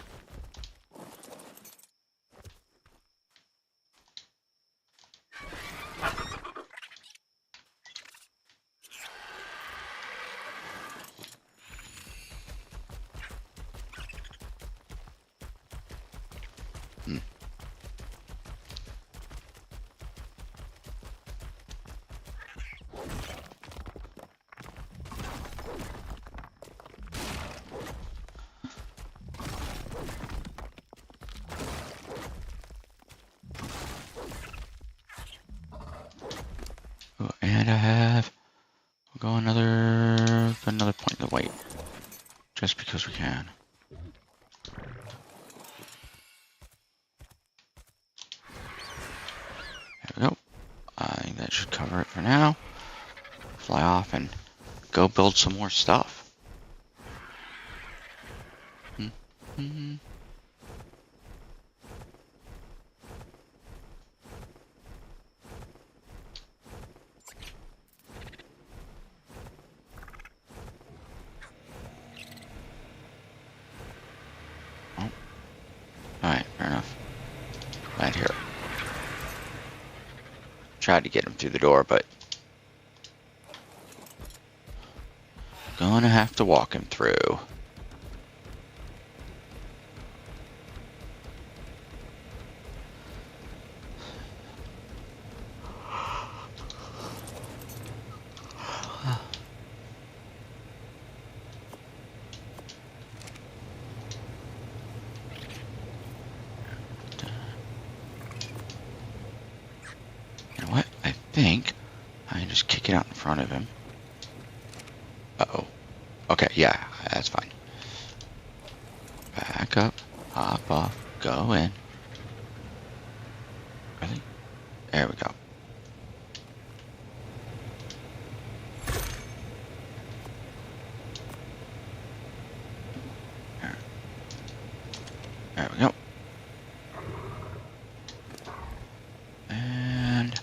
Speaker 1: Oh, and we'll go another point in the weight, just because we can. There we go. I think that should cover it for now. Fly off and go build some more stuff. Oh. Alright, fair enough. Land here. Tried to get him through the door, but gonna have to walk him through. You know what? I think I can just kick it out in front of him. Uh-oh. Okay, yeah, that's fine. Back up, hop off, go in. Really? There we go. There we go. And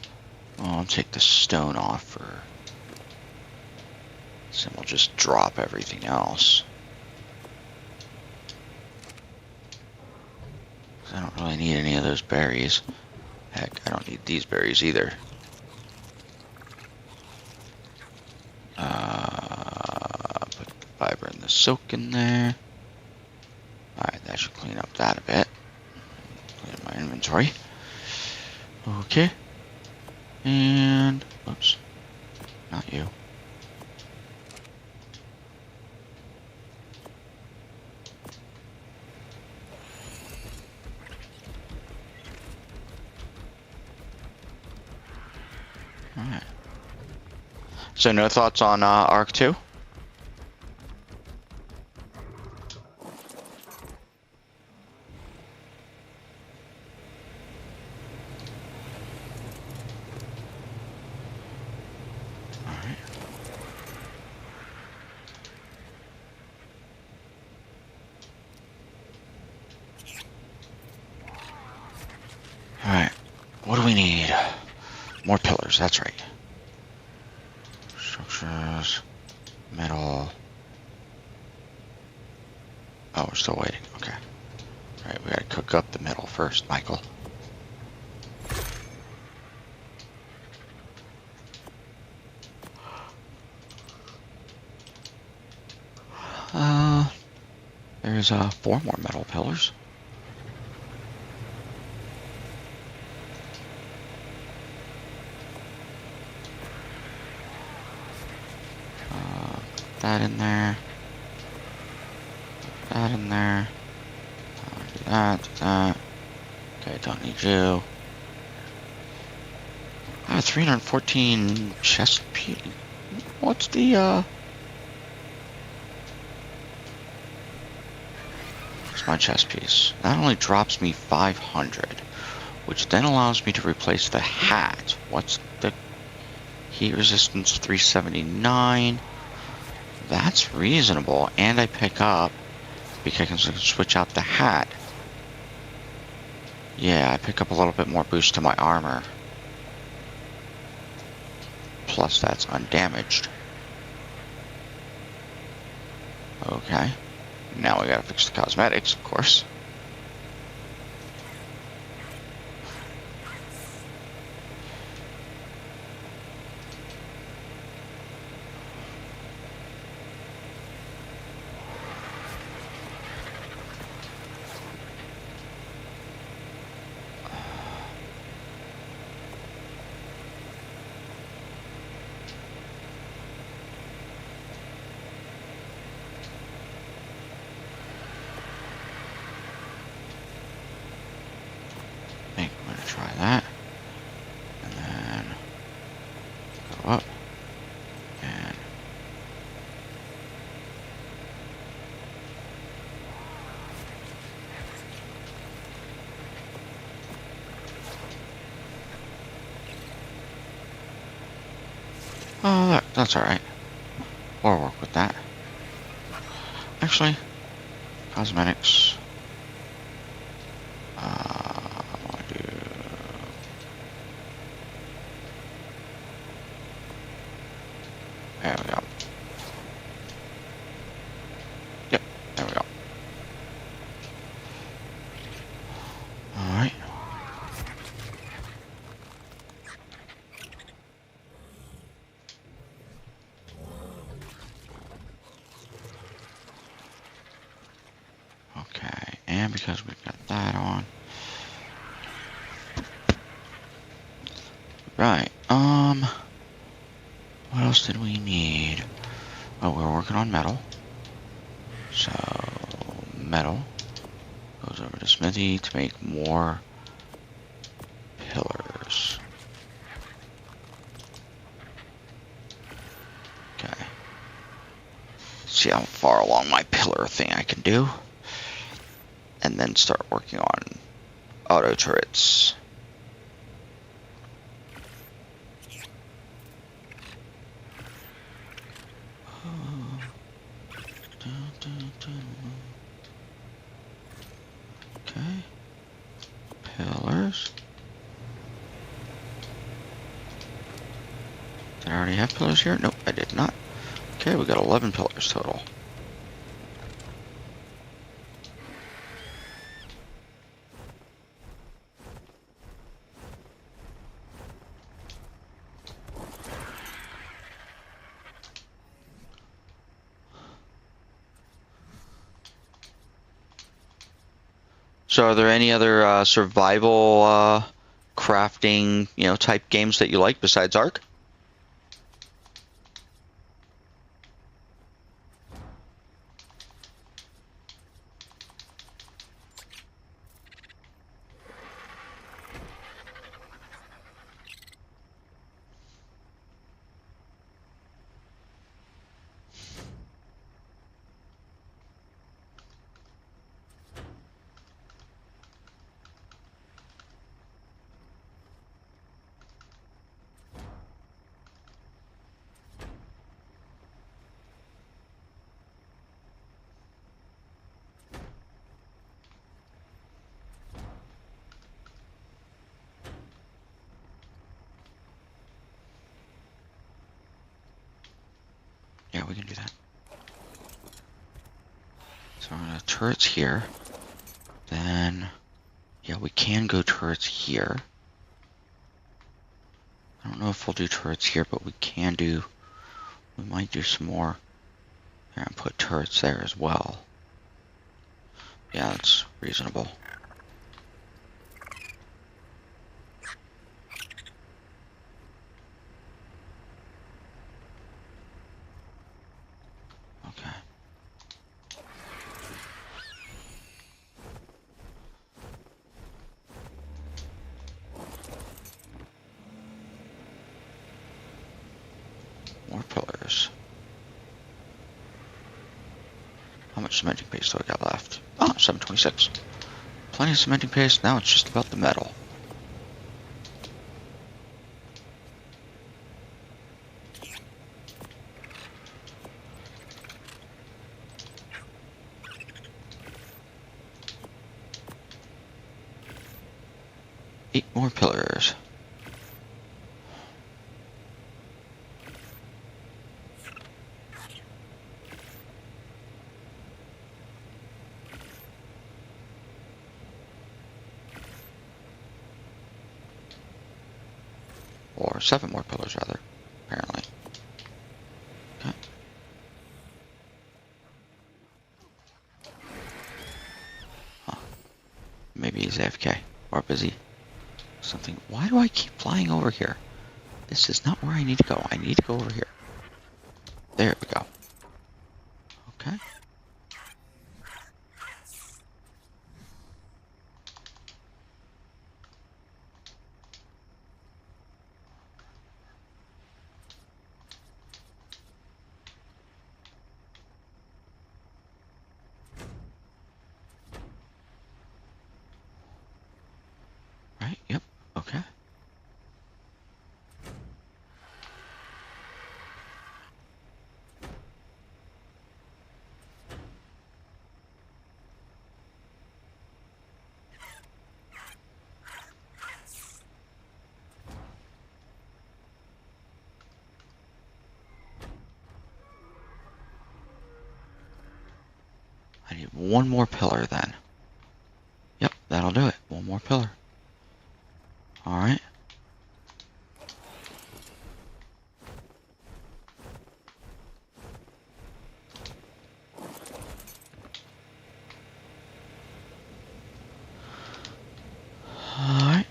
Speaker 1: I'll take the stone off for... So we'll just drop everything else. I don't really need any of those berries. Heck, I don't need these berries either. Put the fiber and the silk in there. Alright, that should clean up that a bit. Clean my inventory. Okay. And, oops, not you. Alright. So no thoughts on Ark 2? What do we need? More pillars, that's right. Structures, metal. Oh, we're still waiting. Okay. All right, we gotta cook up the metal first, Michael. There's 4 more metal pillars. That in there. That in there. Do that, do that. Okay, don't need you. I have 314 chest piece. What's the, What's my chest piece? That only drops me 500, which then allows me to replace the hat. What's the heat resistance? 379. That's reasonable, and I pick up because I can switch out the hat. Yeah, I pick up a little bit more boost to my armor. Plus, that's undamaged. Okay. Now we gotta fix the cosmetics, of course. I think I'm gonna try that. And then go up. And oh, that's alright. We'll work with that. Actually, cosmetics. I want to do. There we go. Yep, there we go. Alright. Okay, and because we've got that on. Right, what else did we need? Oh, we're working on metal. So, metal goes over to smithy to make more pillars. Okay. See how far along my pillar thing I can do. And then start working on auto turrets. Okay. Pillars. Did I already have pillars here? Nope, I did not. Okay, we got 11 pillars total. So are there any other survival crafting, type games that you like besides Ark? Yeah, we can do that. So we're gonna turrets here. Then, yeah, we can go turrets here. I don't know if we'll do turrets here, but we can do, we might do some more. Here, and put turrets there as well. Yeah, that's reasonable. Okay. More pillars. How much cementing paste do I got left? Oh, 726. Plenty of cementing paste. Now it's just about the metal. Eight more pillars. Or 7 more pillars, rather, apparently. Okay. Huh. Maybe he's AFK or busy. Something. Why do I keep flying over here? This is not where I need to go. I need to go over here. There we go. Okay. Right, yep, okay. I need one more pillar then. Yep, that'll do it. One more pillar. Alright. Alright.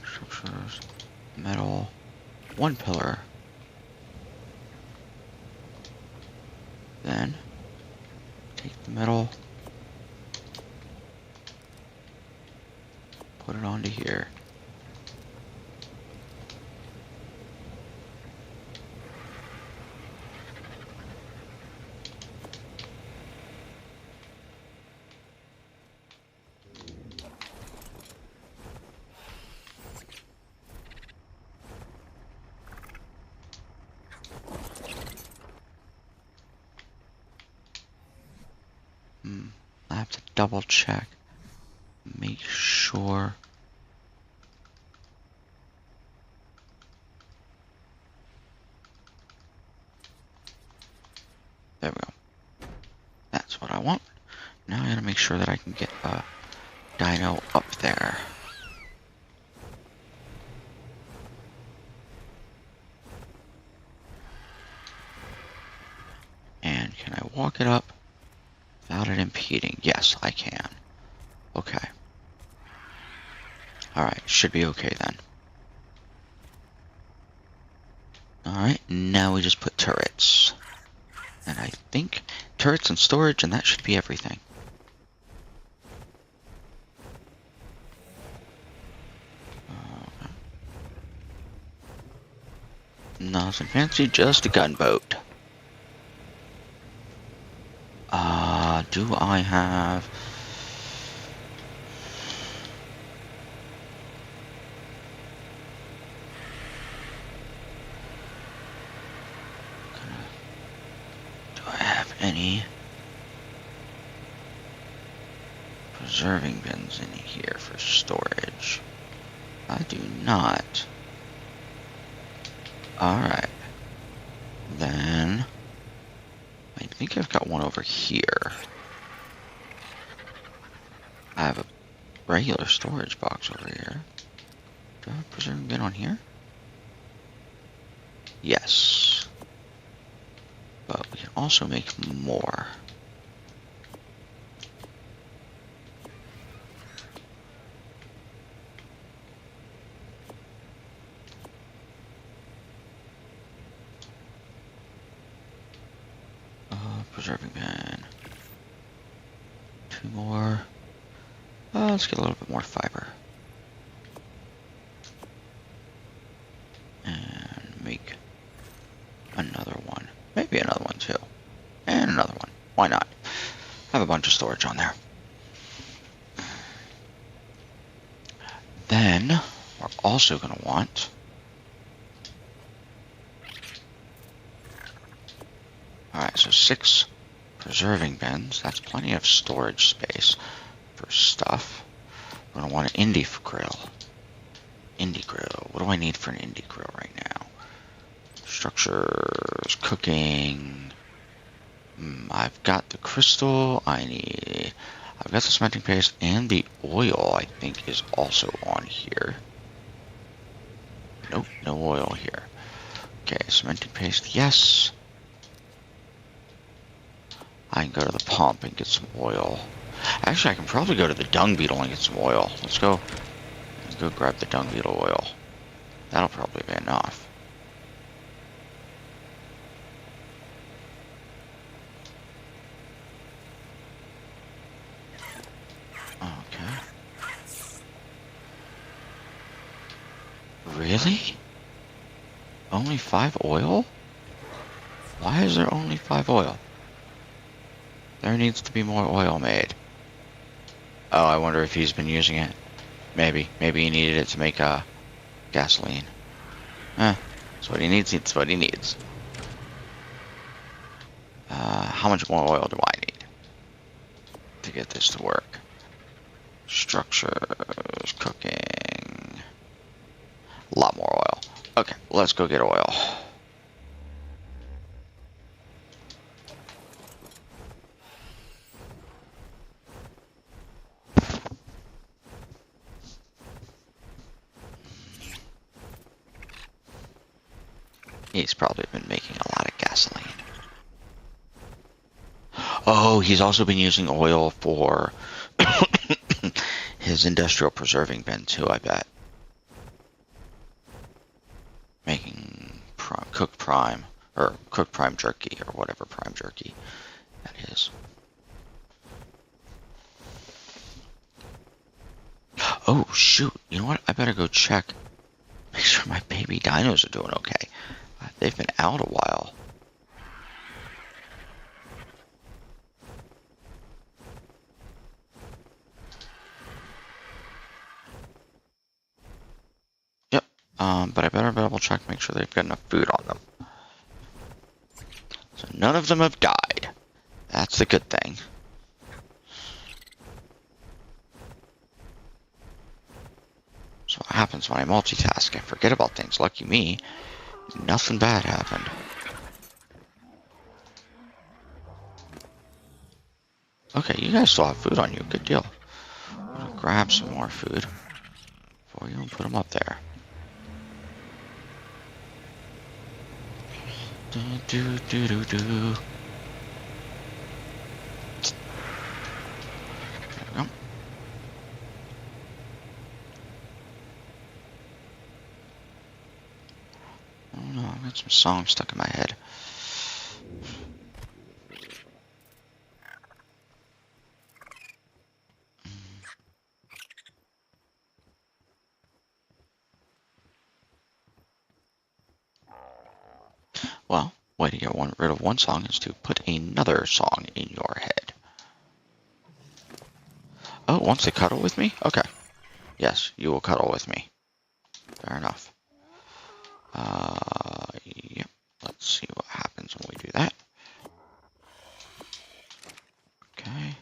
Speaker 1: Structures. Metal. One pillar. Then take the metal. Put it onto here. I have to double check. Make sure. There we go. That's what I want. Now I gotta make sure that I can get a dino up there. And can I walk it up without it impeding? Yes, I can. Okay. Alright, should be okay then. Alright, now we just put turrets. And I think turrets and storage, and that should be everything. Nothing fancy, just a gunboat. Do I have... Do I have any... preserving bins in here for storage? I do not. Alright. Then I think I've got one over here. I have a regular storage box over here. Do I have a preserving bin on here? Yes. But we can also make more. Preserving bin. 2 more. Let's get a little bit more fiber. And make another one. Maybe another one too. And another one. Why not? Have a bunch of storage on there. Then we're also going to want alright, so 6 preserving bins. That's plenty of storage space for stuff. We're going to want an indie grill. Indie grill. What do I need for an indie grill right now? Structures, cooking. I've got the crystal. I've got the cementing paste, and the oil, I think, is also on here. Nope, no oil here. Okay, cementing paste, yes. I can go to the pump and get some oil. Actually, I can probably go to the dung beetle and get some oil. Let's go grab the dung beetle oil. That'll probably be enough. Okay. Really? Only 5 oil? Why is there only 5 oil? There needs to be more oil made. Oh, I wonder if he's been using it. Maybe he needed it to make gasoline. That's what he needs. It's what he needs. How much more oil do I need to get this to work? Structures, cooking. A lot more oil. Okay, let's go get oil. He's probably been making a lot of gasoline. Oh, he's also been using oil for his industrial preserving bin too, I bet. Making cooked prime jerky, or whatever prime jerky that is. Oh, shoot. You know what? I better go check. Make sure my baby dinos are doing okay. They've been out a while. Yep. But I better double check, make sure they've got enough food on them. So none of them have died. That's the good thing. So what happens when I multitask? I forget about things. Lucky me. Nothing bad happened. Okay, you guys still have food on you. Good deal. I'm gonna grab some more food for you and put them up there. Do. There we go. Oh no, I've got some songs stuck in my head. Well, way to get rid of one song is to put another song in your head. Oh, wants to cuddle with me? Okay. Yes, you will cuddle with me. Fair enough. Yep. Let's see what happens when we do that. Okay.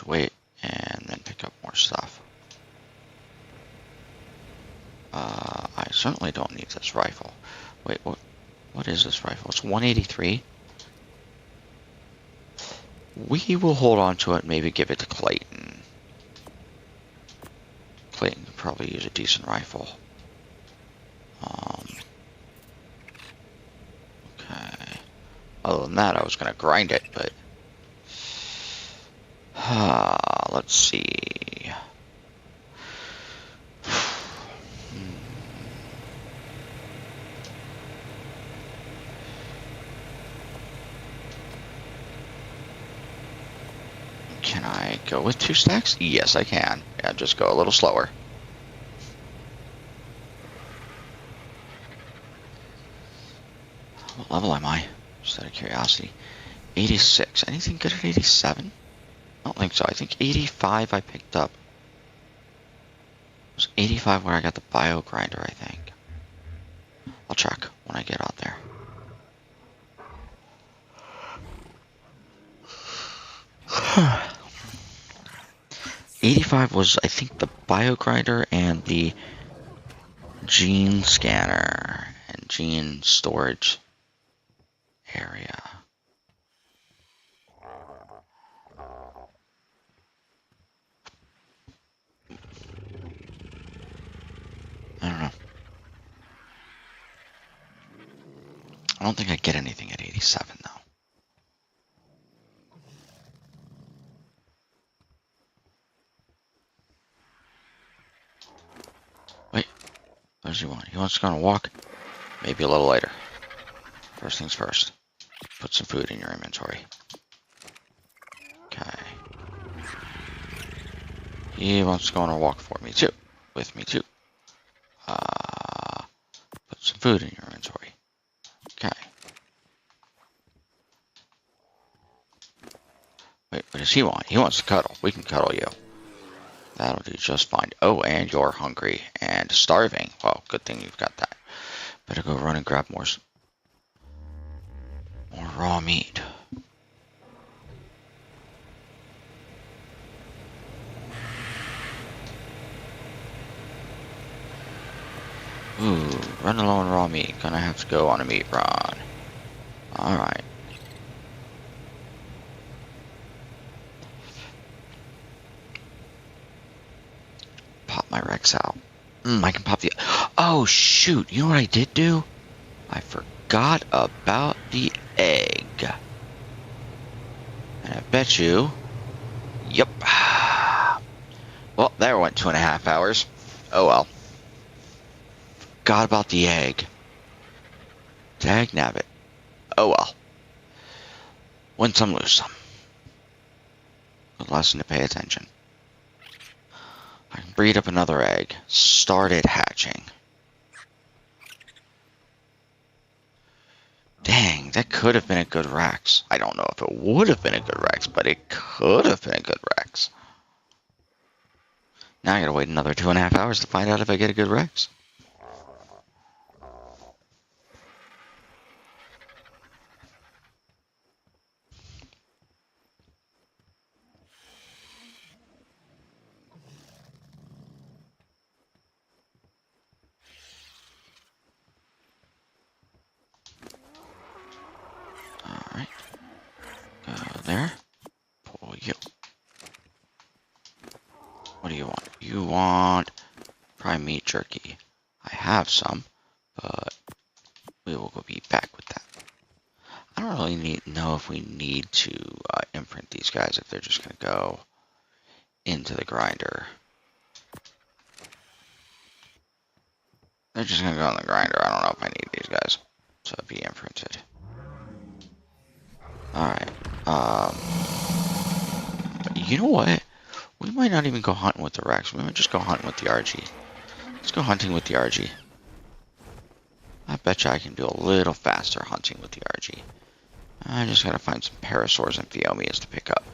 Speaker 1: to wait and then pick up more stuff. I certainly don't need this rifle. Wait, what is this rifle? It's 183. We will hold on to it, maybe give it to Clayton. Clayton could probably use a decent rifle. Okay. Other than that, I was going to grind it, but... let's see. Can I go with 2 stacks? Yes, I can. Yeah, just go a little slower. What level am I? Just out of curiosity. 86. Anything good at 87? I don't think so. I think 85 I picked up. It was 85 where I got the bio grinder, I think. I'll check when I get out there. Huh. 85 was, I think, the bio grinder and the gene scanner and gene storage area. I don't know. I don't think I get anything at 87 though. Wait, what does he want? He wants to go on a walk? Maybe a little later. First things first. Put some food in your inventory. Okay. He wants to go on a walk for me too. With me too. Put some food in your inventory. Okay. Wait, what does he want? He wants to cuddle. We can cuddle you. That'll do just fine. Oh, and you're hungry and starving. Well, good thing you've got that. Better go run and grab more raw meat. Ooh, running low on raw meat. Gonna have to go on a meat run. Alright. Pop my Rex out. I can pop the... Oh, shoot. You know what I did do? I forgot about the egg. And I bet you... Yep. Well, there went 2.5 hours. Oh, well. Forgot about the egg. Dag nabbit. Oh, well. Win some, lose some. Good lesson to pay attention. I can breed up another egg. Started hatching. Dang, that could have been a good Rex. I don't know if it would have been a good Rex, but it could have been a good Rex. Now I gotta wait another 2.5 hours to find out if I get a good Rex. Alright. Go there. Pull you. What do you want? You want prime meat jerky. I have some, but we will go be back with that. I don't really know if we need to imprint these guys, if they're just going to go into the grinder. They're just going to go in the grinder. I don't know if I need these guys to be imprinted. Alright. You know what? We might not even go hunting with the Rex. We might just go hunting with the RG. Let's go hunting with the RG. I bet you I can do a little faster hunting with the RG. I just gotta find some parasaurs and Pheomias to pick up.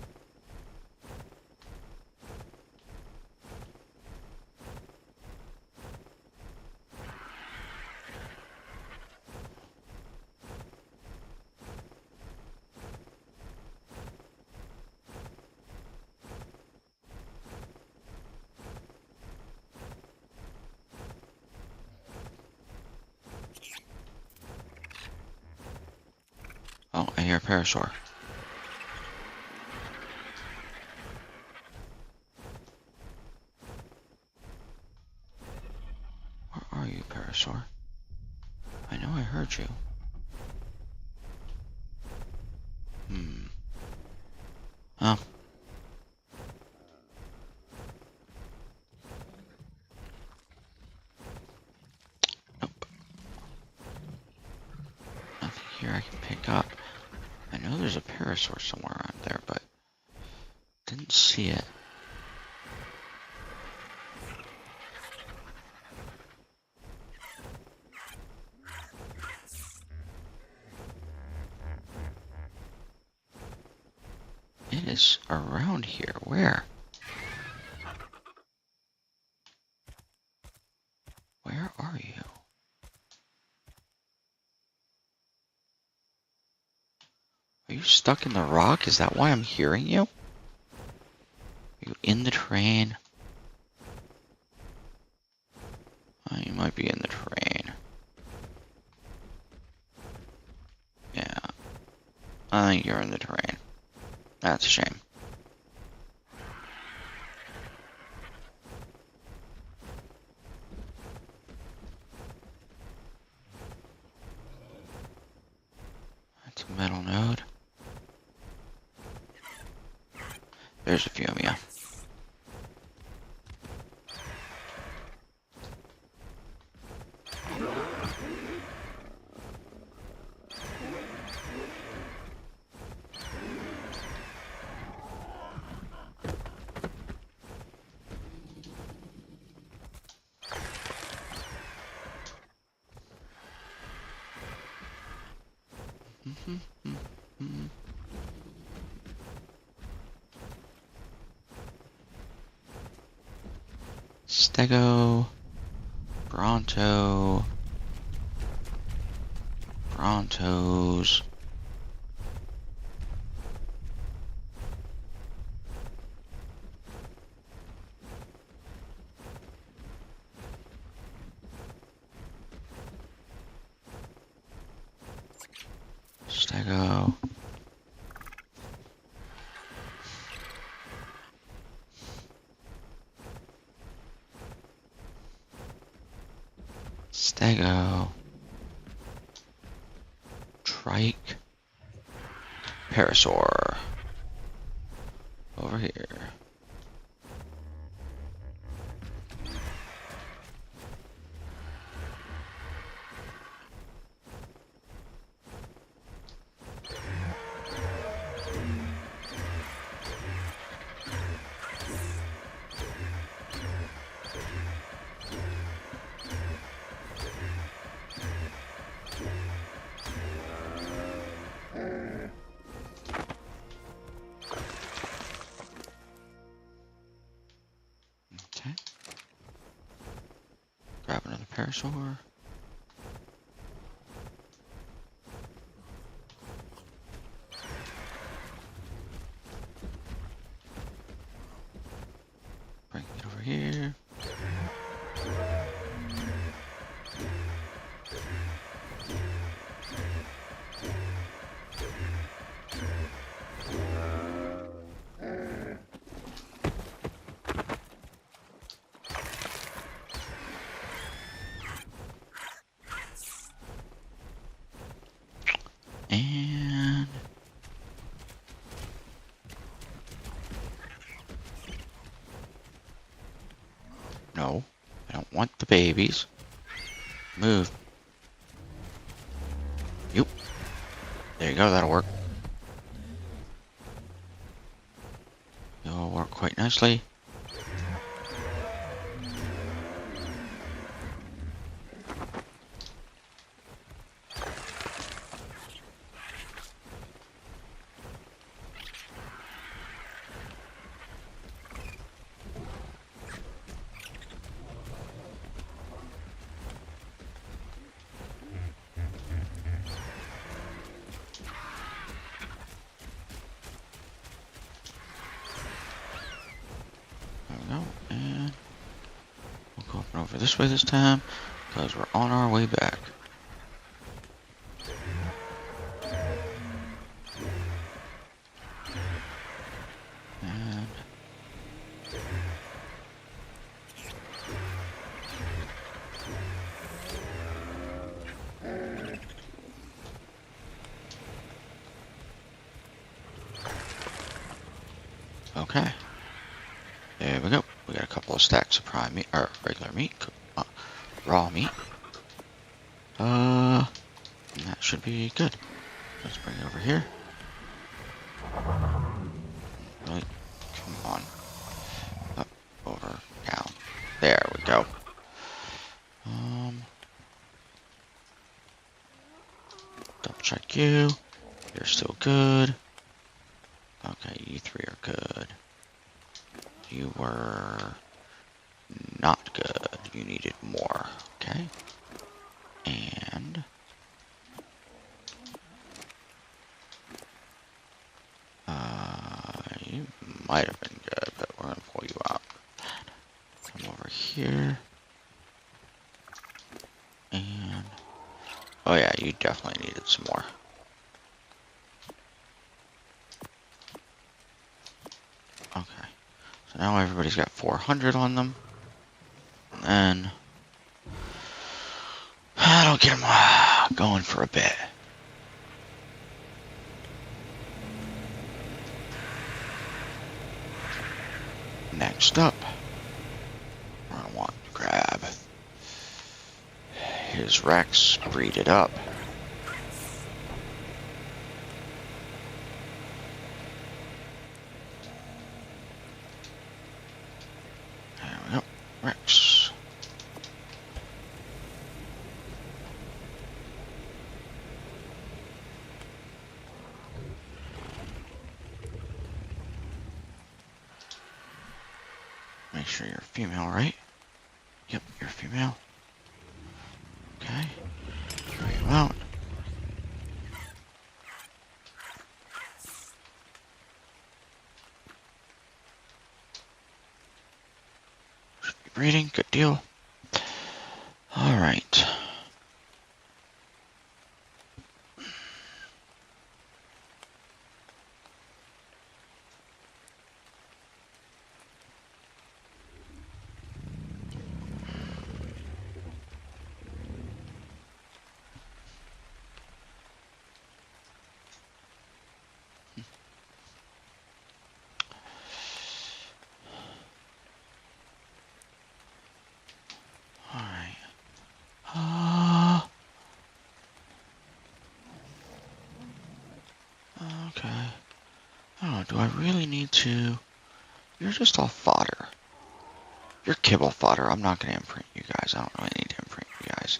Speaker 1: hear a parasaur. Where are you, parasaur? I know I heard you. Oh. Nope. Nothing here I can pick up. I know there's a parasaur somewhere around there, but didn't see it. It is around here. Where? Where are you? Are you stuck in the rock? Is that why I'm hearing you? Are you in the train? Oh, you might be in the train. Yeah. I think you're in the train. That's a shame. That's a metal node. There's a few of you. Stego, Bronto, Brontos. Stego. Stego. Trike. Parasaur. Over here. Okay. Grab another parasaur. Bring it over here. And no, I don't want the babies. Move. Yep. There you go, that'll work. It'll work quite nicely. There we go, and we'll go up and over this way this time, because we're on our way back. Okay. There we go. We got a couple of stacks of prime meat, or regular meat, raw meat. That should be good. Let's bring it over here. Really, come on. Up, over, down. There we go. Double check you. You're still good. Okay, you three are good. You were not good. You needed more. Okay. And you might have been good, but we're gonna pull you out. Come over here. And oh yeah, you definitely needed some more. Okay. So now everybody's got 400 on them. And then that'll get them going for a bit. Next up, we're gonna want to grab his Rex, breed it up. There we go, Rex. Make sure you're female, right? Yep, you're female. Okay. Throw you out. Should be breeding. Good deal. Alright. Okay. I don't know, do I really need to? You're just all fodder. You're kibble fodder. I'm not going to imprint you guys. I don't really need to imprint you guys.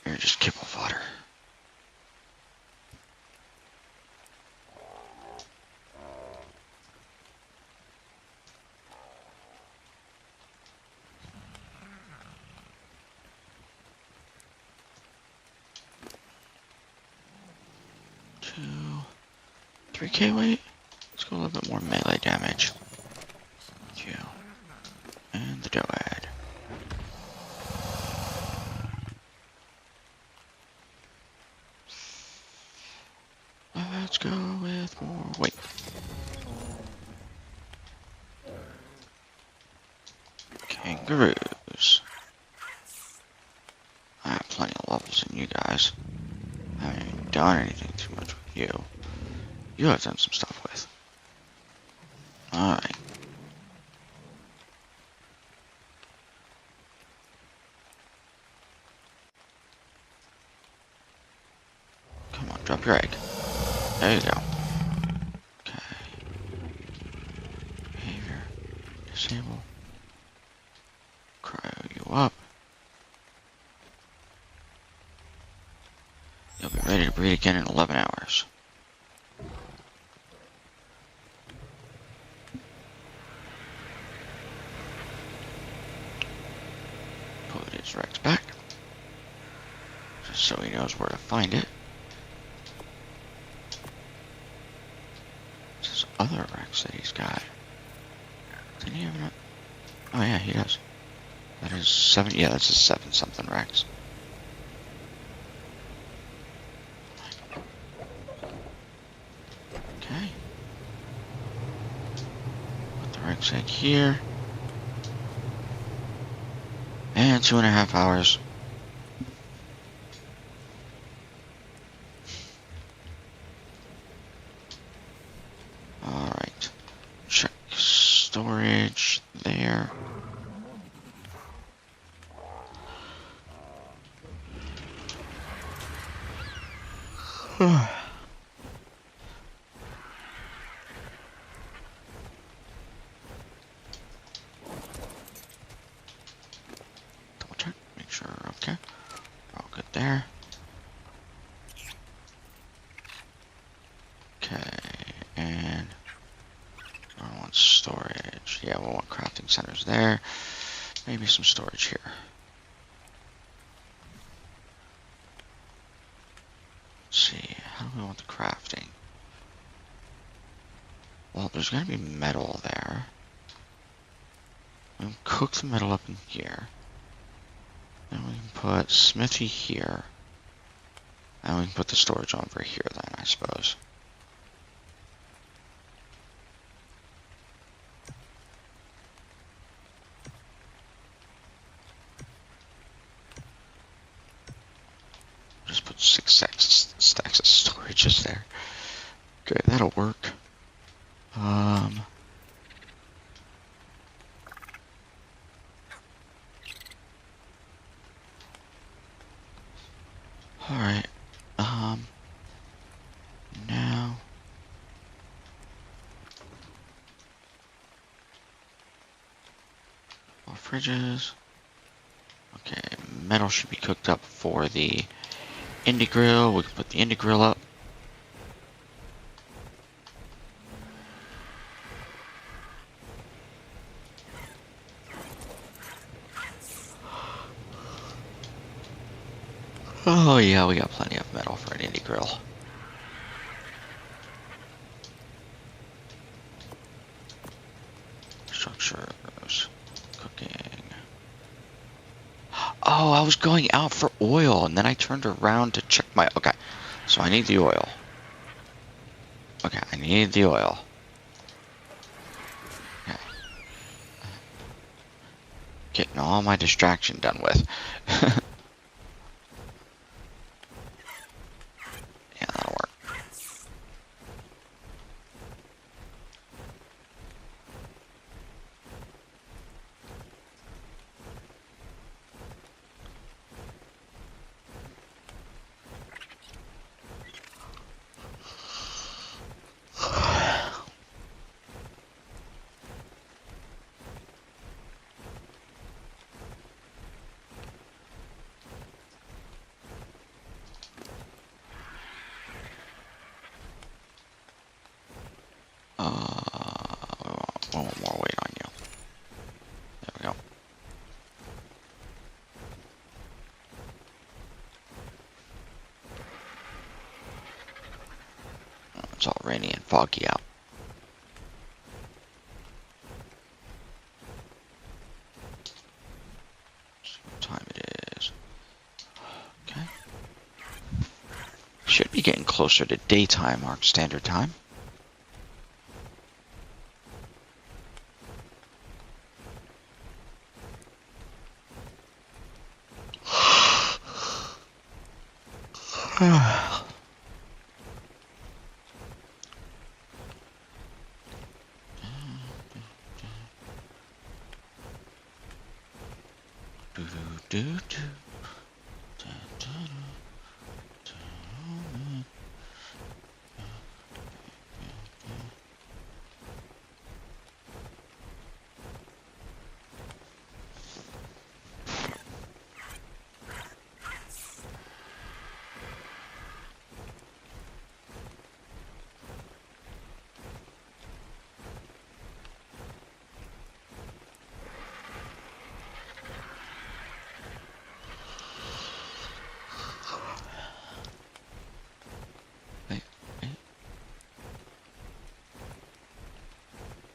Speaker 1: You're just kibble fodder. Two, 3K weight. Let's go a little bit more melee damage. Thank you. And the doad. Let's go with more weight. Kangaroos. I have plenty of levels in you guys. I haven't even done anything too much with you. You have done some stuff with. Alright. Come on, drop your egg. There you go. Okay. Behavior. Disable. Cryo you up. You'll be ready to breed again in 11 hours. Put his Rex back. Just so he knows where to find it. This other Rex that he's got. Did he have an... Oh yeah, he does. That is 7... Yeah, that's a 7-something Rex. Okay. Put the Rex egg here. And 2.5 hours. storage there. Double check, make sure we're okay. We're all good there. Okay, and I want storage. Yeah, we want crafting centers there. Maybe some storage here. Let's see, how do we want the crafting? Well, there's gonna be metal there. We can cook the metal up in here. Then we can put smithy here. And we can put the storage over here then, I suppose. Just put 6 stacks of storage just there. Okay, that'll work. Alright. Now. More fridges. Okay, metal should be cooked up for the indie grill. We can put the indie grill up. Oh yeah, we got plenty of metal for an indie grill. Structures, cooking. Oh, I was going out for oil, and then I turned around to check my... Okay, so I need the oil. Okay, I need the oil. Okay. Getting all my distraction done with. Yeah, that'll work. We want more weight on you. There we go. Oh, it's all rainy and foggy out. See what time it is. Okay. Should be getting closer to daytime, Ark Standard Time.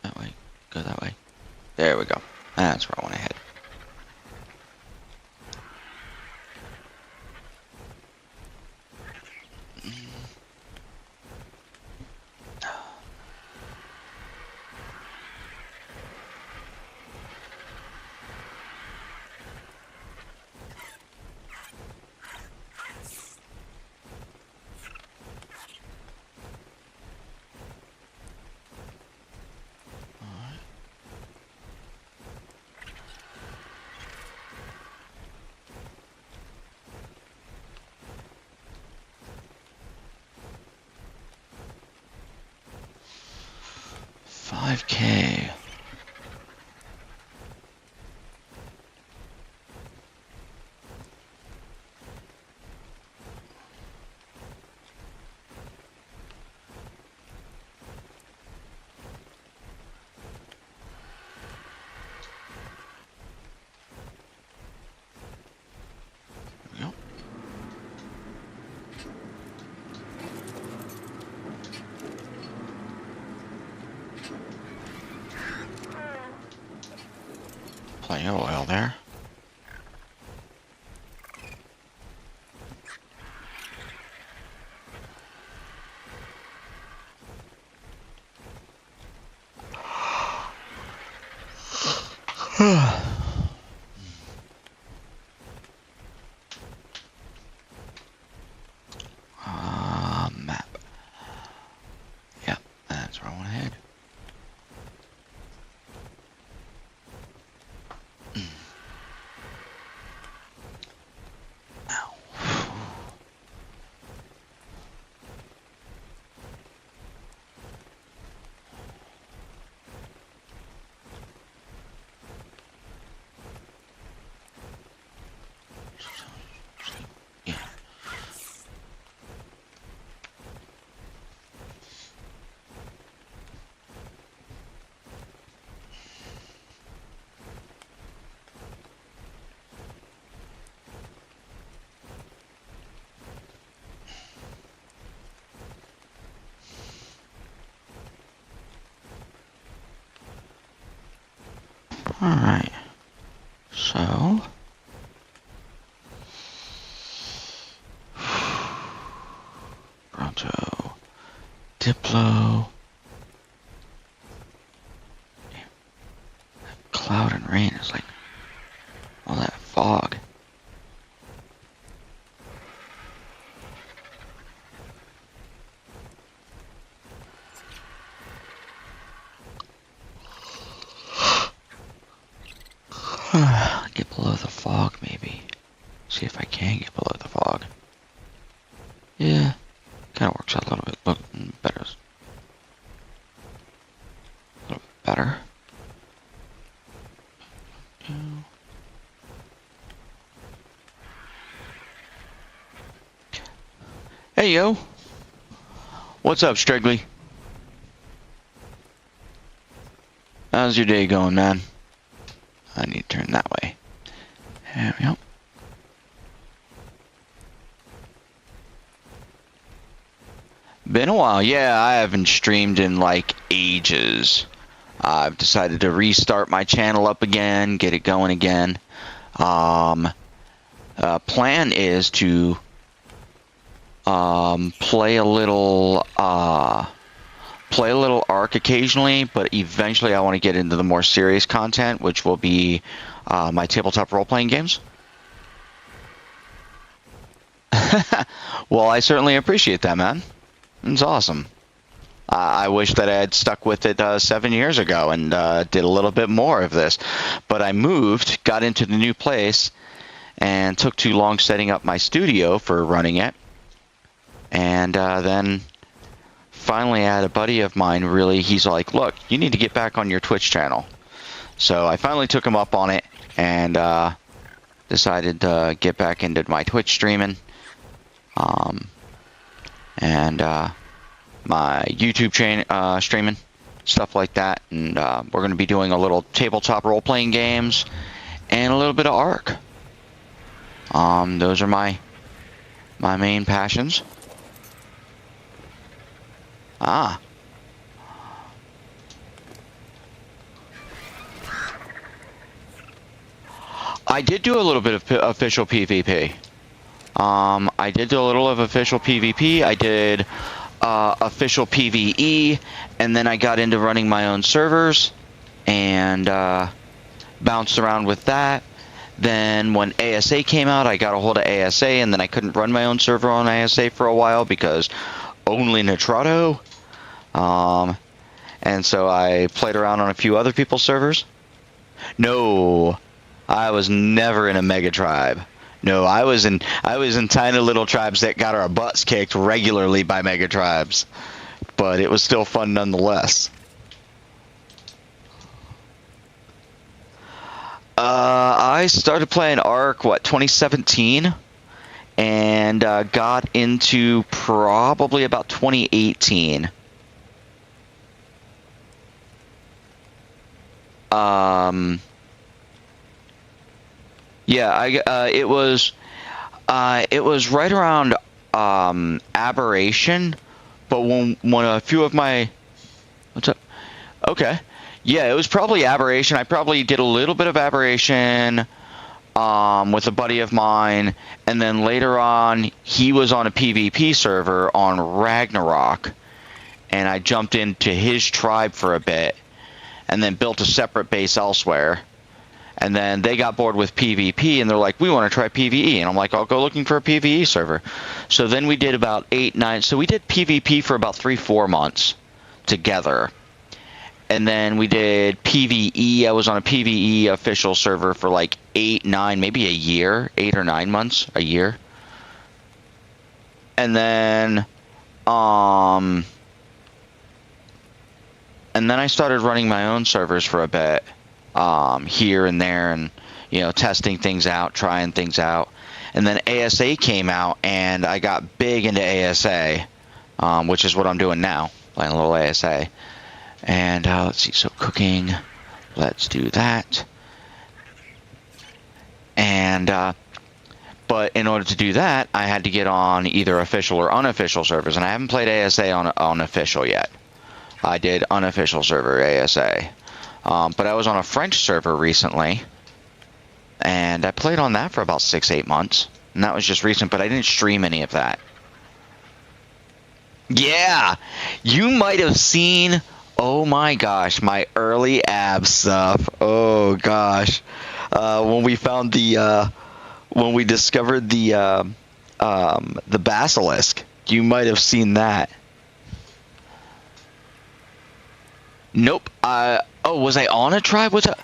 Speaker 1: That way. Go that way. There we go. That's where I want to head. 5K. Yep. Plenty of oil there. Map. Yep, that's where I want to head. Ow. Yeah. All right. So. Pronto. Diplo. Cloud and rain is like all that fog. Get below the fog, maybe. See if I can get below the fog. Yeah, kind of works out a little bit better. A little bit better. Hey, yo. What's up, Strigley? How's your day going, man? I need to turn that way. There we go. Been a while. Yeah, I haven't streamed in like ages. I've decided to restart my channel up again, get it going again. Plan is to play a little Ark occasionally, but eventually I want to get into the more serious content, which will be my tabletop role-playing games. Well, I certainly appreciate that, man. It's awesome. I wish that I had stuck with it 7 years ago and did a little bit more of this. But I moved, got into the new place, and took too long setting up my studio for running it. And then finally I had a buddy of mine he's like, look, you need to get back on your Twitch channel. So I finally took him up on it and decided to get back into my Twitch streaming. And my YouTube streaming, stuff like that. And we're going to be doing a little tabletop role-playing games and a little bit of Ark. Those are my main passions. Ah. I did do a little bit of official PvP. I did do a little of official PvP. I did official PvE, and then I got into running my own servers and bounced around with that. Then when ASA came out, I got a hold of ASA, and then I couldn't run my own server on ASA for a while because only Nitrado. And so I played around on a few other people's servers. No, I was never in a mega tribe. No, I was in tiny little tribes that got our butts kicked regularly by mega tribes, but it was still fun nonetheless. I started playing Ark, 2017? And got into probably about 2018. Yeah, it was right around Aberration, but when a few of my what's up? Okay, yeah, it was probably Aberration. I probably did a little bit of Aberration with a buddy of mine, and then later on he was on a PvP server on Ragnarok, and I jumped into his tribe for a bit, and then built a separate base elsewhere. And then they got bored with PvP, and they're like, we want to try PvE. And I'm like, I'll go looking for a PvE server. So then we did about 8, 9. So we did PvP for about 3, 4 months together. And then we did PvE. I was on a PvE official server for like 8, 9, maybe a year. 8 or 9 months, a year. And then I started running my own servers for a bit. Here and there, and testing things out, trying things out. And then ASA came out, and I got big into ASA, which is what I'm doing now, playing a little ASA. And let's see, so cooking, let's do that. And but in order to do that, I had to get on either official or unofficial servers, and I haven't played ASA on official yet. I did unofficial server ASA. But I was on a French server recently, and I played on that for about 6, 8 months. And that was just recent, but I didn't stream any of that. Yeah, you might have seen, oh my gosh, my early ab stuff. Oh gosh. When we found when we discovered the basilisk, you might have seen that. Nope. Oh, was I on a tribe with a...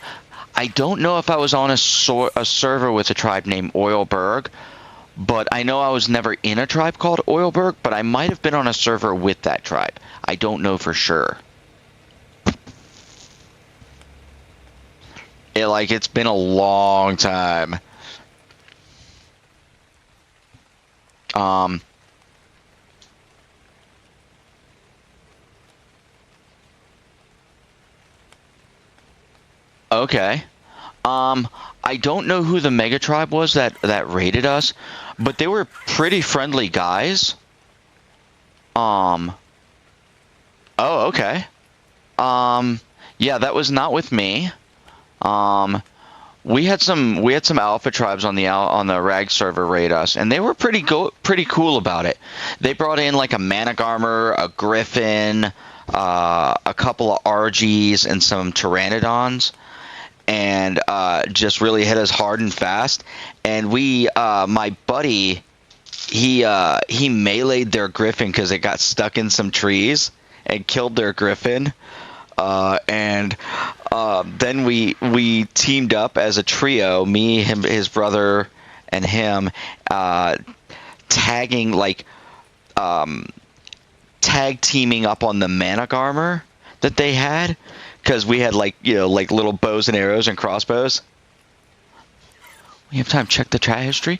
Speaker 1: I don't know if I was on a server with a tribe named Oilberg, but I know I was never in a tribe called Oilberg, but I might have been on a server with that tribe. I don't know for sure. It's been a long time. Okay. I don't know who the mega tribe was that raided us, but they were pretty friendly guys. Oh, okay. Yeah, that was not with me. We had some alpha tribes on the Rag server raid us, and they were pretty cool about it. They brought in like a manic armor, a griffin, a couple of RGs, and some pteranodons. And just really hit us hard and fast. And we, my buddy, he meleeed their griffin because it got stuck in some trees and killed their griffin. And then we teamed up as a trio, me, him, his brother, and him, tagging tag teaming up on the manic armor that they had. Because we had little bows and arrows and crossbows. We have time to check the chat history?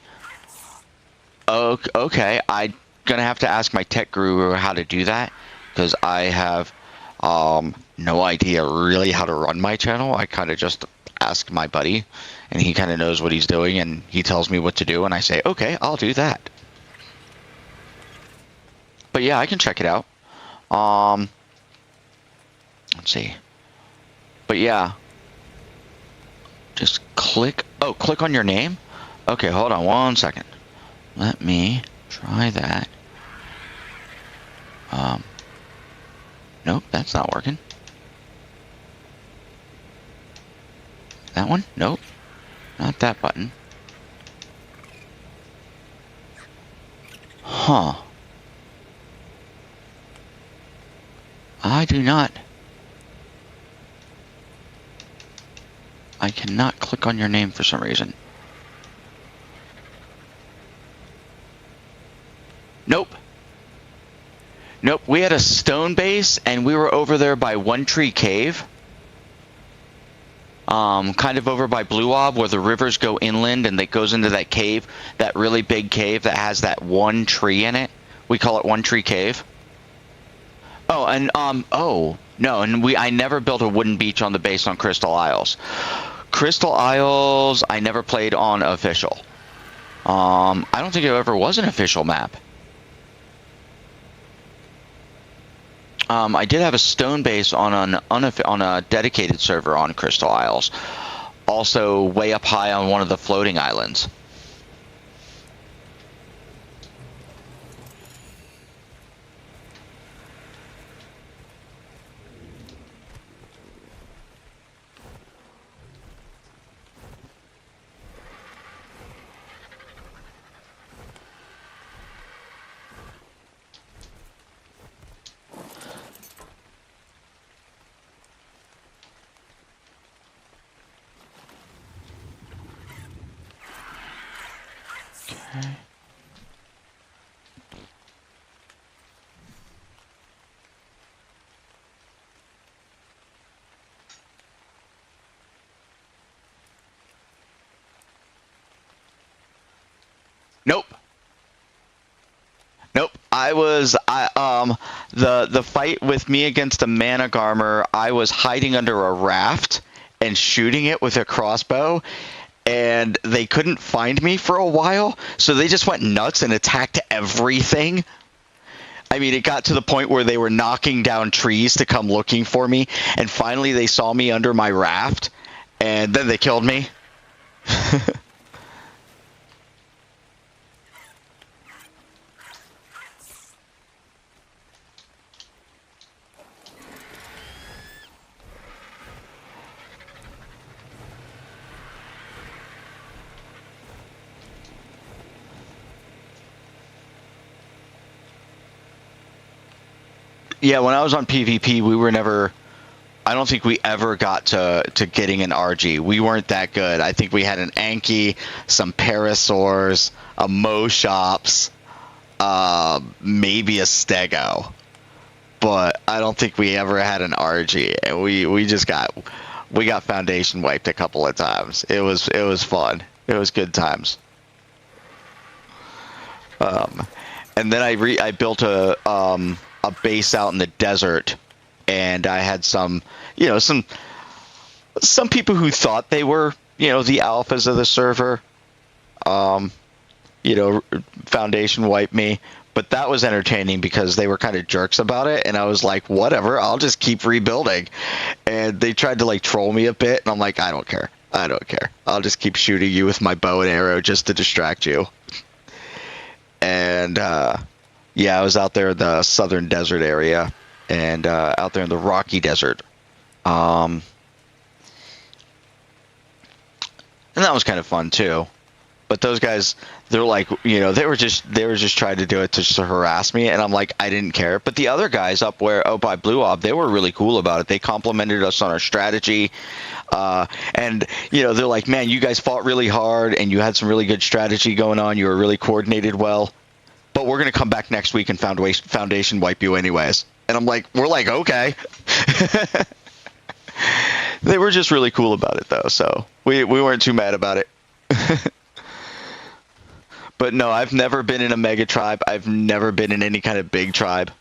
Speaker 1: Okay, I'm going to have to ask my tech guru how to do that. Because I have no idea really how to run my channel. I kind of just ask my buddy. And he kind of knows what he's doing. And he tells me what to do. And I say, okay, I'll do that. But yeah, I can check it out. Let's see. But yeah, just click on your name. Okay, hold on 1 second. Let me try that. Nope, that's not working. That one? Nope, not that button. Huh. I do not. I cannot click on your name for some reason. Nope. Nope, we had a stone base, and we were over there by One Tree Cave. kind of over by Blue Ob, where the rivers go inland and it goes into that cave, that really big cave that has that one tree in it. We call it One Tree Cave. Oh, and oh no, and I never built a wooden beach on the base on Crystal Isles. Crystal Isles, I never played on official. I don't think it ever was an official map. I did have a stone base on a dedicated server on Crystal Isles. Also, way up high on one of the floating islands. Okay. Nope. Nope. The fight with me against a mana garmer, I was hiding under a raft and shooting it with a crossbow, and they couldn't find me for a while, so they just went nuts and attacked everything. I mean, it got to the point where they were knocking down trees to come looking for me, and finally they saw me under my raft, and then they killed me. Yeah, when I was on PvP, we were never... I don't think we ever got to getting an RG. We weren't that good. I think we had an Anki, some Parasaurs, a Moshops, maybe a Stego. But I don't think we ever had an RG. And we got Foundation wiped a couple of times. It was fun. It was good times. And then I built a base out in the desert, and I had some people who thought they were, the alphas of the server, Foundation wiped me, but that was entertaining because they were kind of jerks about it, and I was like, whatever, I'll just keep rebuilding. And they tried to troll me a bit, and I'm like, I don't care. I'll just keep shooting you with my bow and arrow just to distract you. And yeah, I was out there in the southern desert area, and out there in the rocky desert. And that was kind of fun too. But those guys, they're like, they were just trying to do it to harass me, and I'm like, I didn't care. But the other guys up by Blue Ob, they were really cool about it. They complimented us on our strategy. And they're like, man, you guys fought really hard, and you had some really good strategy going on. You were really coordinated well. But we're going to come back next week and Foundation wipe you anyways. And we're like, okay. They were just really cool about it, though, so we weren't too mad about it. But no, I've never been in a mega tribe. I've never been in any kind of big tribe.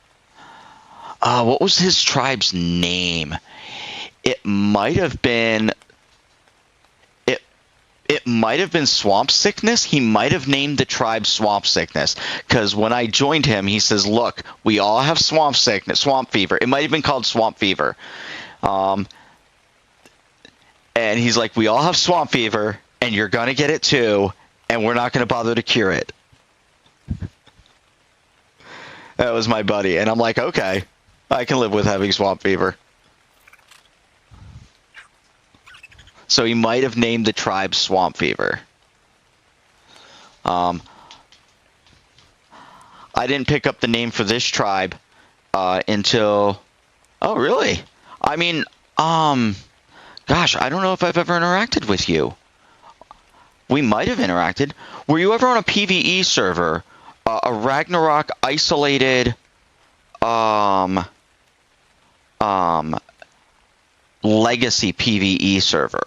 Speaker 1: What was his tribe's name? It might have been... It might have been Swamp Sickness. He might have named the tribe Swamp Sickness, because when I joined him, he says, look, we all have Swamp Sickness, Swamp Fever. It might have been called Swamp Fever. And he's like, we all have Swamp Fever, and you're going to get it too, and we're not going to bother to cure it. That was my buddy. And I'm like, okay, I can live with having Swamp Fever. So he might have named the tribe Swamp Fever. I didn't pick up the name for this tribe until... Oh, really? I mean, gosh, I don't know if I've ever interacted with you. We might have interacted. Were you ever on a PvE server? A Ragnarok isolated... legacy PvE server?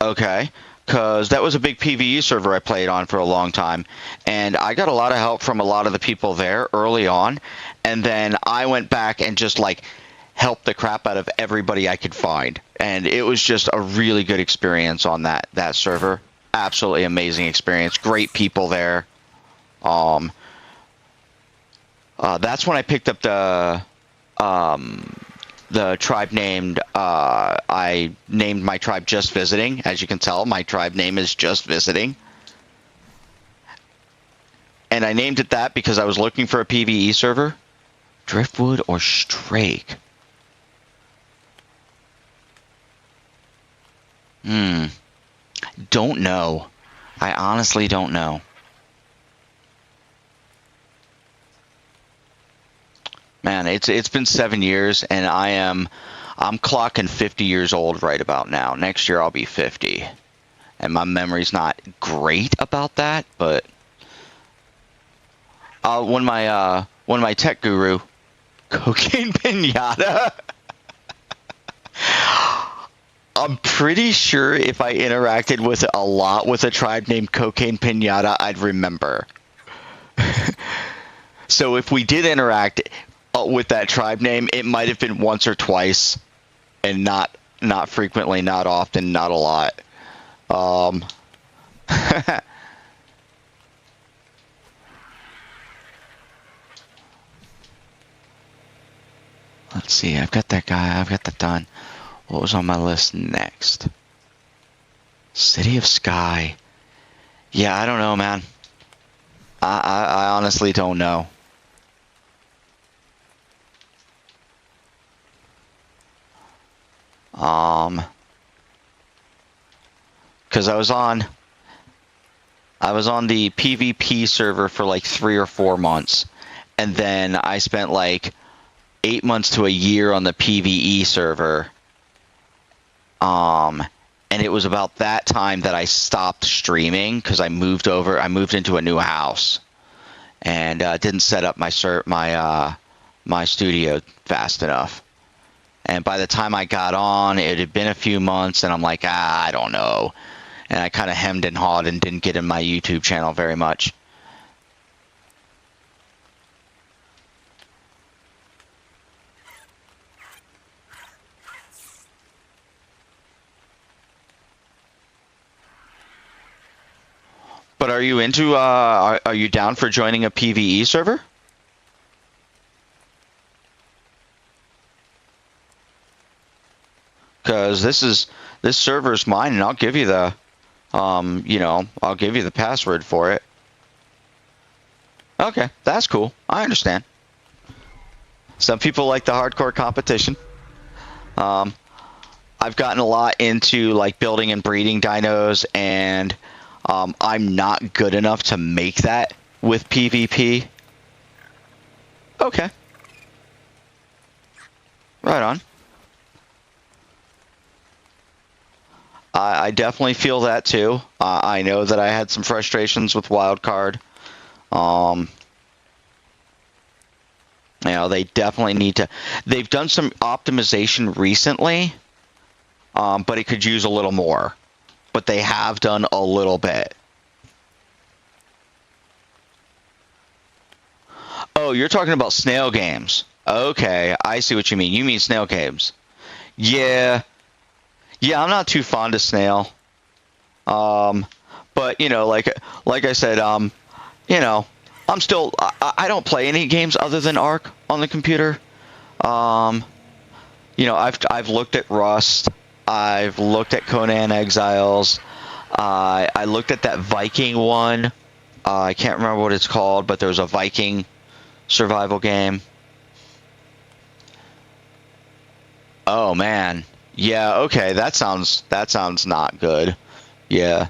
Speaker 1: Okay, because that was a big PvE server I played on for a long time, and I got a lot of help from a lot of the people there early on, and then I went back and just like helped the crap out of everybody I could find, and it was just a really good experience on that server. Absolutely amazing experience. Great people there. Um, that's when I picked up the tribe named, I named my tribe Just Visiting. As you can tell, my tribe name is Just Visiting. And I named it that because I was looking for a PvE server. Driftwood or Strake? Don't know. I honestly don't know. Man, it's been 7 years, and I'm clocking 50 years old right about now. Next year I'll be 50, and my memory's not great about that. But when my tech guru, Cocaine Pinata, I'm pretty sure if I interacted with a lot with a tribe named Cocaine Pinata, I'd remember. So if we did interact with that tribe name, it might have been once or twice, and not frequently, not often, not a lot. Let's see. I've got that guy. I've got that done. What was on my list next? City of Sky. Yeah, I don't know, man. I honestly don't know. Because I was on the PvP server for like 3 or 4 months, and then I spent like 8 months to a year on the PvE server. And it was about that time that I stopped streaming because I moved into a new house, and didn't set up my studio fast enough. And by the time I got on, it had been a few months, and I'm like, I don't know. And I kind of hemmed and hawed and didn't get in my YouTube channel very much. But are you into, are you down for joining a PvE server? Because this server's mine, and I'll give you the, I'll give you the password for it. Okay, that's cool. I understand. Some people like the hardcore competition. I've gotten a lot into like building and breeding dinos, and I'm not good enough to make that with PvP. Okay. Right on. I definitely feel that too. I know that I had some frustrations with Wildcard. They definitely need to. They've done some optimization recently, but it could use a little more. But they have done a little bit. Oh, you're talking about snail games. Okay, I see what you mean. You mean snail games. Yeah. Yeah, I'm not too fond of snail. But, like I said, I'm still, I don't play any games other than Ark on the computer. I've looked at Rust. I've looked at Conan Exiles. I looked at that Viking one. I can't remember what it's called, but there's a Viking survival game. Oh man. Yeah, okay, that sounds not good. Yeah.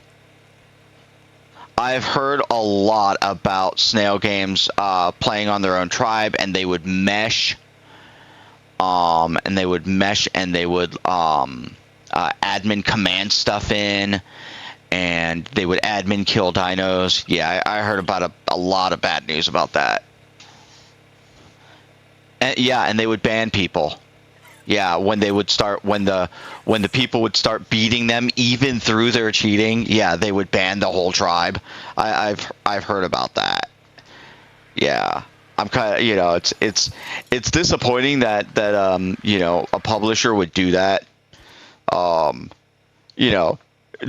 Speaker 1: I've heard a lot about snail games playing on their own tribe, and they would mesh. And they would admin command stuff in, and they would admin kill dinos. Yeah, I heard about a lot of bad news about that. And, yeah, and they would ban people. Yeah, when they would start, when the people would start beating them even through their cheating, yeah, they would ban the whole tribe. I've heard about that. Yeah, I'm kind of, it's disappointing that a publisher would do that. Um, you know,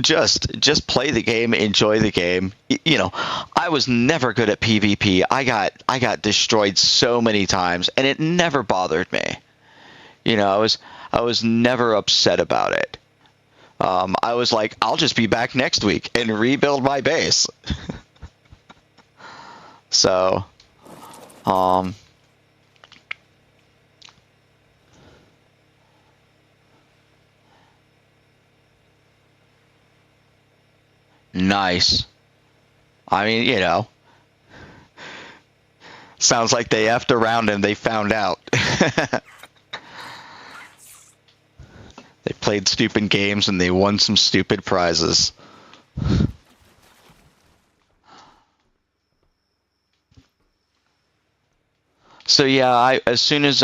Speaker 1: just play the game, enjoy the game. I was never good at PvP. I got destroyed so many times, and it never bothered me. I was never upset about it. I was like, I'll just be back next week and rebuild my base. So, nice. I mean, sounds like they effed around and they found out. They played stupid games and they won some stupid prizes. So yeah, as soon as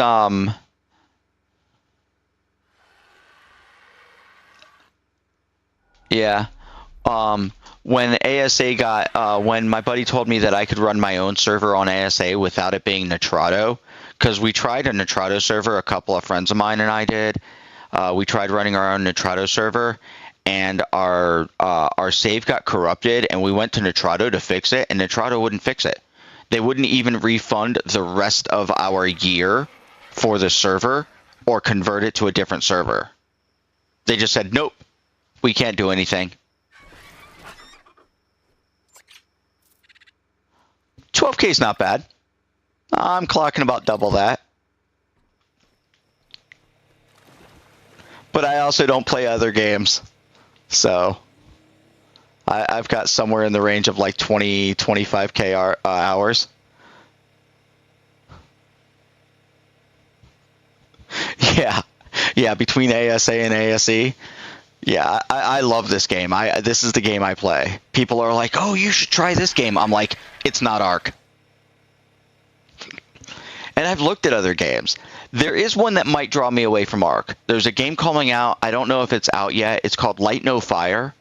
Speaker 1: yeah, when ASA got when my buddy told me that I could run my own server on ASA without it being Nitrado, because we tried a Nitrado server, a couple of friends of mine and I did. We tried running our own Nitrado server, and our save got corrupted, and we went to Nitrado to fix it, and Nitrado wouldn't fix it. They wouldn't even refund the rest of our year for the server or convert it to a different server. They just said, nope, we can't do anything. 12K is not bad. I'm clocking about double that. But I also don't play other games. So I've got somewhere in the range of like 25K hours. Yeah, between ASA and ASE. Yeah, I love this game. This is the game I play. People are like, oh, you should try this game. I'm like, it's not Ark. And I've looked at other games. There is one that might draw me away from Ark. There's a game coming out. I don't know if it's out yet. It's called Light No Fire.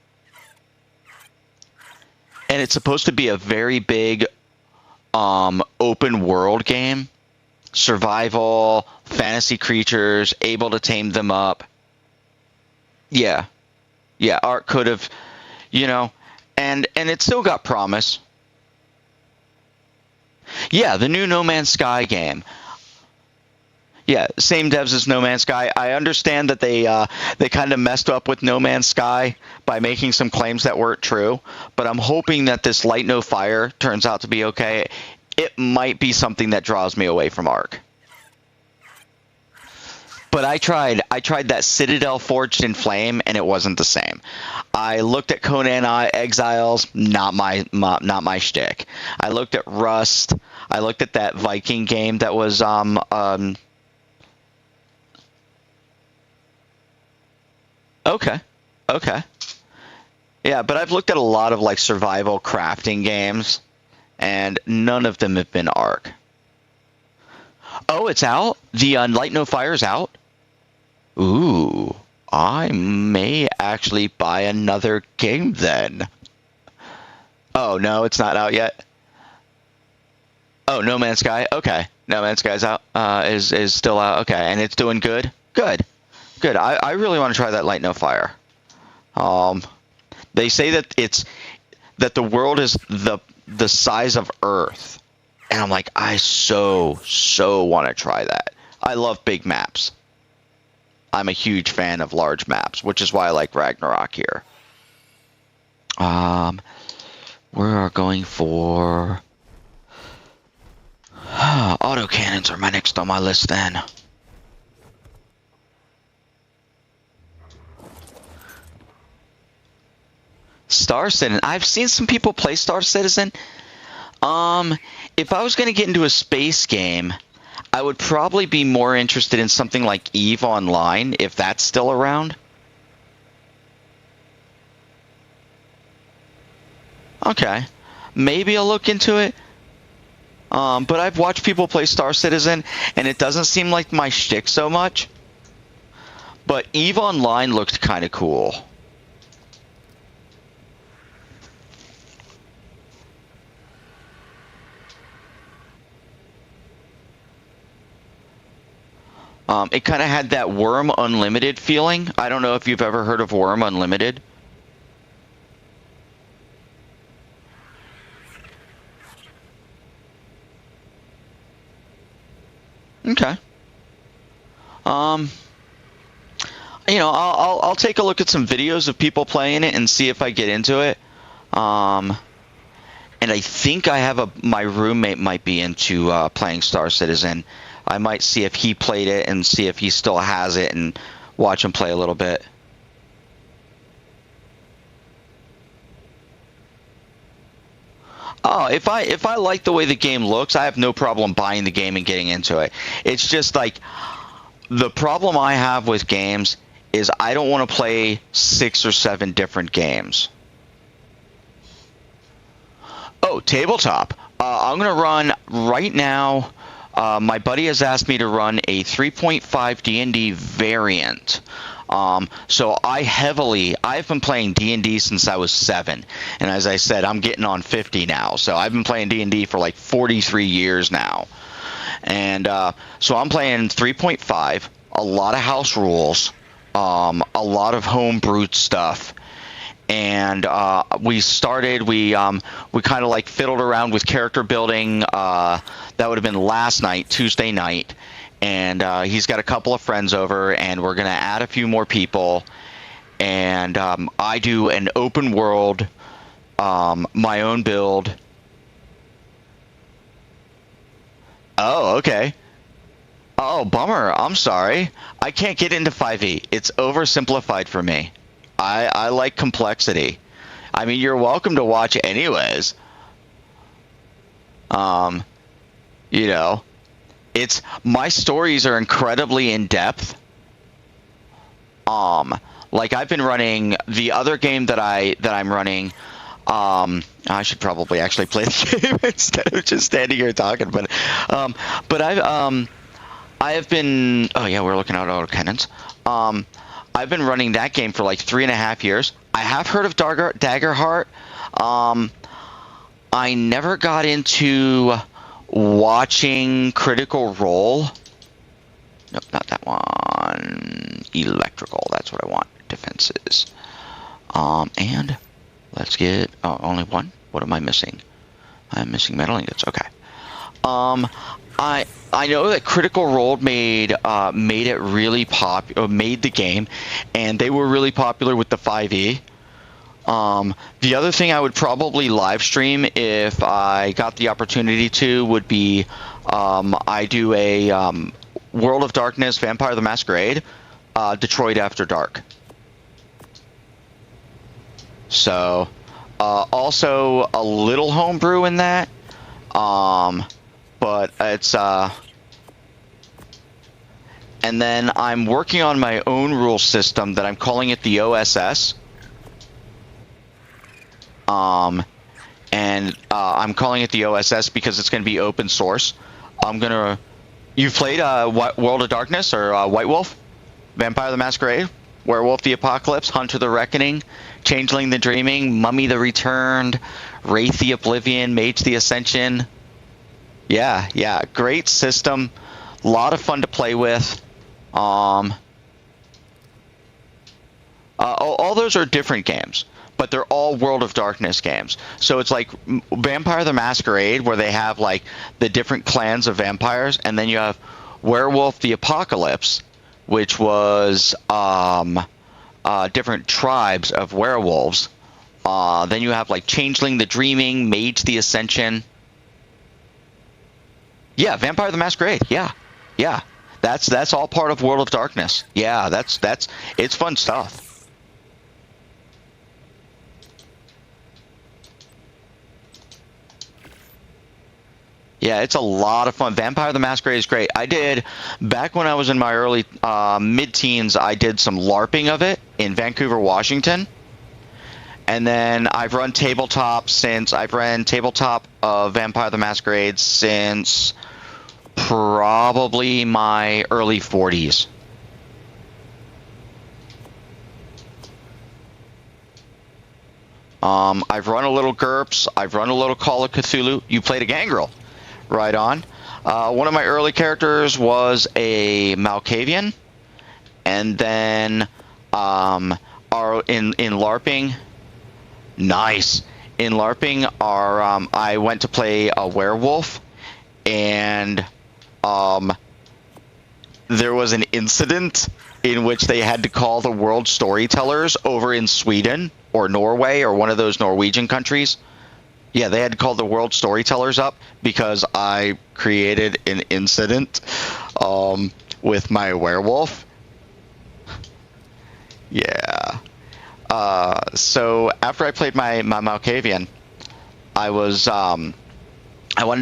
Speaker 1: And it's supposed to be a very big open world game. Survival, fantasy creatures, able to tame them up. Yeah, Ark could have, and it still got promise. Yeah, the new No Man's Sky game. Yeah, same devs as No Man's Sky. I understand that they kind of messed up with No Man's Sky by making some claims that weren't true, but I'm hoping that this Light No Fire turns out to be okay. It might be something that draws me away from Ark. But I tried that Citadel Forged in Flame, and it wasn't the same. I looked at Conan Exiles, not my shtick. I looked at Rust. I looked at that Viking game that was Okay. Yeah, but I've looked at a lot of like survival crafting games, and none of them have been Ark. Oh, it's out? The Light No Fire is out? Ooh, I may actually buy another game then. Oh, no, it's not out yet? Oh, No Man's Sky? Okay. No Man's Sky's out. Is still out. Okay, and it's doing good? Good. I really want to try that Light No Fire. They say that the world is the size of Earth. And I'm like, I so want to try that. I love big maps. I'm a huge fan of large maps, which is why I like Ragnarok here. We're going for autocannons are my next on my list then. Star Citizen. I've seen some people play Star Citizen. If I was going to get into a space game, I would probably be more interested in something like EVE Online, if that's still around. Okay. Maybe I'll look into it. But I've watched people play Star Citizen, and it doesn't seem like my shtick so much. But EVE Online looked kind of cool. It kind of had that Worm Unlimited feeling. I don't know if you've ever heard of Worm Unlimited. Okay. You know, I'll take a look at some videos of people playing it and see if I get into it. And I think I have my roommate might be into playing Star Citizen. I might see if he played it and see if he still has it and watch him play a little bit. Oh, if I like the way the game looks, I have no problem buying the game and getting into it. It's just like the problem I have with games is I don't want to play 6 or 7 different games. Oh, tabletop. I'm going to run right now. My buddy has asked me to run a 3.5 D&D variant. So I've been playing D&D since I was 7. And as I said, I'm getting on 50 now. So I've been playing D&D for like 43 years now. And so I'm playing 3.5, a lot of house rules, a lot of homebrewed stuff. And we kind of like fiddled around with character building. That would have been last night, Tuesday night. And he's got a couple of friends over, and we're going to add a few more people. And I do an open world, my own build. Oh, okay. Oh, bummer. I'm sorry. I can't get into 5e. It's oversimplified for me. I like complexity. I mean, you're welcome to watch anyways. You know, my stories are incredibly in depth. Like I've been running the other game that I'm running. I should probably actually play the game instead of just standing here talking. But I have been. Oh yeah, we're looking at auto cannons. I've been running that game for like 3.5 years. I have heard of Daggerheart. I never got into watching Critical Role. Nope, not that one. Electrical, that's what I want. Defenses. And let's get only one. What am I missing? I'm missing metal ingots. Okay. I know that Critical Role made it really popular, made the game, and they were really popular with the 5e. The other thing I would probably live stream if I got the opportunity to would be I do a World of Darkness Vampire the Masquerade Detroit After Dark. So also a little homebrew in that. But it's and then I'm working on my own rule system that I'm calling it the OSS. And I'm calling it the OSS because it's going to be open source. You've played World of Darkness or White Wolf, Vampire the Masquerade, Werewolf the Apocalypse, Hunter the Reckoning, Changeling the Dreaming, Mummy the Returned, Wraith the Oblivion, Mage the Ascension. Yeah, great system, a lot of fun to play with. All those are different games, but they're all World of Darkness games. So it's like Vampire the Masquerade, where they have like the different clans of vampires, and then you have Werewolf the Apocalypse, which was different tribes of werewolves. Then you have like Changeling the Dreaming, Mage the Ascension. Yeah, Vampire the Masquerade. Yeah. That's all part of World of Darkness. Yeah, it's fun stuff. Yeah, it's a lot of fun. Vampire the Masquerade is great. I did, back when I was in my early mid-teens, I did some LARPing of it in Vancouver, Washington. And then I've run tabletop of Vampire the Masquerade since probably my early 40s. I've run a little GURPS. I've run a little Call of Cthulhu. You played a Gangrel. Right on. One of my early characters was a Malkavian. And then in LARPing, nice. In LARPing, I went to play a werewolf, and there was an incident in which they had to call the world storytellers over in Sweden or Norway or one of those Norwegian countries. Yeah, they had to call the world storytellers up because I created an incident with my werewolf. Yeah. So after I played my Malkavian, I wanted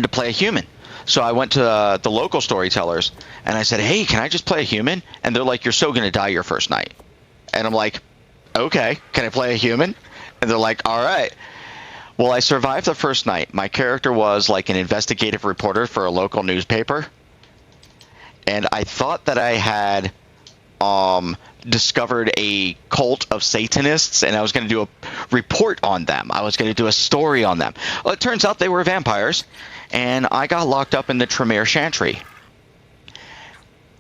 Speaker 1: to play a human. So I went to the local storytellers and I said, "Hey, can I just play a human?" And they're like, "You're so gonna die your first night." And I'm like, "Okay, can I play a human?" And they're like, "All right." Well, I survived the first night. My character was like an investigative reporter for a local newspaper. And I thought that I had discovered a cult of Satanists, and I was going to do a report on them. I was going to do a story on them. Well, it turns out they were vampires, and I got locked up in the Tremere Chantry.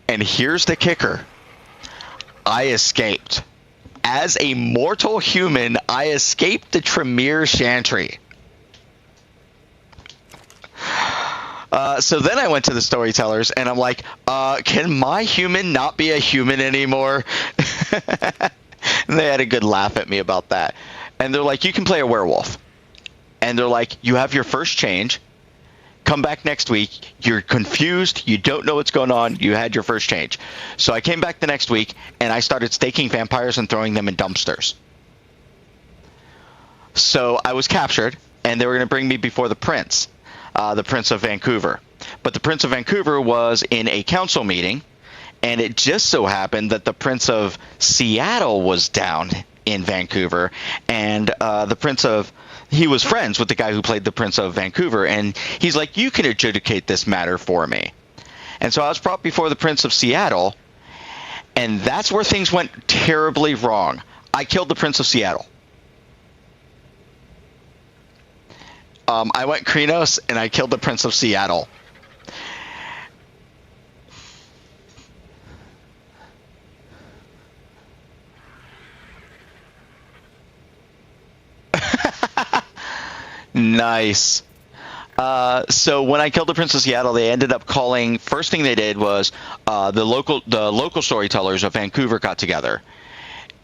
Speaker 1: And here's the kicker. I escaped. As a mortal human, I escaped the Tremere Chantry. So then I went to the storytellers, and I'm like, can my human not be a human anymore? And they had a good laugh at me about that. And they're like, you can play a werewolf. And they're like, you have your first change. Come back next week. You're confused. You don't know what's going on. You had your first change. So I came back the next week, and I started staking vampires and throwing them in dumpsters. So I was captured, and they were going to bring me before the Prince of Vancouver. But the Prince of Vancouver was in a council meeting, and it just so happened that the Prince of Seattle was down in Vancouver, and he was friends with the guy who played the Prince of Vancouver, and he's like, you can adjudicate this matter for me. And so I was brought before the Prince of Seattle, and that's where things went terribly wrong. I killed the Prince of Seattle. I went Krenos, and I killed the Prince of Seattle. Nice. So when I killed the Prince of Seattle, they ended up calling. First thing they did was the local storytellers of Vancouver got together,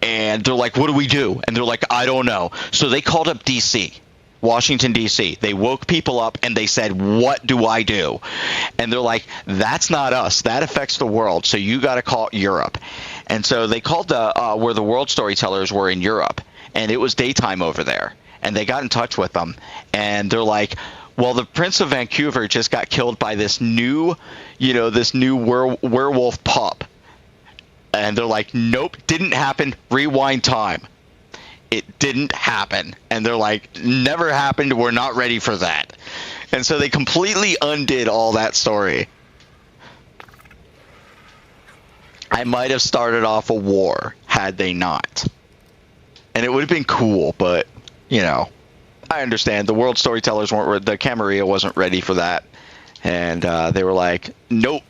Speaker 1: and they're like, "What do we do?" And they're like, "I don't know." So they called up D.C., Washington D.C. They woke people up and they said, "What do I do?" And they're like, "That's not us. That affects the world. So you got to call Europe." And so they called where the world storytellers were in Europe, and it was daytime over there. And they got in touch with them, and they're like, well, the Prince of Vancouver just got killed by this new werewolf pup. And they're like, nope, didn't happen. Rewind time. It didn't happen. And they're like, never happened. We're not ready for that. And so they completely undid all that story. I might have started off a war had they not. And it would have been cool, but... You know, I understand. The world storytellers the Camarilla wasn't ready for that. And they were like, nope.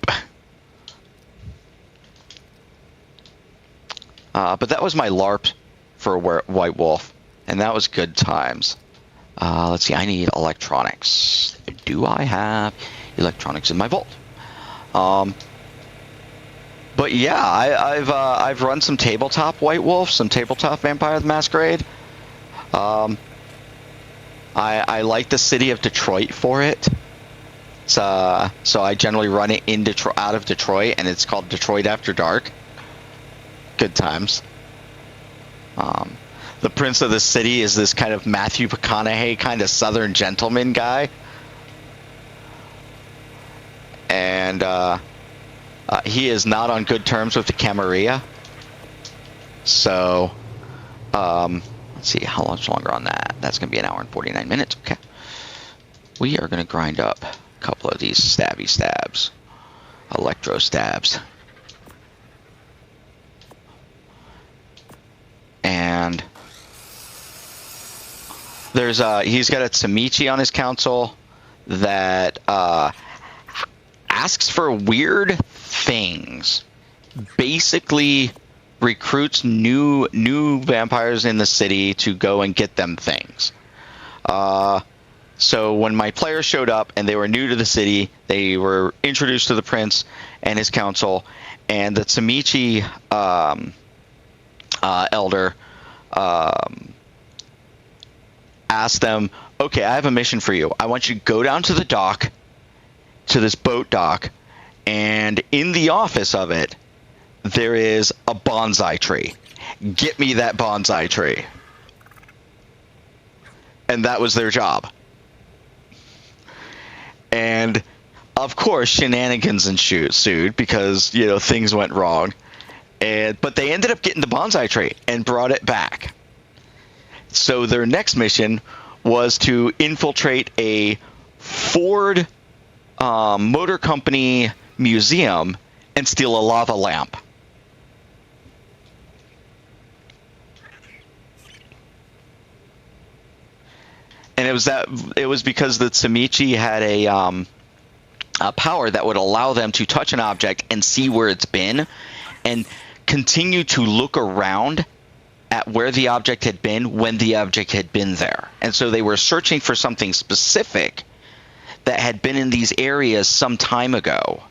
Speaker 1: But that was my LARP for White Wolf. And that was good times. Let's see, I need electronics. Do I have electronics in my vault? But yeah, I've run some tabletop White Wolf, some tabletop Vampire the Masquerade. I like the city of Detroit for it. So I generally run it out of Detroit, and it's called Detroit After Dark. Good times. The prince of the city is this kind of Matthew McConaughey kind of Southern gentleman guy. And he is not on good terms with the Camarilla. So, let's see, how much longer on that? That's going to be an hour and 49 minutes. Okay. We are going to grind up a couple of these stabby stabs. Electro stabs. And he's got a Tsimichi on his council that asks for weird things. Basically recruits new vampires in the city to go and get them things. So when my players showed up and they were new to the city, they were introduced to the prince and his council, and the Tsimichi elder asked them, okay, I have a mission for you. I want you to go down to the dock, to this boat dock, and in the office of it, there is a bonsai tree. Get me that bonsai tree. And that was their job. And of course, shenanigans ensued because, you know, things went wrong. But they ended up getting the bonsai tree and brought it back. So their next mission was to infiltrate a Ford Motor Company museum and steal a lava lamp. And it was because the Tsimichi had a power that would allow them to touch an object and see where it's been and continue to look around at where the object had been when the object had been there. And so they were searching for something specific that had been in these areas some time ago.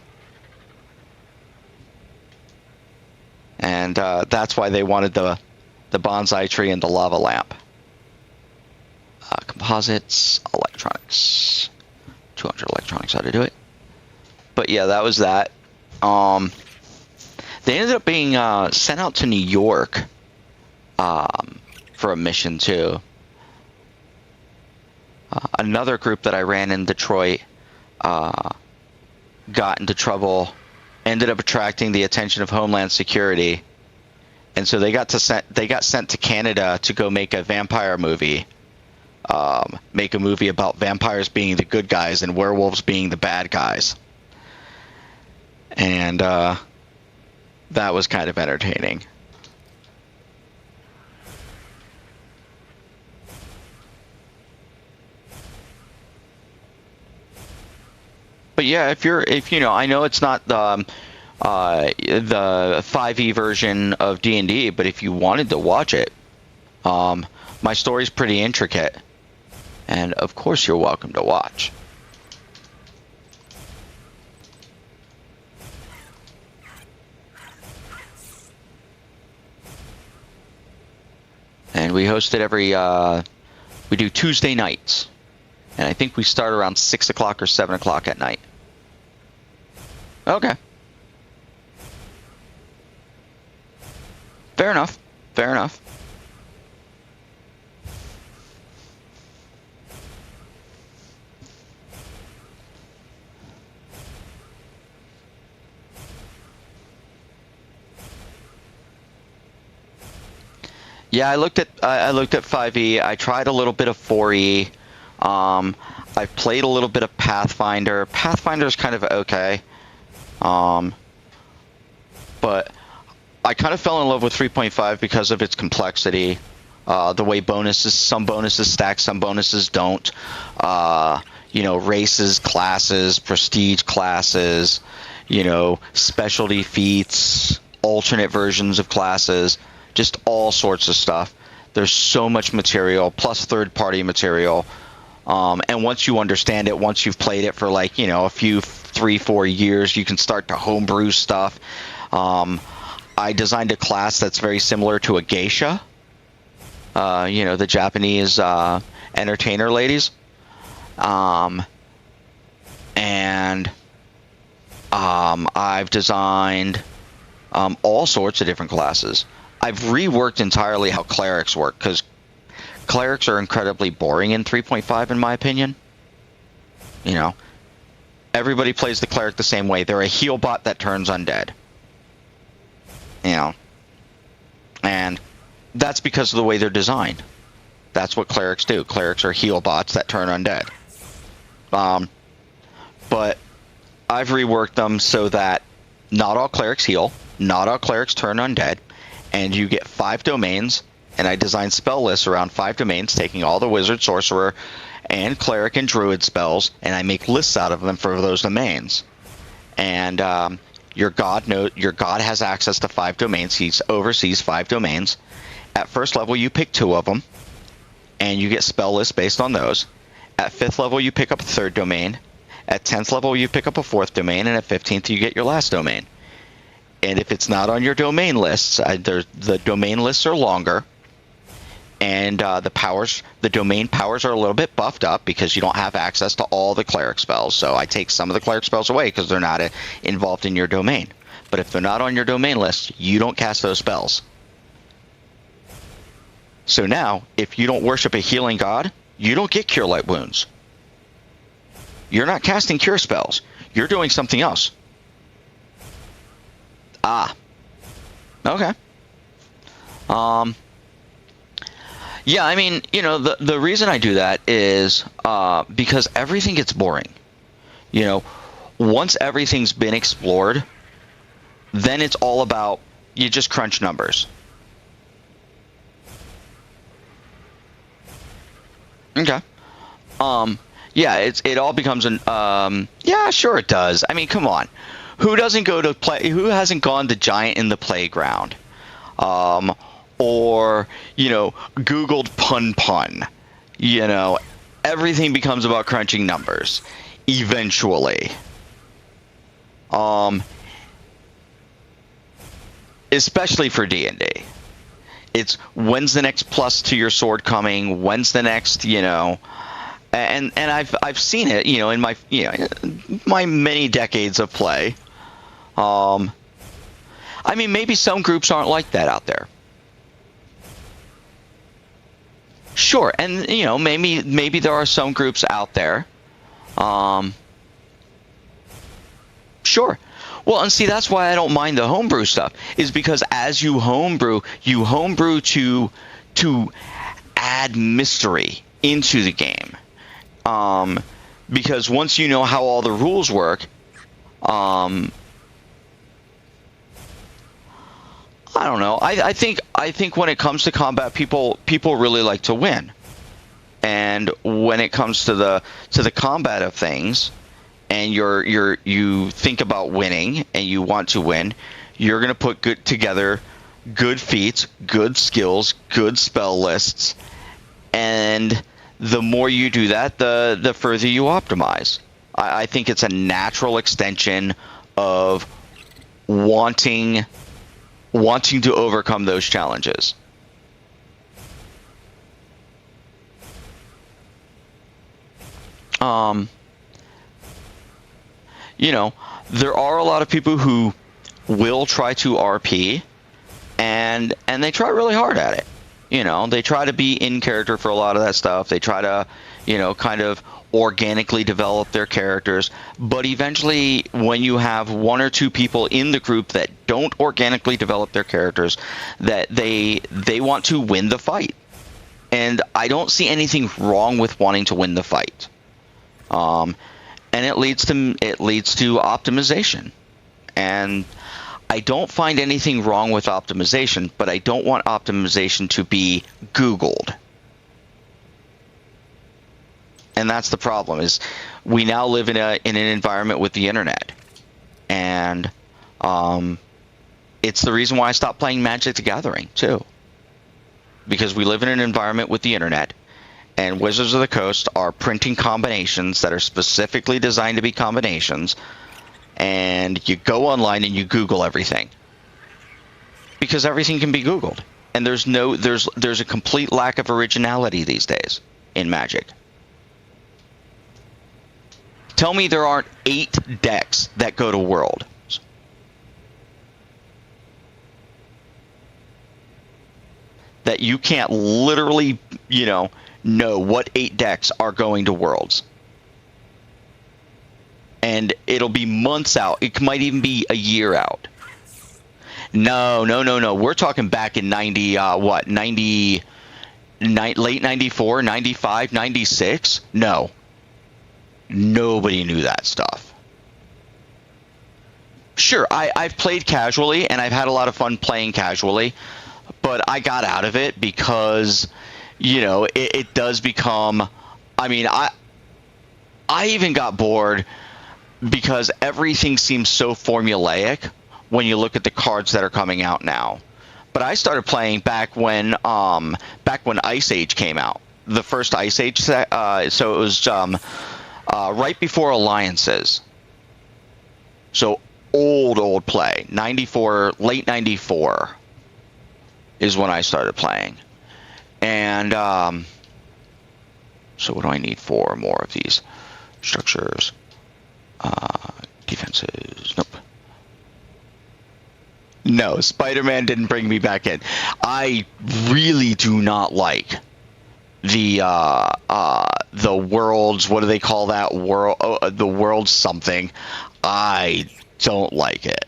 Speaker 1: And that's why they wanted the bonsai tree and the lava lamp. Composites, electronics. 200 electronics, how to do it. But yeah, that was that. They ended up being sent out to New York for a mission too. Another group that I ran in Detroit got into trouble, ended up attracting the attention of Homeland Security, and so they got sent to Canada to go make a vampire movie. Make a movie about vampires being the good guys and werewolves being the bad guys. And that was kind of entertaining. But yeah, if you know, I know it's not the 5e version of D&D, but if you wanted to watch it, my story's pretty intricate. And of course you're welcome to watch. And we host it we do Tuesday nights. And I think we start around 6 o'clock or 7 o'clock at night. Okay. Fair enough. Fair enough. Yeah, I looked at 5e. I tried a little bit of 4e. I played a little bit of Pathfinder. Pathfinder's kind of okay. But I kind of fell in love with 3.5 because of its complexity. The way some bonuses stack, some bonuses don't. You know, races, classes, prestige classes, you know, specialty feats, alternate versions of classes. Just all sorts of stuff. There's so much material, plus third-party material. And once you understand it, once you've played it for like, you know, a few 3-4 years, you can start to homebrew stuff. I designed a class that's very similar to a geisha. You know, the Japanese entertainer ladies. And I've designed all sorts of different classes. I've reworked entirely how clerics work, because clerics are incredibly boring in 3.5 in my opinion. You know, everybody plays the cleric the same way. They're a heal bot that turns undead. You know, and that's because of the way they're designed. That's what clerics do. Clerics are heal bots that turn undead. But I've reworked them so that not all clerics heal, not all clerics turn undead, and you get 5 domains and I designed spell lists around 5 domains, taking all the wizard, sorcerer, and cleric and druid spells, and I make lists out of them for those domains. And your god has access to 5 domains. He oversees 5 domains. At first level, you pick 2 of them, and you get spell lists based on those. At 5th level, you pick up a 3rd domain. At 10th level, you pick up a 4th domain, and at 15th, you get your last domain. And if it's not on your domain lists, the domain lists are longer, and the domain powers are a little bit buffed up because you don't have access to all the cleric spells. So I take some of the cleric spells away because they're not involved in your domain. But if they're not on your domain list, you don't cast those spells. So now, if you don't worship a healing god, you don't get Cure Light Wounds. You're not casting cure spells. You're doing something else. Ah. Okay. Yeah, I mean, you know, the reason I do that is because everything gets boring. You know, once everything's been explored, then it's all about, you just crunch numbers. Okay. Yeah, it all becomes an yeah, sure it does. I mean, come on. Who hasn't gone to Giant in the Playground? Or, you know, Googled pun. You know, everything becomes about crunching numbers eventually. Especially for D&D. It's when's the next plus to your sword coming? When's the next, you know, and I've seen it, you know, in my my many decades of play. I mean, maybe some groups aren't like that out there. Sure, and you know, maybe there are some groups out there. Sure. Well, and see, that's why I don't mind the homebrew stuff, is because as you homebrew to add mystery into the game. Because once you know how all the rules work, I don't know. I think when it comes to combat, people really like to win, and when it comes to the combat of things, and you think about winning and you want to win, you're gonna put together good feats, good skills, good spell lists, and the more you do that, the further you optimize. I think it's a natural extension of wanting to overcome those challenges. You know, there are a lot of people who will try to RP, and they try really hard at it. You know, they try to be in character for a lot of that stuff. They try to, you know, kind of organically develop their characters. But eventually, when you have 1 or 2 people in the group that don't organically develop their characters, that they want to win the fight. And I don't see anything wrong with wanting to win the fight. And it leads to optimization. And I don't find anything wrong with optimization, but I don't want optimization to be Googled. And that's the problem, is we now live in an environment with the internet. And it's the reason why I stopped playing Magic the Gathering, too. Because we live in an environment with the internet, and Wizards of the Coast are printing combinations that are specifically designed to be combinations, and you go online and you Google everything. Because everything can be Googled. And there's a complete lack of originality these days in Magic. Tell me there aren't 8 decks that go to Worlds. That you can't literally, you know what 8 decks are going to Worlds. And it'll be months out. It might even be a year out. No. We're talking back in late 94, 95, 96? No. Nobody knew that stuff. Sure, I've played casually, and I've had a lot of fun playing casually. but I got out of it because, it does become. I mean, I even got bored because everything seems so formulaic when you look at the cards that are coming out now. But I started playing back when Ice Age came out, the first Ice Age set. So it was right before Alliances. So old play, 94, late 94 is when I started playing. And so what do I need for more of these structures? Defenses, nope. No, Spider-Man didn't bring me back in. I really do not like the worlds. What do they call that world? The world something. I don't like it.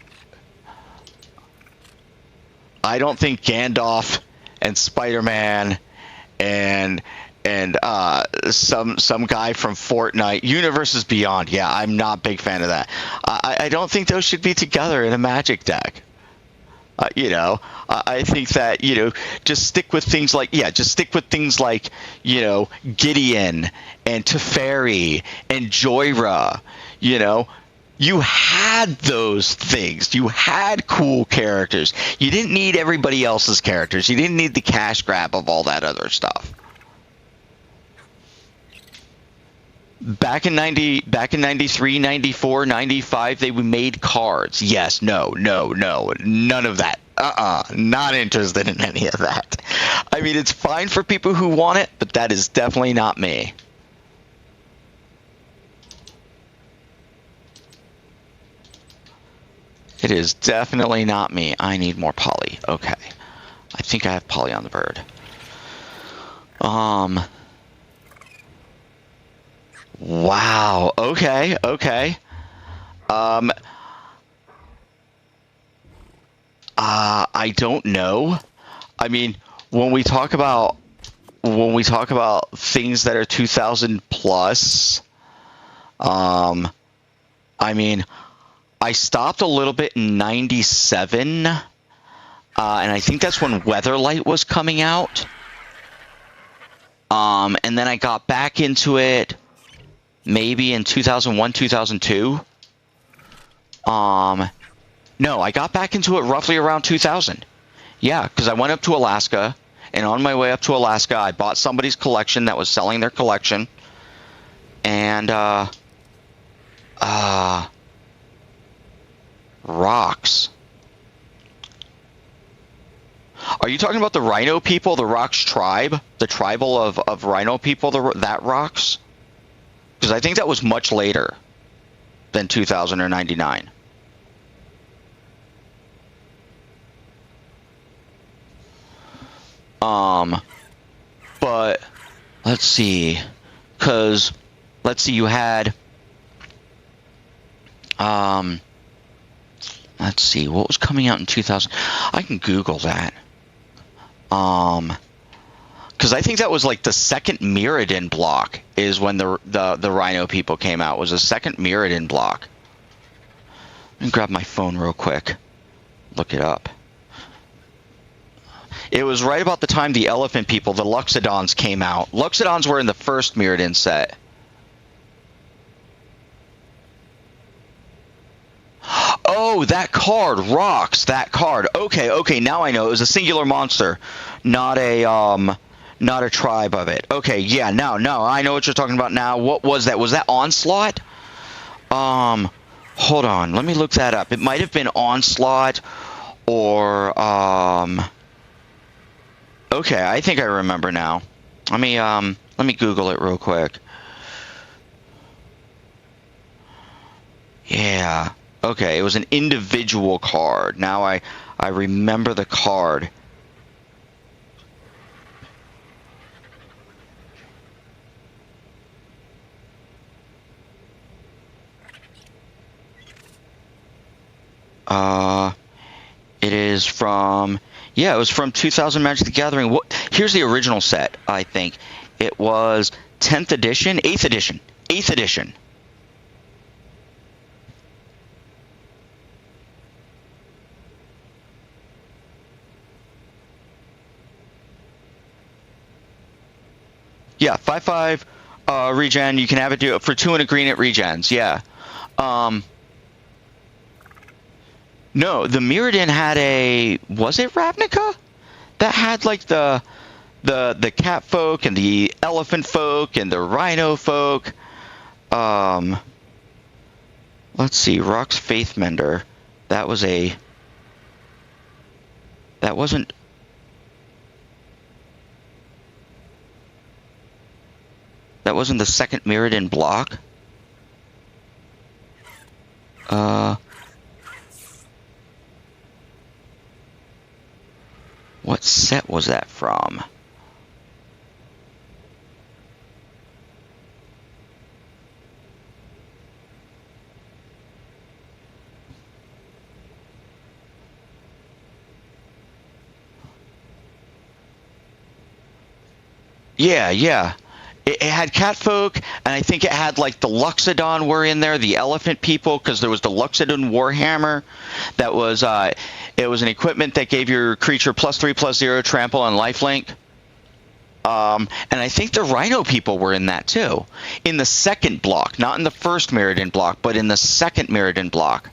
Speaker 1: I don't think Gandalf and Spider-Man and some guy from Fortnite, Universes Beyond. Yeah, I'm not a big fan of that. I don't think those should be together in a Magic deck. I think that, just stick with things like, Gideon and Teferi and Joyra. You had those things. You had cool characters. You didn't need everybody else's characters. You didn't need the cash grab of all that other stuff. Back in 93, 94, 95, they made cards. Yes, no, none of that. Not interested in any of that. I mean, it's fine for people who want it, but that is definitely not me. It is definitely not me. I need more poly. Okay. I think I have poly on the bird. Wow. Okay. I don't know. I mean, when we talk about things that are 2000 plus, I mean, I stopped a little bit in 97, and I think that's when Weatherlight was coming out. And then I got back into it maybe in 2001, 2002. No, I got back into it roughly around 2000. Yeah, because I went up to Alaska, and on my way up to Alaska, I bought somebody's collection that was selling their collection. And, rocks. Are you talking about the Rhino people, the Rocks tribe? The tribal of Rhino people, that Rocks? Because I think that was much later than 2000 or 99. But let's see, because let's see, you had let's see, what was coming out in 2000? I can Google that. Because I think that was like the second Mirrodin block is when the Rhino people came out. It was the second Mirrodin block. Let me grab my phone real quick. Look it up. It was right about the time the Elephant people, the Luxodons, came out. Luxodons were in the first Mirrodin set. Oh, that card, Rocks, that card. Okay, now I know. It was a singular monster, not a tribe of it. Okay, yeah, now I know what you're talking about now. What was that? Was that Onslaught? Hold on, let me look that up. It might have been Onslaught or okay, I think I remember now. Let me Google it real quick. Yeah. Okay, it was an individual card. Now I remember the card. It is from, yeah, it was from 2000 Magic the Gathering. Here's the original set, I think. It was 10th edition, 8th edition, 8th edition. Yeah, 5/5 regen. You can have it do it for 2 and a green. It regens. Yeah. No, the Mirrodin had a. Was it Ravnica that had like the cat folk and the elephant folk and the rhino folk? Let's see. Rock's Faithmender. That was a. That wasn't. That wasn't the second Mirrodin block. What set was that from? Yeah. It had Catfolk, and I think it had like the Luxodon were in there, the Elephant People, because there was the Luxodon Warhammer. That was it was an equipment that gave your creature +3/+0 trample and lifelink. And I think the Rhino People were in that too, in the second block, not in the first Mirrodin block, but in the second Mirrodin block.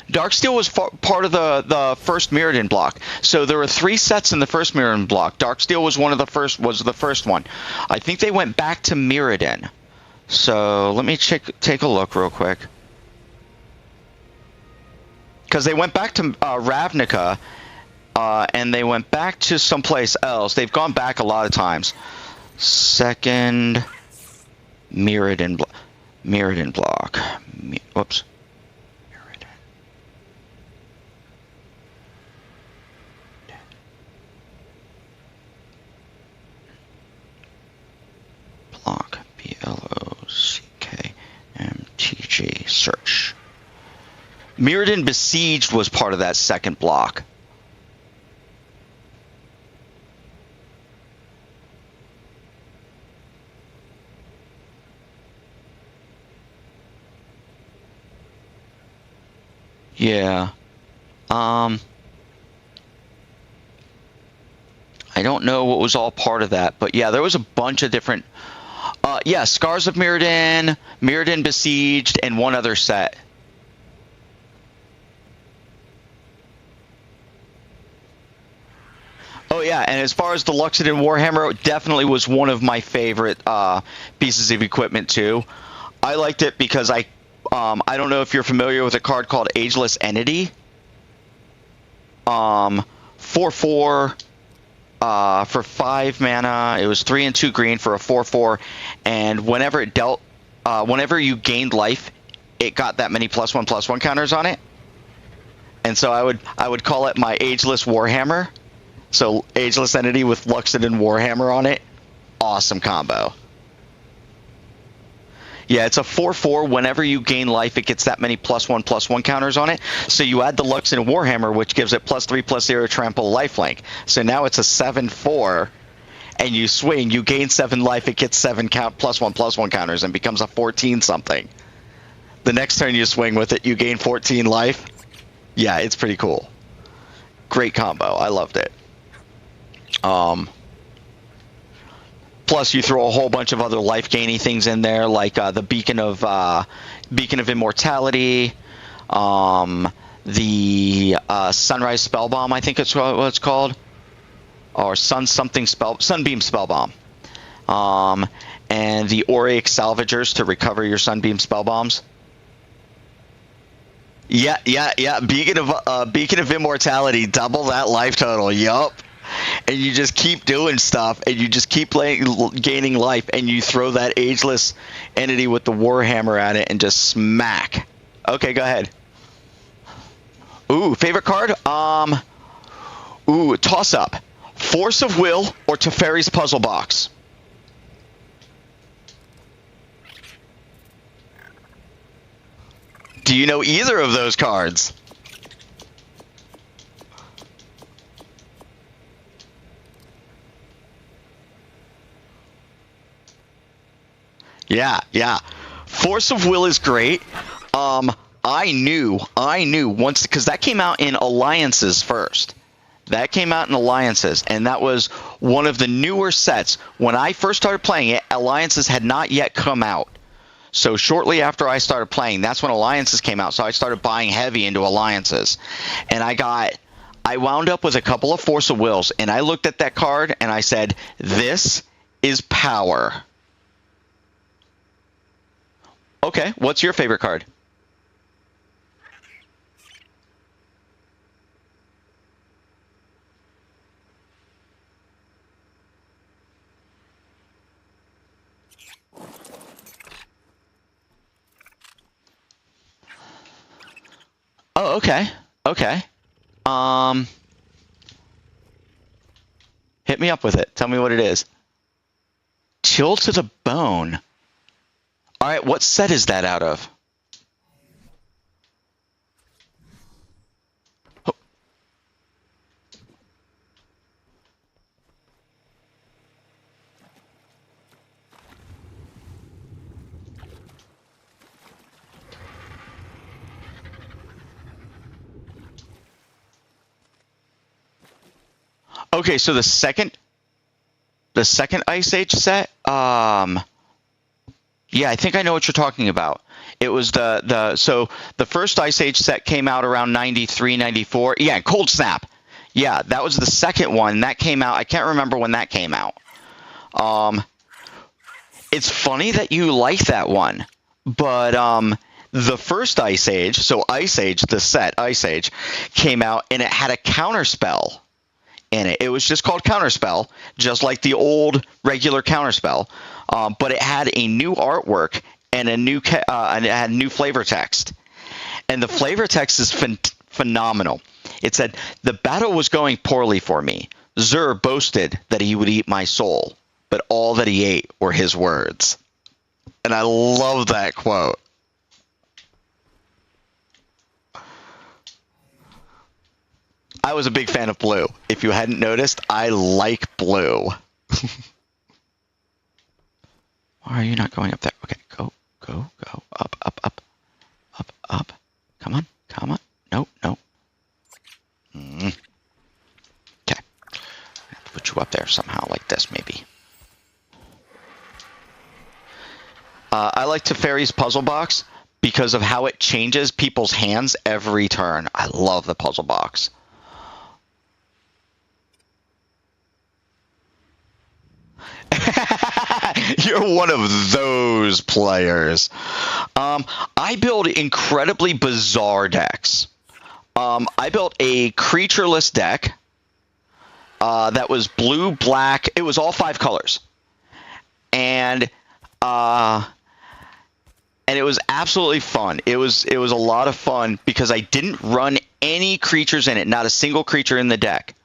Speaker 1: Darksteel was part of the first Mirrodin block. So there were 3 sets in the first Mirrodin block. Darksteel was the first one. I think they went back to Mirrodin. So let me take a look real quick. Because they went back to Ravnica, and they went back to someplace else. They've gone back a lot of times. Second Mirrodin block. Whoops. Block, BLOCKMTG, search. Mirrodin Besieged was part of that second block. Yeah. I don't know what was all part of that, but yeah, there was a bunch of different. Yeah, Scars of Mirrodin, Mirrodin Besieged, and one other set. Oh yeah, and as far as the Luxodon Warhammer, it definitely was one of my favorite pieces of equipment too. I liked it because I don't know if you're familiar with a card called Ageless Entity. 4/4. For 5 mana, it was 3 and 2 green for a 4/4, and whenever it dealt, whenever you gained life, it got that many +1/+1 counters on it. And so I would call it my Ageless Warhammer. So Ageless Entity with Luxodon Warhammer on it, awesome combo. Yeah, it's a 4/4. Whenever you gain life, it gets that many +1/+1 counters on it. So you add the Luxodon Warhammer, which gives it +3/+0 trample lifelink. So now it's a 7/4, and you swing, you gain 7 life, it gets 7 +1/+1 counters and becomes a 14 something. The next turn you swing with it, you gain 14 life. Yeah, it's pretty cool. Great combo. I loved it. Plus, you throw a whole bunch of other life-gaining things in there, like the Beacon of Immortality, the Sunrise Spellbomb, I think it's what it's called, or Sunbeam Spellbomb, and the Auric Salvagers to recover your Sunbeam Spellbombs. Yeah. Beacon of Immortality, double that life total. Yup. And you just keep doing stuff, and you just keep gaining life, and you throw that Ageless Entity with the Warhammer at it and just smack. Okay, go ahead. Ooh, favorite card? Ooh, toss up. Force of Will or Teferi's Puzzle Box? Do you know either of those cards? Yeah. Force of Will is great. I knew once, because that came out in Alliances first. That came out in Alliances, and that was one of the newer sets. When I first started playing it, Alliances had not yet come out. So shortly after I started playing, that's when Alliances came out. So I started buying heavy into Alliances. And I wound up with a couple of Force of Wills, and I looked at that card and I said, this is power. Okay, what's your favorite card? Oh, okay. Okay. Hit me up with it. Tell me what it is. Chill to the Bone. All right, what set is that out of? Oh. Okay, so the second Ice Age set, yeah, I think I know what you're talking about. It was so the first Ice Age set came out around 93, 94. Yeah, Cold Snap. Yeah, that was the second one. That came out. I can't remember when that came out. It's funny that you like that one, but the first Ice Age, so Ice Age, the set Ice Age, came out and it had a counterspell in it. It was just called Counterspell, just like the old regular Counterspell, but it had a new artwork and and it had new flavor text. And the flavor text is phenomenal. It said, "The battle was going poorly for me. Zur boasted that he would eat my soul, but all that he ate were his words." And I love that quote. I was a big fan of blue. If you hadn't noticed, I like blue. Why are you not going up there? Okay, go. Up. Come on. No. Okay. I have to put you up there somehow, like this, maybe. I like Teferi's puzzle box because of how it changes people's hands every turn. I love the puzzle box. You're one of those players. I build incredibly bizarre decks. I built a creatureless deck that was blue, black. It was all 5 colors, and it was absolutely fun. It was a lot of fun because I didn't run any creatures in it, not a single creature in the deck.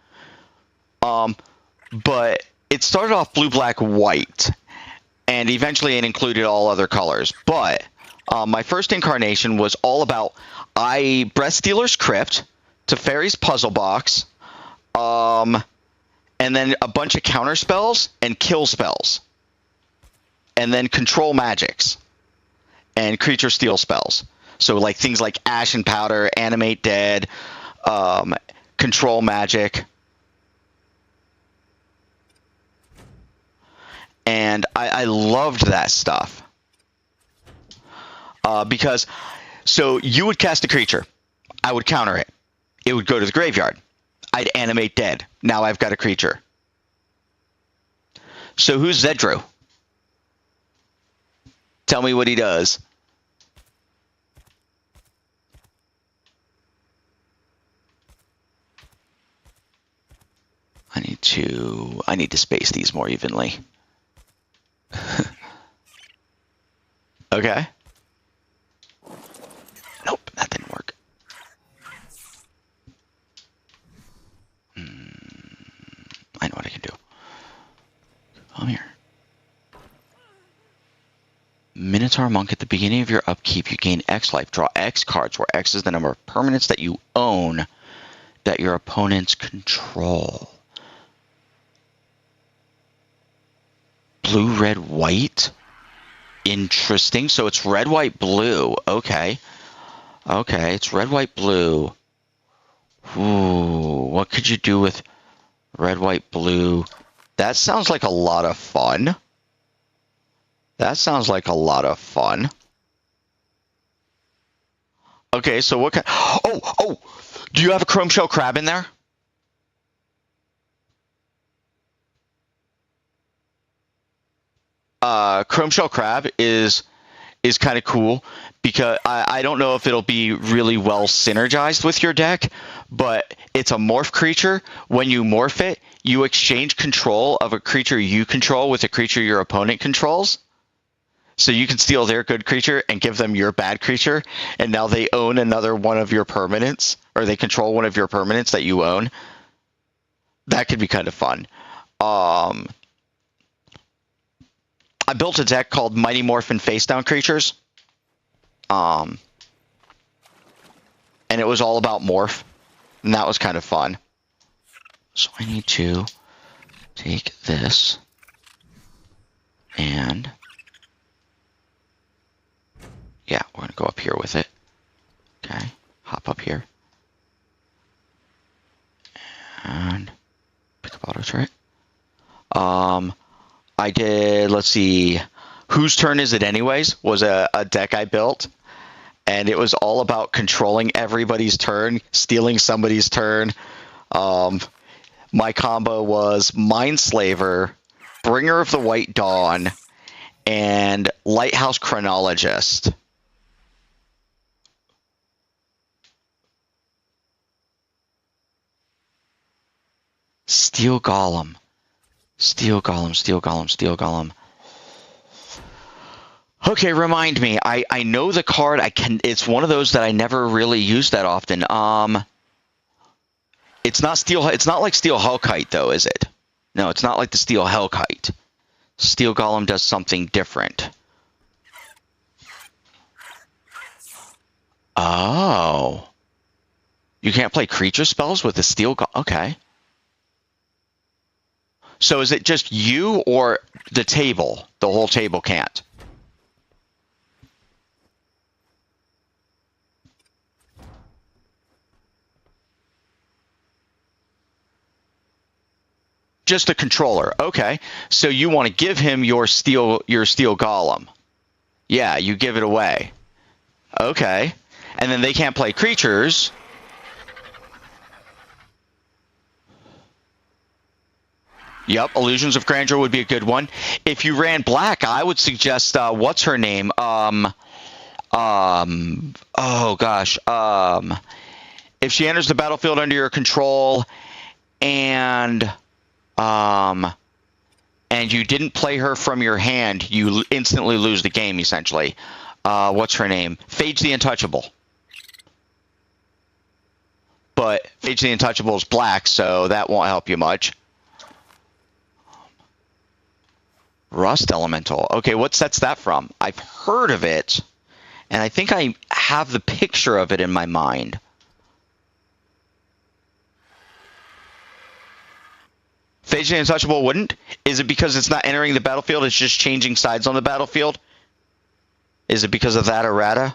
Speaker 1: But it started off blue, black, white, and eventually it included all other colors. But my first incarnation was all about Breath Stealer's Crypt, Teferi's Puzzle Box, and then a bunch of counter spells and kill spells, and then control magics and creature steal spells. So like things like Ashen Powder, Animate Dead, control magic. And I loved that stuff. Because, so you would cast a creature. I would counter it. It would go to the graveyard. I'd animate dead. Now I've got a creature. So who's Zedro? Tell me what he does. I need to space these more evenly. Okay. Nope, that didn't work. I know what I can do. Come here. Minotaur Monk, at the beginning of your upkeep, you gain X life. Draw X cards, where X is the number of permanents that you own that your opponents control. Blue, red, white? Interesting. So it's red, white, blue. Okay. Okay, it's red, white, blue. Ooh, what could you do with red, white, blue? That sounds like a lot of fun. That sounds like a lot of fun. Okay, so what kind... Oh! Do you have a chrome shell crab in there? Chrome shell crab is kind of cool because I don't know if it'll be really well synergized with your deck, but it's a morph creature. When you morph it, you exchange control of a creature you control with a creature your opponent controls. So you can steal their good creature and give them your bad creature, and now they own another one of your permanents, or they control one of your permanents that you own. That could be kind of fun. I built a deck called Mighty Morphin Face Down Creatures. And it was all about morph. And that was kind of fun. So I need to take this and... yeah, we're going to go up here with it. Okay, hop up here. And pick up auto turret. I did, let's see, Whose Turn Is It Anyways? Was a deck I built. And it was all about controlling everybody's turn, stealing somebody's turn. My combo was Mindslaver, Bringer of the White Dawn, and Lighthouse Chronologist. Steel Golem. Steel Golem, Steel Golem, Steel Golem. Okay, remind me. I know the card. It's one of those that I never really use that often. It's not Steel. It's not like Steel Hellkite, though, is it? No, it's not like the Steel Hellkite. Steel Golem does something different. Oh. You can't play creature spells with the Steel Golem. Okay. So is it just you or the table? The whole table can't. Just the controller. Okay. So you want to give him your steel golem. Yeah, you give it away. Okay. And then they can't play creatures. Yep, Illusions of Grandeur would be a good one. If you ran black, I would suggest what's her name? Oh gosh. If she enters the battlefield under your control and you didn't play her from your hand, you instantly lose the game, essentially. What's her name? Phage the Untouchable. But Phage the Untouchable is black, so that won't help you much. Rust Elemental. Okay, what set's that from? I've heard of it, and I think I have the picture of it in my mind. Phage the Untouchable wouldn't? Is it because it's not entering the battlefield, it's just changing sides on the battlefield? Is it because of that errata?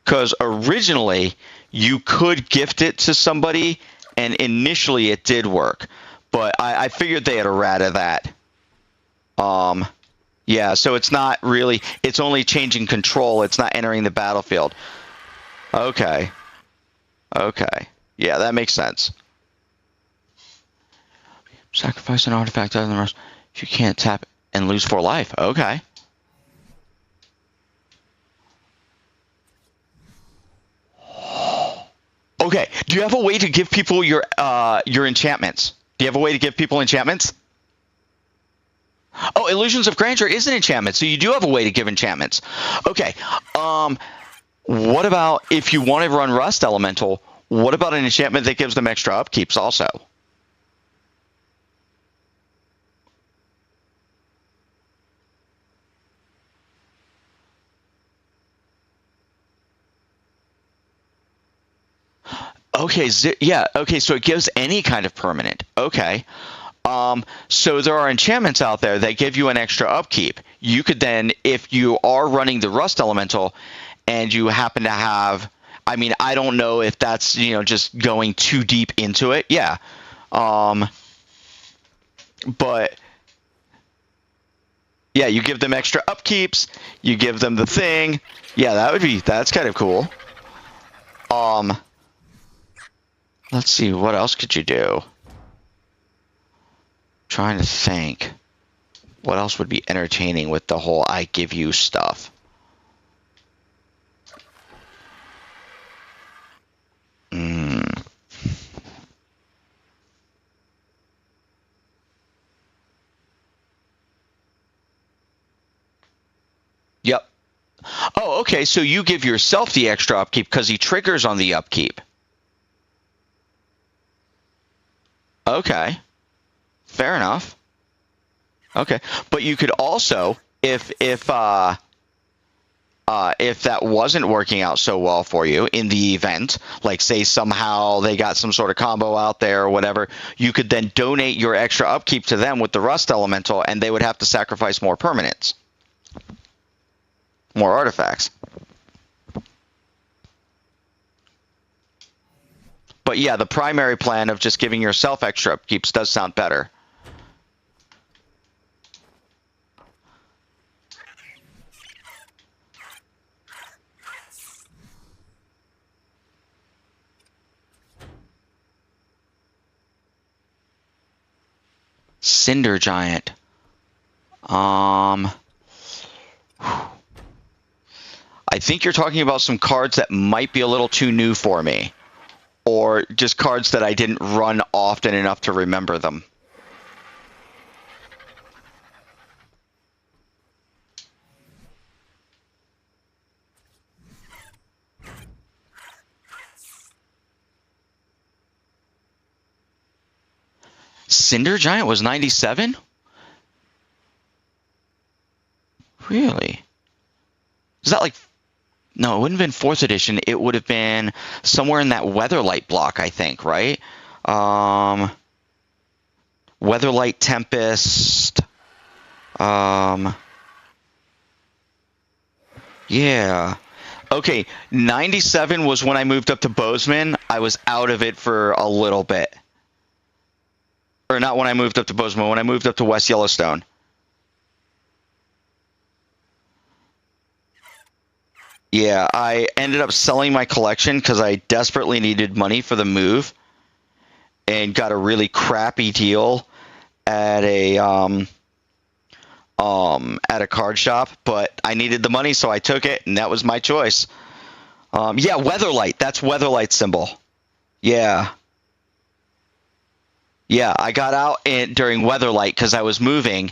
Speaker 1: Because originally, you could gift it to somebody, and initially it did work. But I figured they had errata that. Yeah, so it's not really, it's only changing control, it's not entering the battlefield. Okay. Okay. Yeah, that makes sense. Sacrifice an artifact other than the rest. If you can't tap and lose 4 life. Okay. Okay. Do you have a way to give people your enchantments? Do you have a way to give people enchantments? Oh, Illusions of Grandeur is an enchantment, so you do have a way to give enchantments. Okay. What about if you want to run Rust Elemental? What about an enchantment that gives them extra upkeeps also? Okay, yeah, okay, so it gives any kind of permanent. Okay. So there are enchantments out there that give you an extra upkeep. You could then, if you are running the Rust Elemental and you happen to have, I mean, I don't know if that's, just going too deep into it. Yeah. But yeah, you give them extra upkeeps, you give them the thing. Yeah, that's kind of cool. Let's see, what else could you do? Trying to think. What else would be entertaining with the whole I give you stuff? Yep. Oh, okay, so you give yourself the extra upkeep because he triggers on the upkeep. Okay. Fair enough. Okay. But you could also, if that wasn't working out so well for you in the event, like say somehow they got some sort of combo out there or whatever, you could then donate your extra upkeep to them with the Rust Elemental, and they would have to sacrifice more permanents. More artifacts. But yeah, the primary plan of just giving yourself extra upkeeps does sound better. Cinder Giant. I think you're talking about some cards that might be a little too new for me. Or just cards that I didn't run often enough to remember them. Cinder Giant was 97? Really? Is that like... No, it wouldn't have been 4th edition. It would have been somewhere in that Weatherlight block, I think, right? Weatherlight Tempest. Yeah. Okay, 97 was when I moved up to Bozeman. I was out of it for a little bit. Or not when I moved up to Bozeman, when I moved up to West Yellowstone. Yeah, I ended up selling my collection because I desperately needed money for the move, and got a really crappy deal at a card shop. But I needed the money, so I took it, and that was my choice. Yeah, Weatherlight. That's Weatherlight's symbol. Yeah. Yeah, I got out during Weatherlight because I was moving,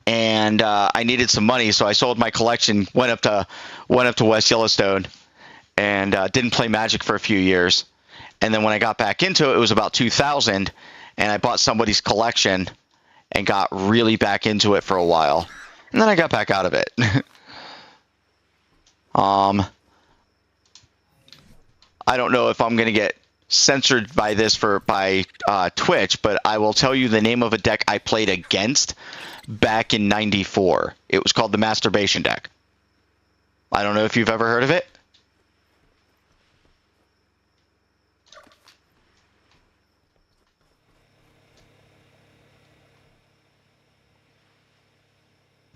Speaker 1: and I needed some money, so I sold my collection, went up to West Yellowstone, and didn't play Magic for a few years. And then when I got back into it, it was about 2000, and I bought somebody's collection and got really back into it for a while. And then I got back out of it. I don't know if I'm going to get censored by this by Twitch, but I will tell you the name of a deck I played against back in '94. It was called the Masturbation deck. I don't know if you've ever heard of it.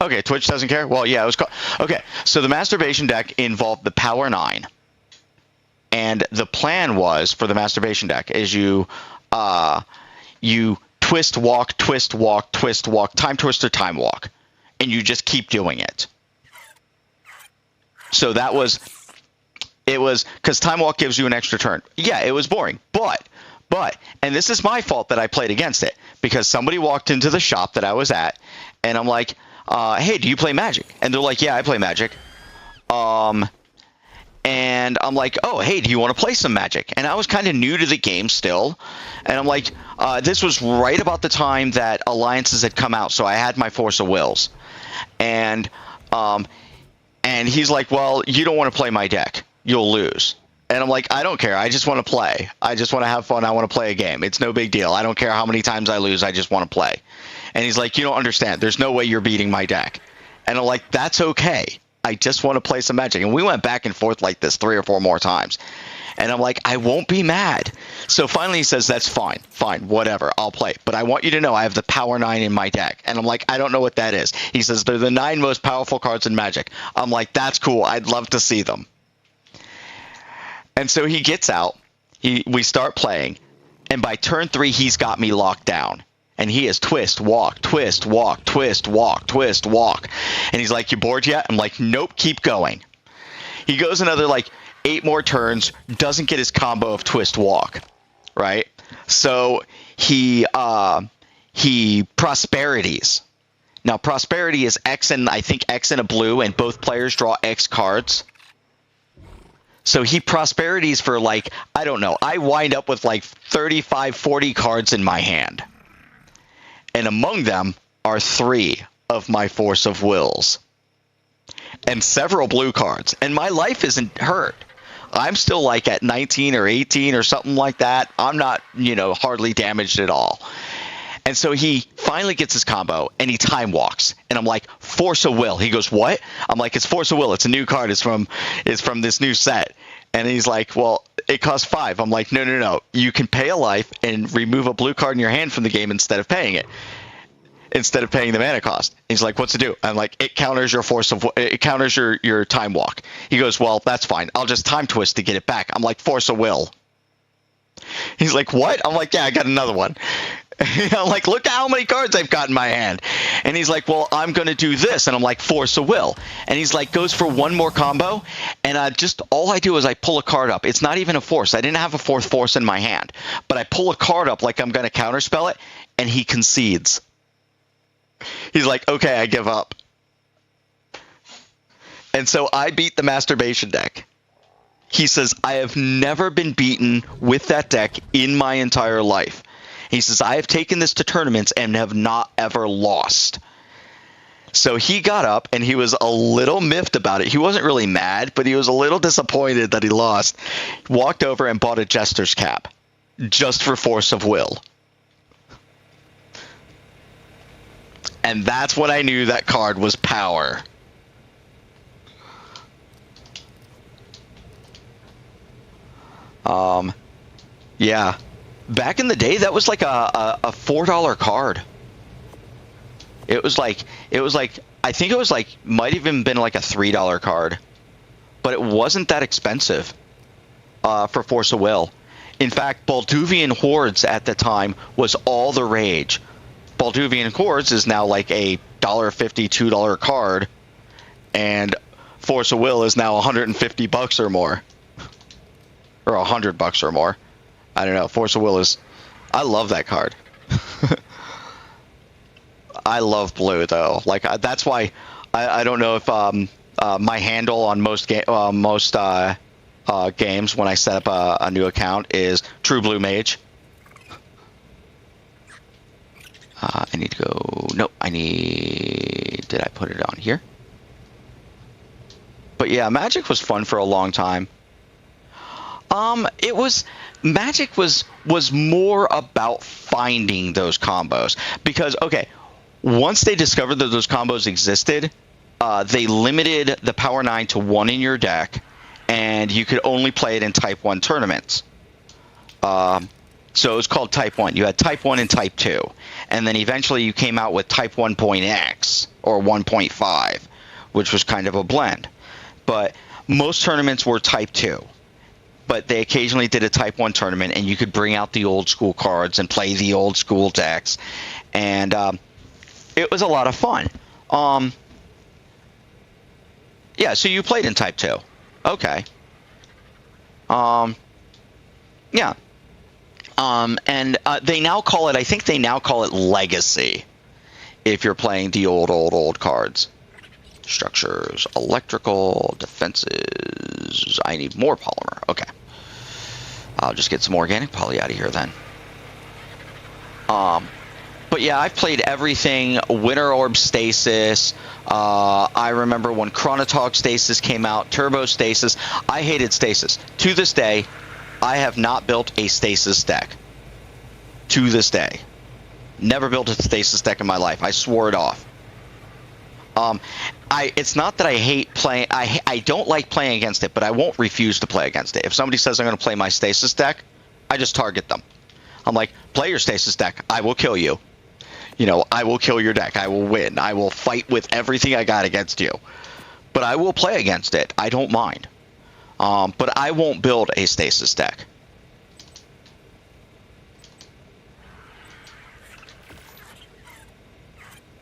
Speaker 1: Okay, Twitch doesn't care? Well, yeah, it was called... Okay, so the Masturbation deck involved the Power 9. And the plan was, for the Masturbation deck, is you twist, walk, twist, walk, twist, walk, time twister, time walk. And you just keep doing it. So that was... It was... Because time walk gives you an extra turn. Yeah, it was boring. But... And this is my fault that I played against it. Because somebody walked into the shop that I was at, and I'm like... hey, do you play Magic? And they're like, yeah, I play Magic. And I'm like, oh, hey, do you want to play some Magic? And I was kind of new to the game still. And I'm like, this was right about the time that Alliances had come out, so I had my Force of Wills. And he's like, well, you don't want to play my deck. You'll lose. And I'm like, I don't care. I just want to play. I just want to have fun. I want to play a game. It's no big deal. I don't care how many times I lose. I just want to play. And he's like, you don't understand. There's no way you're beating my deck. And I'm like, that's okay. I just want to play some Magic. And we went back and forth like this 3 or 4 more times. And I'm like, I won't be mad. So finally he says, that's fine. Fine, whatever. I'll play. But I want you to know I have the Power 9 in my deck. And I'm like, I don't know what that is. He says, they're the 9 most powerful cards in Magic. I'm like, that's cool. I'd love to see them. And so he gets out. We start playing. And by turn 3, he's got me locked down. And he is twist, walk, twist, walk, twist, walk, twist, walk. And he's like, you bored yet? I'm like, nope, keep going. He goes another like 8 more turns, doesn't get his combo of twist, walk, right? So he prosperities. Now, prosperity is X and I think X and a blue, and both players draw X cards. So he prosperities for like, I don't know, I wind up with like 35, 40 cards in my hand. And among them are 3 of my Force of Wills. And several blue cards. And my life isn't hurt. I'm still like at 19 or 18 or something like that. I'm not, hardly damaged at all. And so he finally gets his combo, and he time walks. And I'm like, Force of Will. He goes, what? I'm like, it's Force of Will. It's a new card. It's from this new set. And he's like, well, it costs 5. I'm like, no. You can pay a life and remove a blue card in your hand from the game instead of paying it. Instead of paying the mana cost. He's like, what's it do? I'm like, it counters your it counters your time walk. He goes, well, that's fine. I'll just time twist to get it back. I'm like, Force of Will. He's like, what? I'm like, yeah, I got another one. I'm like, look at how many cards I've got in my hand. And he's like, well, I'm going to do this. And I'm like, Force of Will. And he's like, goes for one more combo. And all I do is I pull a card up. It's not even a force. I didn't have a 4th force in my hand. But I pull a card up like I'm going to counterspell it. And he concedes. He's like, okay, I give up. And so I beat the masturbation deck. He says, I have never been beaten with that deck in my entire life. He says, I have taken this to tournaments and have not ever lost. So he got up and he was a little miffed about it. He wasn't really mad, but he was a little disappointed that he lost. Walked over and bought a Jester's Cap just for Force of Will. And that's when I knew that card was power. Yeah. Back in the day, that was like a $4 card. It was like, I think it was like, might even been like a $3 card. But it wasn't that expensive for Force of Will. In fact, Balduvian Hordes at the time was all the rage. Balduvian Hordes is now like a $1.50, $2 card, and Force of Will is now $150 or more, or $100 or more. I don't know. Force of Will is. I love that card. I love blue though. Like that's why I don't know if my handle on most games when I set up a new account is True Blue Mage. I need to go. Nope. Did I put it on here? But yeah, Magic was fun for a long time. Magic was more about finding those combos because okay, once they discovered that those combos existed, they limited the Power 9 to 1 in your deck, and you could only play it in Type 1 tournaments. So it was called Type 1. You had Type 1 and Type 2. And then eventually you came out with Type 1.x or 1.5, which was kind of a blend. But most tournaments were Type 2. But they occasionally did a Type 1 tournament, and you could bring out the old school cards and play the old school decks. And it was a lot of fun. Yeah, so you played in Type 2. Okay. Yeah. And they now call it, I think they now call it Legacy if you're playing the old cards. Structures, electrical, defenses. I need more polymer. Okay. I'll just get some organic poly out of here then. But yeah, I've played everything. Winter Orb Stasis. I remember when Chronotog Stasis came out. Turbo Stasis. I hated Stasis. To this day, I have not built a Stasis deck. To this day. Never built a Stasis deck in my life. I swore it off. It's not that I hate playing. I don't like playing against it, but I won't refuse to play against it. If somebody says I'm going to play my Stasis deck, I just target them. I'm like, play your Stasis deck. I will kill you. You know, I will kill your deck. I will win. I will fight with everything I got against you. But I will play against it. I don't mind. But I won't build a Stasis deck.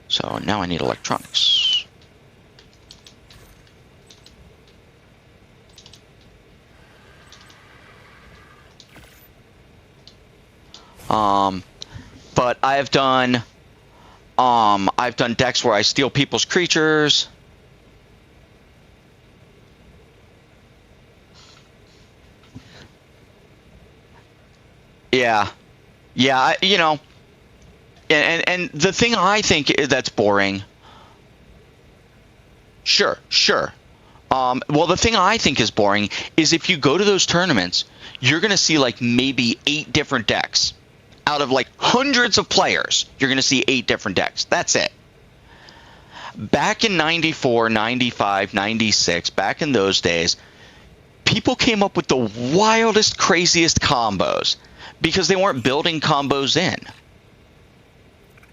Speaker 1: So now I need electronics. But I've done decks where I steal people's creatures. Yeah, you know, and the thing I think that's boring. Sure. Well, the thing I think is boring is if you go to those tournaments, you're gonna see like maybe 8 different decks. Out of like hundreds of players, you're going to see 8 different decks. That's it. Back in 94, 95, 96, back in those days, people came up with the wildest, craziest combos because they weren't building combos in.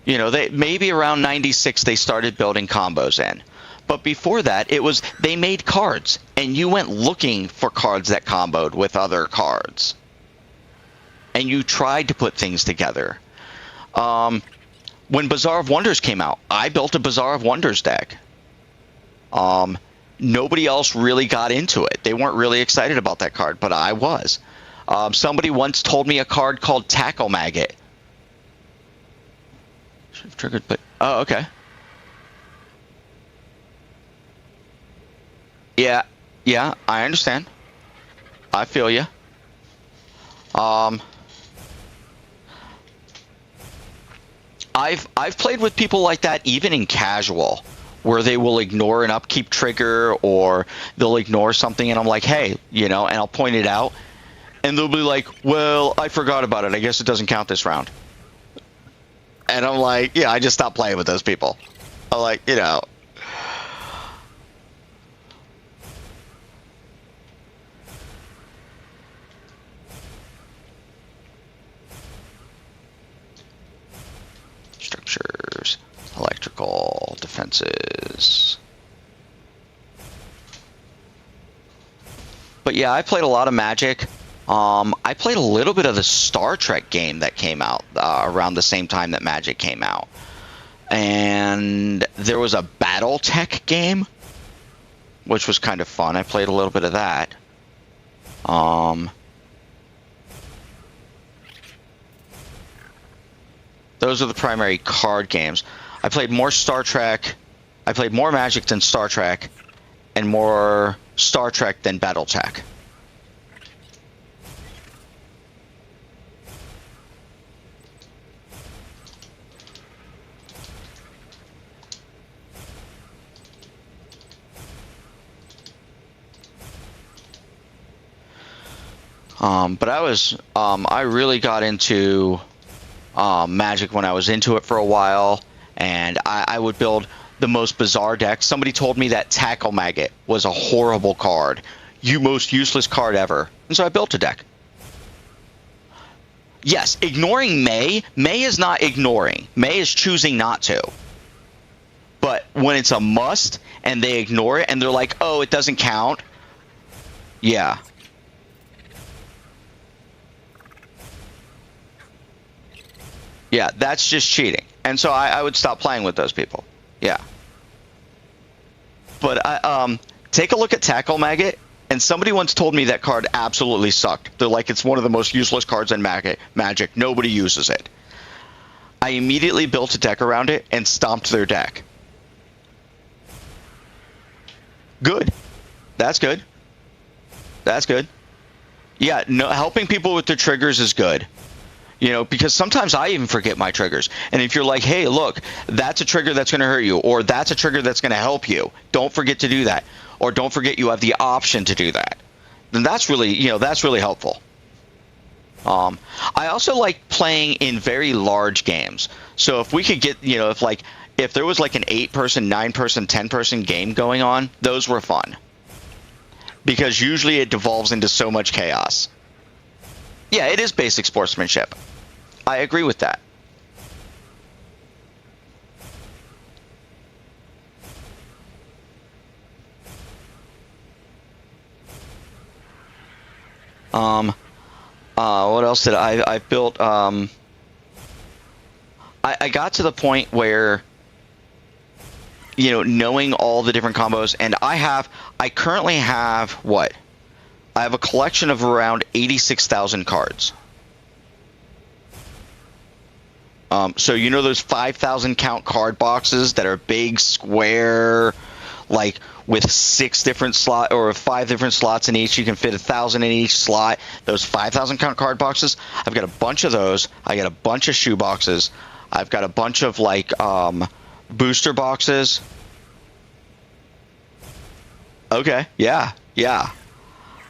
Speaker 1: You know, maybe around 96 they started building combos in. But before that, it was they made cards, and you went looking for cards that comboed with other cards. And you tried to put things together. When Bazaar of Wonders came out, I built a Bazaar of Wonders deck. Nobody else really got into it. They weren't really excited about that card, but I was. Somebody once told me a card called Tackle Maggot. Should have triggered, but... Oh, okay. Yeah, I understand. I feel you. I've played with people like that even in casual, where they will ignore an upkeep trigger or they'll ignore something, and I'm like, hey, you know, and I'll point it out, and they'll be like, well, I forgot about it. I guess it doesn't count this round. And I'm like, yeah, I just stopped playing with those people. I'm like, you know. Structures, electrical, defenses. But yeah, I played a lot of Magic. I played a little bit of the Star Trek game that came out around the same time that Magic came out. And there was a BattleTech game, which was kind of fun. I played a little bit of that. Those are the primary card games. I played more Star Trek. I played more Magic than Star Trek, and more Star Trek than BattleTech. But I really got into Magic when I was into it for a while, and I would build the most bizarre decks. Somebody told me that Tackle Maggot was a horrible card, most useless card ever, and so I built a deck. Yes, ignoring May is not ignoring. May is choosing not to. But when it's a must and they ignore it and they're like, oh, it doesn't count. Yeah. Yeah, that's just cheating. And so I would stop playing with those people. Yeah. But take a look at Tackle Maggot, and somebody once told me that card absolutely sucked. They're like, it's one of the most useless cards in Magic. Nobody uses it. I immediately built a deck around it and stomped their deck. Good. That's good. That's good. Yeah, no, helping people with their triggers is good. You know, because sometimes I even forget my triggers. And if you're like, hey, look, that's a trigger that's going to hurt you, or that's a trigger that's going to help you, don't forget to do that. Or don't forget you have the option to do that. Then that's really, you know, that's really helpful. I also like playing in very large games. So if we could get, you know, if there was like an 8-person, 9-person, 10-person game going on, those were fun. Because usually it devolves into so much chaos. Yeah, it is basic sportsmanship. I agree with that. What else did I built? I got to the point where, you know, knowing all the different combos, and I currently have what? I have a collection of around 86,000 cards. So you know those 5,000 count card boxes that are big, square, like with 6 different slot or 5 different slots in each. You can fit 1,000 in each slot. Those 5,000 count card boxes. I've got a bunch of those. I got a bunch of shoe boxes. I've got a bunch of like booster boxes. Okay, yeah.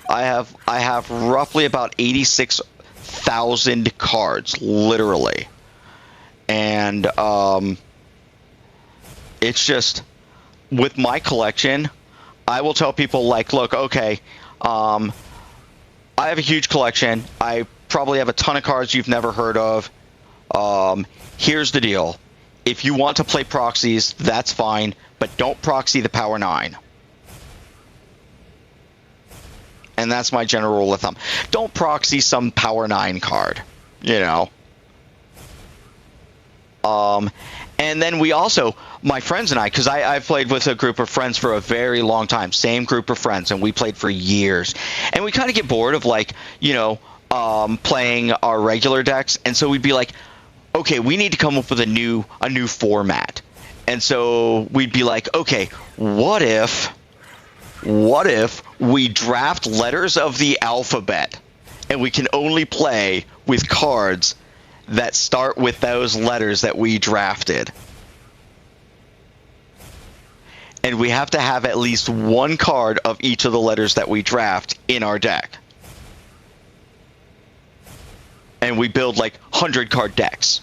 Speaker 1: I have roughly about 86,000 cards, literally, and it's just. With my collection, I will tell people like, look, okay, I have a huge collection. I probably have a ton of cards you've never heard of. Here's the deal. If you want to play proxies, that's fine, but don't proxy the Power 9. And that's my general rule of thumb. Don't proxy some Power 9 card, you know. And then we also, my friends and I, because I've played with a group of friends for a very long time, same group of friends, and we played for years. And we kind of get bored of, like, you know, playing our regular decks. And so we'd be like, okay, we need to come up with a new format. And so we'd be like, okay, what if we draft letters of the alphabet, and we can only play with cards that start with those letters that we drafted. And we have to have at least one card of each of the letters that we draft in our deck. And we build like 100 card decks.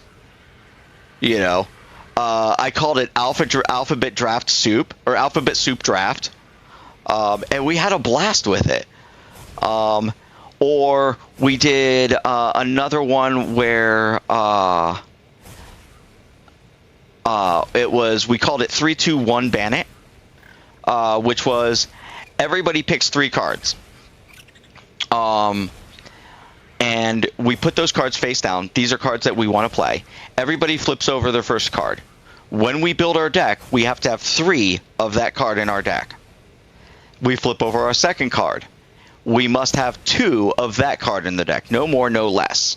Speaker 1: You know, I called it Alphabet Draft Soup, or Alphabet Soup Draft. And we had a blast with it. Or we did another one where we called it 3, 2, 1 Ban It, which was everybody picks 3 cards. And we put those cards face down. These are cards that we want to play. Everybody flips over their first card. When we build our deck, we have to have 3 of that card in our deck. We flip over our second card. We must have 2 of that card in the deck. No more, no less.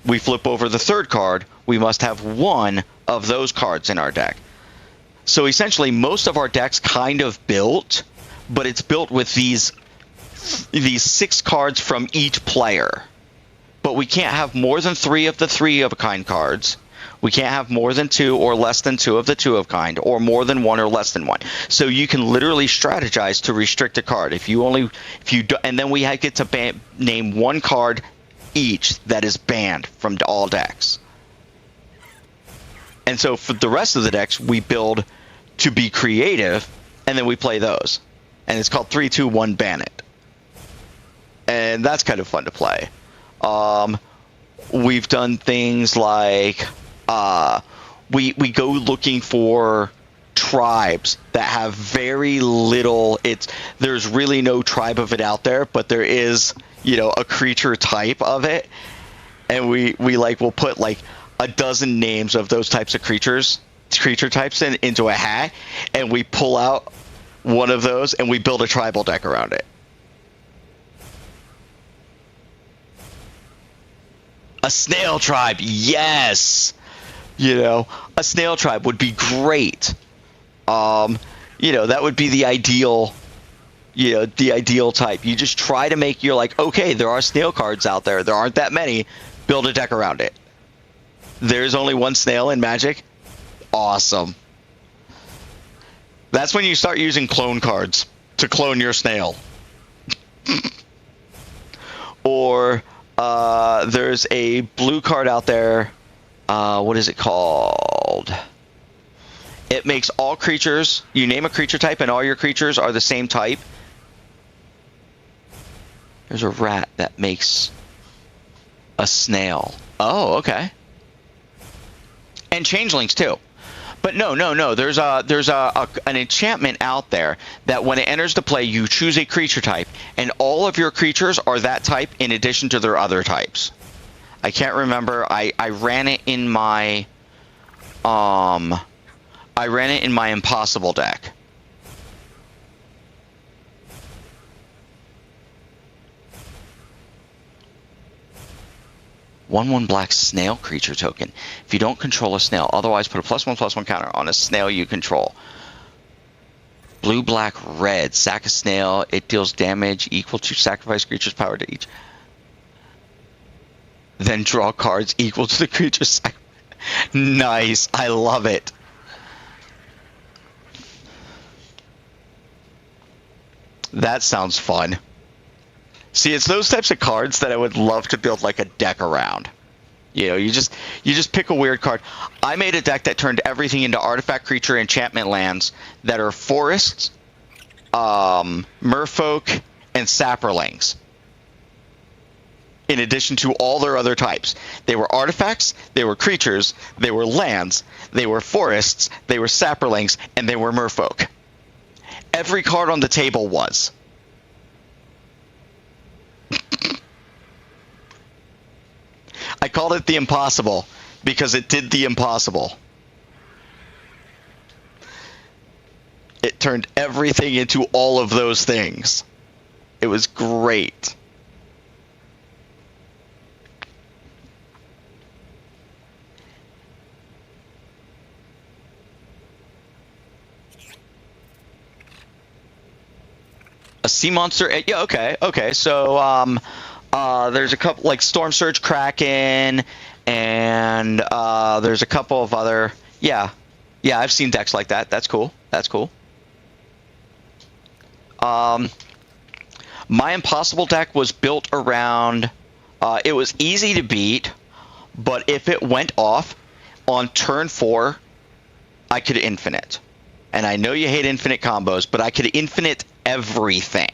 Speaker 1: We flip over the third card. We must have 1 of those cards in our deck. So essentially, most of our deck's kind of built, but it's built with these 6 cards from each player. But we can't have more than 3 of the 3-of-a-kind cards. We can't have more than 2 or less than 2 of the 2-of-kind, or more than 1 or less than 1. So you can literally strategize to restrict a card. And then we get to name 1 card each that is banned from all decks. And so for the rest of the decks, we build to be creative, and then we play those. And it's called 3, 2, 1 Ban It. And that's kind of fun to play. We've done things like we go looking for tribes that have very little. There's really no tribe of it out there, but there is, you know, a creature type of it, and we'll put like a dozen names of those types of creature types into a hat, and we pull out one of those and we build a tribal deck around it. A snail tribe, yes. You know, a snail tribe would be great. You know, that would be the ideal, you know, the ideal type. You just try to make, you're like, okay, there are snail cards out there. There aren't that many. Build a deck around it. There's only one snail in Magic. Awesome. That's when you start using clone cards to clone your snail. Or there's a blue card out there. What is it called? It makes all creatures, you name a creature type and all your creatures are the same type. There's a rat that makes a snail. Oh, okay. And changelings too. But no. There's an enchantment out there that when it enters the play, you choose a creature type, and all of your creatures are that type in addition to their other types. I can't remember. I ran it in my Impossible deck. One black snail creature token. If you don't control a snail, otherwise put a +1/+1 counter on a snail you control. Blue, black, red. Sack a snail. It deals damage equal to sacrifice creature's power to each. Then draw cards equal to the creature's sacrifice. Nice. I love it. That sounds fun. See, it's those types of cards that I would love to build like a deck around. You know, you just pick a weird card. I made a deck that turned everything into artifact, creature, enchantment lands that are forests, merfolk, and saprolings. In addition to all their other types. They were artifacts, they were creatures, they were lands, they were forests, they were saprolings, and they were merfolk. Every card on the table was. I called it the impossible because it did the impossible. It turned everything into all of those things. It was great. A sea monster? Yeah, okay. So, there's a couple, like Storm Surge Kraken, and there's a couple of other, yeah, I've seen decks like that. That's cool. My Impossible deck was built around, it was easy to beat, but if it went off on turn 4, I could infinite. And I know you hate infinite combos, but I could infinite everything.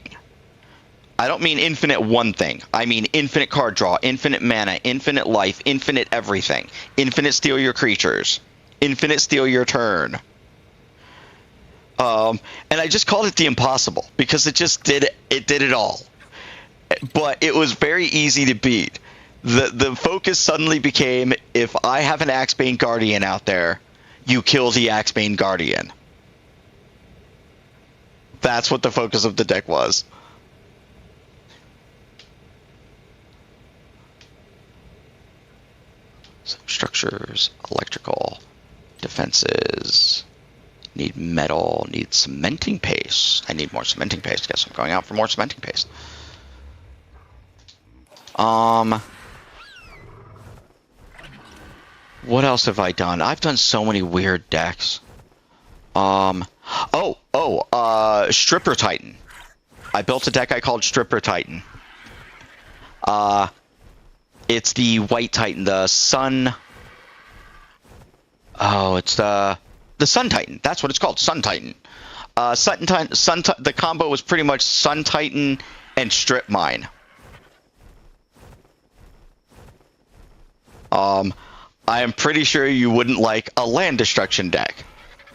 Speaker 1: I don't mean infinite one thing. I mean infinite card draw, infinite mana, infinite life, infinite everything. Infinite steal your creatures. Infinite steal your turn. And I just called it the impossible because it just did it. It did it all. But it was very easy to beat. The focus suddenly became, if I have an Axebane Guardian out there, you kill the Axebane Guardian. That's what the focus of the deck was. So structures, electrical, defenses, need metal, need cementing paste. I need more cementing paste. Guess I'm going out for more cementing paste. What else have I done? I've done so many weird decks. Stripper Titan. I built a deck I called Stripper Titan. It's the White Titan, the Sun. Oh, it's the Sun Titan. That's what it's called, Sun Titan. The combo was pretty much Sun Titan and Strip Mine. I am pretty sure you wouldn't like a land destruction deck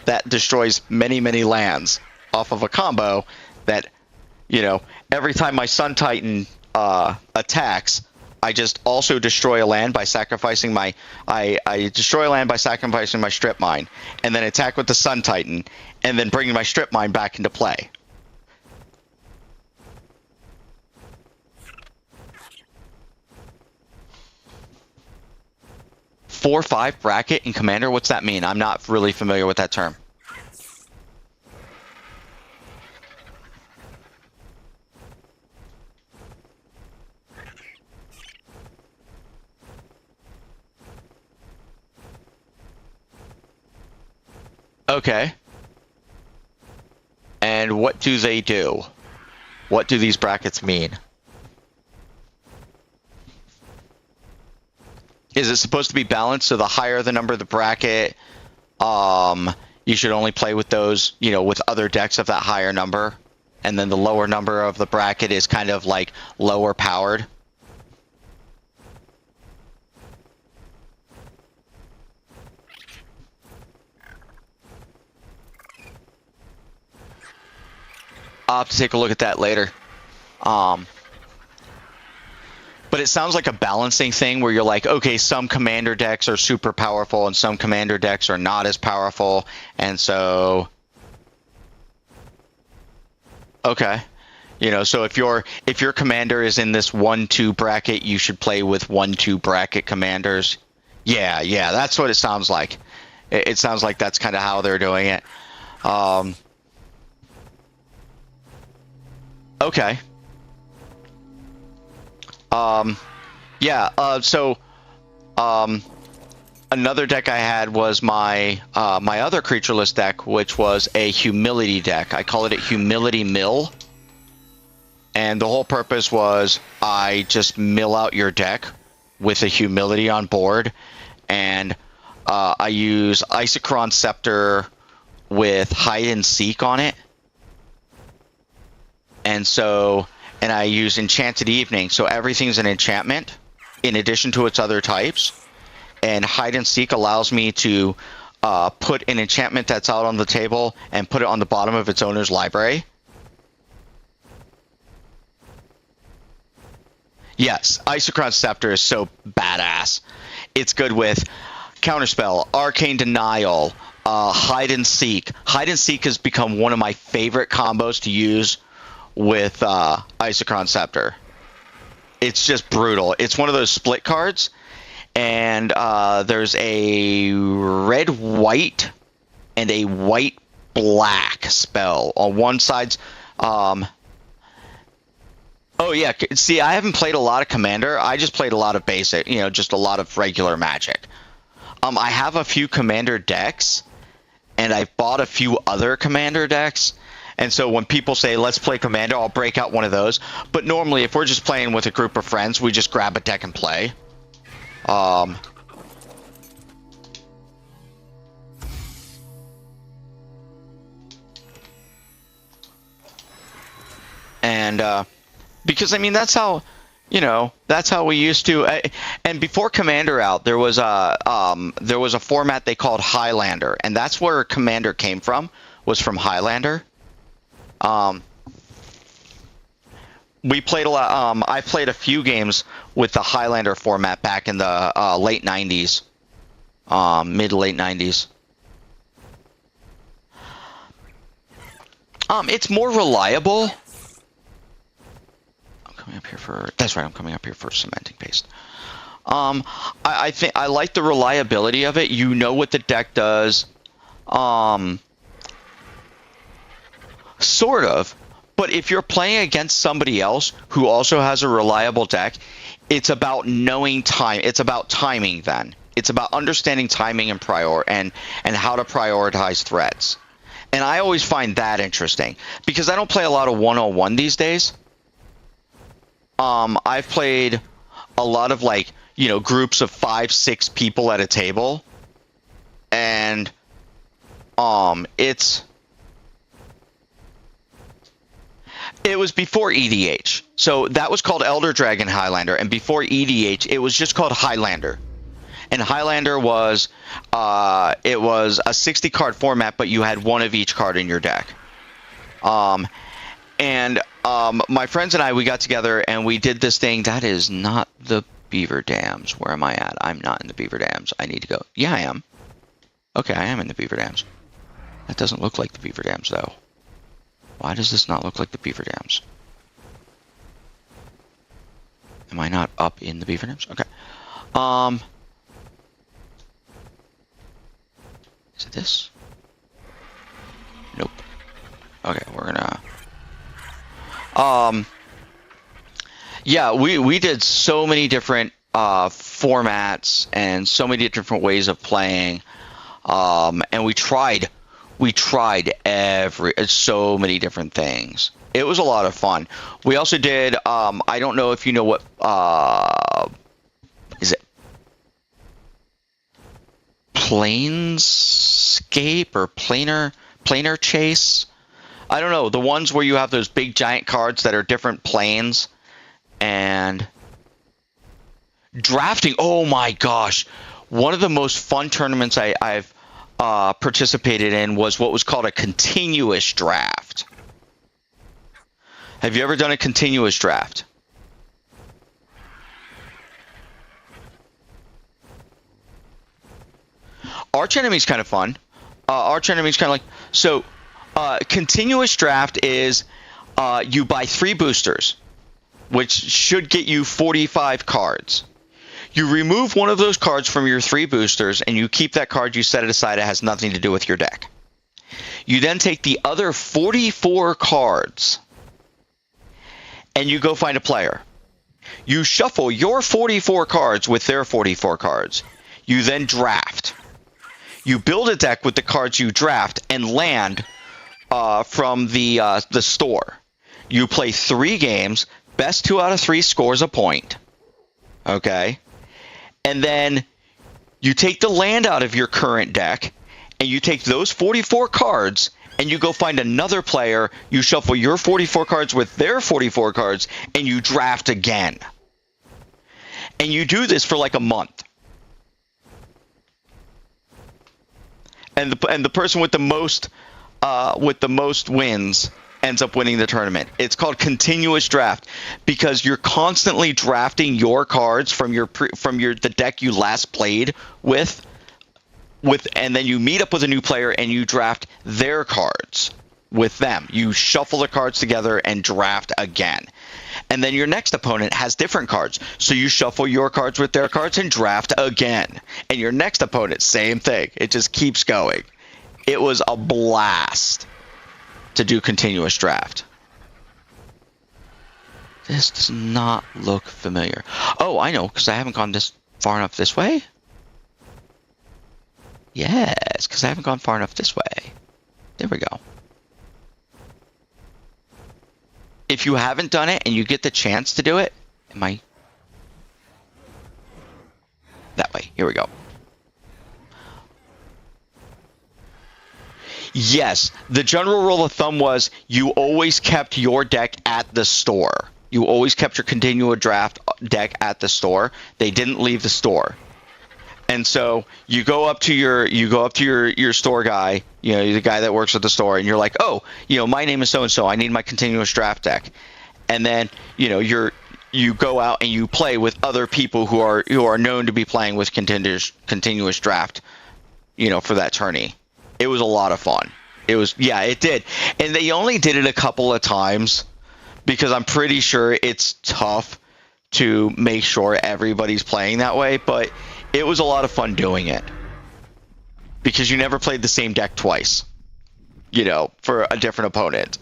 Speaker 1: that destroys many, many lands off of a combo that, you know, every time my Sun Titan attacks, I just also destroy a land by sacrificing my I destroy a land by sacrificing my Strip Mine, and then attack with the Sun Titan, and then bringing my Strip Mine back into play. Four, 5 bracket in Commander? What's that mean? I'm not really familiar with that term. Okay. And what do they do? What do these brackets mean? Is it supposed to be balanced? So the higher the number of the bracket, you should only play with those, you know, with other decks of that higher number. And then the lower number of the bracket is kind of like lower powered. I'll have to take a look at that later. But it sounds like a balancing thing where you're like, okay, some commander decks are super powerful and some commander decks are not as powerful. And so, okay. You know, so if your commander is in this 1-2 bracket, you should play with 1-2 bracket commanders. Yeah, that's what it sounds like. It sounds like that's kind of how they're doing it. Okay. Another deck I had was my other creatureless deck, which was a humility deck. I call it a humility mill. And the whole purpose was I just mill out your deck with a humility on board. And I use Isochron Scepter with hide and seek on it. And I use Enchanted Evening, so everything's an enchantment in addition to its other types. And hide and seek allows me to put an enchantment that's out on the table and put it on the bottom of its owner's library. Yes, Isochron Scepter is so badass. It's good with Counterspell, Arcane Denial, hide and seek. Hide and seek has become one of my favorite combos to use with Isochron Scepter. It's just brutal. It's one of those split cards, and there's a red-white and a white-black spell. On one side's... oh yeah, see, I haven't played a lot of Commander. I just played a lot of basic, you know, just a lot of regular Magic. I have a few Commander decks, and I've bought a few other Commander decks. And so when people say, let's play Commander, I'll break out one of those. But normally, if we're just playing with a group of friends, we just grab a deck and play. Because, I mean, that's how, you know, that's how we used to. And before Commander out, there was a format they called Highlander. And that's where Commander came from, was from Highlander. We played a lot. I played a few games with the Highlander format back in the late 90s, mid to late 90s. It's more reliable. I'm coming up here for. That's right. I'm coming up here for cementing paste. I think I like the reliability of it. You know what the deck does. Sort of, but if you're playing against somebody else who also has a reliable deck, it's about knowing time. It's about timing then. It's about understanding timing and and how to prioritize threats. And I always find that interesting because I don't play a lot of one-on-one these days. I've played a lot of, like, you know, groups of 5-6 people at a table, and it was before EDH. So that was called Elder Dragon Highlander. And before EDH, it was just called Highlander. And Highlander was, it was a 60-card format, but you had one of each card in your deck. My friends and I, we got together and we did this thing. That is not the Beaver Dams. Where am I at? I'm not in the Beaver Dams. I need to go. Yeah, I am. Okay, I am in the Beaver Dams. That doesn't look like the Beaver Dams, though. Why does this not look like the Beaver Dams? Am I not up in the Beaver Dams? Okay. Is it this? Nope. Okay, we're gonna... yeah, we did so many different formats and so many different ways of playing. And we tried We tried so many different things. It was a lot of fun. We also did, I don't know if you know what, is it Planescape or Planar Chase? I don't know. The ones where you have those big giant cards that are different planes. And drafting. Oh my gosh. One of the most fun tournaments I've participated in was what was called a continuous draft. Have you ever done a continuous draft? Arch Enemy is kind of fun. Arch Enemy is kind of like, so continuous draft is you buy 3 boosters, which should get you 45 cards. You remove one of those cards from your 3 boosters, and you keep that card, you set it aside, it has nothing to do with your deck. You then take the other 44 cards, and you go find a player. You shuffle your 44 cards with their 44 cards. You then draft. You build a deck with the cards you draft and land from the store. You play 3 games. Best 2 out of 3 scores a point. Okay? And then you take the land out of your current deck, and you take those 44 cards, and you go find another player. You shuffle your 44 cards with their 44 cards, and you draft again. And you do this for like a month. And the person with the most wins ends up winning the tournament. It's called continuous draft because you're constantly drafting your cards from the deck you last played with, and then you meet up with a new player and you draft their cards with them. You shuffle the cards together and draft again. And then your next opponent has different cards. So you shuffle your cards with their cards and draft again. And your next opponent, same thing. It just keeps going. It was a blast to do continuous draft. This does not look familiar. Oh, I know, because I haven't gone this far enough this way. Yes, because I haven't gone far enough this way. There we go. If you haven't done it and you get the chance to do it, that way. Here we go. Yes, the general rule of thumb was you always kept your deck at the store. You always kept your continual draft deck at the store. They didn't leave the store. And so you go up to your store guy, the guy that works at the store, and you're like, "Oh, my name is so and so. I need my continuous draft deck." And then, you go out and you play with other people who are known to be playing with continuous draft, for that tourney. It was a lot of fun. It did. And they only did it a couple of times because I'm pretty sure it's tough to make sure everybody's playing that way, but it was a lot of fun doing it because you never played the same deck twice, for a different opponent.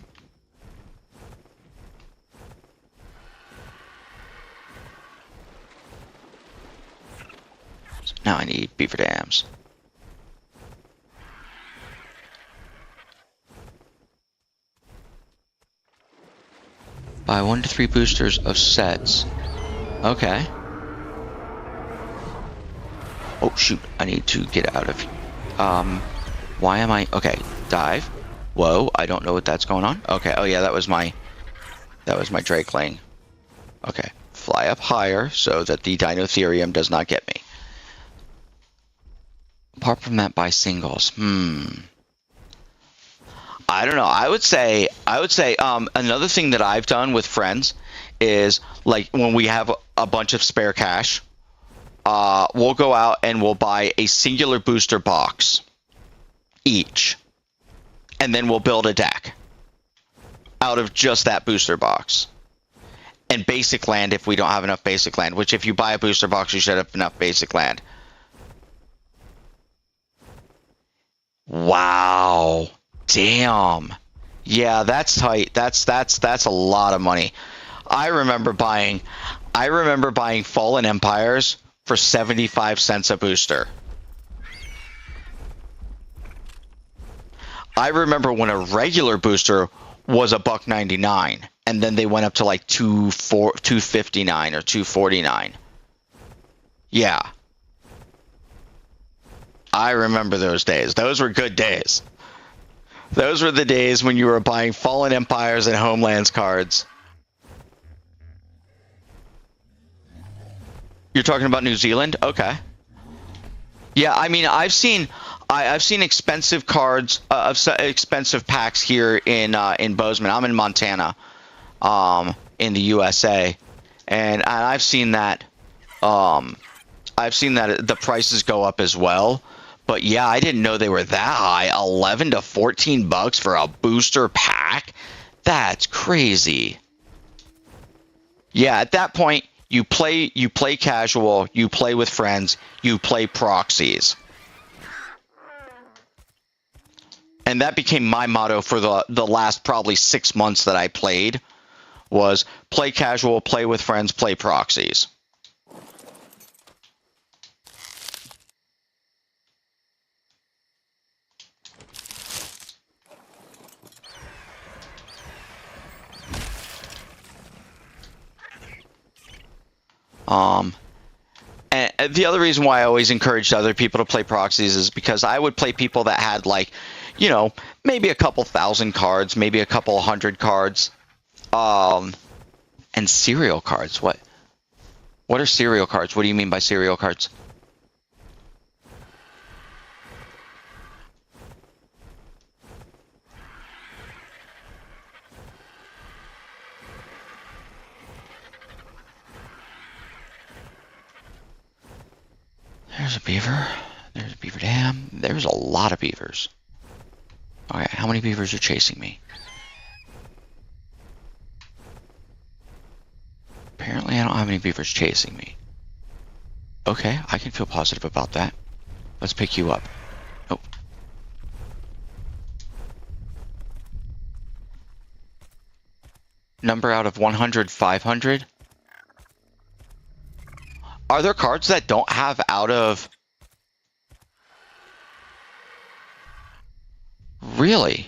Speaker 1: So now I need beaver dams. Buy 1 to 3 boosters of sets. Okay. Oh shoot, I need to get out of here. Why am I okay, dive. Whoa, I don't know what that's going on. Okay, oh yeah, that was my Drakeling. Okay. Fly up higher so that the Dinotherium does not get me. Apart from that, buy singles. I don't know. I would say another thing that I've done with friends is like when we have a bunch of spare cash, we'll go out and we'll buy a singular booster box each, and then we'll build a deck out of just that booster box. And basic land if we don't have enough basic land, which if you buy a booster box, you should have enough basic land. Wow. Damn. Yeah, that's tight. That's a lot of money. I remember buying Fallen Empires for 75 cents a booster. I remember when a regular booster was $1.99, and then they went up to like $2.59 or $2.49. Yeah, I remember those days. Those were good days. Those were the days when you were buying Fallen Empires and Homelands cards. You're talking about New Zealand? Okay. Yeah, I mean, I've seen expensive cards, expensive packs here in Bozeman. I'm in Montana, in the USA, and I've seen that. I've seen that the prices go up as well. But yeah, I didn't know they were that high. 11 to 14 bucks for a booster pack? That's crazy. Yeah, at that point, you play casual, you play with friends, you play proxies. And that became my motto for the last probably 6 months that I played, was play casual, play with friends, play proxies. And the other reason why I always encouraged other people to play proxies is because I would play people that had, like, you know, maybe a couple thousand cards, maybe a couple hundred cards, and serial cards. What are serial cards? What do you mean by serial cards? There's a beaver. There's a beaver dam. There's a lot of beavers. Okay, how many beavers are chasing me? Apparently I don't have any beavers chasing me. Okay, I can feel positive about that. Let's pick you up. Oh. Number out of 100, 500? Are there cards that don't have out of... Really?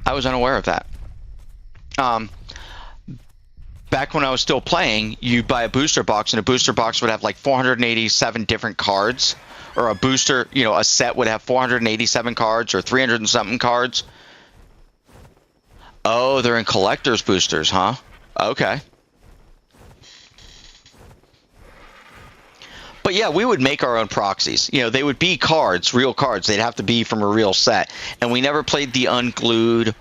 Speaker 1: I was unaware of that. Back when I was still playing, you'd buy a booster box, and a booster box would have like 487 different cards. Or a booster, you know, a set would have 487 cards or 300 and something cards. Oh, they're in collector's boosters, huh? Okay. But yeah, we would make our own proxies. You know, they would be cards, real cards. They'd have to be from a real set. And we never played the unglued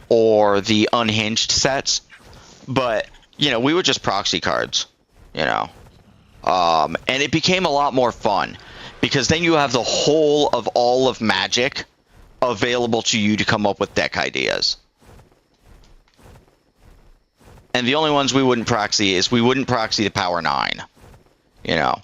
Speaker 1: or the unhinged sets. But, you know, we were just proxy cards, you know. And it became a lot more fun, because then you have the whole of all of Magic available to you to come up with deck ideas. And the only ones we wouldn't proxy is we wouldn't proxy the Power 9, you know.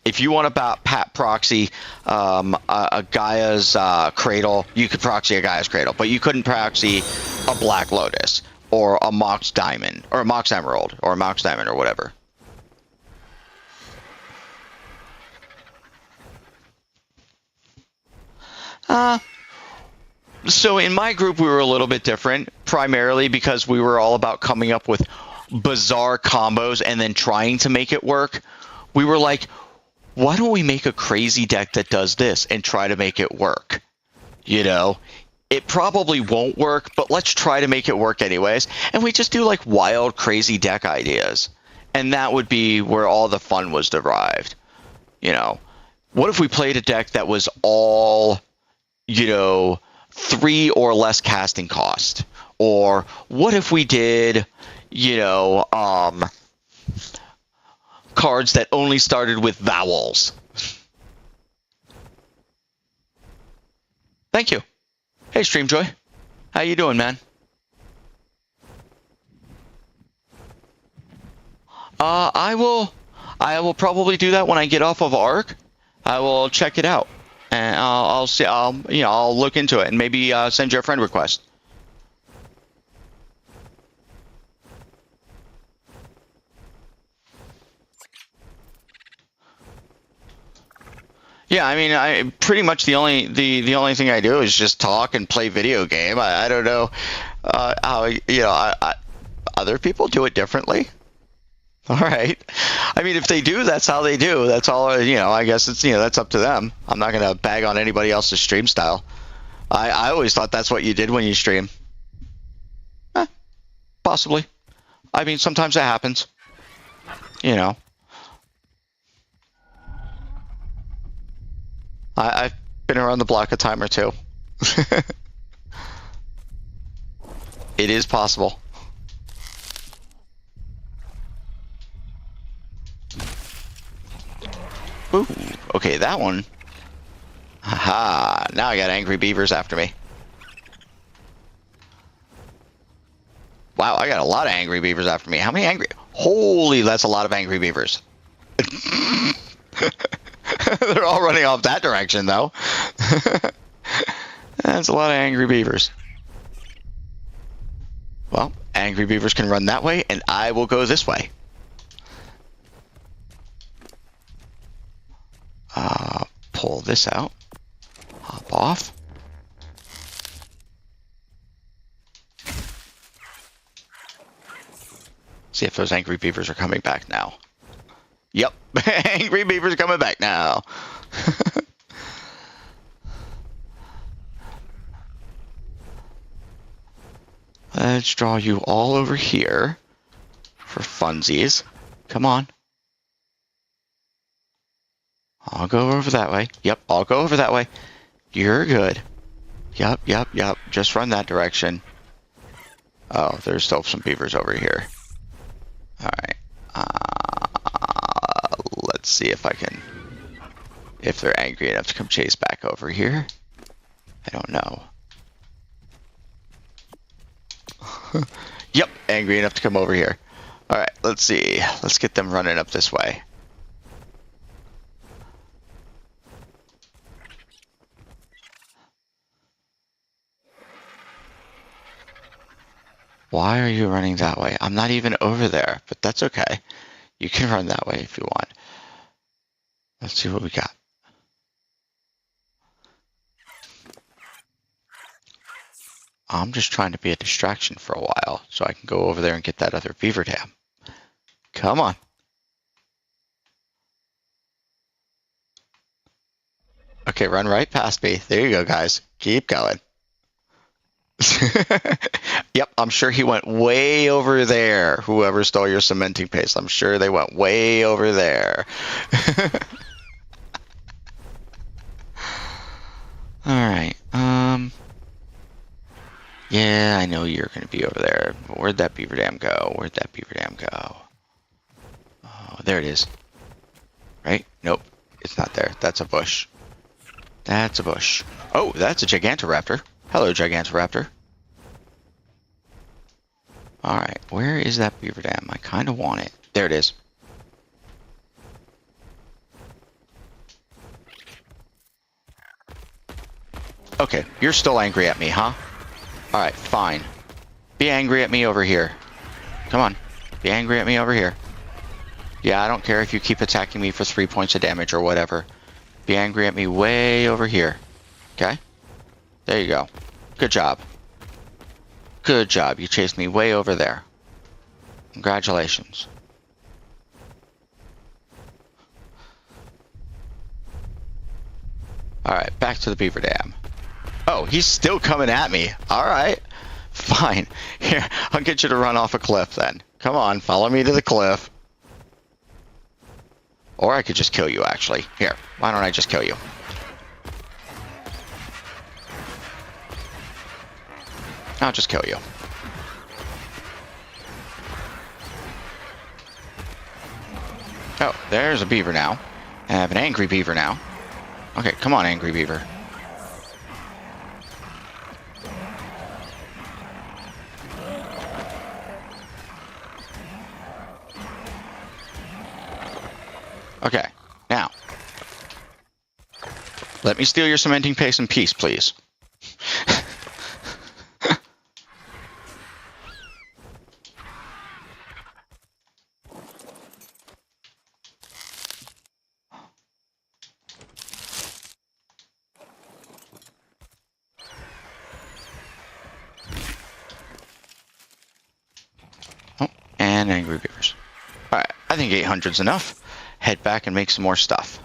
Speaker 1: If you want to proxy a Gaia's Cradle, you could proxy a Gaia's Cradle, but you couldn't proxy a Black Lotus or a Mox Diamond or a Mox Emerald or a Mox Diamond or whatever. So in my group, we were a little bit different, primarily because we were all about coming up with bizarre combos and then trying to make it work. We were like, why don't we make a crazy deck that does this and try to make it work? You know, it probably won't work, but let's try to make it work anyways. And we just do like wild, crazy deck ideas. And that would be where all the fun was derived. You know, what if we played a deck that was all, you know, 3 or less casting cost? Or what if we did, you know, cards that only started with vowels? Thank you. Hey, Streamjoy. How you doing, man? I will probably do that when I get off of Ark. I will check it out, and I'll see. I'll look into it and maybe send you a friend request. Yeah, I mean, I pretty much the only thing I do is just talk and play video game. I don't know how other people do it differently. All right. I mean, if they do, that's how they do. That's all. I guess it's that's up to them. I'm not gonna bag on anybody else's stream style. I always thought that's what you did when you stream. Possibly. I mean, sometimes that happens. I've been around the block a time or two. It is possible. Ooh, okay, that one. Haha, now I got angry beavers after me. Wow, I got a lot of angry beavers after me. How many angry? Holy, that's a lot of angry beavers. They're all running off that direction, though. That's a lot of angry beavers. Well, angry beavers can run that way, and I will go this way. Pull this out. Hop off. See if those angry beavers are coming back now. Yep, angry beavers coming back now. Let's draw you all over here for funsies. Come on. I'll go over that way. Yep, I'll go over that way. You're good. Yep. Just run that direction. Oh, there's still some beavers over here. All right. Let's see if they're angry enough to come chase back over here. I don't know. Yep, angry enough to come over here. All right, let's see. Let's get them running up this way. Why are you running that way? I'm not even over there, but that's okay. You can run that way if you want. Let's see what we got. I'm just trying to be a distraction for a while so I can go over there and get that other beaver dam. Come on. Okay, run right past me. There you go, guys. Keep going. Yep, I'm sure he went way over there. Whoever stole your cementing paste, I'm sure they went way over there. All right. Yeah, I know you're going to be over there. Where'd that beaver dam go? Where'd that beaver dam go? Oh, there it is. Right? Nope. It's not there. That's a bush. That's a bush. Oh, that's a Gigantoraptor. Hello, Gigantoraptor. Alright, where is that beaver dam? I kind of want it. There it is. Okay, you're still angry at me, huh? Alright, fine. Be angry at me over here. Come on. Be angry at me over here. Yeah, I don't care if you keep attacking me for 3 points of damage or whatever. Be angry at me way over here. Okay? There you go. Good job. Good job. You chased me way over there. Congratulations. Alright, back to the beaver dam. Oh, he's still coming at me. Alright. Fine. Here, I'll get you to run off a cliff then. Come on, follow me to the cliff. Or I could just kill you, actually. Here, why don't I just kill you? I'll just kill you. Oh, there's a beaver now. I have an angry beaver now. Okay, come on, angry beaver. Okay, now. Let me steal your cementing paste in peace, please. and angry beavers. Alright, I think 800's enough. Head back and make some more stuff.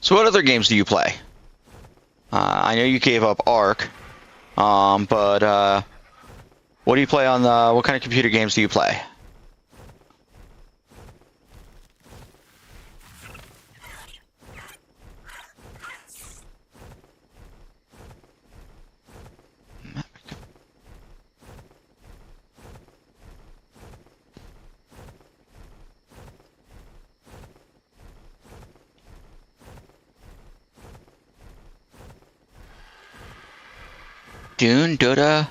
Speaker 1: So what other games do you play? I know you gave up Ark, but what do you play on the? What kind of computer games do you play? Dune, Dota.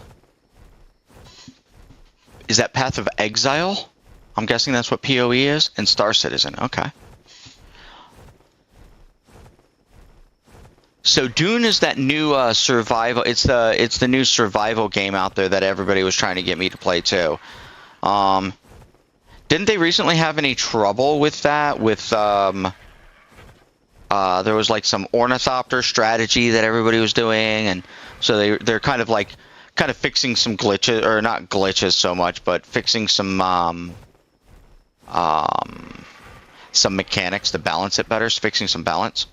Speaker 1: Is that Path of Exile? I'm guessing that's what PoE is, and Star Citizen. Okay. So Dune is that new survival. It's the new survival game out there that everybody was trying to get me to play too. Didn't they recently have any trouble with that? With there was like some ornithopter strategy that everybody was doing, and so they're kind of fixing some glitches, or not glitches so much, but fixing some mechanics to balance it better, fixing some balance.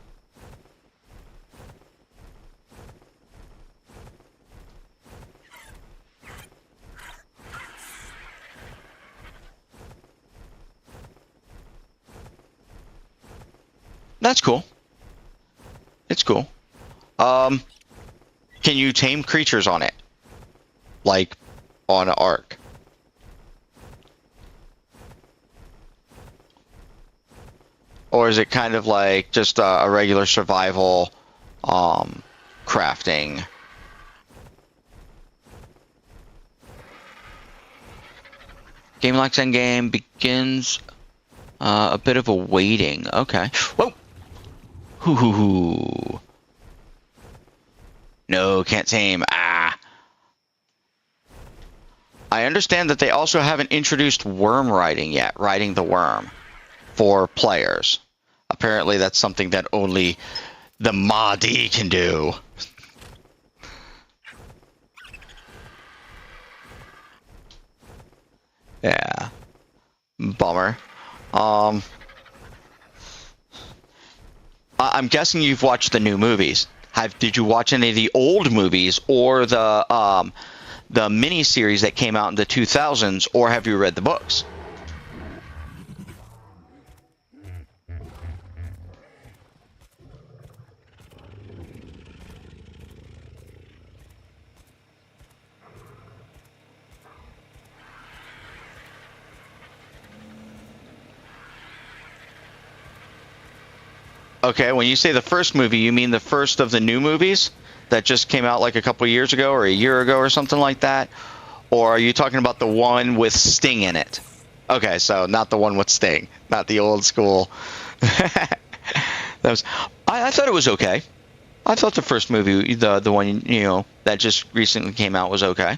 Speaker 1: That's cool. It's cool. Can you tame creatures on it? Like on an Ark? Or is it kind of like just a regular survival crafting? Game locks endgame begins a bit of a waiting. Okay. Whoa! Hoo hoo hoo. No, can't tame. Ah. I understand that they also haven't introduced worm riding yet, riding the worm, for players. Apparently that's something that only the Mahdi can do. Yeah. Bummer. I'm guessing you've watched the new movies. Did you watch any of the old movies or the mini series that came out in the 2000s, or have you read the books? Okay, when you say the first movie, you mean the first of the new movies that just came out like a couple years ago or a year ago or something like that? Or are you talking about the one with Sting in it? Okay, so not the one with Sting, not the old school. I thought it was okay. I thought the first movie, the one, you know, that just recently came out, was okay.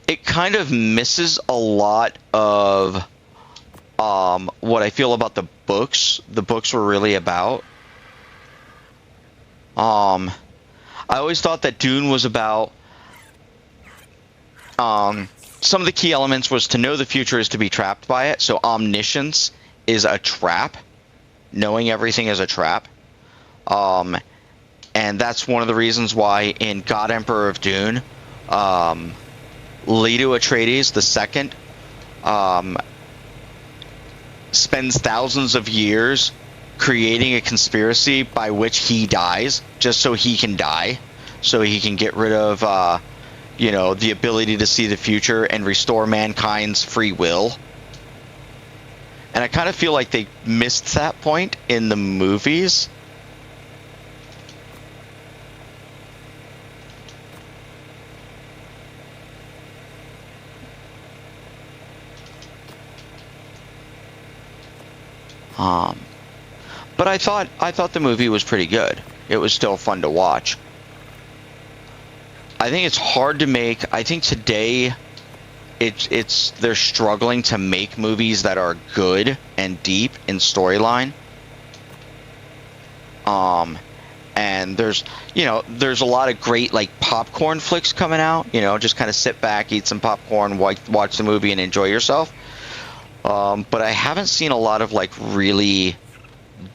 Speaker 1: It kind of misses a lot of what I feel about the books. The books were really about. I always thought that Dune was about. Some of the key elements was to know the future is to be trapped by it. So omniscience is a trap. Knowing everything is a trap. And that's one of the reasons why in God Emperor of Dune, Leto Atreides II, spends thousands of years creating a conspiracy by which he dies, just so he can die, so he can get rid of, you know, the ability to see the future and restore mankind's free will. And I kind of feel like they missed that point in the movies. But I thought the movie was pretty good. It was still fun to watch. I think it's hard to make. I think today they're struggling to make movies that are good and deep in storyline. And there's a lot of great like popcorn flicks coming out. Just kind of sit back, eat some popcorn, watch the movie, and enjoy yourself. But I haven't seen a lot of like really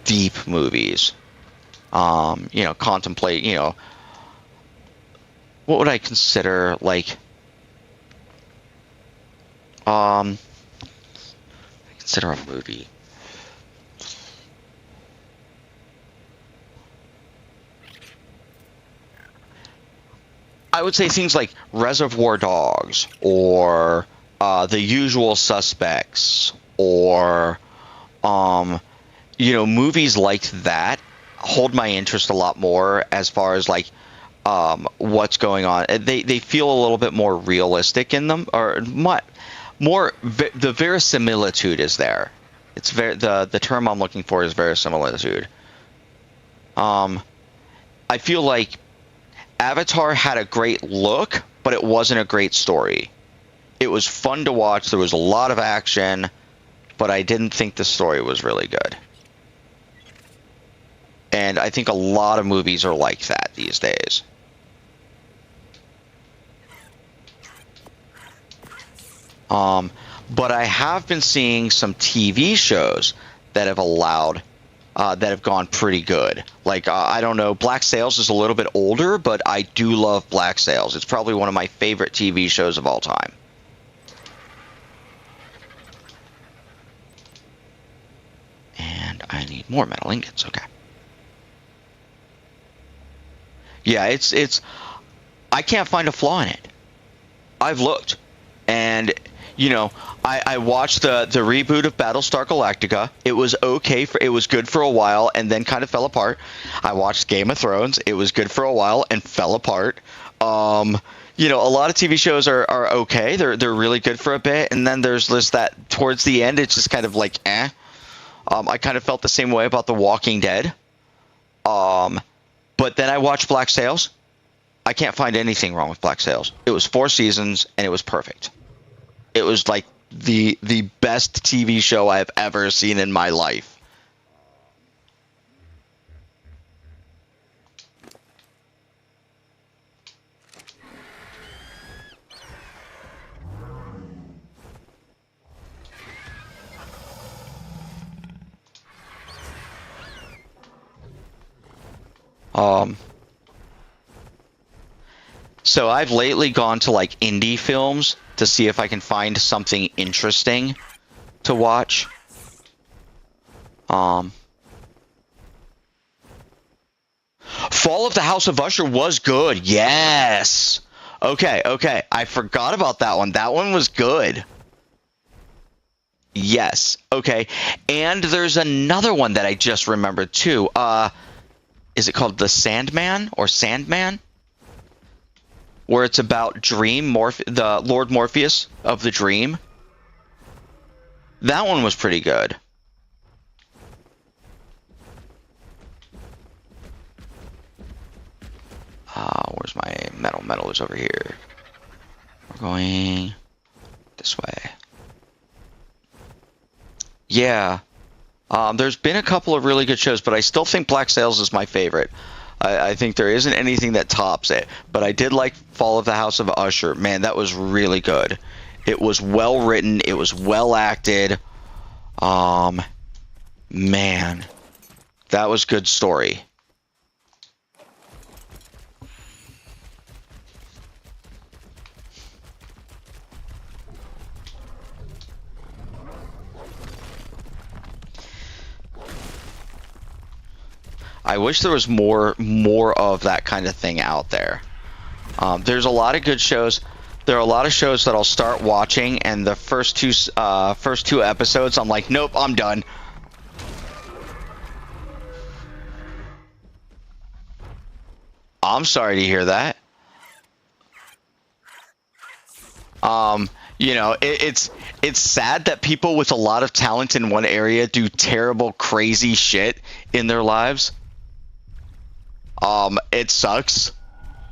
Speaker 1: deep movies. Contemplate. What would I consider like? Consider a movie. I would say things like Reservoir Dogs or The Usual Suspects or movies like that hold my interest a lot more as far as like what's going on. They feel a little bit more realistic in them, or more the verisimilitude is there. It's the term I'm looking for is verisimilitude. I feel like Avatar had a great look, but it wasn't a great story. It was fun to watch. There was a lot of action, but I didn't think the story was really good. And I think a lot of movies are like that these days. But I have been seeing some TV shows that have gone pretty good. Like, I don't know, Black Sails is a little bit older, but I do love Black Sails. It's probably one of my favorite TV shows of all time. And I need more metal ingots, okay. Yeah, I can't find a flaw in it. I've looked, and I watched the reboot of Battlestar Galactica. It was okay it was good for a while and then kind of fell apart. I watched Game of Thrones. It was good for a while and fell apart. A lot of TV shows are okay. They're really good for a bit, and then there's this that towards the end it's just kind of like eh. I kind of felt the same way about The Walking Dead. But then I watched Black Sails. I can't find anything wrong with Black Sails. It was 4 seasons and it was perfect. It was like the best TV show I have ever seen in my life. So I've lately gone to like indie films to see if I can find something interesting to watch. Fall of the House of Usher was good. Yes. Okay. I forgot about that one. That one was good. Yes. Okay. And there's another one that I just remembered too. Is it called The Sandman or Sandman? Where it's about the Lord Morpheus of the Dream. That one was pretty good. Where's my metal? Metal is over here. We're going this way. Yeah. There's been a couple of really good shows, but I still think Black Sails is my favorite. I think there isn't anything that tops it. But I did like Fall of the House of Usher. Man, that was really good. It was well written. It was well acted. Man, that was good story. I wish there was more of that kind of thing out there. There's a lot of good shows. There are a lot of shows that I'll start watching, and the first two episodes, I'm like, nope, I'm done. I'm sorry to hear that. You know, it's sad that people with a lot of talent in one area do terrible, crazy shit in their lives. It sucks.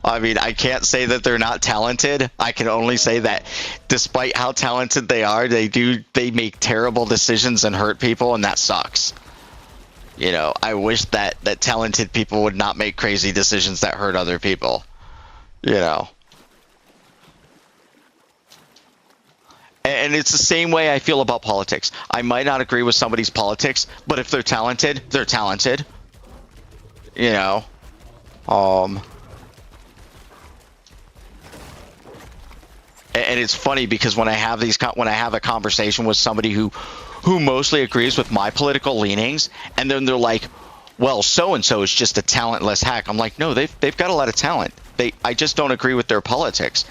Speaker 1: I mean, I can't say that they're not talented. I can only say that despite how talented they are, they make terrible decisions and hurt people, and that sucks. You know, I wish that talented people would not make crazy decisions that hurt other people. You know. And it's the same way I feel about politics. I might not agree with somebody's politics, but if they're talented, they're talented. You know. And it's funny because when I have a conversation with somebody who mostly agrees with my political leanings, and then they're like, "Well, so and so is just a talentless hack." I'm like, "No, they've got a lot of talent. I just don't agree with their politics."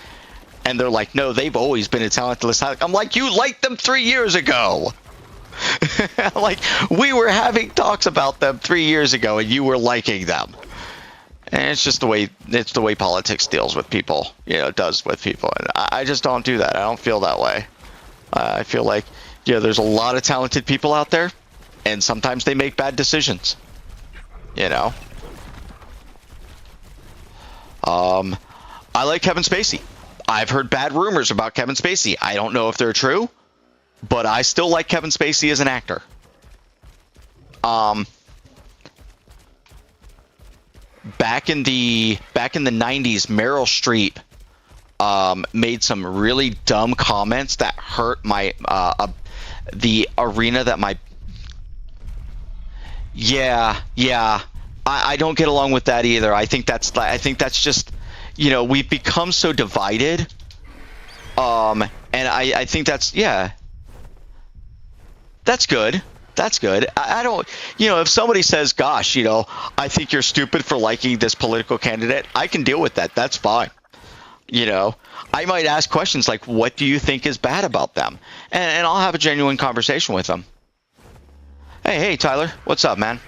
Speaker 1: And they're like, "No, they've always been a talentless hack." I'm like, "You liked them 3 years ago." Like, we were having talks about them 3 years ago, and you were liking them. And it's just the way politics deals with people, you know, does with people. And I just don't do that. I don't feel that way. I feel like, you know, there's a lot of talented people out there, and sometimes they make bad decisions, you know. I like Kevin Spacey. I've heard bad rumors about Kevin Spacey. I don't know if they're true, but I still like Kevin Spacey as an actor. Back in the 90s, Meryl Streep made some really dumb comments that hurt my the arena that my I don't get along with that either. I think that's just, you know, we've become so divided, and I think that's good. That's good. I don't, you know, if somebody says, "Gosh, you know, I think you're stupid for liking this political candidate," I can deal with that. That's fine. You know, I might ask questions like, "What do you think is bad about them?" And I'll have a genuine conversation with them. Hey, Tyler, what's up, man?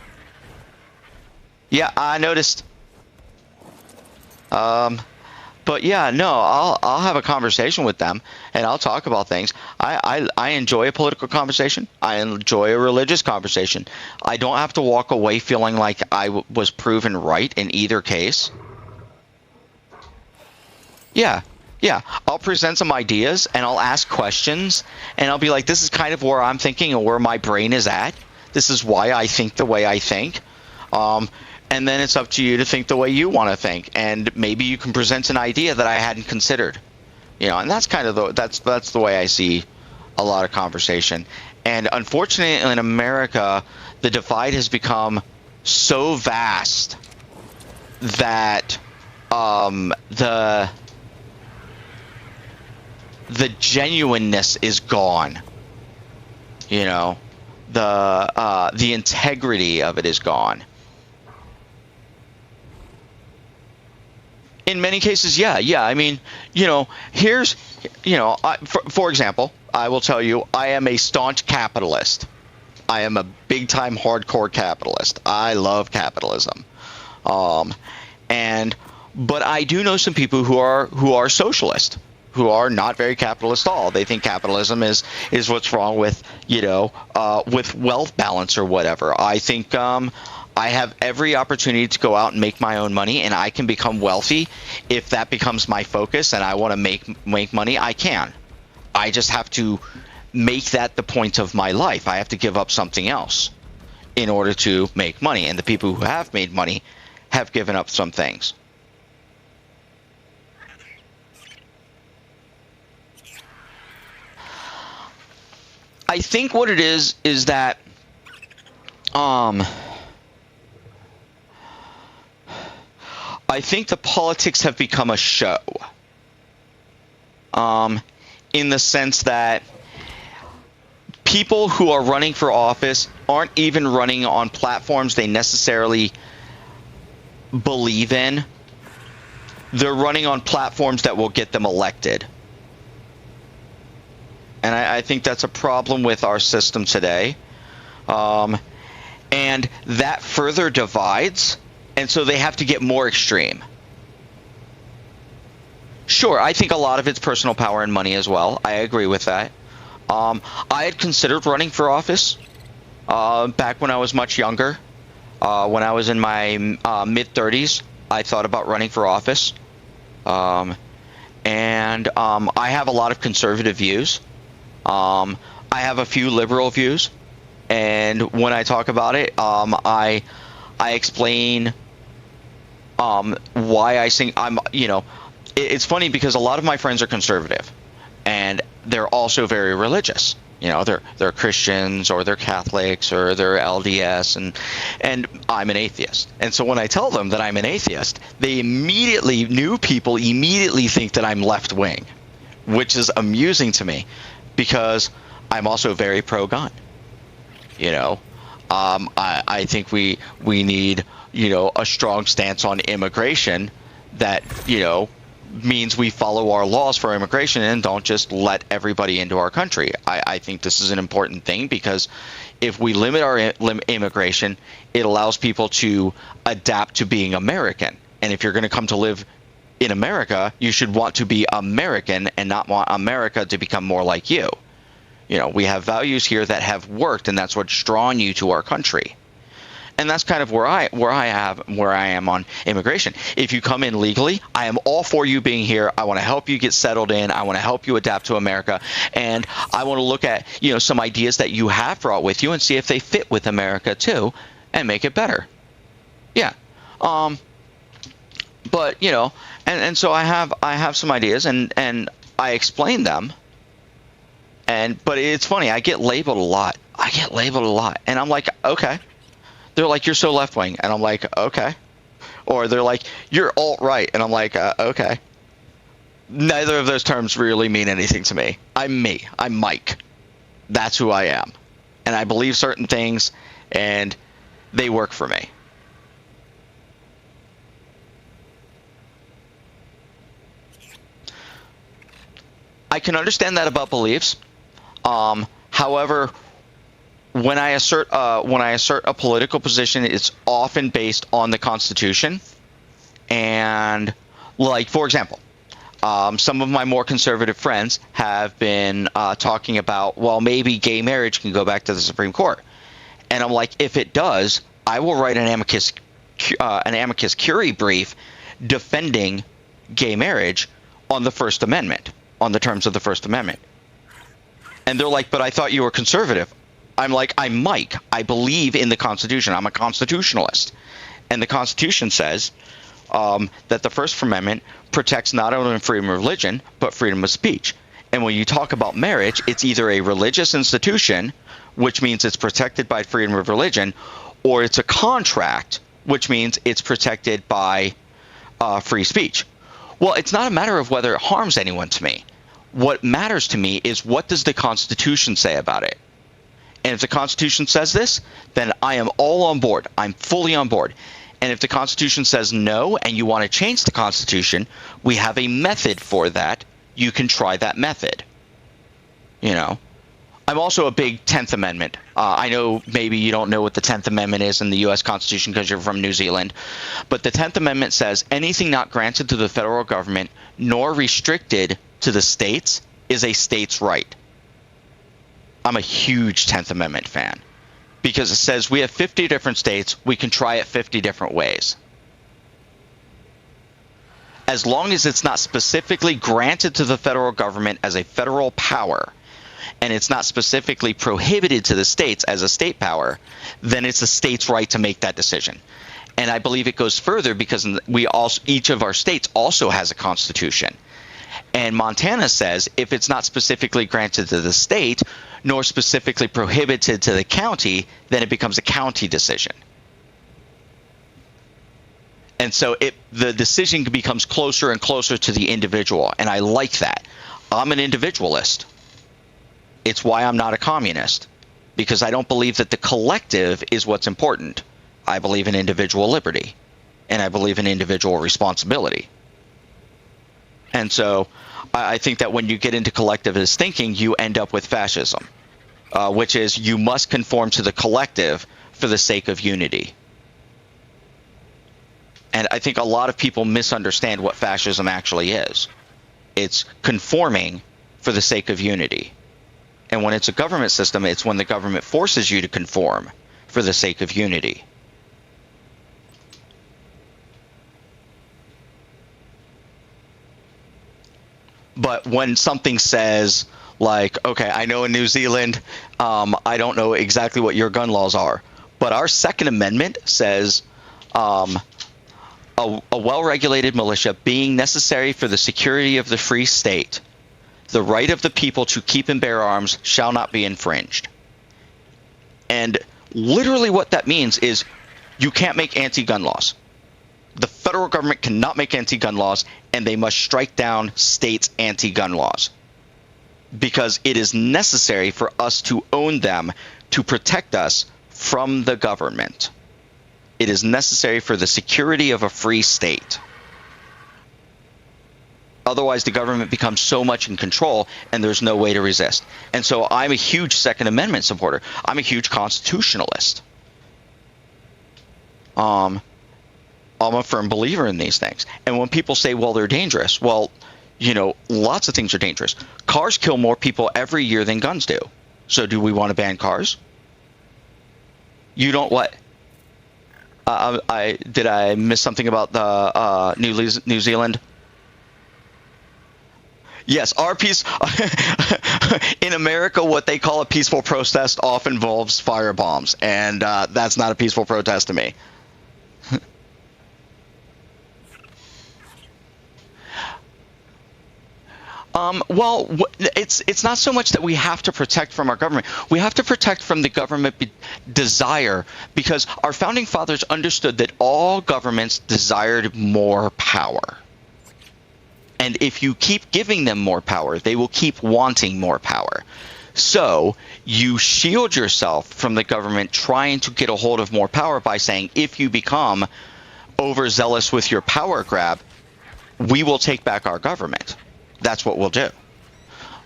Speaker 1: Yeah, I noticed. But yeah, no, I'll have a conversation with them, and I'll talk about things. I enjoy a political conversation. I enjoy a religious conversation. I don't have to walk away feeling like I was proven right in either case. Yeah. I'll present some ideas, and I'll ask questions, and I'll be like, "This is kind of where I'm thinking and where my brain is at. This is why I think the way I think." And then it's up to you to think the way you want to think, and maybe you can present an idea that I hadn't considered, you know. And that's kind of that's the way I see a lot of conversation. And unfortunately, in America, the divide has become so vast that the genuineness is gone. You know, the integrity of it is gone. In many cases, yeah. I mean, you know, here's, you know, for example, I will tell you, I am a staunch capitalist. I am a big-time hardcore capitalist. I love capitalism. But I do know some people who are socialist, who are not very capitalist at all. They think capitalism is what's wrong with, you know, with wealth balance or whatever. I think I have every opportunity to go out and make my own money, and I can become wealthy if that becomes my focus and I want to make money. I can. I just have to make that the point of my life. I have to give up something else in order to make money, and the people who have made money have given up some things. I think what it is that I think the politics have become a show, in the sense that people who are running for office aren't even running on platforms they necessarily believe in. They're running on platforms that will get them elected. And I think that's a problem with our system today. And that further divides. And so they have to get more extreme. Sure, I think a lot of it's personal power and money as well. I agree with that. I had considered running for office back when I was much younger. When I was in my mid-30s, I thought about running for office. I have a lot of conservative views. I have a few liberal views. And when I talk about it, I explain why I think it's funny because a lot of my friends are conservative, and they're also very religious. They're Christians, or they're Catholics, or they're LDS, and I'm an atheist. And so when I tell them that I'm an atheist, new people immediately think that I'm left wing, which is amusing to me because I'm also very pro-gun. I think we need a strong stance on immigration that means we follow our laws for immigration and don't just let everybody into our country. I think this is an important thing because if we limit our immigration, it allows people to adapt to being American. And if you're going to come to live in America, you should want to be American and not want America to become more like you. We have values here that have worked, and that's what's drawn you to our country. And that's kind of where I am on immigration. If you come in legally, I am all for you being here. I want to help you get settled in. I want to help you adapt to America. And I want to look at, some ideas that you have brought with you and see if they fit with America too and make it better. Yeah. But, and so I have some ideas and I explain them. But it's funny, I get labeled a lot. And I'm like, okay. They're like, you're so left wing. And I'm like, okay. Or they're like, you're alt-right. And I'm like, okay. Neither of those terms really mean anything to me. I'm me. I'm Mike. That's who I am. And I believe certain things, and they work for me. I can understand that about beliefs. However, when I assert a political position, it's often based on the Constitution. And, like, for example, some of my more conservative friends have been talking about, well, maybe gay marriage can go back to the Supreme Court. And I'm like, if it does, I will write an amicus curiae brief defending gay marriage on the First Amendment, on the terms of the First Amendment. And they're like, but I thought you were conservative. I'm like, I'm Mike. I believe in the Constitution. I'm a constitutionalist. And the Constitution says that the First Amendment protects not only freedom of religion, but freedom of speech. And when you talk about marriage, it's either a religious institution, which means it's protected by freedom of religion, or it's a contract, which means it's protected by free speech. Well, it's not a matter of whether it harms anyone to me. What matters to me is what does the Constitution say about it? And if the Constitution says this, then I am all on board. I'm fully on board. And if the Constitution says no and you want to change the Constitution, we have a method for that. You can try that method. I'm also a big 10th Amendment. I know maybe you don't know what the 10th Amendment is in the U.S. Constitution because you're from New Zealand. But the 10th Amendment says anything not granted to the federal government nor restricted to the states is a state's right. I'm a huge 10th Amendment fan because it says we have 50 different states. We can try it 50 different ways. As long as it's not specifically granted to the federal government as a federal power, and it's not specifically prohibited to the states as a state power, then it's the state's right to make that decision. And I believe it goes further because each of our states also has a constitution. And Montana says if it's not specifically granted to the state, nor specifically prohibited to the county, then it becomes a county decision. And so the decision becomes closer and closer to the individual. And I like that. I'm an individualist. It's why I'm not a communist, because I don't believe that the collective is what's important. I believe in individual liberty, and I believe in individual responsibility. And so I think that when you get into collectivist thinking, you end up with fascism, which is you must conform to the collective for the sake of unity. And I think a lot of people misunderstand what fascism actually is. It's conforming for the sake of unity. And when it's a government system, it's when the government forces you to conform for the sake of unity. But when something says, like, okay, I know in New Zealand, I don't know exactly what your gun laws are, but our Second Amendment says a well-regulated militia being necessary for the security of the free state, the right of the people to keep and bear arms shall not be infringed. And literally what that means is you can't make anti-gun laws. The federal government cannot make anti-gun laws, and they must strike down states' anti-gun laws, because it is necessary for us to own them to protect us from the government. It is necessary for the security of a free state. Otherwise, the government becomes so much in control, and there's no way to resist. And so I'm a huge Second Amendment supporter. I'm a huge constitutionalist. I'm a firm believer in these things. And when people say, well, they're dangerous, well, you know, lots of things are dangerous. Cars kill more people every year than guns do. So do we want to ban cars? You don't what? Did I miss something about the New Zealand? Yes, our peace in America, what they call a peaceful protest often involves fire bombs, and that's not a peaceful protest to me. Well, it's not so much that we have to protect from our government. We have to protect from the government desire, because our founding fathers understood that all governments desired more power. And if you keep giving them more power, they will keep wanting more power. So you shield yourself from the government trying to get a hold of more power by saying, if you become overzealous with your power grab, we will take back our government. That's what we'll do.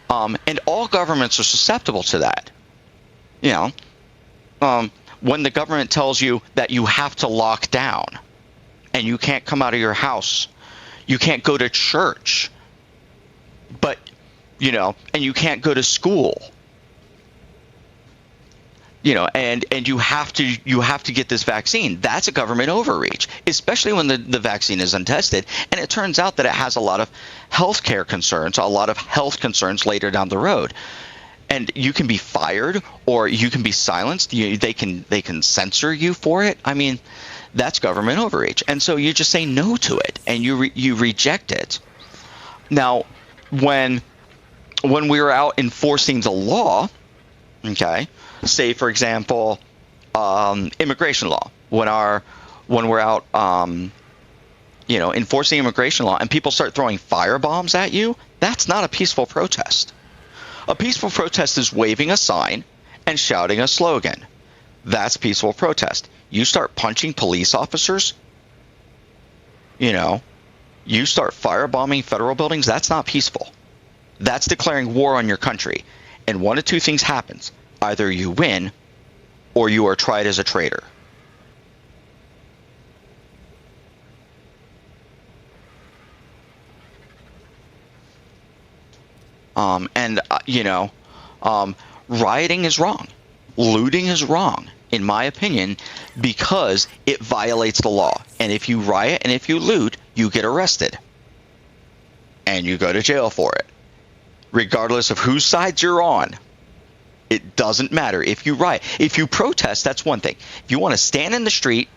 Speaker 1: And all governments are susceptible to that. You know, when the government tells you that you have to lock down and you can't come out of your house, you can't go to church, but, you know, and you can't go to school, you know, and you have to get this vaccine. That's a government overreach, especially when the vaccine is untested. And it turns out that it has a lot of healthcare concerns, a lot of health concerns later down the road. And you can be fired or you can be silenced. They can censor you for it. I mean, that's government overreach. And so you just say no to it and you reject it. Now, when we were out enforcing the law, okay, say for example, immigration law, when we're out, you know, enforcing immigration law and people start throwing firebombs at you, that's not a peaceful protest. A peaceful protest is waving a sign and shouting a slogan. That's peaceful protest. You start punching police officers, you know, you start firebombing federal buildings, that's not peaceful. That's declaring war on your country. And one of two things happens. Either you win or you are tried as a traitor. You know, rioting is wrong. Looting is wrong, in my opinion, because it violates the law. And if you riot and if you loot, you get arrested. And you go to jail for it. Regardless of whose side you're on. It doesn't matter. If you riot, if you protest, that's one thing. If you want to stand in the street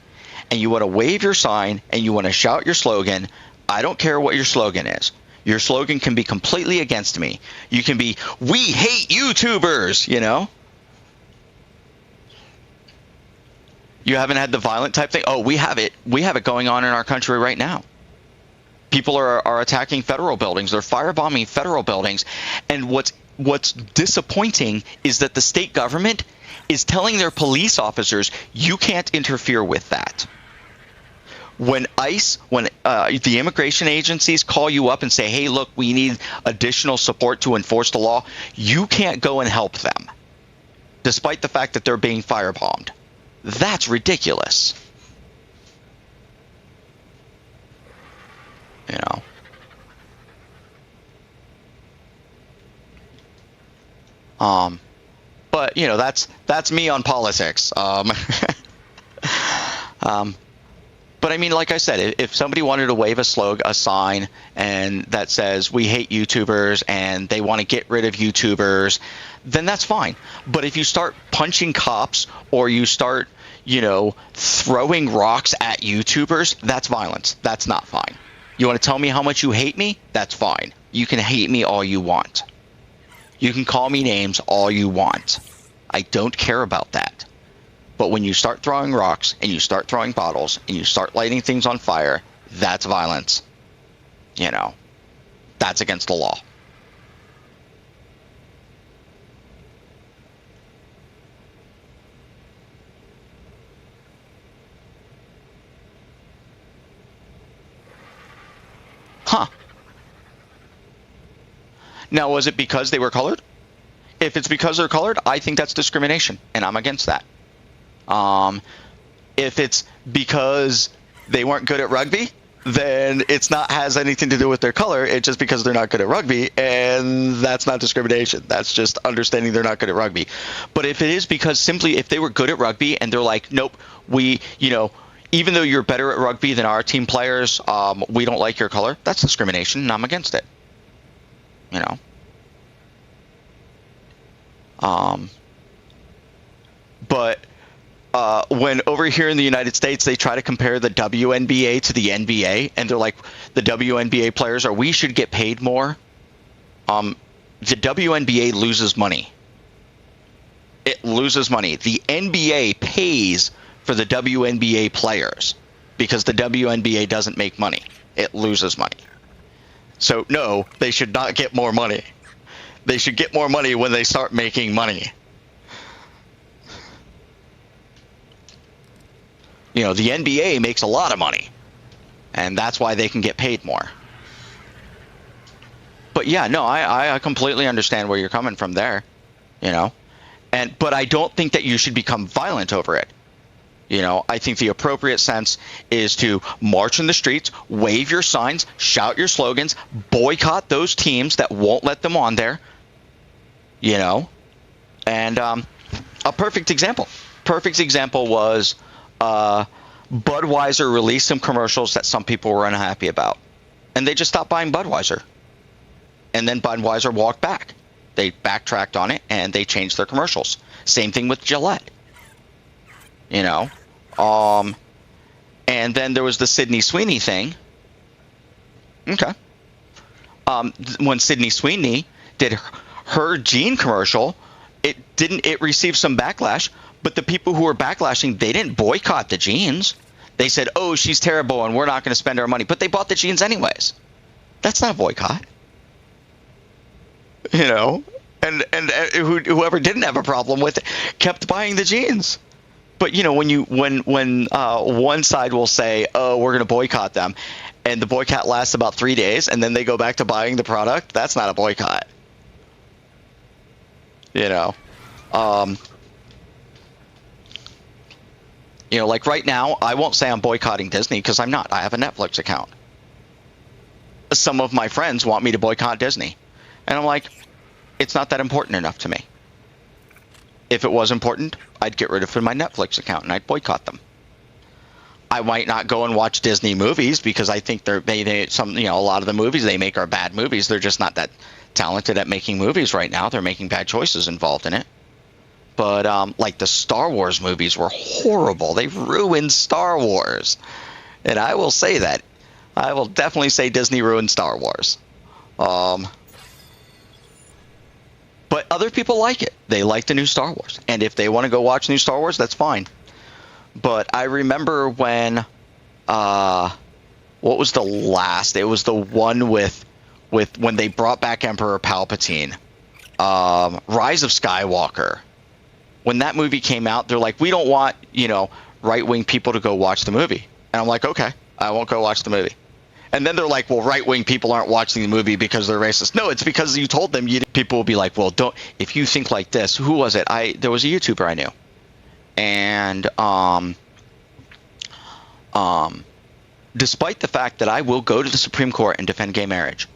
Speaker 1: and you want to wave your sign and you want to shout your slogan, I don't care what your slogan is. Your slogan can be completely against me. You can be, we hate YouTubers, you know? You haven't had the violent type thing? Oh, we have it. We have it going on in our country right now. People are attacking federal buildings. They're firebombing federal buildings. And what's disappointing is that the state government is telling their police officers, you can't interfere with that. When ICE, the immigration agencies call you up and say, hey, look, we need additional support to enforce the law, you can't go and help them, despite the fact that they're being firebombed. That's ridiculous. You know. But you know, that's me on politics. But I mean, like I said, if somebody wanted to wave a sign, and that says "We hate YouTubers" and they want to get rid of YouTubers, then that's fine. But if you start punching cops, or you start, you know, throwing rocks at YouTubers, that's violence. That's not fine. You want to tell me how much you hate me? That's fine. You can hate me all you want. You can call me names all you want. I don't care about that. But when you start throwing rocks, and you start throwing bottles, and you start lighting things on fire, that's violence. You know, that's against the law. Huh. Now, was it because they were colored? If it's because they're colored, I think that's discrimination, and I'm against that. If it's because they weren't good at rugby, then it's not has anything to do with their color. It's just because they're not good at rugby, and that's not discrimination. That's just understanding they're not good at rugby. But if it is because simply if they were good at rugby and they're like, nope, we, you know, even though you're better at rugby than our team players, we don't like your color, that's discrimination, and I'm against it. You know. But when over here in the United States, they try to compare the WNBA to the NBA, and they're like, the WNBA players are, we should get paid more. The WNBA loses money. It loses money. The NBA pays for the WNBA players because the WNBA doesn't make money. It loses money. So no, they should not get more money. They should get more money when they start making money. You know, the NBA makes a lot of money, and that's why they can get paid more. But yeah, no, I completely understand where you're coming from there, you know. But I don't think that you should become violent over it. You know, I think the appropriate sense is to march in the streets, wave your signs, shout your slogans, boycott those teams that won't let them on there, you know. And a perfect example was Budweiser released some commercials that some people were unhappy about, and they just stopped buying Budweiser. And then Budweiser walked back. They backtracked on it, and they changed their commercials. Same thing with Gillette. You know, and then there was the Sydney Sweeney thing. Okay. When Sydney Sweeney did her jean commercial, it received some backlash, but the people who were backlashing, they didn't boycott the jeans. They said, oh, she's terrible and we're not going to spend our money, but they bought the jeans anyways. That's not a boycott. You know, and whoever didn't have a problem with it kept buying the jeans. But you know, when one side will say, "Oh, we're going to boycott them," and the boycott lasts about 3 days, and then they go back to buying the product, that's not a boycott. You know, you know, like right now, I won't say I'm boycotting Disney because I'm not. I have a Netflix account. Some of my friends want me to boycott Disney, and I'm like, it's not that important enough to me. If it was important, I'd get rid of my Netflix account and I'd boycott them. I might not go and watch Disney movies because I think a lot of the movies they make are bad movies. They're just not that talented at making movies right now. They're making bad choices involved in it. But like the Star Wars movies were horrible. They ruined Star Wars. And I will say that. I will definitely say Disney ruined Star Wars. But other people like it. They like the new Star Wars. And if they want to go watch new Star Wars, that's fine. But I remember when, what was the last? It was the one with when they brought back Emperor Palpatine. Rise of Skywalker. When that movie came out, they're like, we don't want, you know, right-wing people to go watch the movie. And I'm like, okay, I won't go watch the movie. And then they're like, well, right-wing people aren't watching the movie because they're racist. No, it's because you told them. People will be like, well, don't. If you think like this, who was it? There was a YouTuber I knew, and despite the fact that I will go to the Supreme Court and defend gay marriage,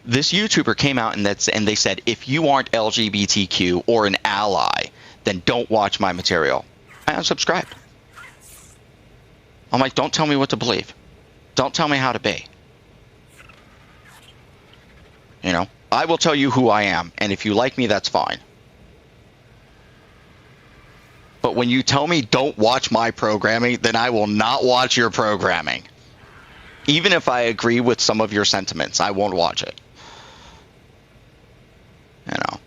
Speaker 1: this YouTuber came out and they said, if you aren't LGBTQ or an ally, then don't watch my material. I unsubscribed. I'm like, don't tell me what to believe. Don't tell me how to be. You know, I will tell you who I am, and if you like me, that's fine. But when you tell me don't watch my programming, then I will not watch your programming. Even if I agree with some of your sentiments, I won't watch it. You know.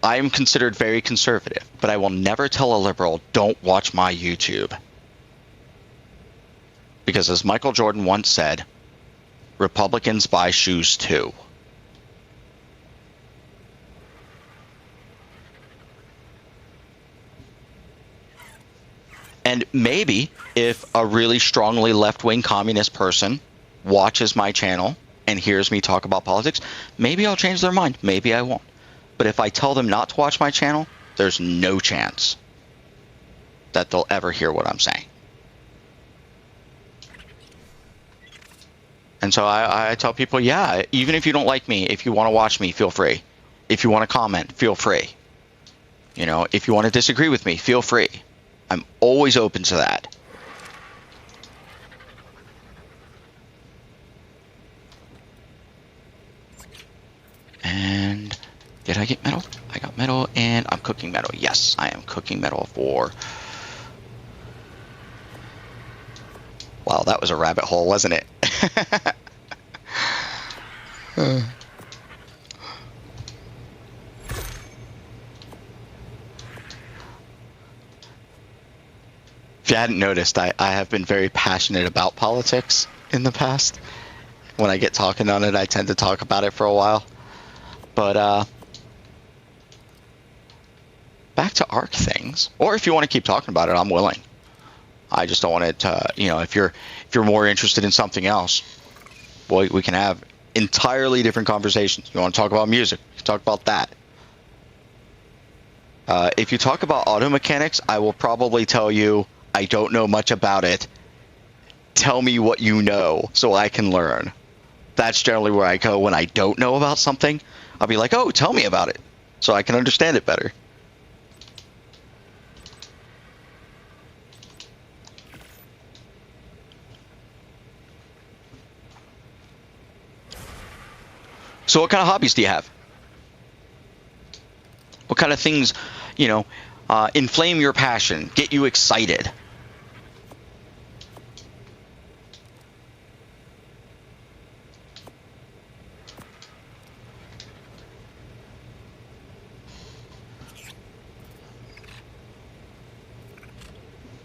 Speaker 1: I am considered very conservative, but I will never tell a liberal, don't watch my YouTube. Because as Michael Jordan once said, Republicans buy shoes too. And maybe if a really strongly left-wing communist person watches my channel and hears me talk about politics, maybe I'll change their mind. Maybe I won't. But if I tell them not to watch my channel, there's no chance that they'll ever hear what I'm saying. And so I tell people, yeah, even if you don't like me, if you want to watch me, feel free. If you want to comment, feel free. You know, if you want to disagree with me, feel free. I'm always open to that. And did I get metal? I got metal, and I'm cooking metal. Yes, I am cooking metal for... Wow, that was a rabbit hole, wasn't it? If you hadn't noticed, I have been very passionate about politics in the past. When I get talking on it, I tend to talk about it for a while. But, back to Ark things. Or if you want to keep talking about it, I'm willing. I just don't want it to, you know, if you're more interested in something else, well, we can have entirely different conversations. You want to talk about music, you can talk about that. If you talk about auto mechanics, I will probably tell you I don't know much about it. Tell me what you know so I can learn. That's generally where I go when I don't know about something. I'll be like, oh, tell me about it so I can understand it better. So what kind of hobbies do you have? What kind of things, you know, inflame your passion, get you excited?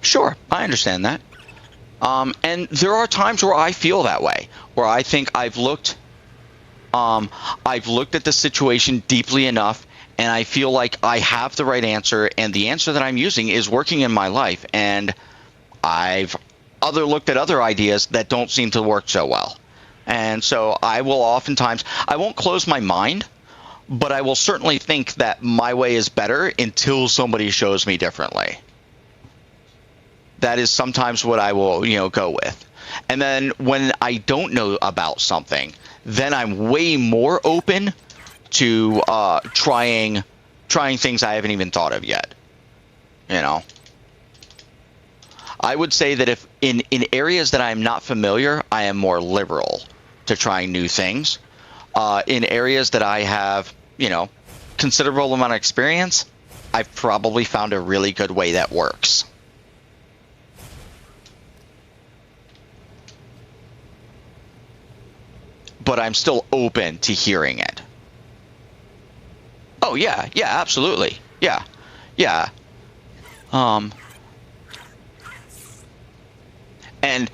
Speaker 1: Sure, I understand that. And there are times where I feel that way, where I think I've looked at the situation deeply enough, and I feel like I have the right answer, and the answer that I'm using is working in my life. And I've looked at other ideas that don't seem to work so well. And so I will oftentimes, I won't close my mind, but I will certainly think that my way is better until somebody shows me differently. That is sometimes what I will, you know, go with. And then when I don't know about something, then I'm way more open to trying things I haven't even thought of yet. You know, I would say that if in areas that I'm not familiar, I am more liberal to trying new things. In areas that I have, you know, considerable amount of experience, I've probably found a really good way that works. But I'm still open to hearing it. Oh yeah, yeah, absolutely, yeah, yeah. And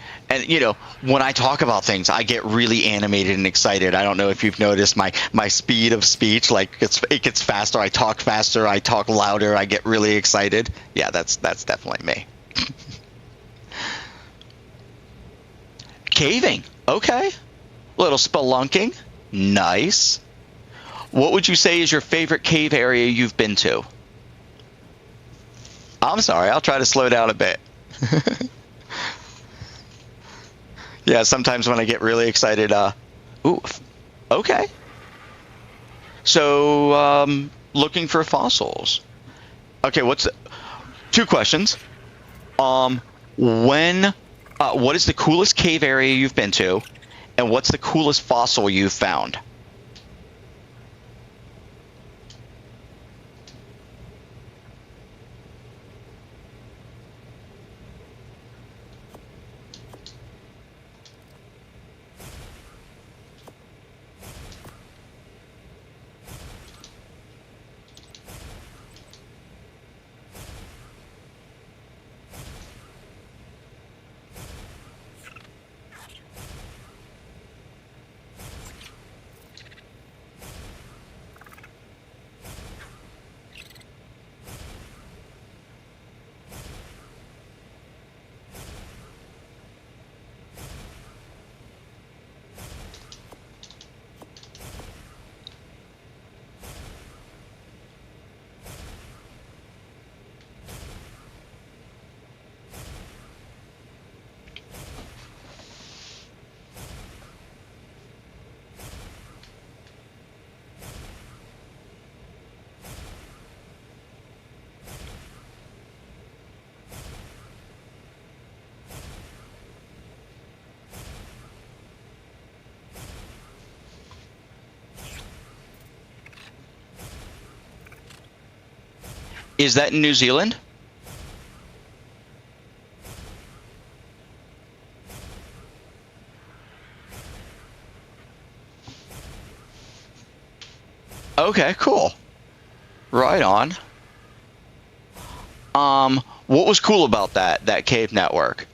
Speaker 1: you know, when I talk about things, I get really animated and excited. I don't know if you've noticed my speed of speech, like it gets faster. I talk faster. I talk louder. I get really excited. Yeah, that's definitely me. Caving, okay. Little spelunking, nice. What would you say is your favorite cave area you've been to? I'm sorry, I'll try to slow down a bit. Yeah, sometimes when I get really excited, ooh, okay. So, looking for fossils. Okay, two questions. When, what is the coolest cave area you've been to, and what's the coolest fossil you've found? Is that in New Zealand? Okay, cool. Right on. What was cool about that cave network?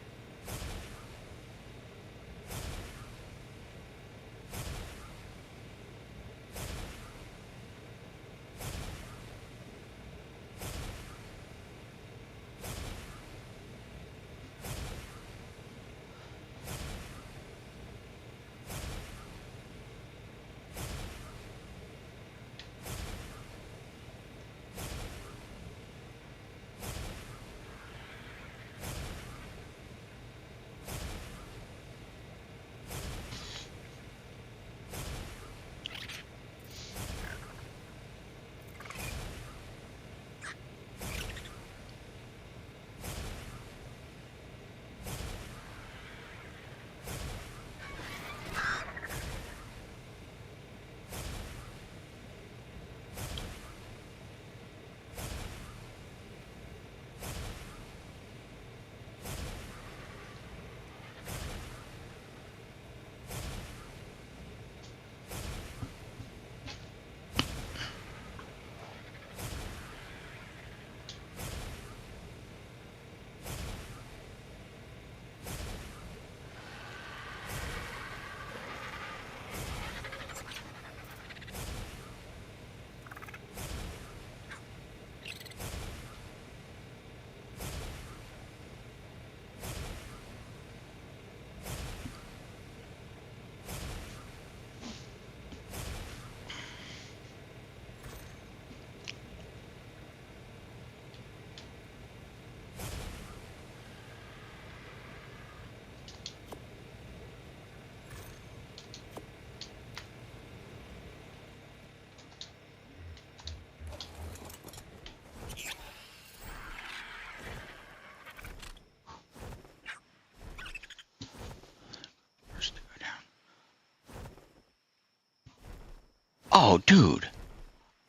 Speaker 1: Oh, dude.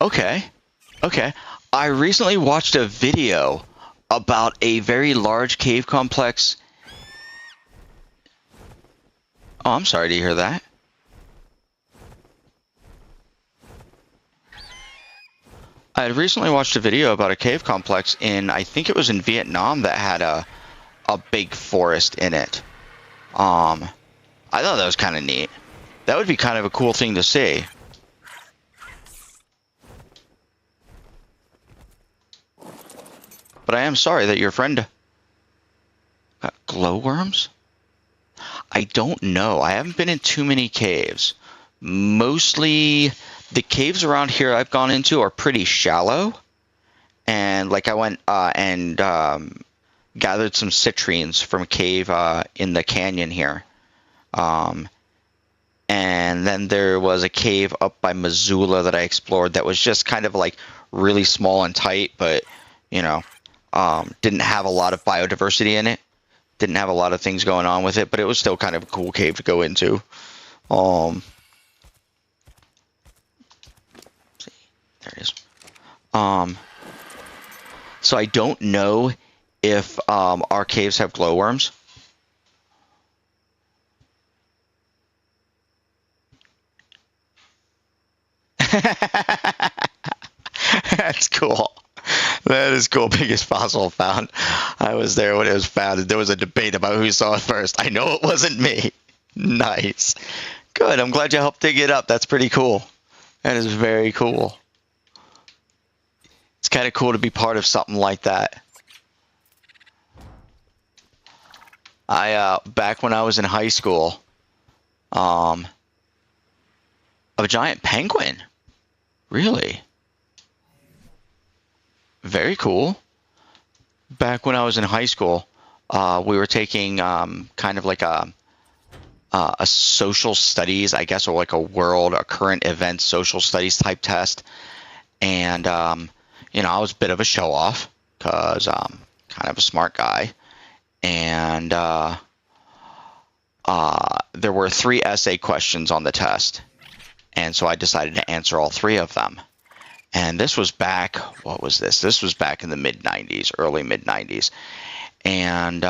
Speaker 1: Okay. Okay. I recently watched a video about a very large cave complex. Oh, I'm sorry to hear that. I had recently watched a video about a cave complex I think it was in Vietnam, that had a big forest in it. I thought that was kind of neat. That would be kind of a cool thing to see. But I am sorry that your friend got glowworms? I don't know. I haven't been in too many caves. Mostly the caves around here I've gone into are pretty shallow. And like I went and gathered some citrines from a cave in the canyon here. And then there was a cave up by Missoula that I explored that was just kind of like really small and tight, but didn't have a lot of biodiversity in it. Didn't have a lot of things going on with it, but it was still kind of a cool cave to go into. See, there it is. So I don't know if our caves have glowworms. That's cool. That is cool. Biggest fossil found. I was there when it was found. There was a debate about who saw it first. I know it wasn't me. Nice. Good. I'm glad you helped dig it up. That's pretty cool. That is very cool. It's kind of cool to be part of something like that. Back when I was in high school, a giant penguin. Really? Very cool. Back when I was in high school, we were taking kind of like a social studies, I guess, or like a current event social studies type test. And, I was a bit of a show off because I'm kind of a smart guy. And there were 3 essay questions on the test. And so I decided to answer all 3 of them. And this was back, what was this? This was back in the mid-90s, early mid-90s. And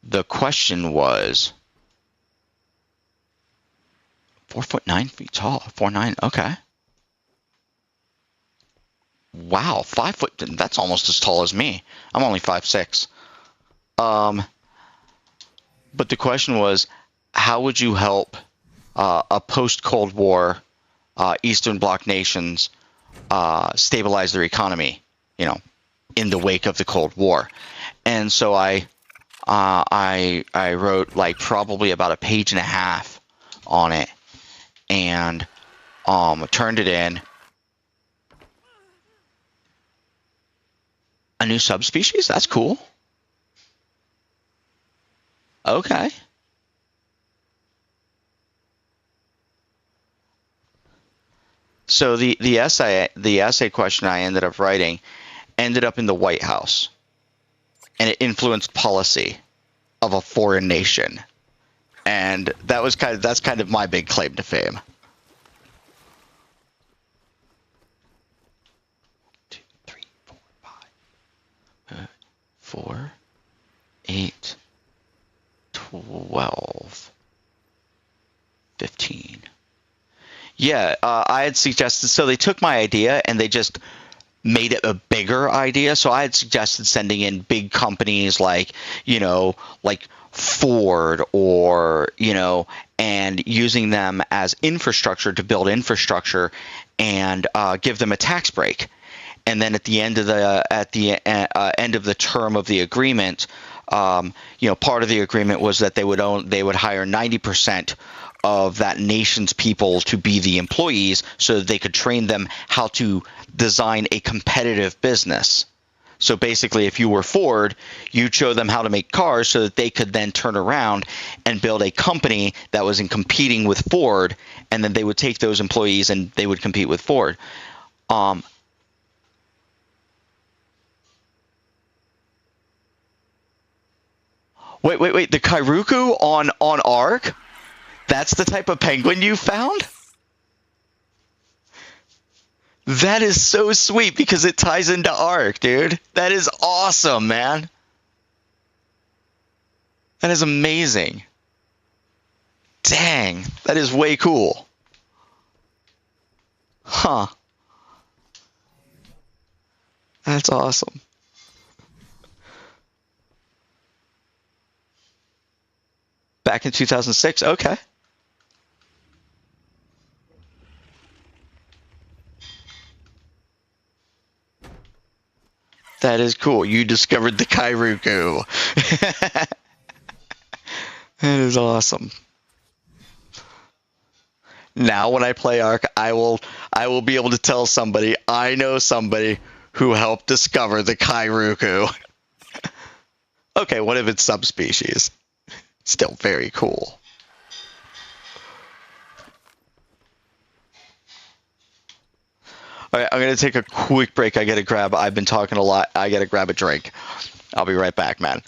Speaker 1: the question was 4'9" tall. 4'9", okay. Wow, 5 foot, that's almost as tall as me. I'm only 5'6". But the question was, how would you help a post-Cold War Eastern Bloc nations stabilize their economy, in the wake of the Cold War? And so I wrote like probably about a page and a half on it, and turned it in. A new subspecies? That's cool. Okay. So the essay question I ended up writing ended up in the White House, and it influenced policy of a foreign nation, and that's kind of my big claim to fame. 2, 3, 4, 5, 4, 8, 12, 15. Yeah, I had suggested, so they took my idea and they just made it a bigger idea. So I had suggested sending in big companies like Ford or, and using them as infrastructure to build infrastructure and give them a tax break. And then at the end of the term of the agreement, part of the agreement was that they would hire 90% of that nation's people to be the employees so that they could train them how to design a competitive business. So basically, if you were Ford, you'd show them how to make cars so that they could then turn around and build a company that was in competing with Ford, and then they would take those employees and they would compete with Ford. Wait, the Kairuku on Ark? That's the type of penguin you found? That is so sweet because it ties into Ark, dude. That is awesome, man. That is amazing. Dang, that is way cool. Huh. That's awesome. Back in 2006, okay. That is cool. You discovered the Kairuku. That is awesome. Now when I play Ark, I will be able to tell somebody, I know somebody who helped discover the Kairuku. Okay, what if it's subspecies? still very cool. All right, I'm going to take a quick break. I've been talking a lot. I got to grab a drink. I'll be right back, man.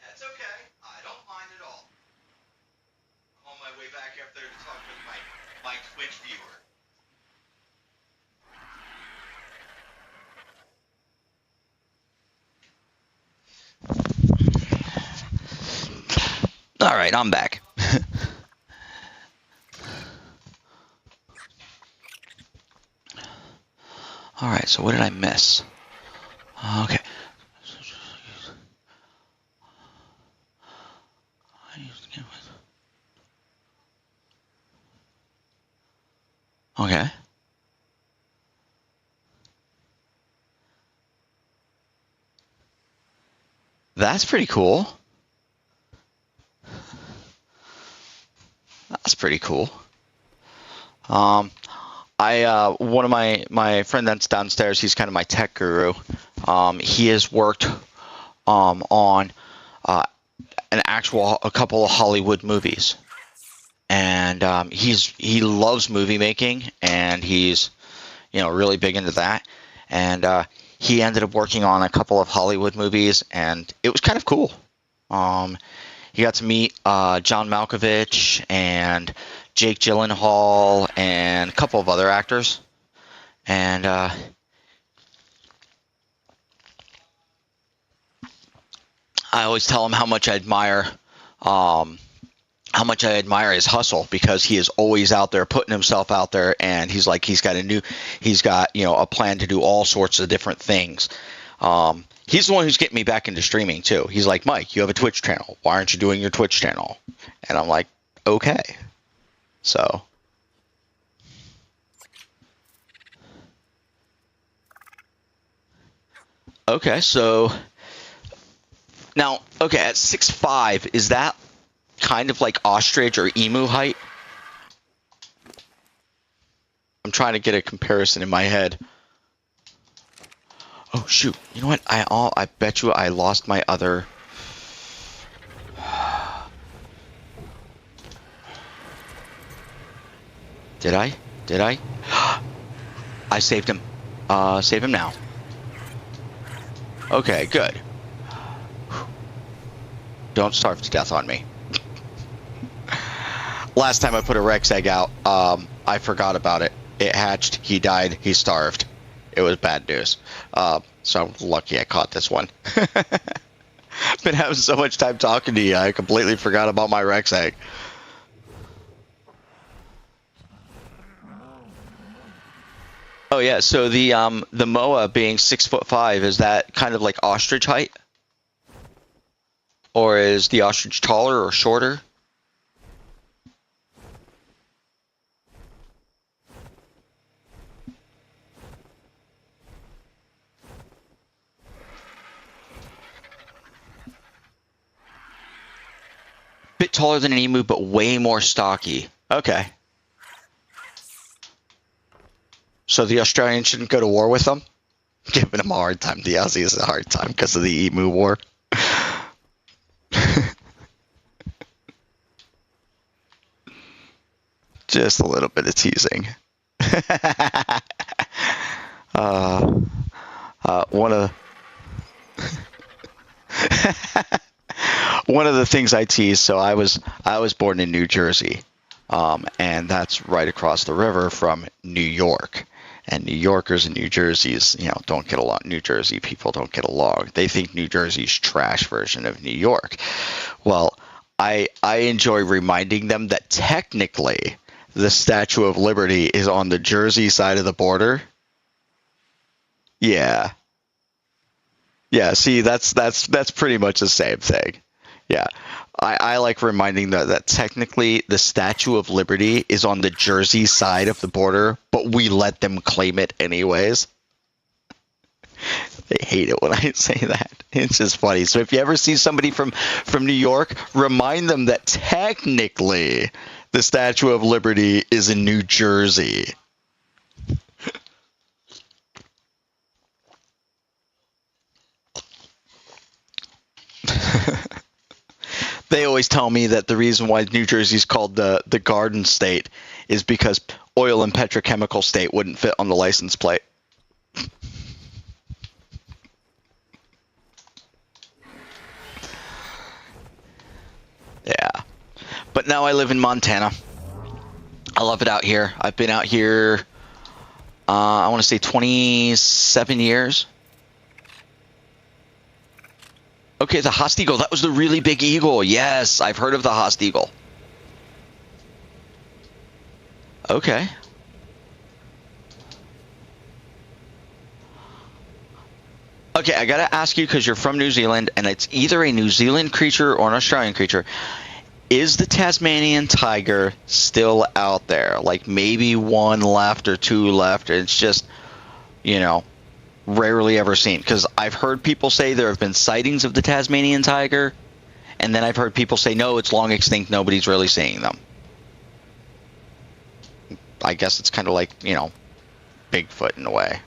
Speaker 1: That's okay. I don't mind at all. I'm on my way back up there to talk with my Twitch viewer. All right, I'm back. All right, so what did I miss? Okay. Okay. That's pretty cool. That's pretty cool. One of my friend that's downstairs, he's kind of my tech guru. He has worked on a couple of Hollywood movies, and he loves movie making, and he's really big into that. And he ended up working on a couple of Hollywood movies, and it was kind of cool. He got to meet John Malkovich and Jake Gyllenhaal and a couple of other actors. And I always tell him how much I admire his hustle, because he is always out there putting himself out there, and he's got a plan to do all sorts of different things. He's the one who's getting me back into streaming too. He's like, Mike, you have a Twitch channel. Why aren't you doing your Twitch channel? And I'm like, okay. So. Okay, so now, at 6'5", is that kind of like ostrich or emu height? I'm trying to get a comparison in my head. Oh shoot! You know what? I bet you I lost my other. Did I? I saved him. Save him now. Okay, good. Don't starve to death on me. Last time I put a Rex egg out, I forgot about it. It hatched, he died, he starved. It was bad news. So I'm lucky I caught this one. Been having so much time talking to you, I completely forgot about my Rex egg. Oh yeah, so the moa being 6'5", is that kind of like ostrich height? Or is the ostrich taller or shorter? Bit taller than an emu, but way more stocky. Okay. So the Australians shouldn't go to war with them? Giving them a hard time. The Aussies a hard time because of the emu war. Just a little bit of teasing. One of the things I tease. So I was born in New Jersey, and that's right across the river from New York. And New Yorkers and New Jerseys, don't get along. New Jersey people don't get along. They think New Jersey's trash version of New York. Well, I enjoy reminding them that technically the Statue of Liberty is on the Jersey side of the border. Yeah. Yeah, see, that's pretty much the same thing. Yeah. I like reminding them that technically the Statue of Liberty is on the Jersey side of the border, but we let them claim it anyways. They hate it when I say that. It's just funny. So if you ever see somebody from New York, remind them that technically the Statue of Liberty is in New Jersey. They always tell me that the reason why New Jersey's called the Garden State is because oil and petrochemical state wouldn't fit on the license plate. Yeah. But now I live in Montana. I love it out here. I've been out here, I want to say 27 years. Okay, the Haast Eagle. That was the really big eagle. Yes, I've heard of the Haast Eagle. Okay. Okay, I gotta ask you, because you're from New Zealand, and it's either a New Zealand creature or an Australian creature. Is the Tasmanian tiger still out there? Like maybe one left or two left. It's just, rarely ever seen. Because I've heard people say there have been sightings of the Tasmanian tiger, and then I've heard people say, no, it's long extinct, nobody's really seeing them. I guess it's kind of like, Bigfoot in a way.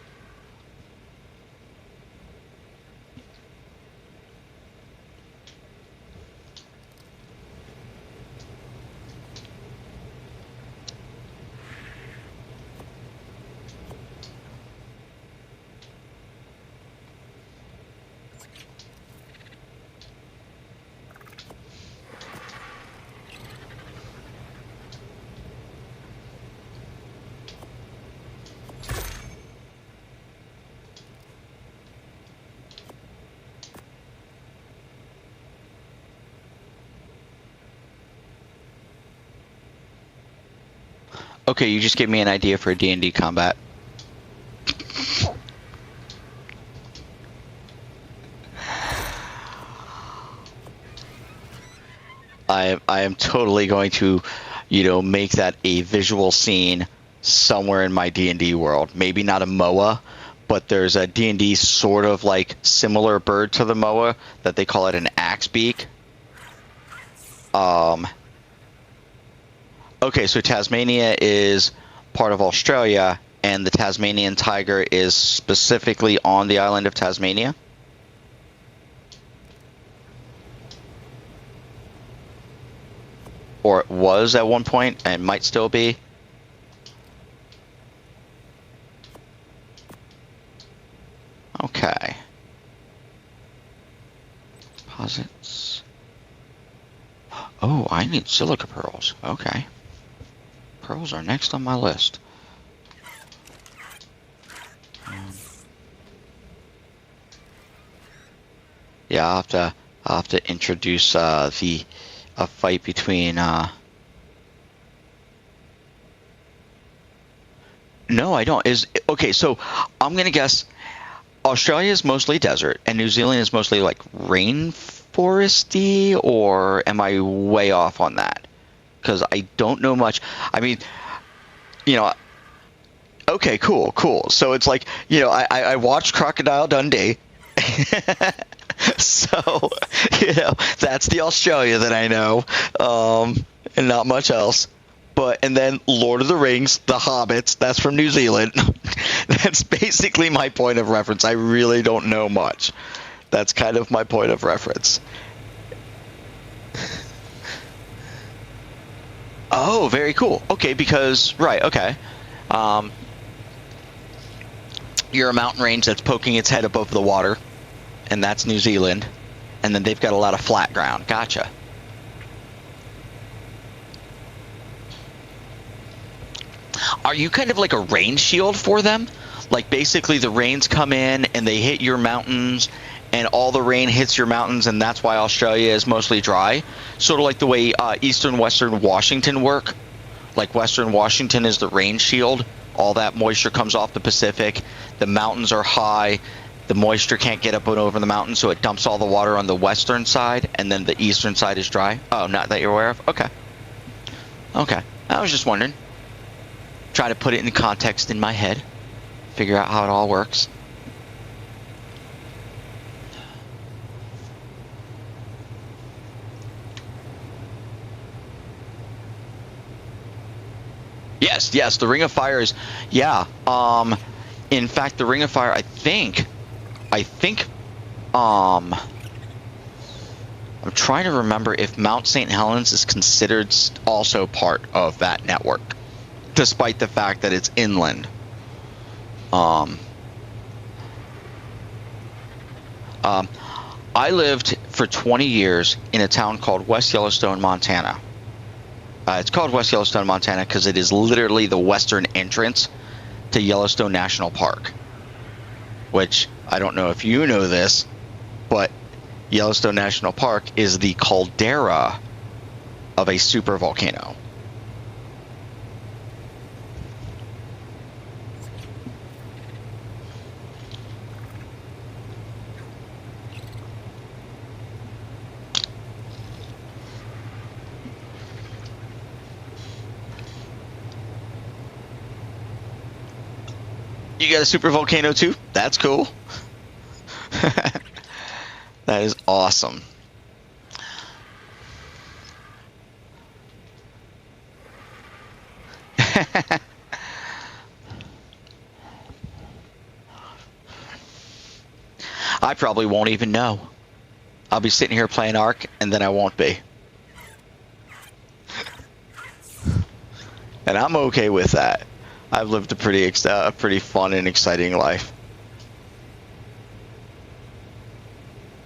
Speaker 1: Okay, you just gave me an idea for a D&D combat. I am totally going to, make that a visual scene somewhere in my D&D world. Maybe not a MOA, but there's a D&D sort of like similar bird to the MOA that they call it an axebeak. Okay, so Tasmania is part of Australia, and the Tasmanian tiger is specifically on the island of Tasmania. Or it was at one point, and might still be. Okay. Deposits. Oh, I need silica pearls. Okay. Pearls are next on my list. Yeah, I'll have to introduce a fight between. No, I don't. Okay? So I'm gonna guess Australia is mostly desert, and New Zealand is mostly like rainforesty, or am I way off on that? Because I don't know much. I mean, okay, cool. So it's like, I watched Crocodile Dundee. So, that's the Australia that I know, and not much else. And then Lord of the Rings, The Hobbits, that's from New Zealand. That's basically my point of reference. I really don't know much. That's kind of my point of reference. Oh, very cool. Okay, because, right, okay. You're a mountain range that's poking its head above the water, and that's New Zealand. And then they've got a lot of flat ground. Gotcha. Are you kind of like a rain shield for them? Like basically the rains come in and they hit your mountains, and all the rain hits your mountains, and that's why Australia is mostly dry? Sort of like the way eastern western Washington work. Like western Washington is the rain shield. All that moisture comes off the Pacific. The mountains are high. The moisture can't get up and over the mountain, so it dumps all the water on the western side, and then the eastern side is dry. Oh, not that you're aware of? Okay. I was just wondering. Try to put it in context in my head. Figure out how it all works. Yes, the Ring of Fire is, yeah. In fact, the Ring of Fire, I think, I'm trying to remember if Mount St. Helens is considered also part of that network, despite the fact that it's inland. I lived for 20 years in a town called West Yellowstone, Montana. It's called West Yellowstone, Montana because it is literally the western entrance to Yellowstone National Park, which I don't know if you know this, but Yellowstone National Park is the caldera of a supervolcano. You got a super volcano too? That's cool. That is awesome. I probably won't even know. I'll be sitting here playing Ark, and then I won't be. And I'm okay with that. I've lived a pretty fun and exciting life.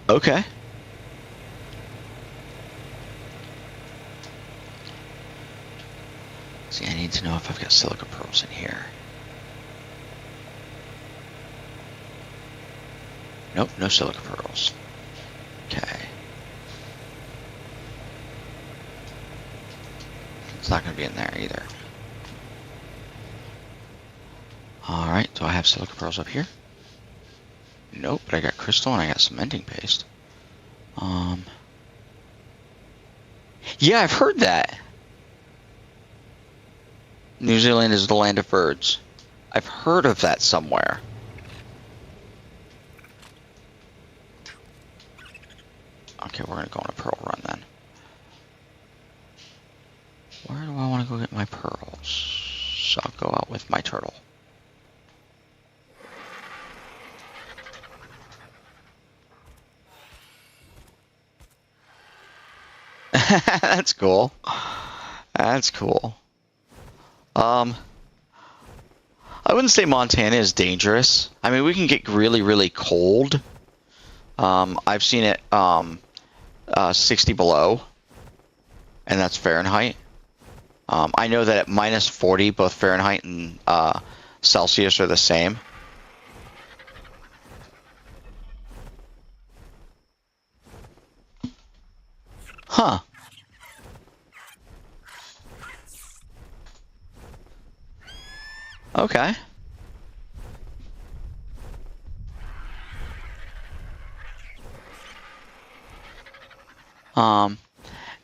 Speaker 1: Okay. See, I need to know if I've got silica pearls in here. Nope, no silica pearls. Okay. It's not going to be in there either. Do I have silica pearls up here? Nope, but I got crystal and I got cementing paste. Yeah, I've heard that. New Zealand is the land of birds. I've heard of that somewhere. Okay, we're gonna go on a pearl run then. Where do I want to go get my pearls? So I'll go out with my turtle. That's cool. That's cool. I wouldn't say Montana is dangerous. I mean, we can get really, really cold. I've seen it 60 below, and that's Fahrenheit. I know that at minus 40, both Fahrenheit and Celsius are the same. Huh. Okay.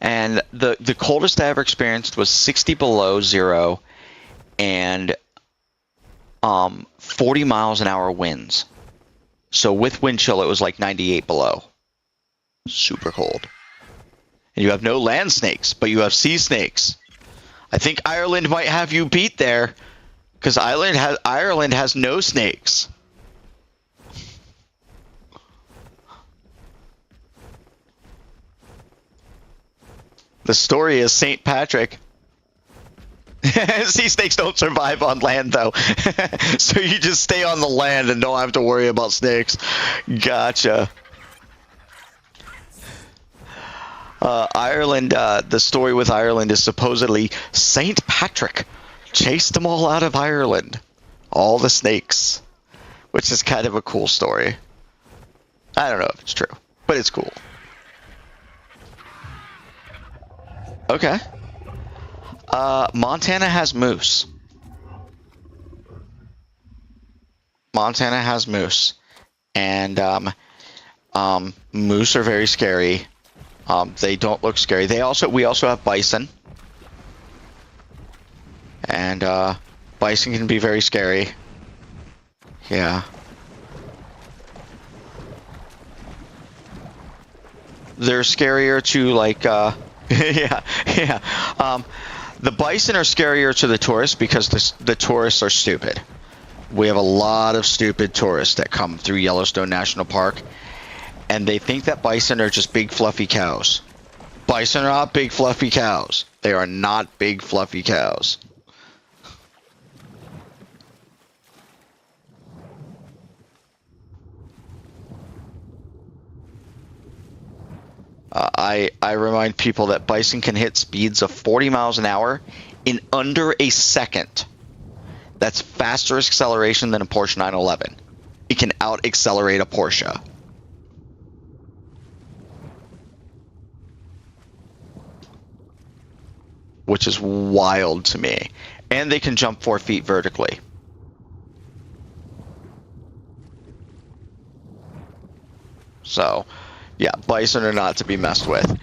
Speaker 1: And the coldest I ever experienced was 60 below zero and 40 miles an hour winds. So with wind chill, it was like 98 below. Super cold. And you have no land snakes, but you have sea snakes. I think Ireland might have you beat there, because Ireland has no snakes. The story is St. Patrick. Sea snakes don't survive on land, though. So you just stay on the land and don't have to worry about snakes. Gotcha. Ireland, the story with Ireland is supposedly St. Patrick chased them all out of Ireland. All the snakes. Which is kind of a cool story. I don't know if it's true, but it's cool. Okay. Montana has moose. Montana has moose. And moose are very scary. They don't look scary. We also have bison. And bison can be very scary. Yeah. They're scarier to like yeah. The bison are scarier to the tourists because the tourists are stupid. We have a lot of stupid tourists that come through Yellowstone National Park, and they think that bison are just big fluffy cows. Bison are not big fluffy cows. They are not big fluffy cows. I remind people that bison can hit speeds of 40 miles an hour in under a second. That's faster acceleration than a Porsche 911. It can out-accelerate a Porsche. Which is wild to me. And they can jump 4 feet vertically. So, yeah, bison are not to be messed with.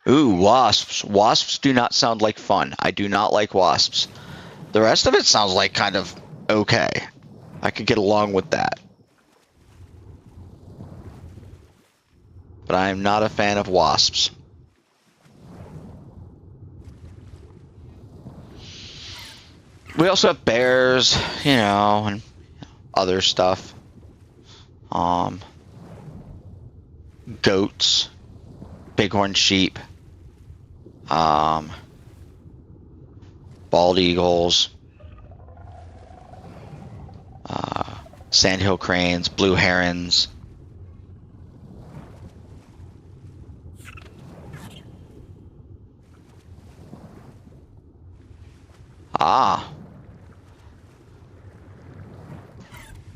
Speaker 1: Ooh, wasps. Wasps do not sound like fun. I do not like wasps. The rest of it sounds like kind of okay. I could get along with that. But I am not a fan of wasps. We also have bears, you know, and other stuff. Goats, bighorn sheep, bald eagles, sandhill cranes, blue herons.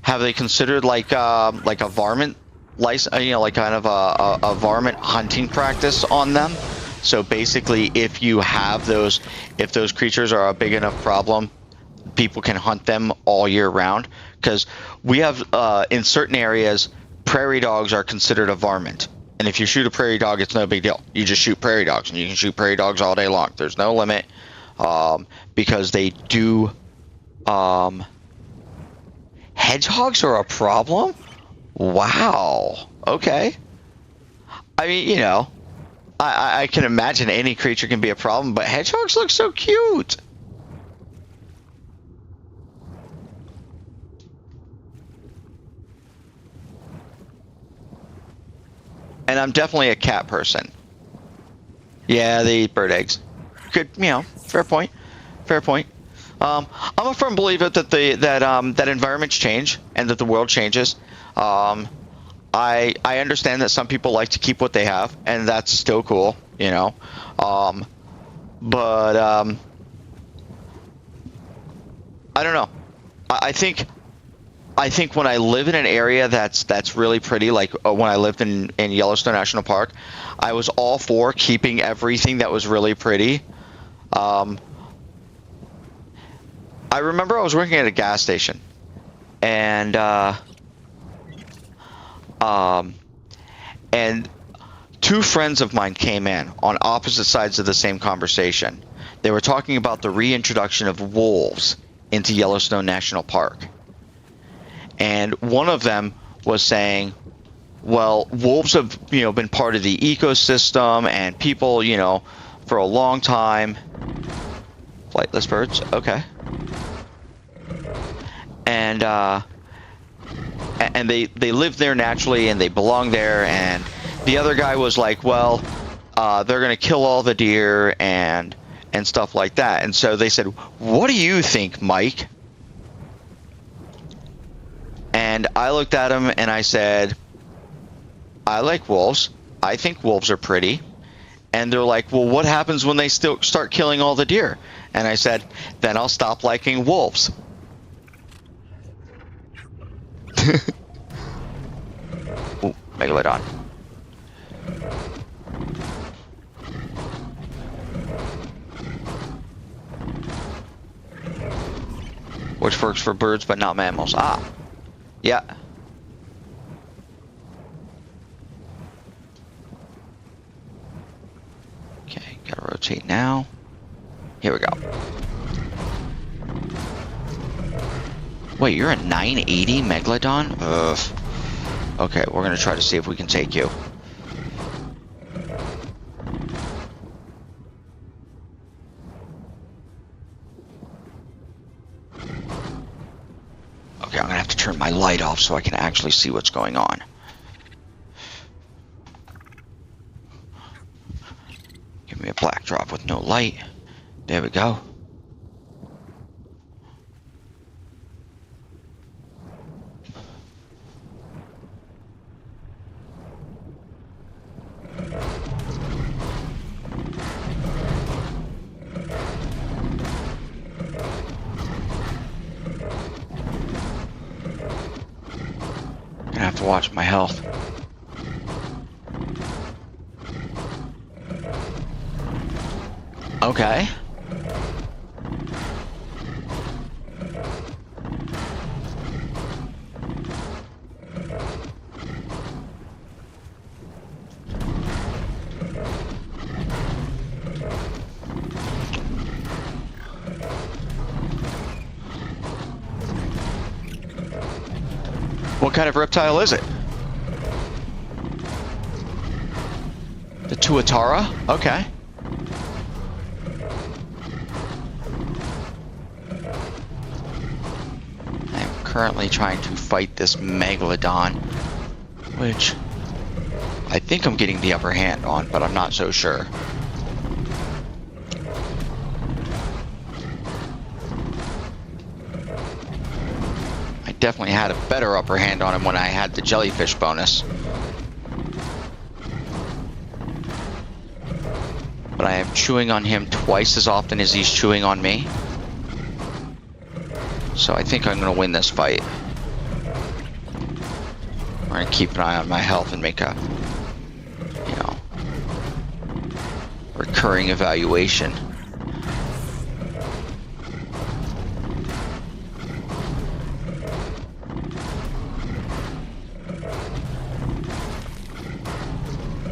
Speaker 1: Have they considered like a varmint like kind of a varmint hunting practice on them. So basically, if those creatures are a big enough problem, people can hunt them all year round. Because we have in certain areas, prairie dogs are considered a varmint. And if you shoot a prairie dog, it's no big deal. You just shoot prairie dogs, and you can shoot prairie dogs all day long. There's no limit, because they do. Hedgehogs are a problem? Wow. Okay. I mean, you know, I can imagine any creature can be a problem, but hedgehogs look so cute. And I'm definitely a cat person. Yeah, they eat bird eggs. Good, you know, fair point. Fair point. I'm a firm believer that that environments change and that the world changes. I understand that some people like to keep what they have, and that's still cool, you know. But I don't know. I think when I live in an area that's really pretty, like when I lived in Yellowstone National Park, I was all for keeping everything that was really pretty. I remember I was working at a gas station, and two friends of mine came in on opposite sides of the same conversation. They were talking about the reintroduction of wolves into Yellowstone National Park. And one of them was saying, well, wolves have, you know, been part of the ecosystem, and people, you know, for a long time. Flightless birds, okay. And they live there naturally, and they belong there. And the other guy was like, well, they're gonna kill all the deer and stuff like that. And so they said, what do you think, Mike? And I looked at him and I said, I like wolves. I think wolves are pretty. And they're like, well, what happens when they still start killing all the deer? And I said, then I'll stop liking wolves. Ooh, Megalodon. Which works for birds but not mammals. Ah. Yeah. Okay, gotta rotate now. Here we go. Wait, you're a 980 Megalodon? Ugh. Okay, we're gonna try to see if we can take you. Okay, I'm gonna have to turn my light off so I can actually see what's going on. Give me a black drop with no light. There we go. Gonna have to watch my health. Okay. What kind of reptile is it? The Tuatara? Okay. I am currently trying to fight this Megalodon, which I think I'm getting the upper hand on, but I'm not so sure. Definitely had a better upper hand on him when I had the jellyfish bonus. But I am chewing on him twice as often as he's chewing on me. So I think I'm going to win this fight. We're Trying to keep an eye on my health and make a, you know, recurring evaluation.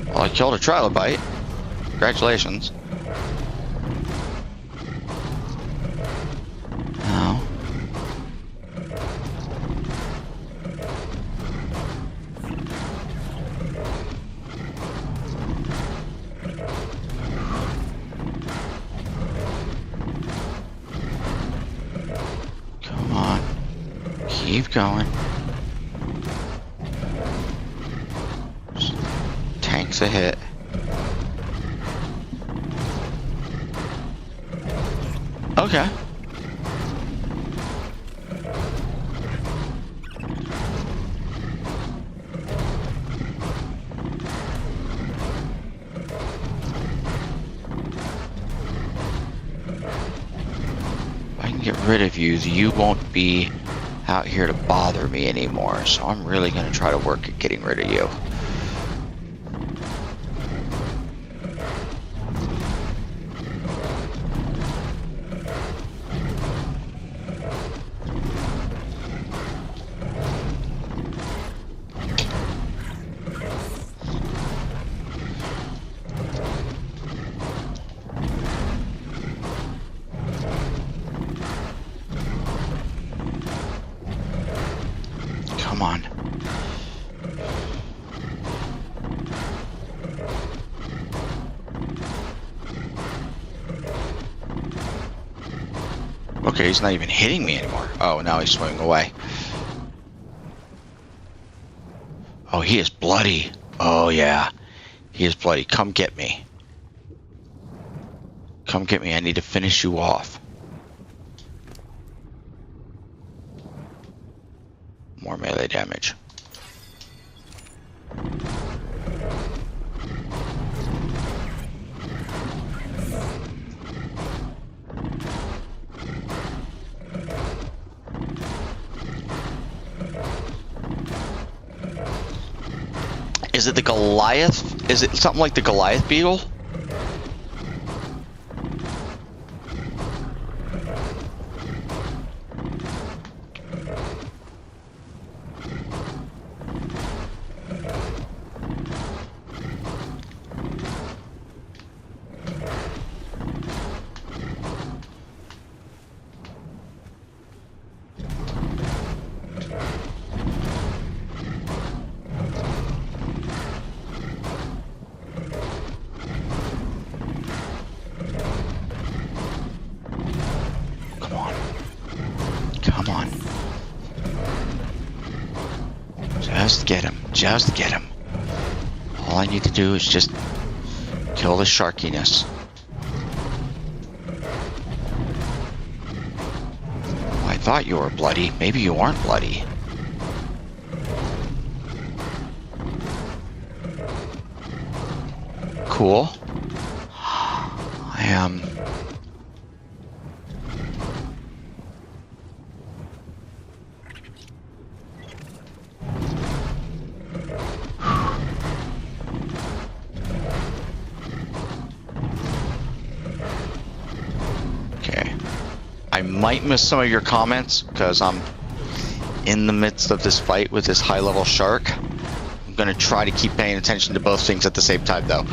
Speaker 1: Well, I killed a trilobite. Congratulations. Now. Come on. Keep going. Tank's a hit. Okay. If I can get rid of you, you won't be out here to bother me anymore. So I'm really going to try to work at getting rid of you. Come on. Okay, he's not even hitting me anymore. Oh, now he's swimming away. Oh, he is bloody. Oh, yeah. He is bloody. Come get me. Come get me. I need to finish you off. More melee damage. Is it the Goliath? Is it something like the Goliath beetle? Come on. Just get him. Just get him. All I need to do is just kill the sharkiness. Oh, I thought you were bloody. Maybe you aren't bloody. Cool. I am... I might miss some of your comments because I'm in the midst of this fight with this high-level shark. I'm going to try to keep paying attention to both things at the same time, though.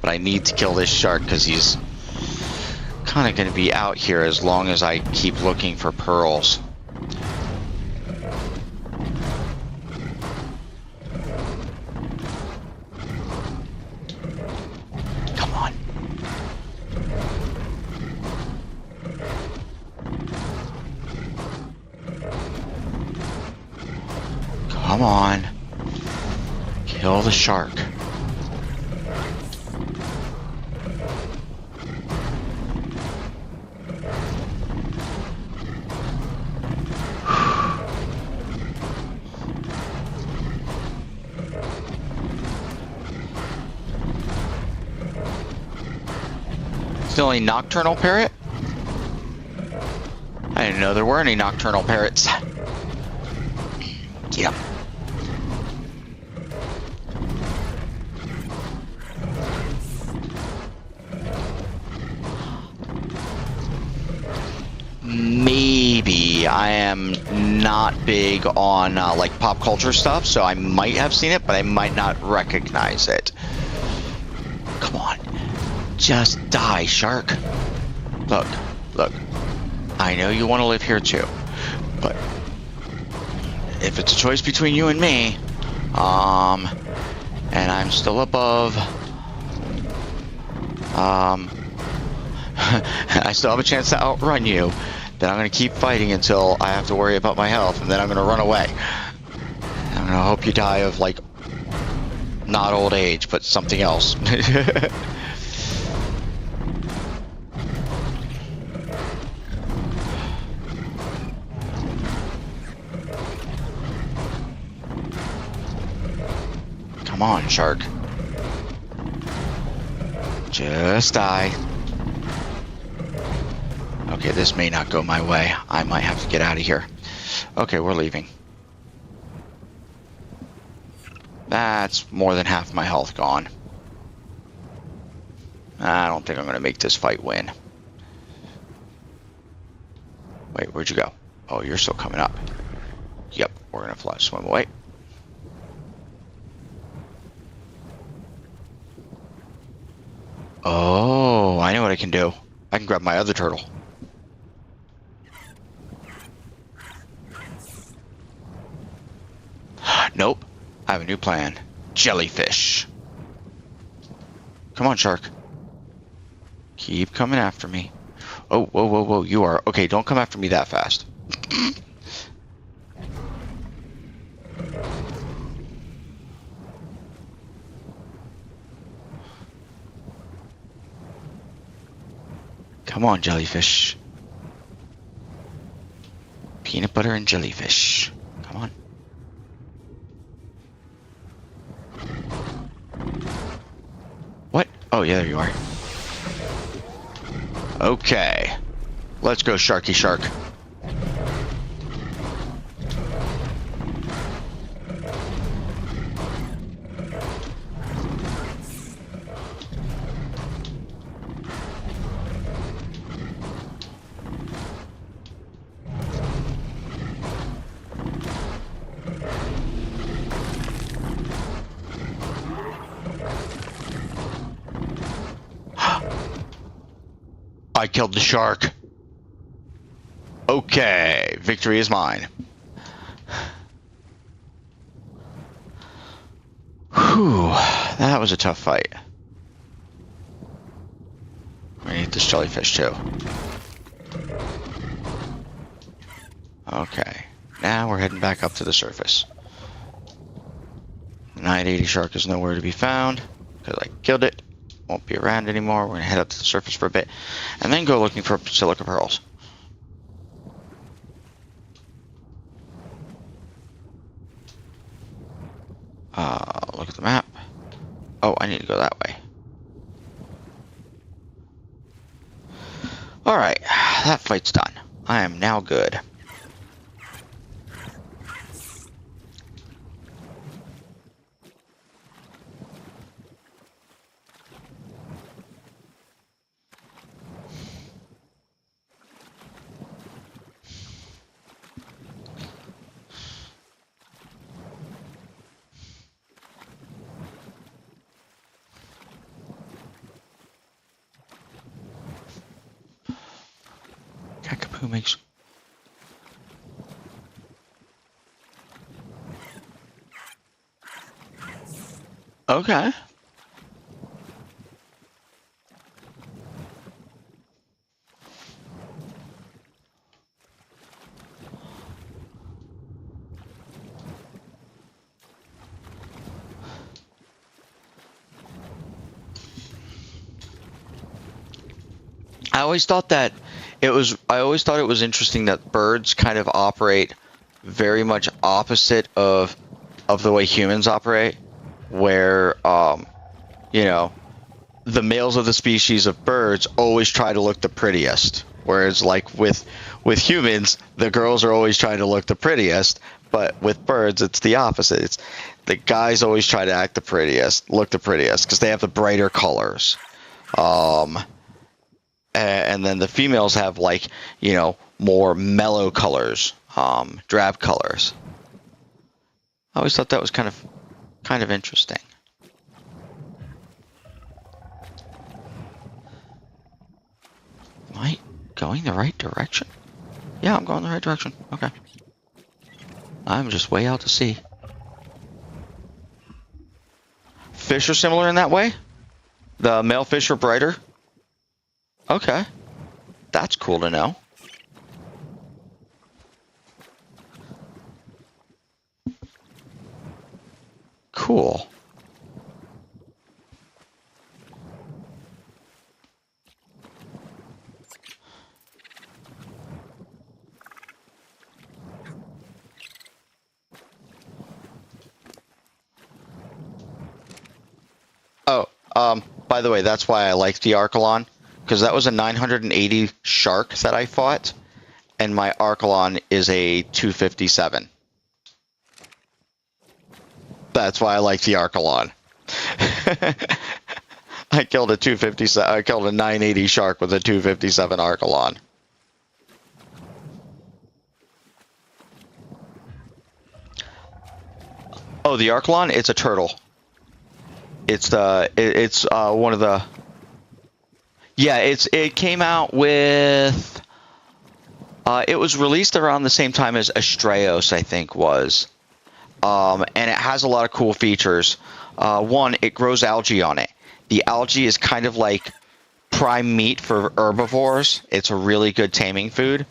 Speaker 1: But I need to kill this shark because he's kind of going to be out here as long as I keep looking for pearls. Come on. Come on. Kill the shark. Still any nocturnal parrot? I didn't know there were any nocturnal parrots. I am not big on like pop culture stuff, so I might have seen it, but I might not recognize it. Come on, just die, shark. Look, look. I know you want to live here too, but if it's a choice between you and me, and I'm still above, I still have a chance to outrun you, then I'm going to keep fighting until I have to worry about my health, and then I'm going to run away. I'm going to hope you die of, like, not old age, but something else. Come on, shark. Just die. Okay, this may not go my way. I might have to get out of here. Okay, we're leaving. That's more than half my health gone. I don't think I'm going to make this fight win. Wait, where'd you go? Oh, you're still coming up. Yep, we're going to fly swim away. Oh, I know what I can do. I can grab my other turtle. Nope. I have a new plan. Jellyfish. Come on, shark. Keep coming after me. Oh, whoa, whoa, whoa. You are... Okay, don't come after me that fast. Come on, jellyfish. Peanut butter and jellyfish. Come on. What? Oh, yeah, there you are. Okay. Let's go, Sharky Shark. I killed the shark. Okay, victory is mine. Whew, that was a tough fight. We need this jellyfish too. Okay, now we're heading back up to the surface. The 980 shark is nowhere to be found because I killed it. Won't be around anymore. We're gonna head up to the surface for a bit and then go looking for silica pearls. Look at the map. Oh, I need to go that way. Alright, that fight's done. I am now good. Kakapoo makes... Okay. I always thought it was interesting that birds kind of operate very much opposite of the way humans operate, where you know, the males of the species of birds always try to look the prettiest, whereas like with humans, the girls are always trying to look the prettiest, but with birds it's the opposite. It's the guys always try to act the prettiest, look the prettiest, because they have the brighter colors. and then the females have like, you know, more mellow colors, drab colors. I always thought that was kind of interesting. Am I going the right direction? Yeah, I'm going the right direction. Okay. I'm just way out to sea. Fish are similar in that way? The male fish are brighter? Okay. That's cool to know. Cool. Oh, by the way, that's why I like the Archelon, because that was a 980 shark that I fought, and my Archelon is a 257. That's why I like the Archelon. I killed a 257. I killed a 980 shark with a 257 Archelon. Oh, the Archelon, it's a turtle. It's one of the. Yeah, it came out with. It was released around the same time as Astraeos, I think was. And it has a lot of cool features. One, it grows algae on it. The algae is kind of like prime meat for herbivores. It's a really good taming food.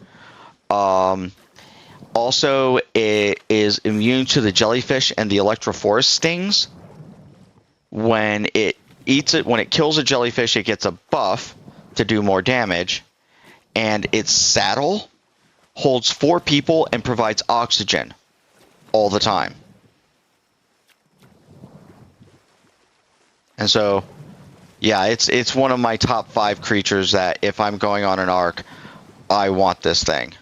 Speaker 1: Also, it is immune to the jellyfish and the electrophorus stings. When it kills a jellyfish, it gets a buff to do more damage. And its saddle holds 4 people and provides oxygen all the time. And so, yeah, it's one of my top 5 creatures that if I'm going on an arc, I want this thing.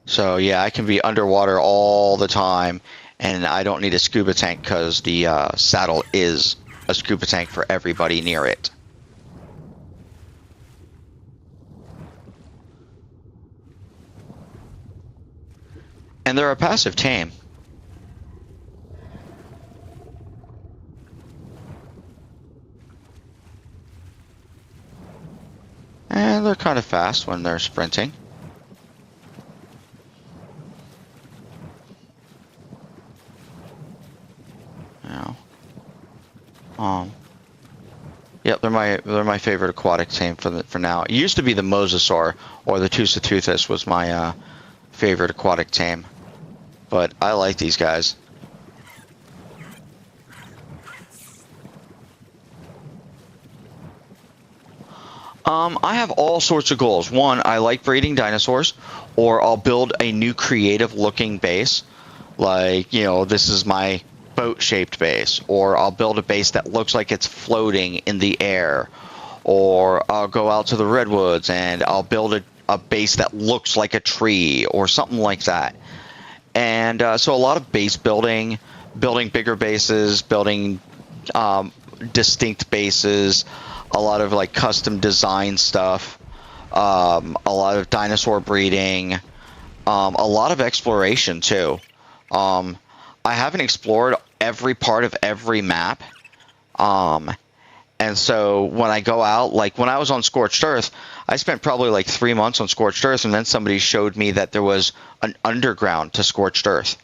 Speaker 1: So yeah, I can be underwater all the time, and I don't need a scuba tank because the saddle is a scuba tank for everybody near it. And they're a passive tame. And they're kind of fast when they're sprinting. Yep, they're my favorite aquatic tame for now. It used to be the Mosasaur or the Tusateuthis was my favorite aquatic tame, but I like these guys. I have all sorts of goals. One, I like breeding dinosaurs, or I'll build a new creative looking base. Like, you know, this is my boat-shaped base, or I'll build a base that looks like it's floating in the air, or I'll go out to the redwoods and I'll build a base that looks like a tree or something like that. And so a lot of base building bigger bases, building distinct bases, a lot of like custom design stuff, a lot of dinosaur breeding, a lot of exploration too. I haven't explored every part of every map. And so when I go out, like when I was on Scorched Earth, I spent probably like 3 months on Scorched Earth, and then somebody showed me that there was an underground to Scorched Earth.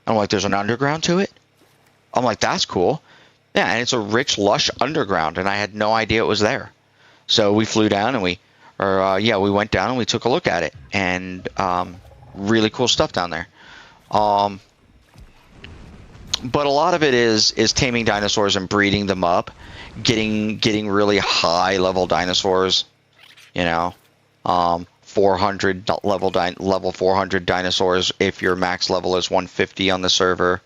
Speaker 1: I'm like, there's an underground to it? I'm like, that's cool. Yeah, and it's a rich, lush underground, and I had no idea it was there. So we flew down and we went down and we took a look at it, and really cool stuff down there. But a lot of it is taming dinosaurs and breeding them up, getting really high level dinosaurs, you know, 400 level 400 dinosaurs if your max level is 150 on the server,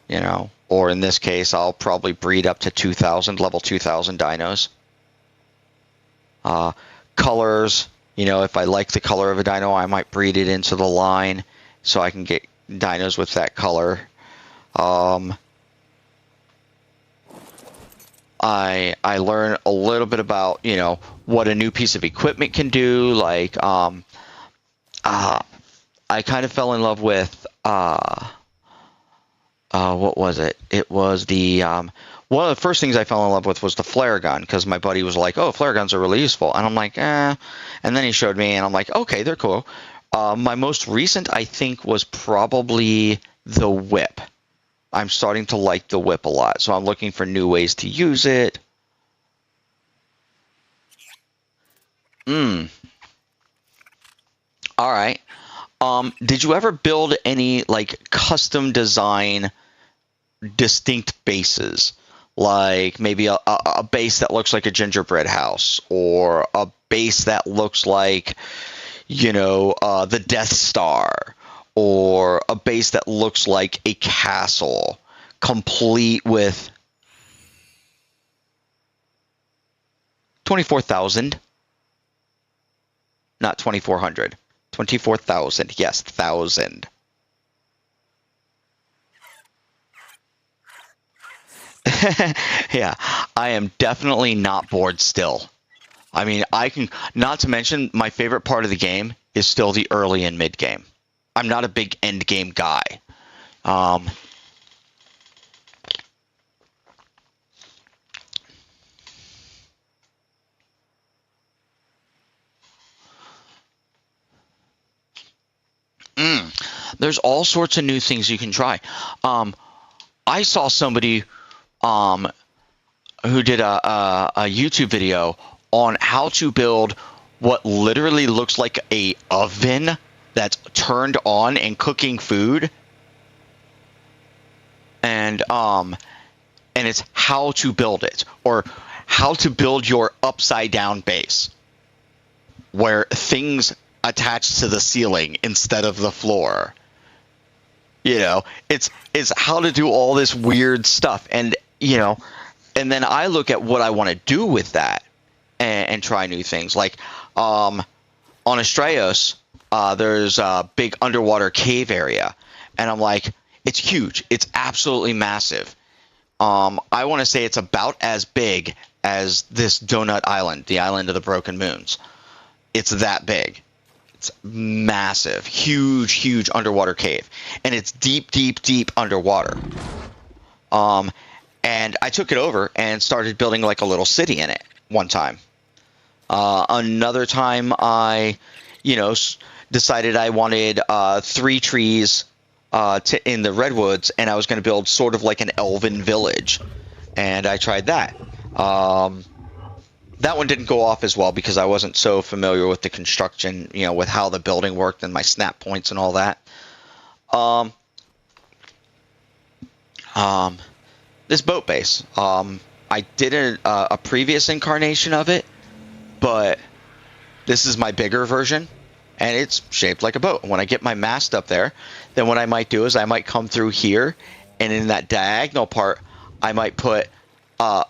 Speaker 1: you know, or in this case I'll probably breed up to 2000 level 2000 dinos. Colors, You know, if I like the color of a dino, I might breed it into the line so I can get dinos with that color. I learn a little bit about, you know, what a new piece of equipment can do. Like, I kind of fell in love with, what was it? It was the, one of the first things I fell in love with was the flare gun, because my buddy was like, oh, flare guns are really useful. And I'm like, eh. And then he showed me, and I'm like, okay, they're cool. My most recent, I think, was probably the whip. I'm starting to like the whip a lot, so I'm looking for new ways to use it. All right. Did you ever build any like custom design distinct bases? Like maybe a base that looks like a gingerbread house, or a base that looks like, you know, the Death Star, or a base that looks like a castle, complete with 24,000, not 2,400, 24,000, yes, 1,000. Yeah, I am definitely not bored still. I mean, I can, not to mention, my favorite part of the game is still the early and mid game. I'm not a big end game guy. There's all sorts of new things you can try. I saw somebody who did a YouTube video on how to build what literally looks like a oven that's turned on and cooking food, and it's how to build it, or how to build your upside down base where things attach to the ceiling instead of the floor. You know, it's how to do all this weird stuff, and you know, and then I look at what I want to do with that and try new things. Like on Astraeus, there's a big underwater cave area, and I'm like, it's huge, it's absolutely massive. I want to say it's about as big as this donut island, the island of the broken moons. It's that big. It's massive, huge, huge underwater cave, and it's deep, deep, deep underwater. And I took it over and started building like a little city in it one time. Another time, I, you know, decided I wanted 3 trees in the redwoods, and I was going to build sort of like an elven village, and I tried that. That one didn't go off as well because I wasn't so familiar with the construction, you know, with how the building worked and my snap points and all that. This boat base, I did a previous incarnation of it, but this is my bigger version, and it's shaped like a boat. When I get my mast up there, then what I might do is I might come through here, and in that diagonal part, I might put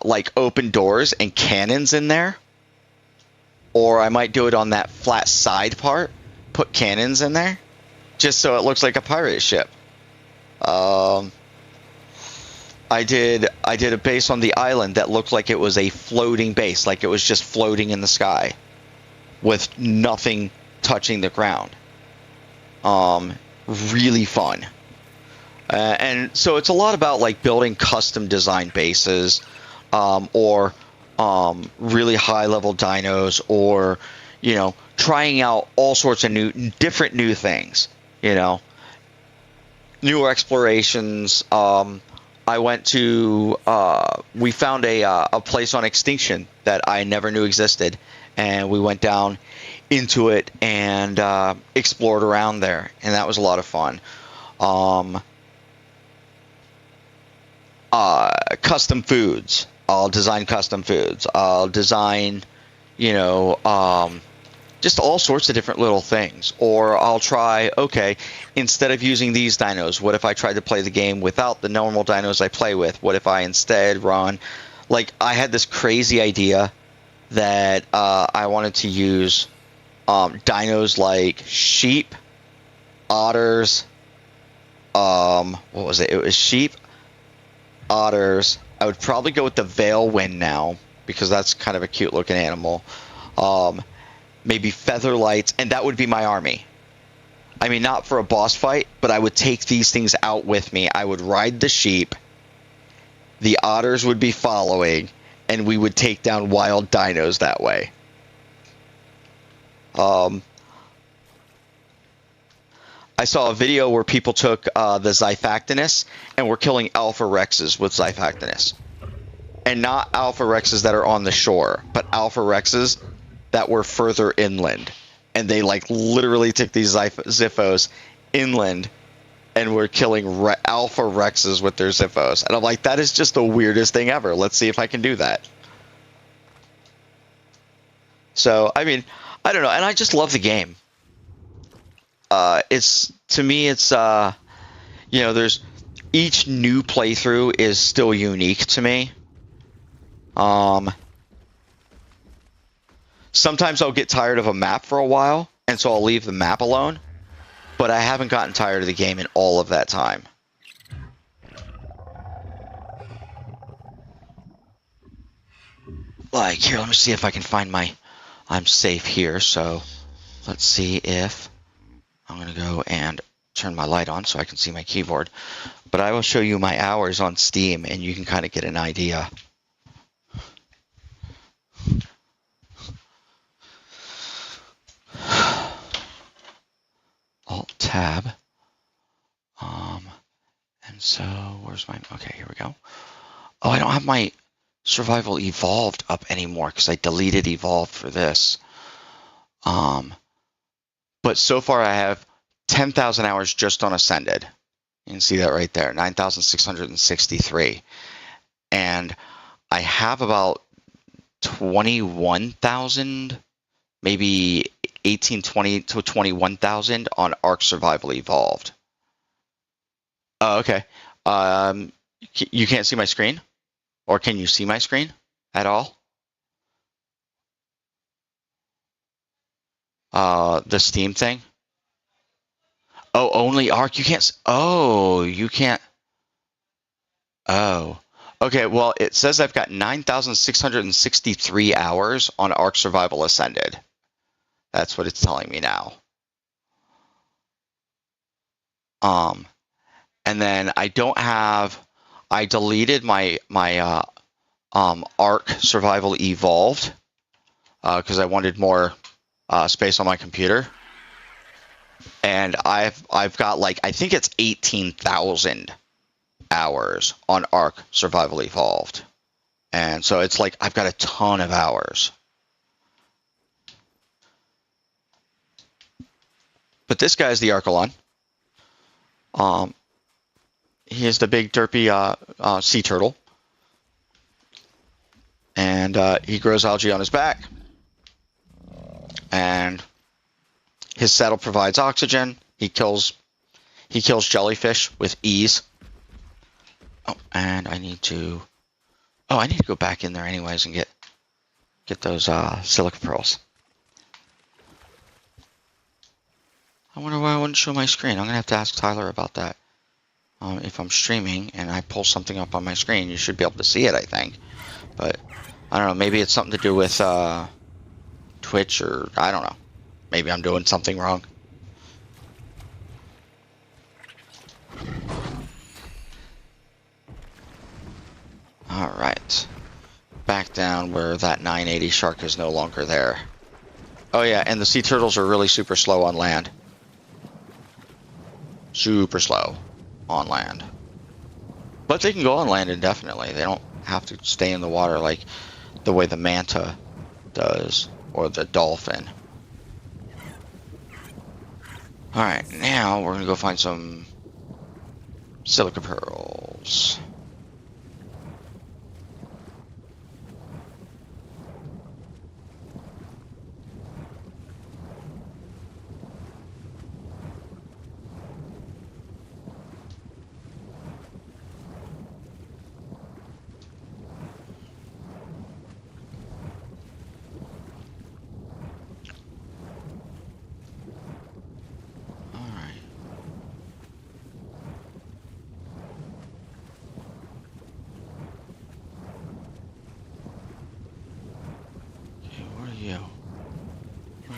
Speaker 1: like open doors and cannons in there, or I might do it on that flat side part, put cannons in there, just so it looks like a pirate ship. I did a base on the island that looked like it was a floating base, like it was just floating in the sky with nothing touching the ground. Really fun. And so it's a lot about like building custom design bases, or really high level dinos, or, you know, trying out all sorts of different new things, you know, newer explorations. I went to, we found a place on extinction that I never knew existed, and we went down into it and explored around there, and that was a lot of fun. Custom foods. I'll design custom foods. I'll design, you know, just all sorts of different little things. Or I'll try, okay, instead of using these dinos, what if I tried to play the game without the normal dinos I play with? What if I instead run, like, I had this crazy idea that I wanted to use dinos like sheep, otters. What was it? It was sheep, otters. I would probably go with the Veilwind now because that's kind of a cute looking animal. Maybe Featherlights, and that would be my army. I mean, not for a boss fight, but I would take these things out with me. I would ride the sheep. The otters would be following, and we would take down wild dinos that way. I saw a video where people took the Xiphactinus and were killing Alpha Rexes with Xiphactinus. And not Alpha Rexes that are on the shore, but Alpha Rexes that were further inland. And they like literally took these Ziphos inland and were killing Alpha Rexes with their Ziphos. And I'm like, that is just the weirdest thing ever. Let's see if I can do that. So, I mean, I don't know. And I just love the game. To me, it's, you know, there's, each new playthrough is still unique to me. Sometimes I'll get tired of a map for a while, and so I'll leave the map alone, but I haven't gotten tired of the game in all of that time. Like, here, let me see if I can find my, I'm safe here, so let's see if, I'm going to go and turn my light on so I can see my keyboard, but I will show you my hours on Steam, and you can kind of get an idea. Alt-Tab. And so, where's my, okay, here we go. Oh, I don't have my Survival Evolved up anymore because I deleted Evolved for this. But so far I have 10,000 hours just on Ascended. You can see that right there, 9,663. And I have about 21,000, maybe 18, 20 to 21,000 on Ark Survival Evolved. Oh, okay. You can't see my screen? Or can you see my screen at all? The Steam thing? Oh, only Ark? You can't... Oh, you can't... Oh. Okay, well, it says I've got 9,663 hours on Ark Survival Ascended. That's what it's telling me now. And then I don't have... I deleted my Ark Survival Evolved because I wanted more space on my computer. And I've got like, I think it's 18,000 hours on Ark Survival Evolved. And so it's like I've got a ton of hours. But this guy is the Archelon. He is the big derpy sea turtle. And he grows algae on his back. And his saddle provides oxygen. He kills jellyfish with ease. Oh, and I need to go back in there anyways and get those silica pearls. I wonder why I wouldn't show my screen. I'm gonna have to ask Tyler about that. If I'm streaming and I pull something up on my screen, you should be able to see it, I think. But I don't know. Maybe it's something to do with Twitch, or I don't know. Maybe I'm doing something wrong. All right. Back down where that 980 shark is no longer there. Oh yeah, and the sea turtles are really super slow on land. Super slow on land. But they can go on land indefinitely. They don't have to stay in the water like the way the manta does, or the dolphin. Alright, now we're gonna go find some silica pearls.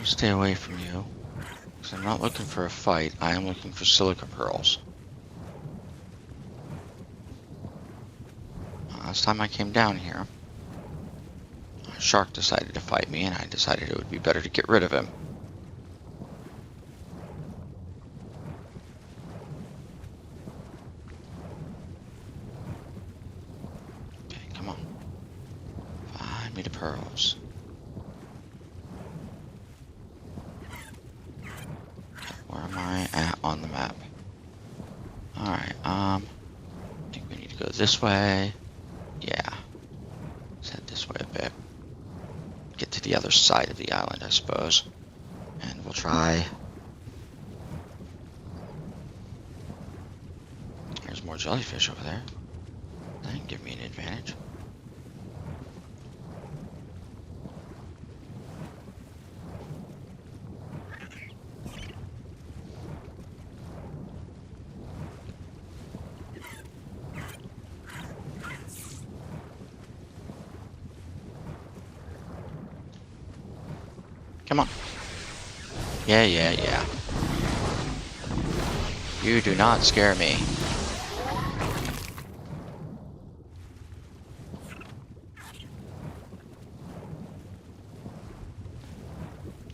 Speaker 1: to stay away from you. Because I'm not looking for a fight. I am looking for silica pearls. Last time I came down here, a shark decided to fight me, and I decided it would be better to get rid of him. Okay, come on. Find me the pearls. Okay, where am I at on the map? Alright, I think we need to go this way. Yeah. Let's head this way a bit. Get to the other side of the island, I suppose. And we'll try. There's more jellyfish over there. That can give me an advantage. Come on. Yeah. You do not scare me.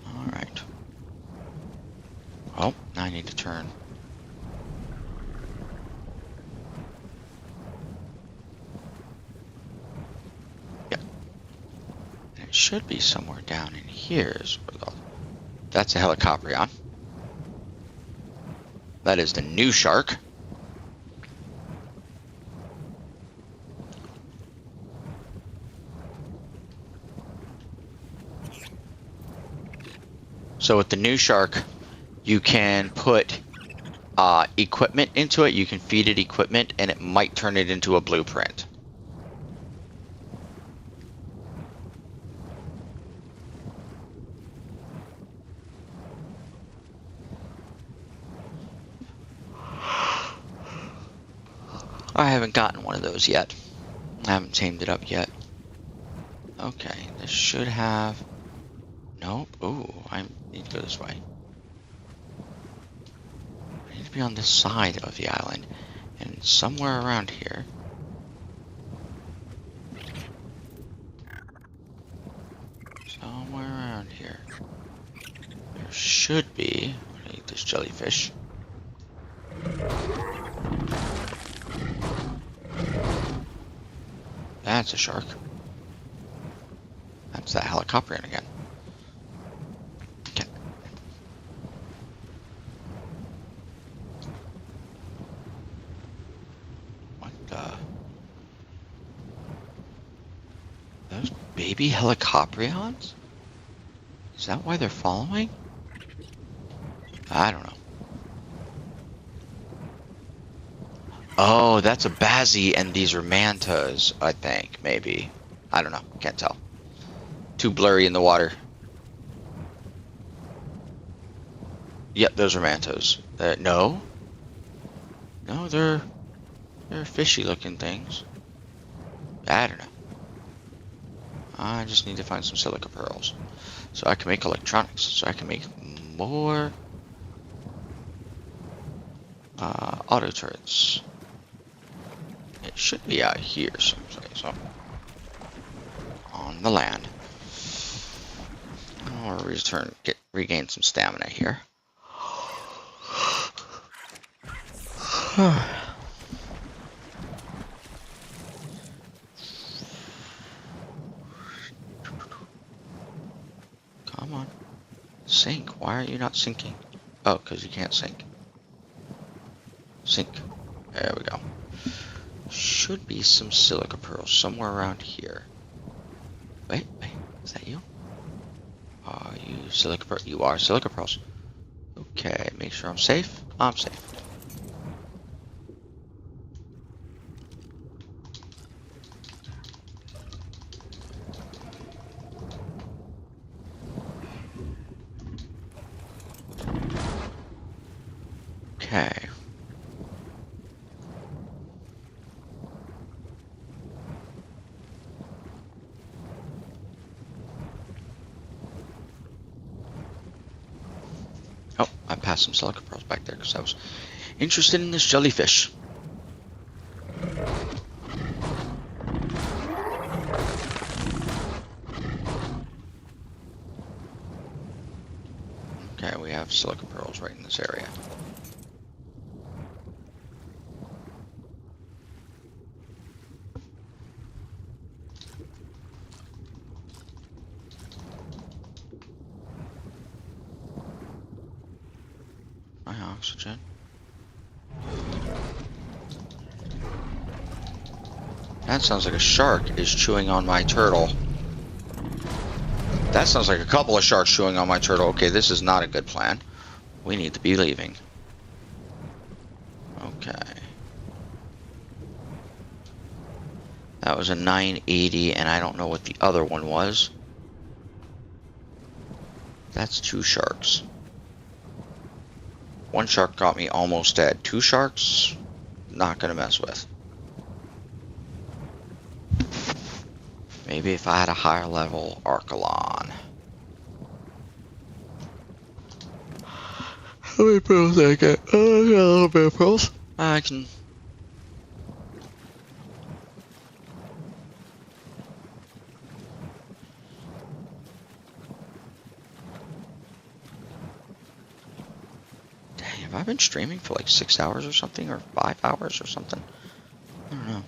Speaker 1: Alright. Oh, now I need to turn. Yep. And it should be somewhere down in here. That's a helicoprion. That is the new shark. So with the new shark, you can put equipment into it. You can feed it equipment, and it might turn it into a blueprint. I haven't gotten one of those yet. I haven't tamed it up yet. Okay, this should have... Nope. Ooh, I need to go this way. I need to be on this side of the island. And somewhere around here... Somewhere around here... There should be... I'm gonna eat this jellyfish. That's a shark. That's that helicoprion again. Okay. What the? Those baby helicoprions? Is that why they're following? I don't know. Oh, that's a bazzy, and these are mantas, I think, maybe. I don't know, can't tell. Too blurry in the water. Yep, those are mantos. No. No, they're fishy looking things. I don't know. I just need to find some silica pearls. So I can make electronics. So I can make more auto turrets. It should be out here someplace. Oh. On the land. I'll regain some stamina here. Come on. Sink. Why are you not sinking? Oh, because you can't sink. Sink. There we go. Should be some silica pearls somewhere around here. Wait, is that you? Are you silica pearls? You are silica pearls. Okay, make sure I'm safe. I'm safe. Okay. I passed some silica pearls back there because I was interested in this jellyfish. Okay, we have silica pearls right in this area. My oxygen. That sounds like a shark is chewing on my turtle. That sounds like a couple of sharks chewing on my turtle. Okay, this is not a good plan. We need to be leaving. Okay. That was a 980, and I don't know what the other one was. That's 2 sharks. 1 shark got me almost dead. 2 sharks, not gonna mess with. Maybe if I had a higher level Archelon. How many pearls did I get? Oh, I got a little bit of pearls. I can... Dang, have I been streaming for like 6 hours or something? Or 5 hours or something? I don't know.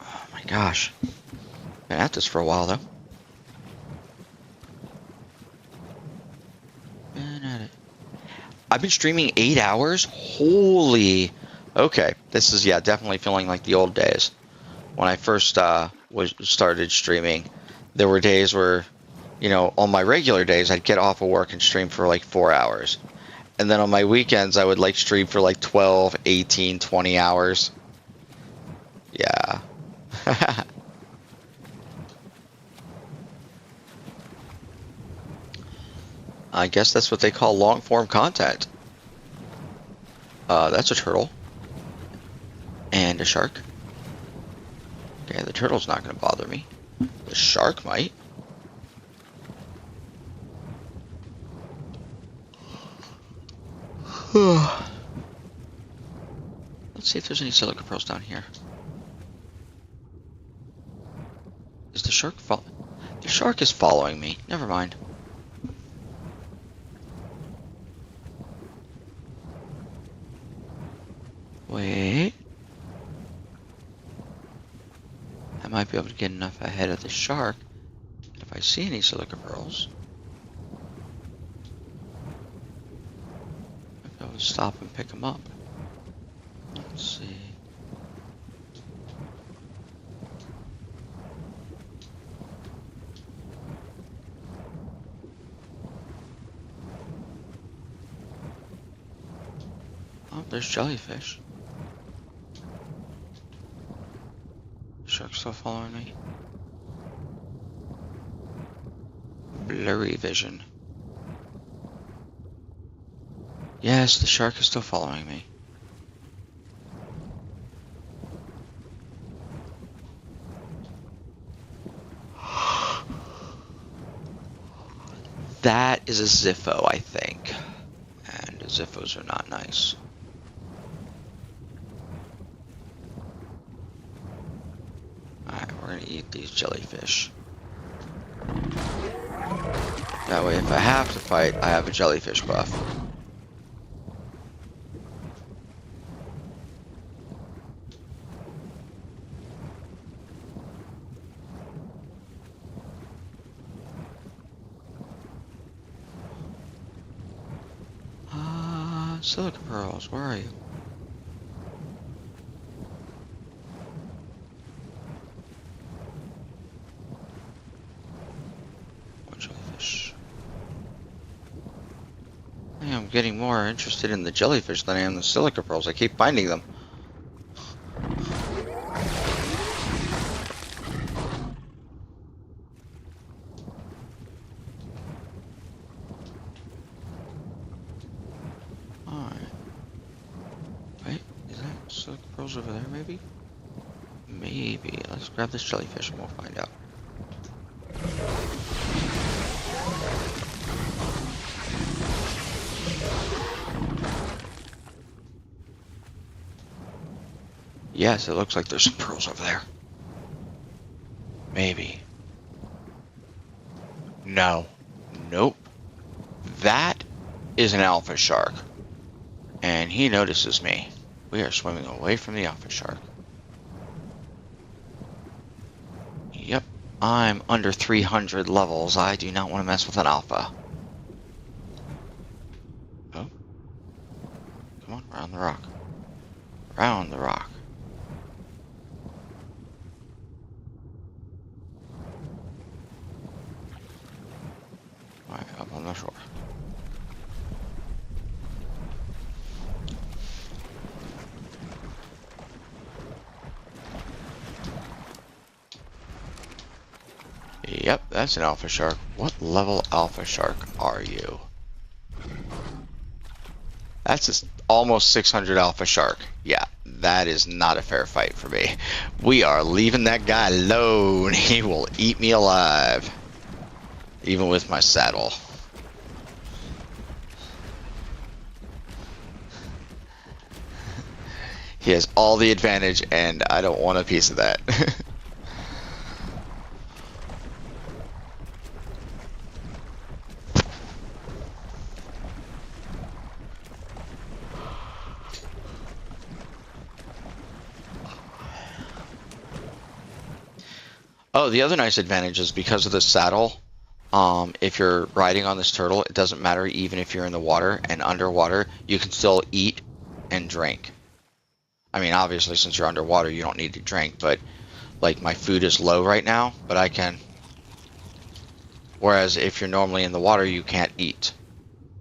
Speaker 1: Oh my gosh. Been at this for a while though. Been at it. I've been streaming 8 hours? Holy. Okay, this is, yeah, definitely feeling like the old days. When I first started streaming, there were days where, you know, on my regular days, I'd get off of work and stream for like 4 hours. And then on my weekends, I would like stream for like 12, 18, 20 hours. Yeah. I guess that's what they call long-form content. That's a turtle. And a shark. Okay, the turtle's not going to bother me. The shark might. Let's see if there's any silica pearls down here. Is the shark The shark is following me. Never mind. Wait. I might be able to get enough ahead of the shark. If I see any silica pearls, I'll be able to stop and pick them up. Let's see. Oh, there's jellyfish. Shark's still following me. Blurry vision. Yes, the shark is still following me. That is a Ziffo, I think. And Ziffos are not nice. Alright, we're gonna eat these jellyfish. That way, if I have to fight, I have a jellyfish buff. Silica pearls, where are you? More jellyfish. I am getting more interested in the jellyfish than I am the silica pearls. I keep finding them. Over there, maybe? Maybe. Let's grab this jellyfish and we'll find out. Yes, it looks like there's some pearls over there. Maybe. No. Nope. That is an alpha shark. And he notices me. We are swimming away from the alpha shark. Yep. I'm under 300 levels. I do not want to mess with an alpha. Oh. Come on, around the rock. Around the rock. Alright, up on the shore. Yep, that's an alpha shark. What level alpha shark are you? That's just almost 600 alpha shark. Yeah, that is not a fair fight for me. We are leaving that guy alone. He will eat me alive. Even with my saddle. He has all the advantage and I don't want a piece of that. Oh, the other nice advantage is because of the saddle, if you're riding on this turtle, it doesn't matter even if you're in the water and underwater, you can still eat and drink. I mean, obviously, since you're underwater, you don't need to drink, but, like, my food is low right now, but I can. Whereas if you're normally in the water, you can't eat.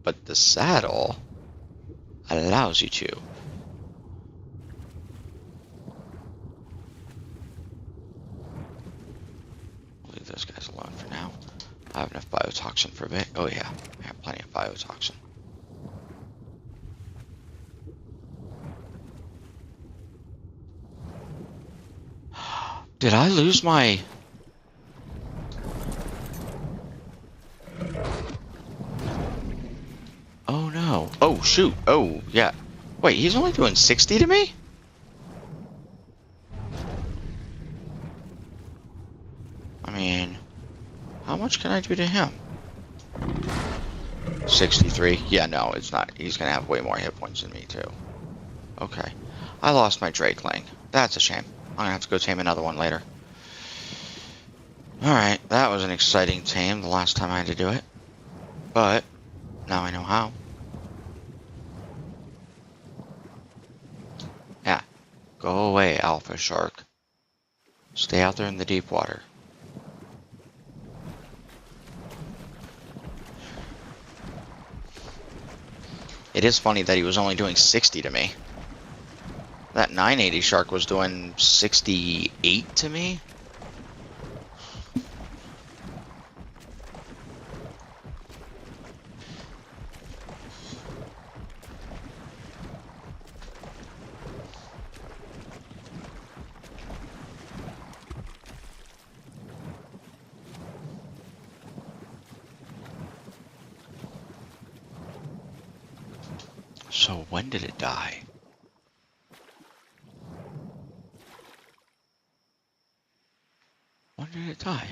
Speaker 1: But the saddle allows you to. Leave those guys alone for now. I have enough biotoxin for a bit. Oh, yeah. I have plenty of biotoxin. Did I lose my... Oh, no. Oh, shoot. Oh, yeah. Wait, he's only doing 60 to me? I mean, how much can I do to him? 63. Yeah, no, it's not. He's going to have way more hit points than me, too. Okay. I lost my Drakeling. That's a shame. I'm going to have to go tame another one later. Alright, that was an exciting tame the last time I had to do it. But, now I know how. Yeah. Go away, alpha shark. Stay out there in the deep water. It is funny that he was only doing 60 to me. That 980 shark was doing 68 to me. So when did it die? When did it die?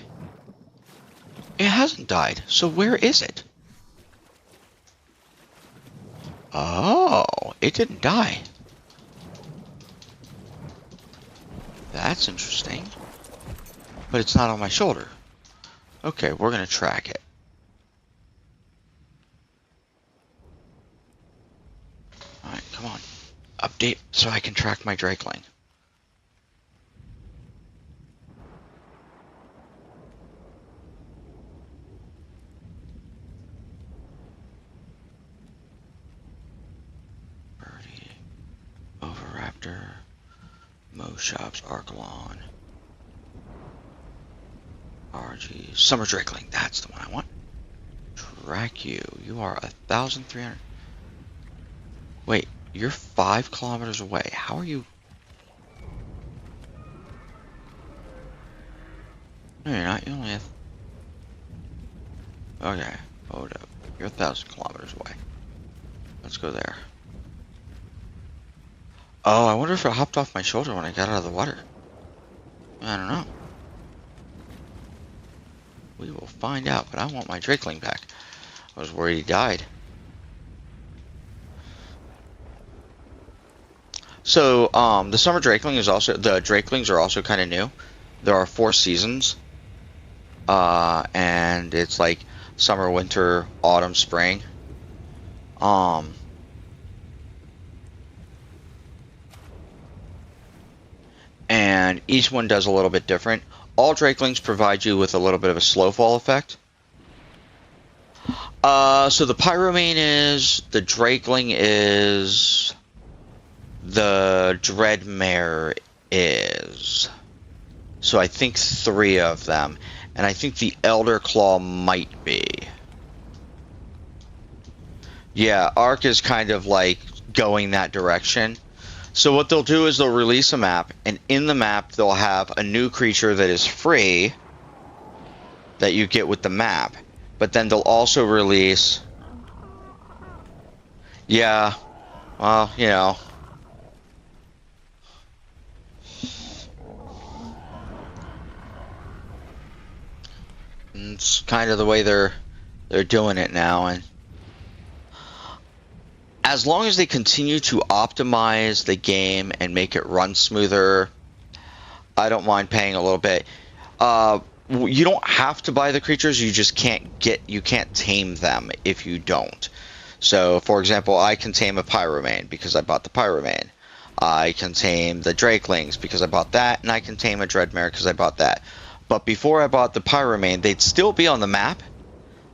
Speaker 1: It hasn't died, so where is it? Oh, it didn't die. That's interesting. But it's not on my shoulder. Okay, we're gonna track it. Alright, come on. Update so I can track my Drakeling. Birdie, Oviraptor, Moschops, Archelon, RG, Summer Drakeling. That's the one I want. Track you. You are 1,300. Wait, you're 5 kilometers away. How are you? No, you're not. You only have... Okay, hold up. You're 1,000 kilometers away. Let's go there. Oh, I wonder if it hopped off my shoulder when I got out of the water. I don't know. We will find out, but I want my Drakeling back. I was worried he died. So, the summer Drakeling is also, the Drakelings are also kind of new. There are 4 seasons. And it's like summer, winter, autumn, spring. And each one does a little bit different. All Drakelings provide you with a little bit of a slow fall effect. So the Pyromane is, the Drakeling is, the Dreadmare is. So I think 3 of them. And I think the Elder Claw might be. Yeah, Ark is kind of like going that direction. So what they'll do is they'll release a map, and in the map they'll have a new creature that is free that you get with the map. But then they'll also release... Yeah, well, you know... It's kind of the way they're doing it now, and as long as they continue to optimize the game and make it run smoother, I don't mind paying a little bit. You don't have to buy the creatures, you just you can't tame them if you don't. So, for example, I can tame a Pyromane because I bought the Pyromane. I can tame the Drakelings because I bought that, and I can tame a Dreadmare because I bought that. But before I bought the Pyromane, they'd still be on the map.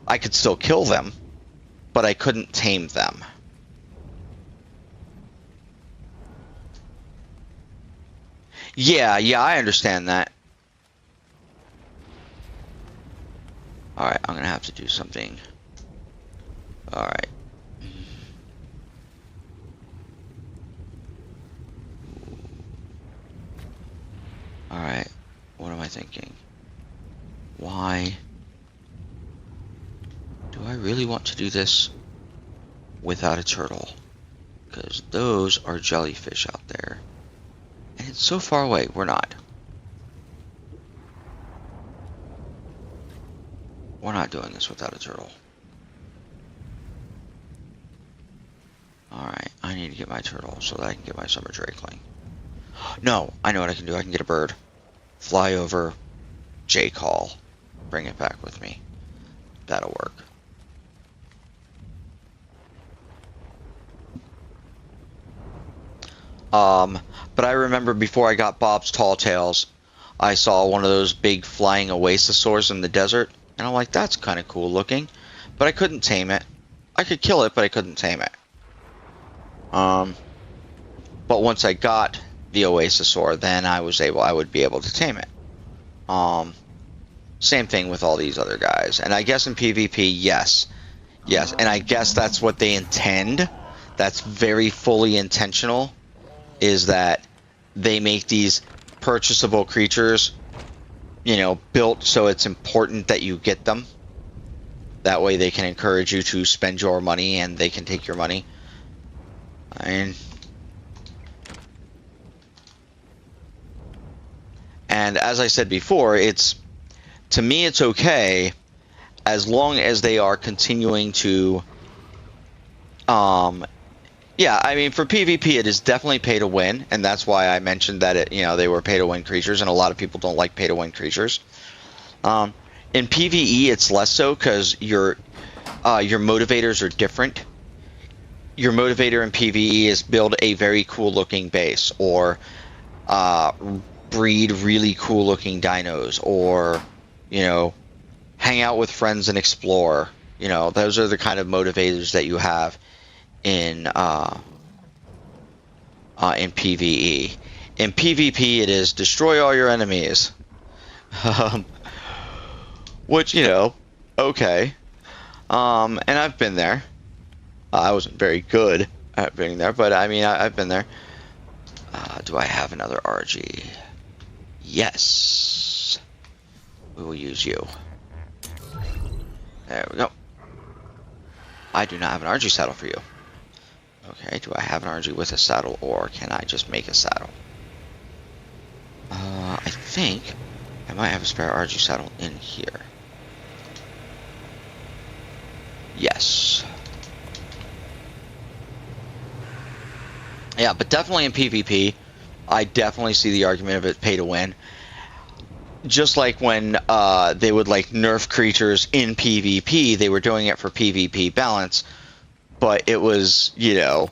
Speaker 1: I could still kill them, but I couldn't tame them. Yeah, I understand that. Alright, I'm gonna have to do something. Alright. Alright, what am I thinking? Why do I really want to do this without a turtle? Because those are jellyfish out there. And it's so far away, we're not. We're not doing this without a turtle. Alright, I need to get my turtle so that I can get my summer Drakeling. No, I know what I can do. I can get a bird. Fly over, J-call, bring it back with me. That'll work. But I remember before I got Bob's Tall Tales, I saw one of those big flying oasisaurs in the desert, and I'm like, that's kind of cool looking. But I couldn't tame it. I could kill it, but I couldn't tame it. But once I got the oasisaur, then I would be able to tame it. Same thing with all these other guys. And I guess in PvP, yes, and I guess that's what they intend. That's very fully intentional, is that they make these purchasable creatures, you know, built so it's important that you get them. That way they can encourage you to spend your money and they can take your money. And as I said before, to me it's okay as long as they are continuing to yeah, I mean, for PvP it is definitely pay to win, and that's why I mentioned that they were pay to win creatures, and a lot of people don't like pay to win creatures. In PvE it's less so, because your motivators are different. Your motivator in PvE is build a very cool looking base, or breed really cool looking dinos, or hang out with friends and explore. Those are the kind of motivators that you have in PvE. In PvP it is destroy all your enemies. Which, okay. And I've been there. I wasn't very good at being there, but I mean, I've been there. Do I have another RG? Yes. We will use you. There we go. I do not have an RG saddle for you. Okay, do I have an RNG with a saddle, or can I just make a saddle? I think I might have a spare RNG saddle in here. Yes. Yeah, but definitely in PvP, I definitely see the argument of it pay to win. Just like when they would like nerf creatures in PvP, they were doing it for PvP balance, but it was, you know,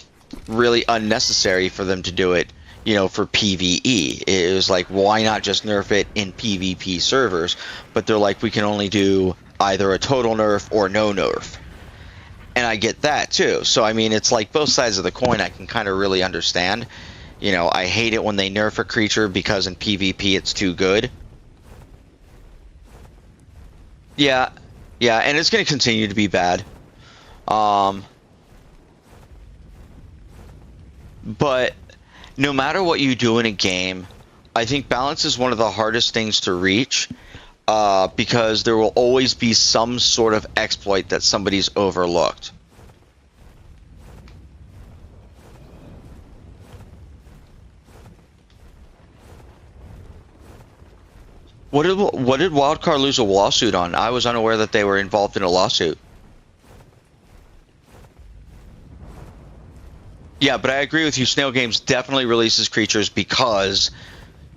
Speaker 1: really unnecessary for them to do it, you know, for PvE. It was like, why not just nerf it in PvP servers? But they're like, we can only do either a total nerf or no nerf. And I get that too. So, I mean, it's like both sides of the coin I can kind of really understand. You know, I hate it when they nerf a creature because in PvP it's too good. Yeah, yeah, and it's going to continue to be bad. But no matter what you do in a game, I think balance is one of the hardest things to reach, because there will always be some sort of exploit that somebody's overlooked. What did Wildcard lose a lawsuit on? I was unaware that they were involved in a lawsuit. Yeah, but I agree with you. Snail Games definitely releases creatures because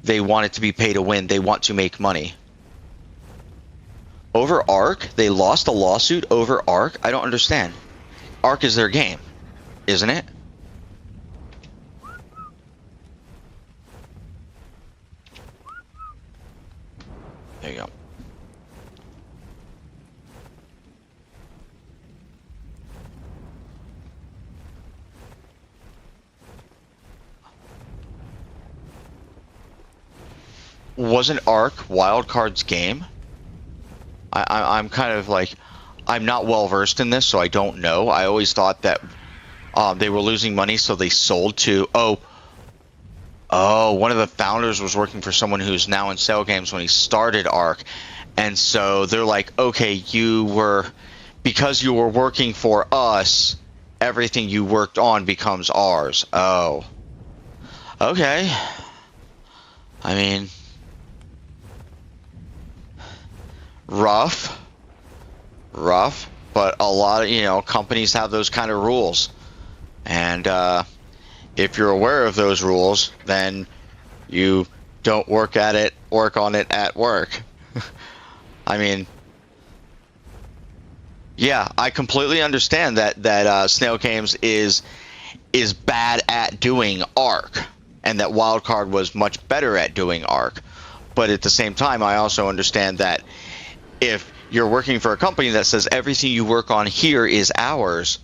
Speaker 1: they want it to be pay to win. They want to make money. Over Ark? They lost a lawsuit over Ark? I don't understand. Ark is their game, isn't it? There you go. Wasn't Ark Wildcard's game? I'm kind of like, I'm not well versed in this, so I don't know. I always thought that they were losing money, so they sold to one of the founders was working for someone who's now in Snail Games when he started Ark, and so they're like, okay, because you were working for us, everything you worked on becomes ours. Oh, okay. I mean, rough, but a lot of, you know, companies have those kind of rules, and if you're aware of those rules, then you don't work on it at work. I mean, yeah, I completely understand that Snail Games is bad at doing Ark, and that Wildcard was much better at doing Ark. But at the same time, I also understand that if you're working for a company that says everything you work on here is ours,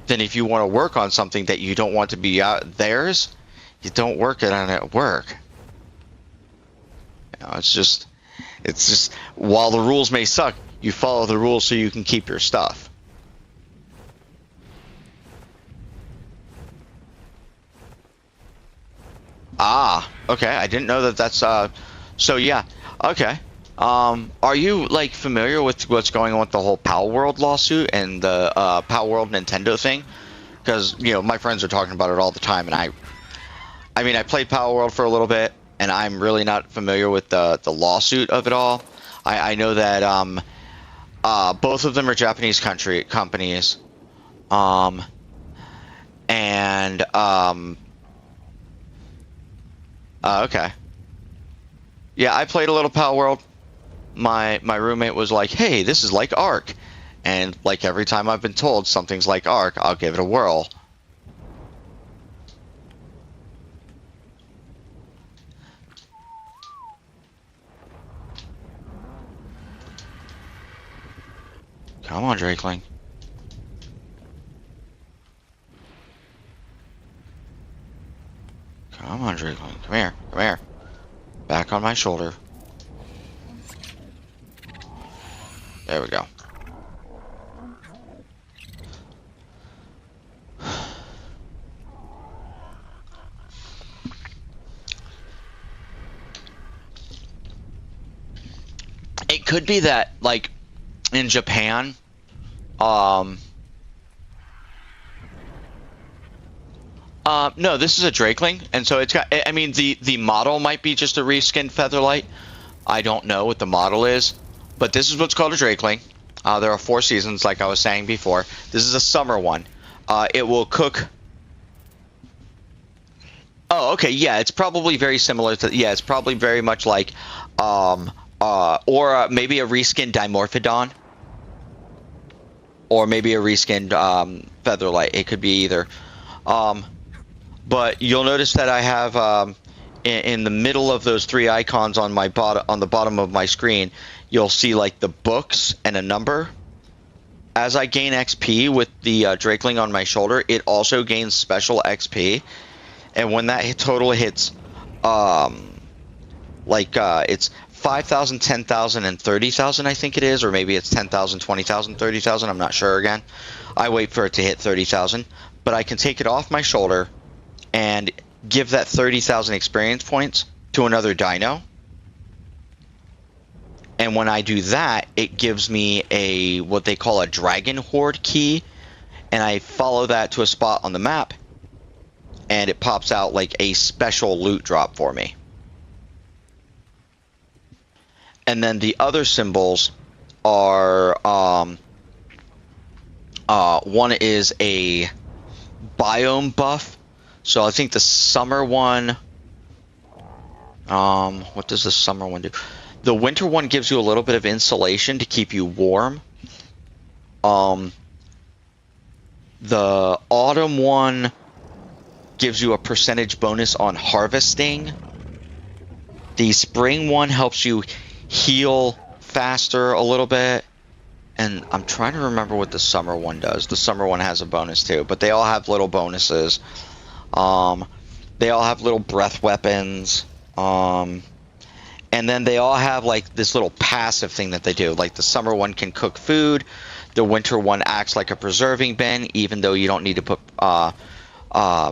Speaker 1: then if you want to work on something that you don't want to be theirs, you don't work it on at work. You know, it's just while the rules may suck, you follow the rules so you can keep your stuff. Ah, okay. I didn't know that that's so yeah. Okay. Are you like familiar with what's going on with the whole Pal World lawsuit and the Pal World Nintendo thing? Because, you know, my friends are talking about it all the time, and I mean, I played Pal World for a little bit, and I'm really not familiar with the lawsuit of it all. I know that both of them are Japanese companies, and okay, yeah, I played a little Pal World. My roommate was like, hey, this is like Ark. And like every time I've been told something's like Ark, I'll give it a whirl. Come on, Drakeling. Come on, Drakeling. Come here. Come here. Back on my shoulder. There we go. It could be that, like, in Japan, No, this is a Drakeling, and so it's got. I mean, the model might be just a reskinned Featherlight. I don't know what the model is, but this is what's called a Drakeling. There are 4 seasons, like I was saying before. This is a summer one. It will cook. Oh, okay, yeah, it's probably very similar to. Yeah, it's probably very much like, or maybe a reskinned Dimorphodon, or maybe a reskinned Featherlight. It could be either. But you'll notice that I have in the middle of those 3 icons on my on the bottom of my screen, you'll see like the books and a number. As I gain XP with the Drakeling on my shoulder, it also gains special XP, and when that total hits, it's 5,000, 10,000, and 30,000, I think it is, or maybe it's 10,000, 20,000, 30,000. I'm not sure again. I wait for it to hit 30,000, but I can take it off my shoulder and give that 30,000 experience points to another dino. And when I do that, it gives me a what they call a Dragon Horde key, and I follow that to a spot on the map, and it pops out like a special loot drop for me. And then the other symbols are one is a biome buff. So I think the summer one, what does the summer one do? The winter one gives you a little bit of insulation to keep you warm. The autumn one gives you a percentage bonus on harvesting. The spring one helps you heal faster a little bit. And I'm trying to remember what the summer one does. The summer one has a bonus too, but they all have little bonuses. They all have little breath weapons. And then they all have like this little passive thing that they do. Like the summer one can cook food. The winter one acts like a preserving bin, even though you don't need to put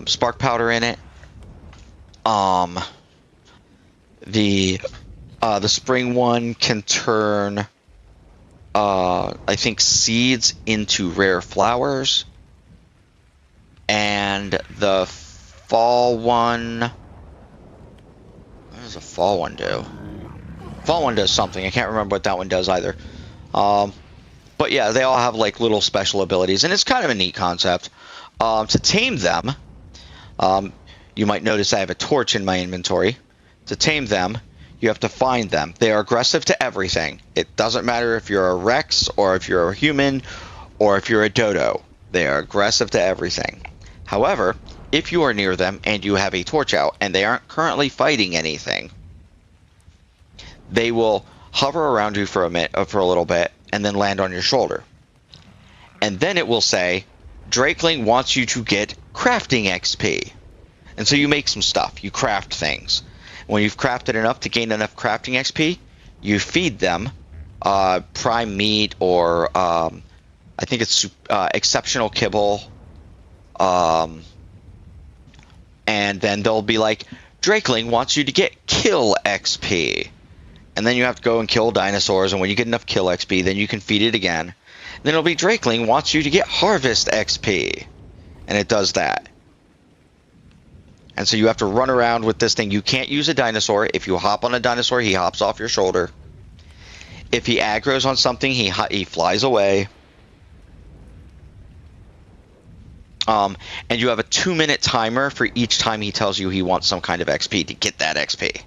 Speaker 1: spark powder in it. The spring one can turn, I think, seeds into rare flowers. And the fall one, what does the fall one do? Fall one does something. I can't remember what that one does either. But yeah, they all have like little special abilities, and it's kind of a neat concept. To tame them, you might notice I have a torch in my inventory. To tame them, you have to find them. They are aggressive to everything. It doesn't matter if you're a Rex or if you're a human or if you're a dodo. They are aggressive to everything. However, if you are near them and you have a torch out and they aren't currently fighting anything, they will hover around you for a little bit and then land on your shoulder. And then it will say, Drakeling wants you to get crafting XP. And so you make some stuff. You craft things. When you've crafted enough to gain enough crafting XP, you feed them prime meat or I think it's exceptional kibble. And then they'll be like, Drakeling wants you to get kill XP. And then you have to go and kill dinosaurs, and when you get enough kill XP, then you can feed it again. And then it'll be Drakeling wants you to get harvest XP. And it does that. And so you have to run around with this thing. You can't use a dinosaur. If you hop on a dinosaur, he hops off your shoulder. If he aggroes on something, he flies away. And you have a 2-minute timer for each time he tells you he wants some kind of XP to get that XP.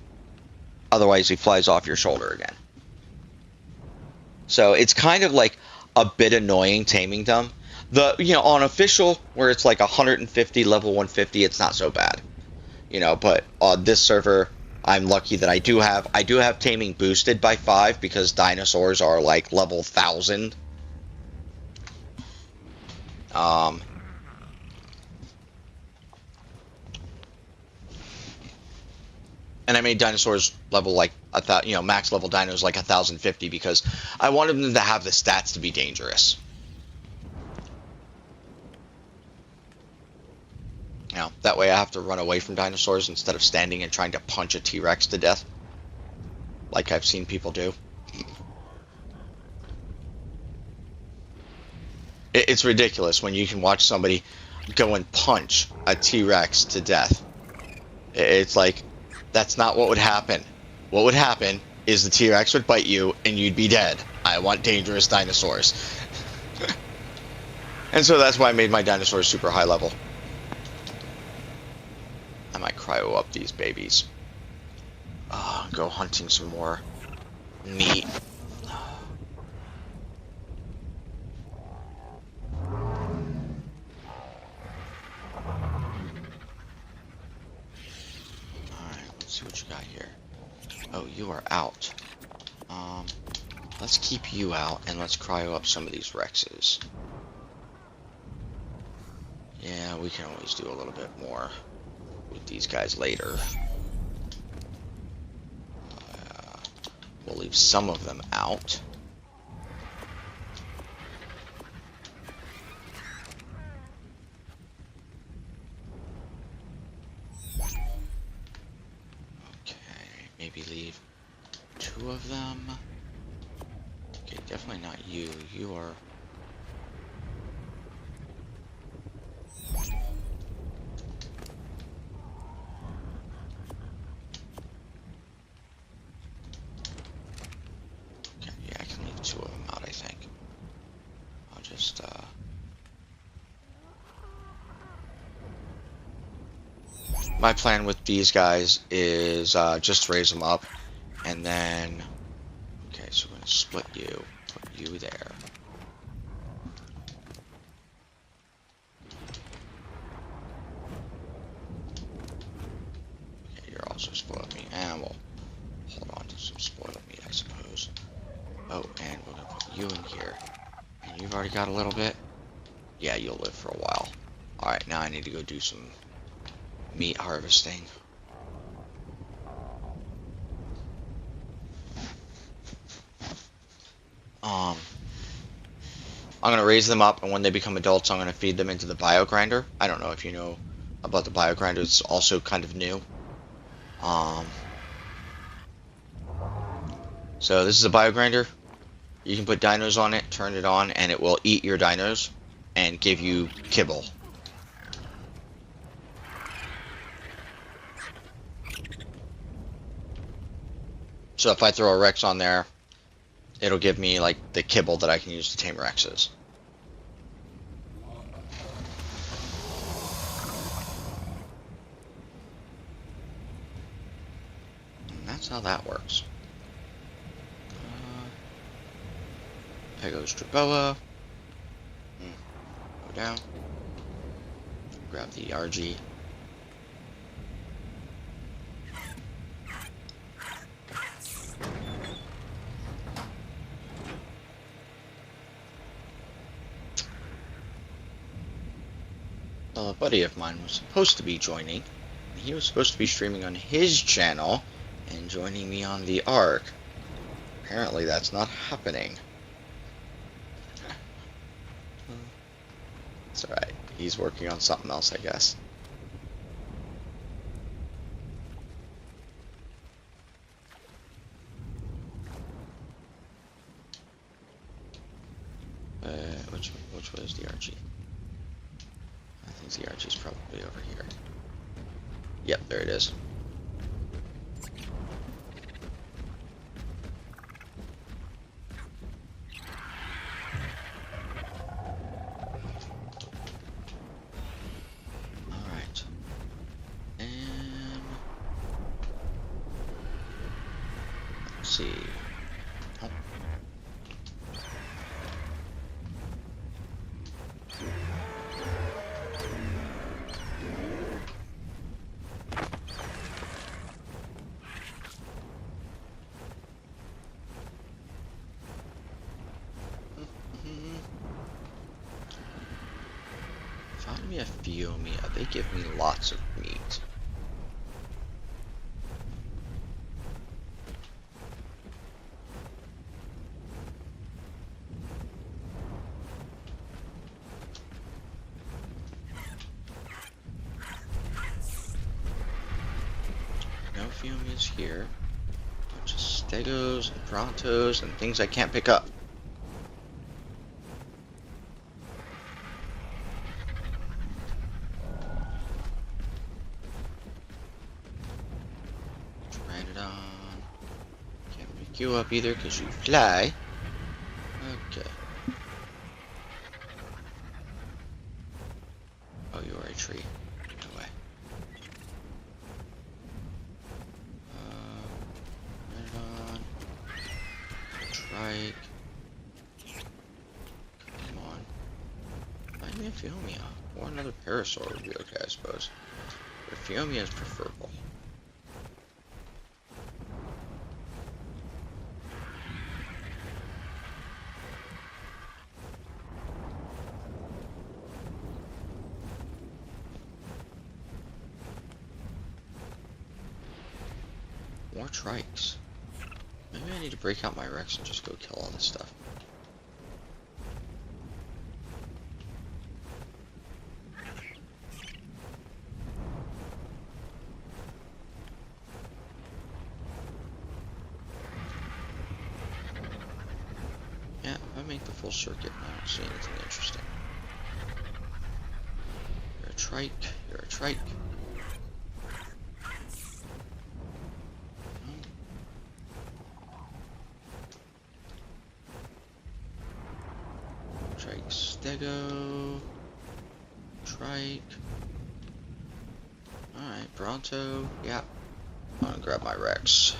Speaker 1: Otherwise, he flies off your shoulder again. So it's kind of like a bit annoying taming them. On official, where it's like 150, level 150, it's not so bad. But on this server, I'm lucky that I do have taming boosted by 5 because dinosaurs are like level 1000. And I made dinosaurs level like max level dinos like 1050 because I wanted them to have the stats to be dangerous. That way I have to run away from dinosaurs instead of standing and trying to punch a T-Rex to death, like I've seen people do. It's ridiculous when you can watch somebody go and punch a T-Rex to death. It's like, that's not what would happen. What would happen is the T-Rex would bite you and you'd be dead. I want dangerous dinosaurs. And so that's why I made my dinosaurs super high level. I might cryo up these babies. Go hunting some more meat. Let's see what you got here. Oh, you are out. Let's keep you out and let's cryo up some of these Rexes. Yeah, we can always do a little bit more with these guys later. We'll leave some of them out. Maybe leave 2 of them. Okay, definitely not you. You are... Okay, yeah, I can leave 2 of them out, I think. I'll just, My plan with these guys is just raise them up, and then, okay, so we're gonna split you, put you there. Okay, you're also spoiled meat, and we'll hold on to some spoiled meat, I suppose. Oh, and we're gonna put you in here, and you've already got a little bit. Yeah, you'll live for a while. All right, now I need to go do some meat harvesting. I'm gonna raise them up, and when they become adults, I'm gonna feed them into the bio grinder. I don't know if you know about the bio grinder. It's also kind of new. So this is a bio grinder. You can put dinos on it, turn it on, and it will eat your dinos and give you kibble. So if I throw a Rex on there, it'll give me like the kibble that I can use to tame Rexes. And that's how that works. There goes Traboa. Go down. Grab the RG. A buddy of mine was supposed to be joining. He was supposed to be streaming on his channel and joining me on the Ark. Apparently that's not happening. It's alright. He's working on something else, I guess. Which way is the RG? I think the RG is probably over here. Yep, there it is. Alright. And let's see. Oh. Find me a Fiomia. They give me lots of meat. No Fiomias here. A bunch of Stegos and Brontos and things I can't pick up. pick you up either because you fly. Okay. Oh, you are a tree. No way. Right on. Trike. Come on. Find me a Phiomia. Or another Parasaur would be okay, I suppose. But Phiomia is preferable. More trikes. Maybe I need to break out my Rex and just go kill all this stuff. Yeah, if I make the full circuit, I don't see anything interesting. You're a trike. You're a trike. Trike, Stego, Trike. Alright, Bronto. Yeah. I'm gonna grab my Rex.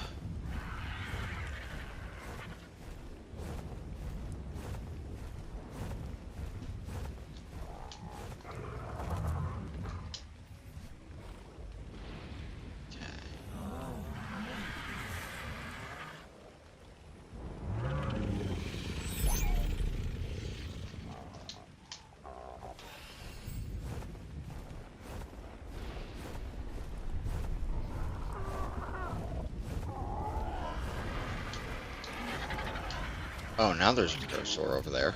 Speaker 1: Oh, now there's a Parasaur over there.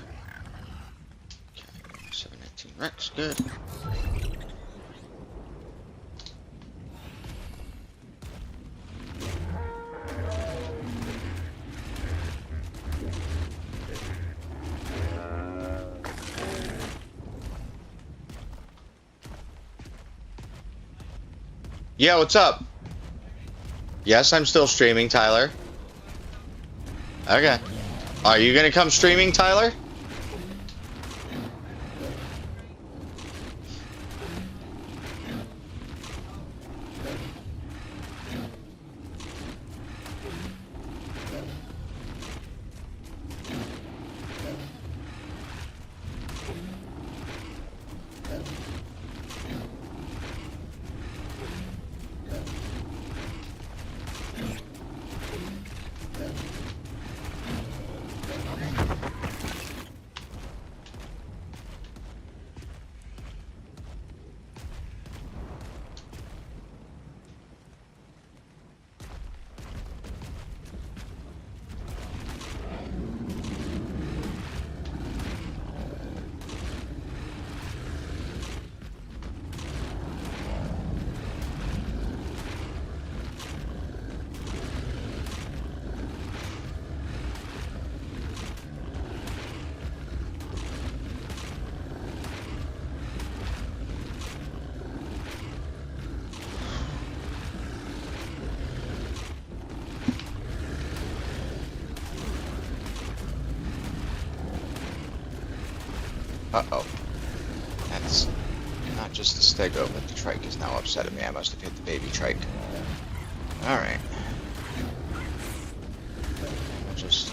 Speaker 1: Okay, 719 Rex, good. Yeah, what's up? Yes, I'm still streaming, Tyler. Okay. Are you gonna come streaming, Tyler? Uh-oh. That's not just the Stego, but the Trike is now upset at me. I must have hit the baby Trike. Alright. I'll just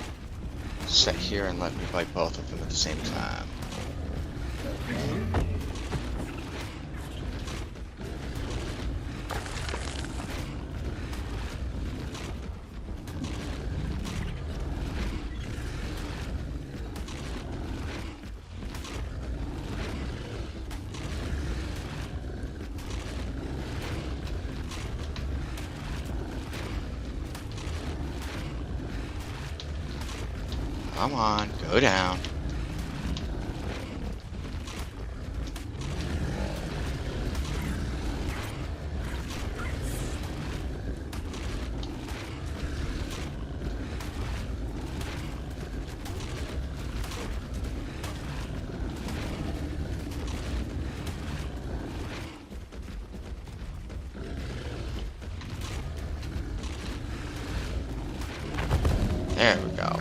Speaker 1: sit here and let me bite both of them at the same time. Come on, go down. There we go.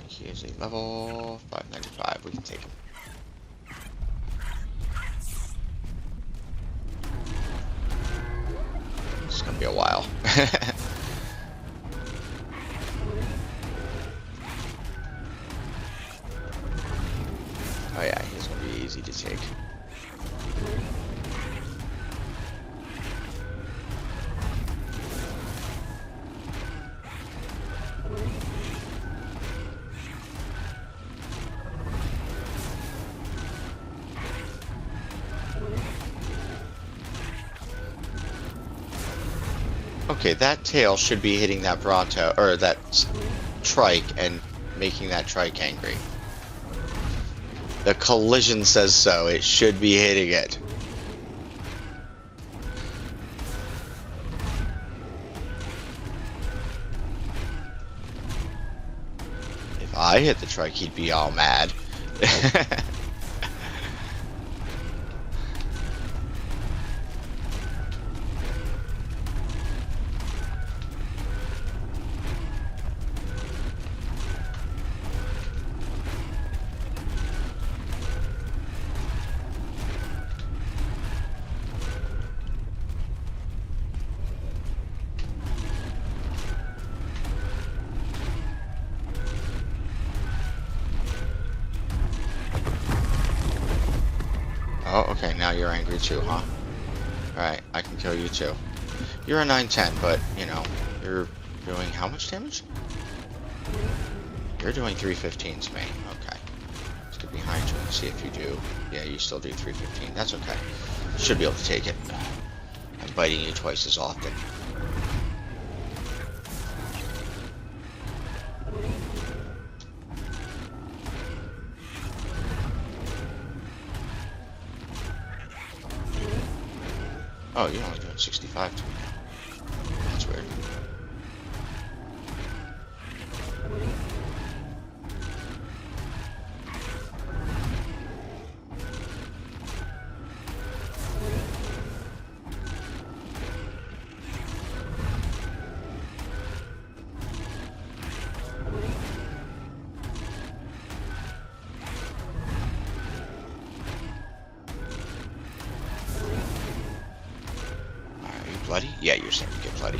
Speaker 1: He is a level 595. We can take him. It's gonna be a while. Oh yeah, he's gonna be easy to take. Okay, that tail should be hitting that Bronto, or that trike, and making that trike angry. The collision says so. It should be hitting it. If I hit the trike, he'd be all mad. Oh, okay, now you're angry too, huh? Alright, I can kill you too. You're a 910, but, you know, you're doing how much damage? You're doing 315 to me. Okay. Let's get behind you and see if you do. Yeah, you still do 315. That's okay. Should be able to take it. I'm biting you twice as often. Oh, you're only doing 65 to me now. That's weird. Bloody? Yeah, you're starting to get bloody.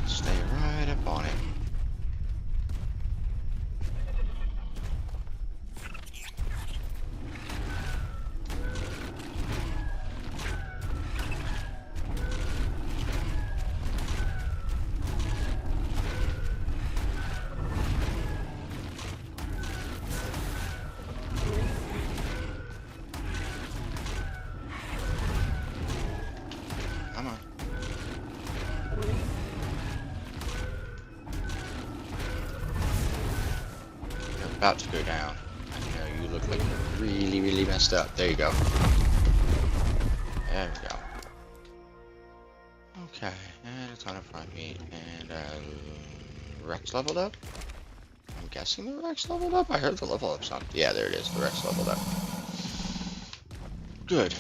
Speaker 1: Just stay right up on it. Come on. You're about to go down. I know you look like you're really, really messed up. There you go. There we go. Okay, and a ton of front meat, and Rex leveled up? I'm guessing the Rex leveled up? I heard the level up sound. Yeah, there it is. The Rex leveled up. Good.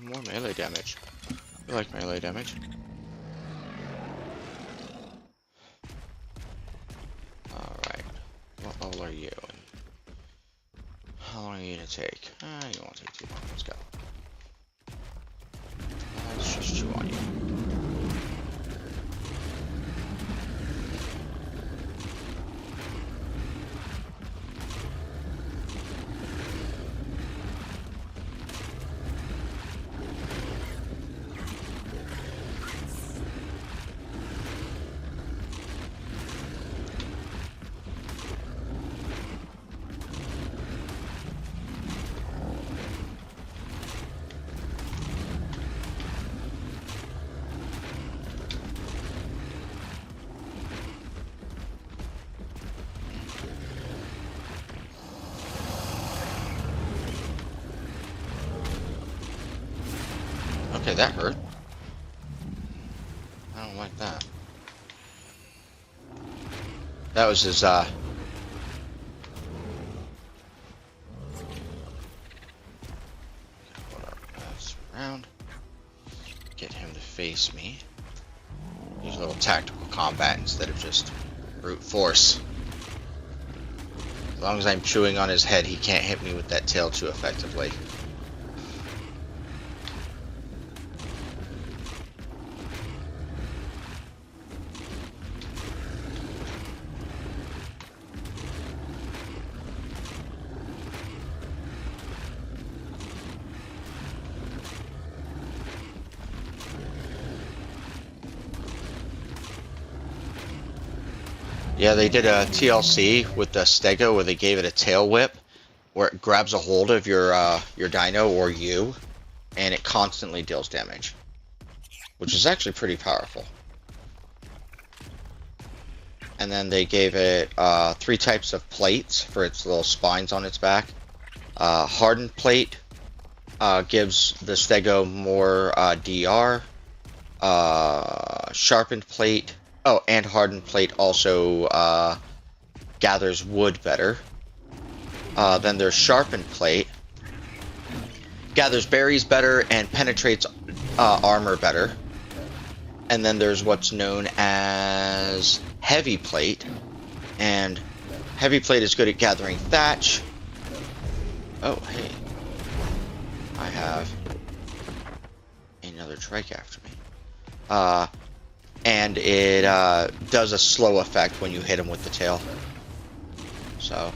Speaker 1: More melee damage. I like melee damage. Alright. What level are you? How long are you gonna take? You won't take too long. Let's go. Let's just chew on you. Okay, that hurt. I don't like that. That was his, hold up, pass around. Get him to face me. Use a little tactical combat instead of just brute force. As long as I'm chewing on his head, he can't hit me with that tail too effectively. Yeah, they did a TLC with the Stego where they gave it a tail whip, where it grabs a hold of your dino or you, and it constantly deals damage, which is actually pretty powerful. And then they gave it 3 types of plates for its little spines on its back. Hardened plate gives the Stego more DR. Sharpened plate. Oh, and hardened plate also gathers wood better. Then there's sharpened plate. Gathers berries better and penetrates armor better. And then there's what's known as heavy plate. And heavy plate is good at gathering thatch. Oh, hey. I have another trike after me. And it does a slow effect when you hit him with the tail. So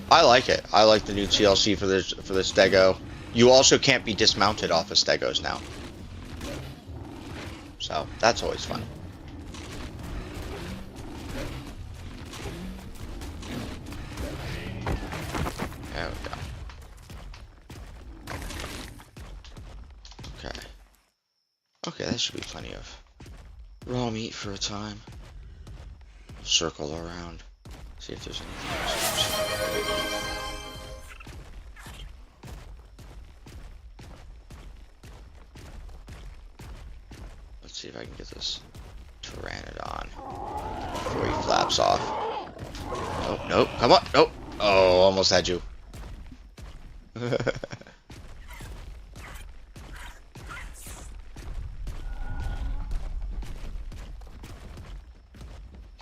Speaker 1: I like it. I like the new TLC for this Stego. You also can't be dismounted off of Stegos now. So that's always fun. There we go. Okay. Okay, that should be plenty of raw meat for a time. Circle around. See if there's anything else. Let's see if I can get this Pteranodon before he flaps off. Nope, nope, come on, nope. Oh, almost had you. Okay,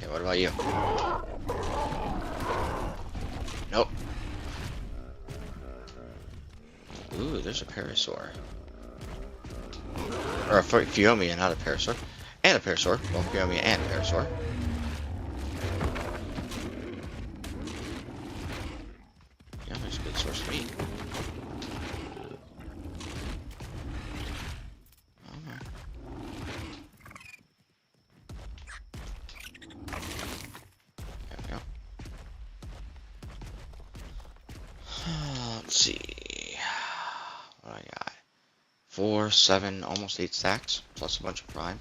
Speaker 1: what about you? Nope. Ooh, there's a Parasaur. Or a Phiomia, not a Parasaur. And a Parasaur. Well, Phiomia and a Parasaur. Phiomia's a good source of meat. Okay. There we go. Let's see. What do I got? 4, 7, almost 8 stacks, plus a bunch of prime.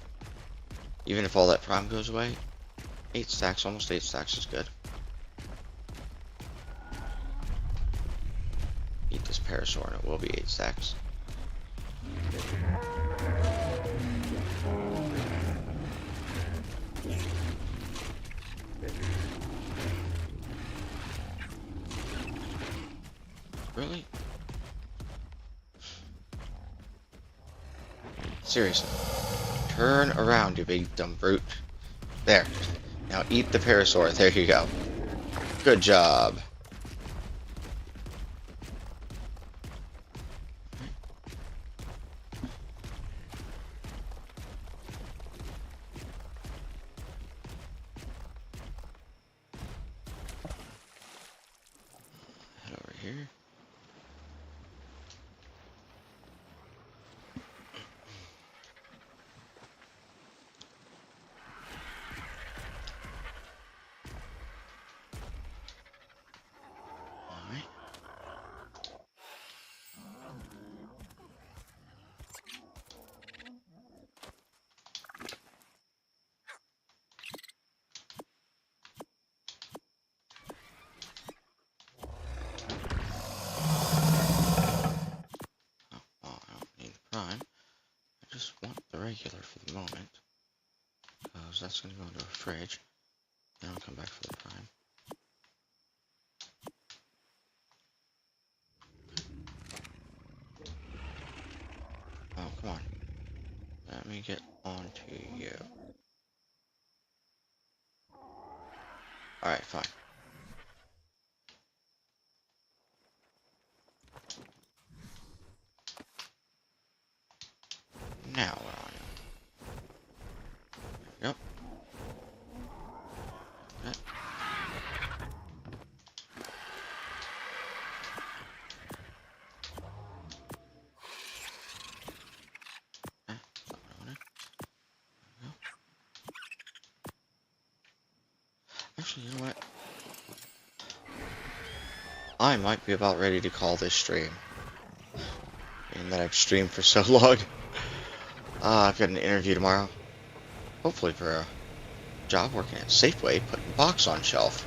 Speaker 1: Even if all that prime goes away, 8 stacks, almost 8 stacks is good. Eat this Parasaur and it will be 8 stacks. Really? Seriously. Turn around, you big dumb brute. There. Now eat the Parasaur. There you go. Good job. Head over here. time. I just want the regular for the moment, because that's going to go into a fridge. Then I'll come back for the prime. Oh, come on. Let me get onto you. Alright, fine. Now we're on it. Yep. Okay. That's not what I wanted. There we go. Actually, you know what? I might be about ready to call this stream. And that I've streamed for so long. I've got an interview tomorrow. Hopefully for a job working at Safeway, putting box on shelf.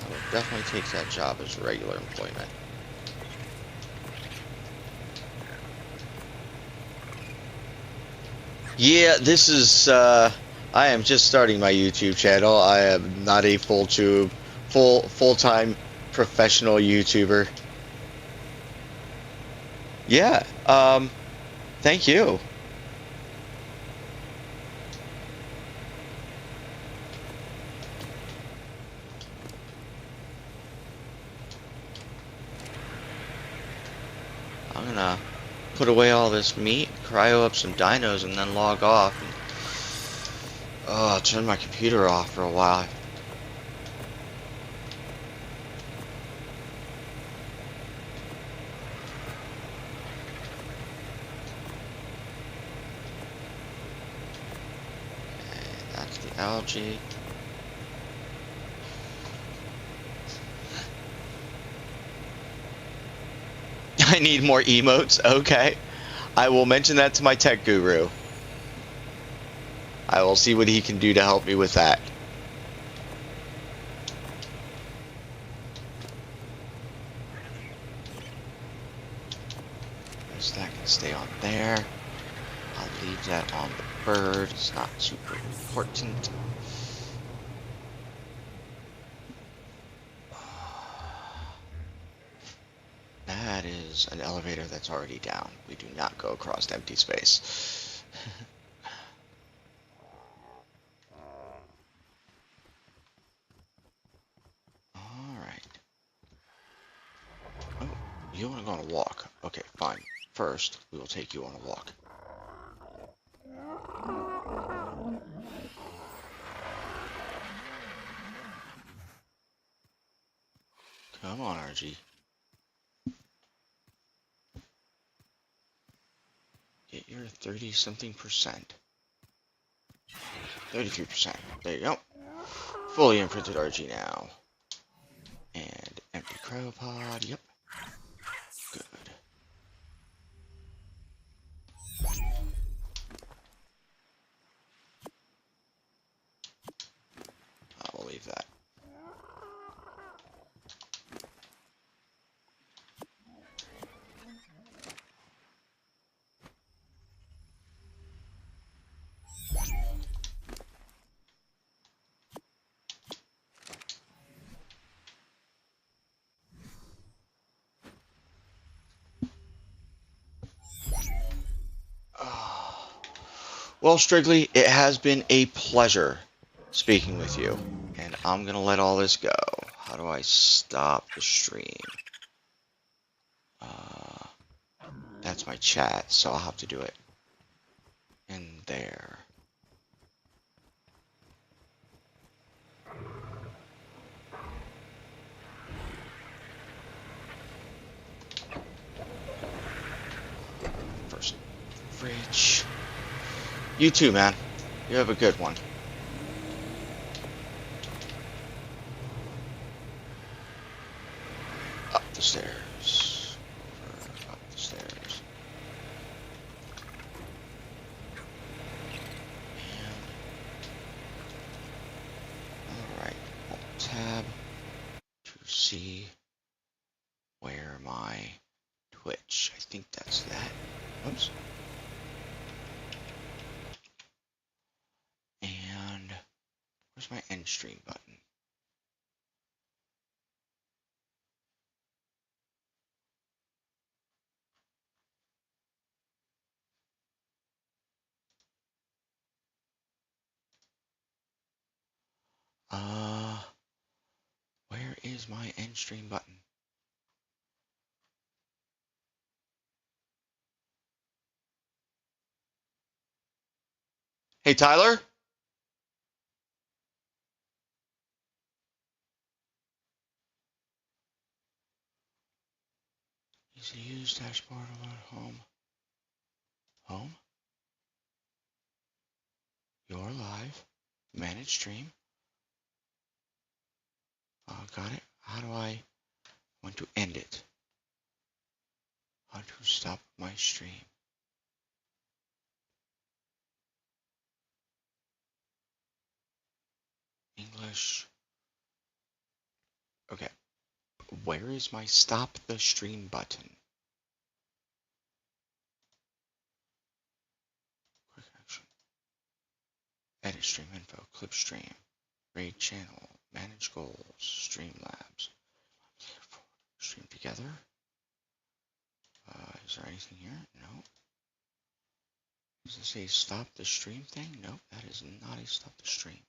Speaker 1: I would definitely take that job as regular employment. Yeah, this is, I am just starting my YouTube channel. I am not a full-time professional YouTuber. Yeah, thank you. I'm gonna put away all this meat, cryo up some dinos, and then log off. And, turn my computer off for a while. Okay, that's the algae. I need more emotes. Okay. I will mention that to my tech guru. I will see what he can do to help me with that. So that can stay on there. I'll leave that on the bird. It's not super important. That is an elevator that's already down. We do not go across empty space. Alright. Oh, you want to go on a walk. Okay, fine. First, we will take you on a walk. Come on, RG. Get your 30-something%. 33%. There you go. Fully imprinted RG now. And empty cryopod. Yep. Good. I will leave that. Well, Strigley, it has been a pleasure speaking with you, and I'm gonna let all this go. How do I stop the stream? That's my chat, so I'll have to do it in there. First, fridge. You too, man. You have a good one. Up the stairs. Up the stairs. And alright. Tab to see where my Twitch which I think that's that. Oops. And where's my end stream button? Where is my end stream button? Hey, Tyler? Easy to use dashboard about home. Home? You're live. Manage stream. Got it. How do I want to end it? How to stop my stream? English. Okay. Where is my stop the stream button? Quick action. Edit stream info. Clip stream. Raid channel. Manage goals. Streamlabs. Stream together. Is there anything here? No. Does it say stop the stream thing? Nope, that is not a stop the stream.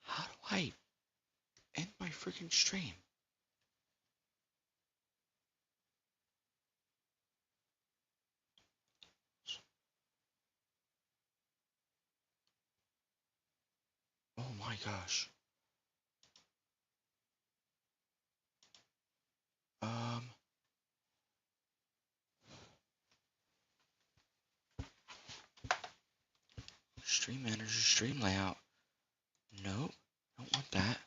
Speaker 1: How do I end my freaking stream? Oh my gosh. Stream manager, stream layout. Nope, don't want that.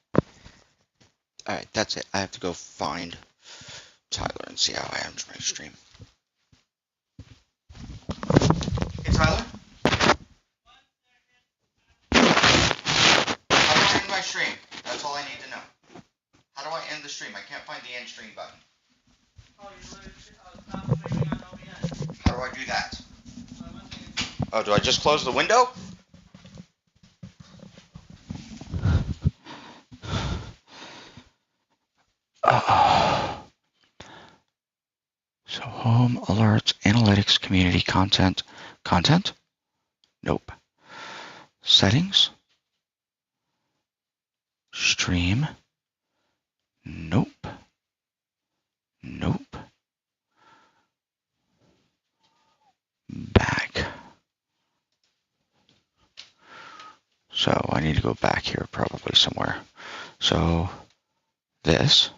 Speaker 1: Alright, that's it. I have to go find Tyler and see how I end my stream. Hey, Tyler? How do I end my stream? That's all I need to know. How do I end the stream? I can't find the end stream button.
Speaker 2: Oh, you literally stop streaming on OBS.
Speaker 1: How do I do that? Oh, do I just close the window? So home, alerts, analytics, community, content. Content? Nope. Settings? Stream? Nope. Nope. Back. So I need to go back here probably somewhere. So this.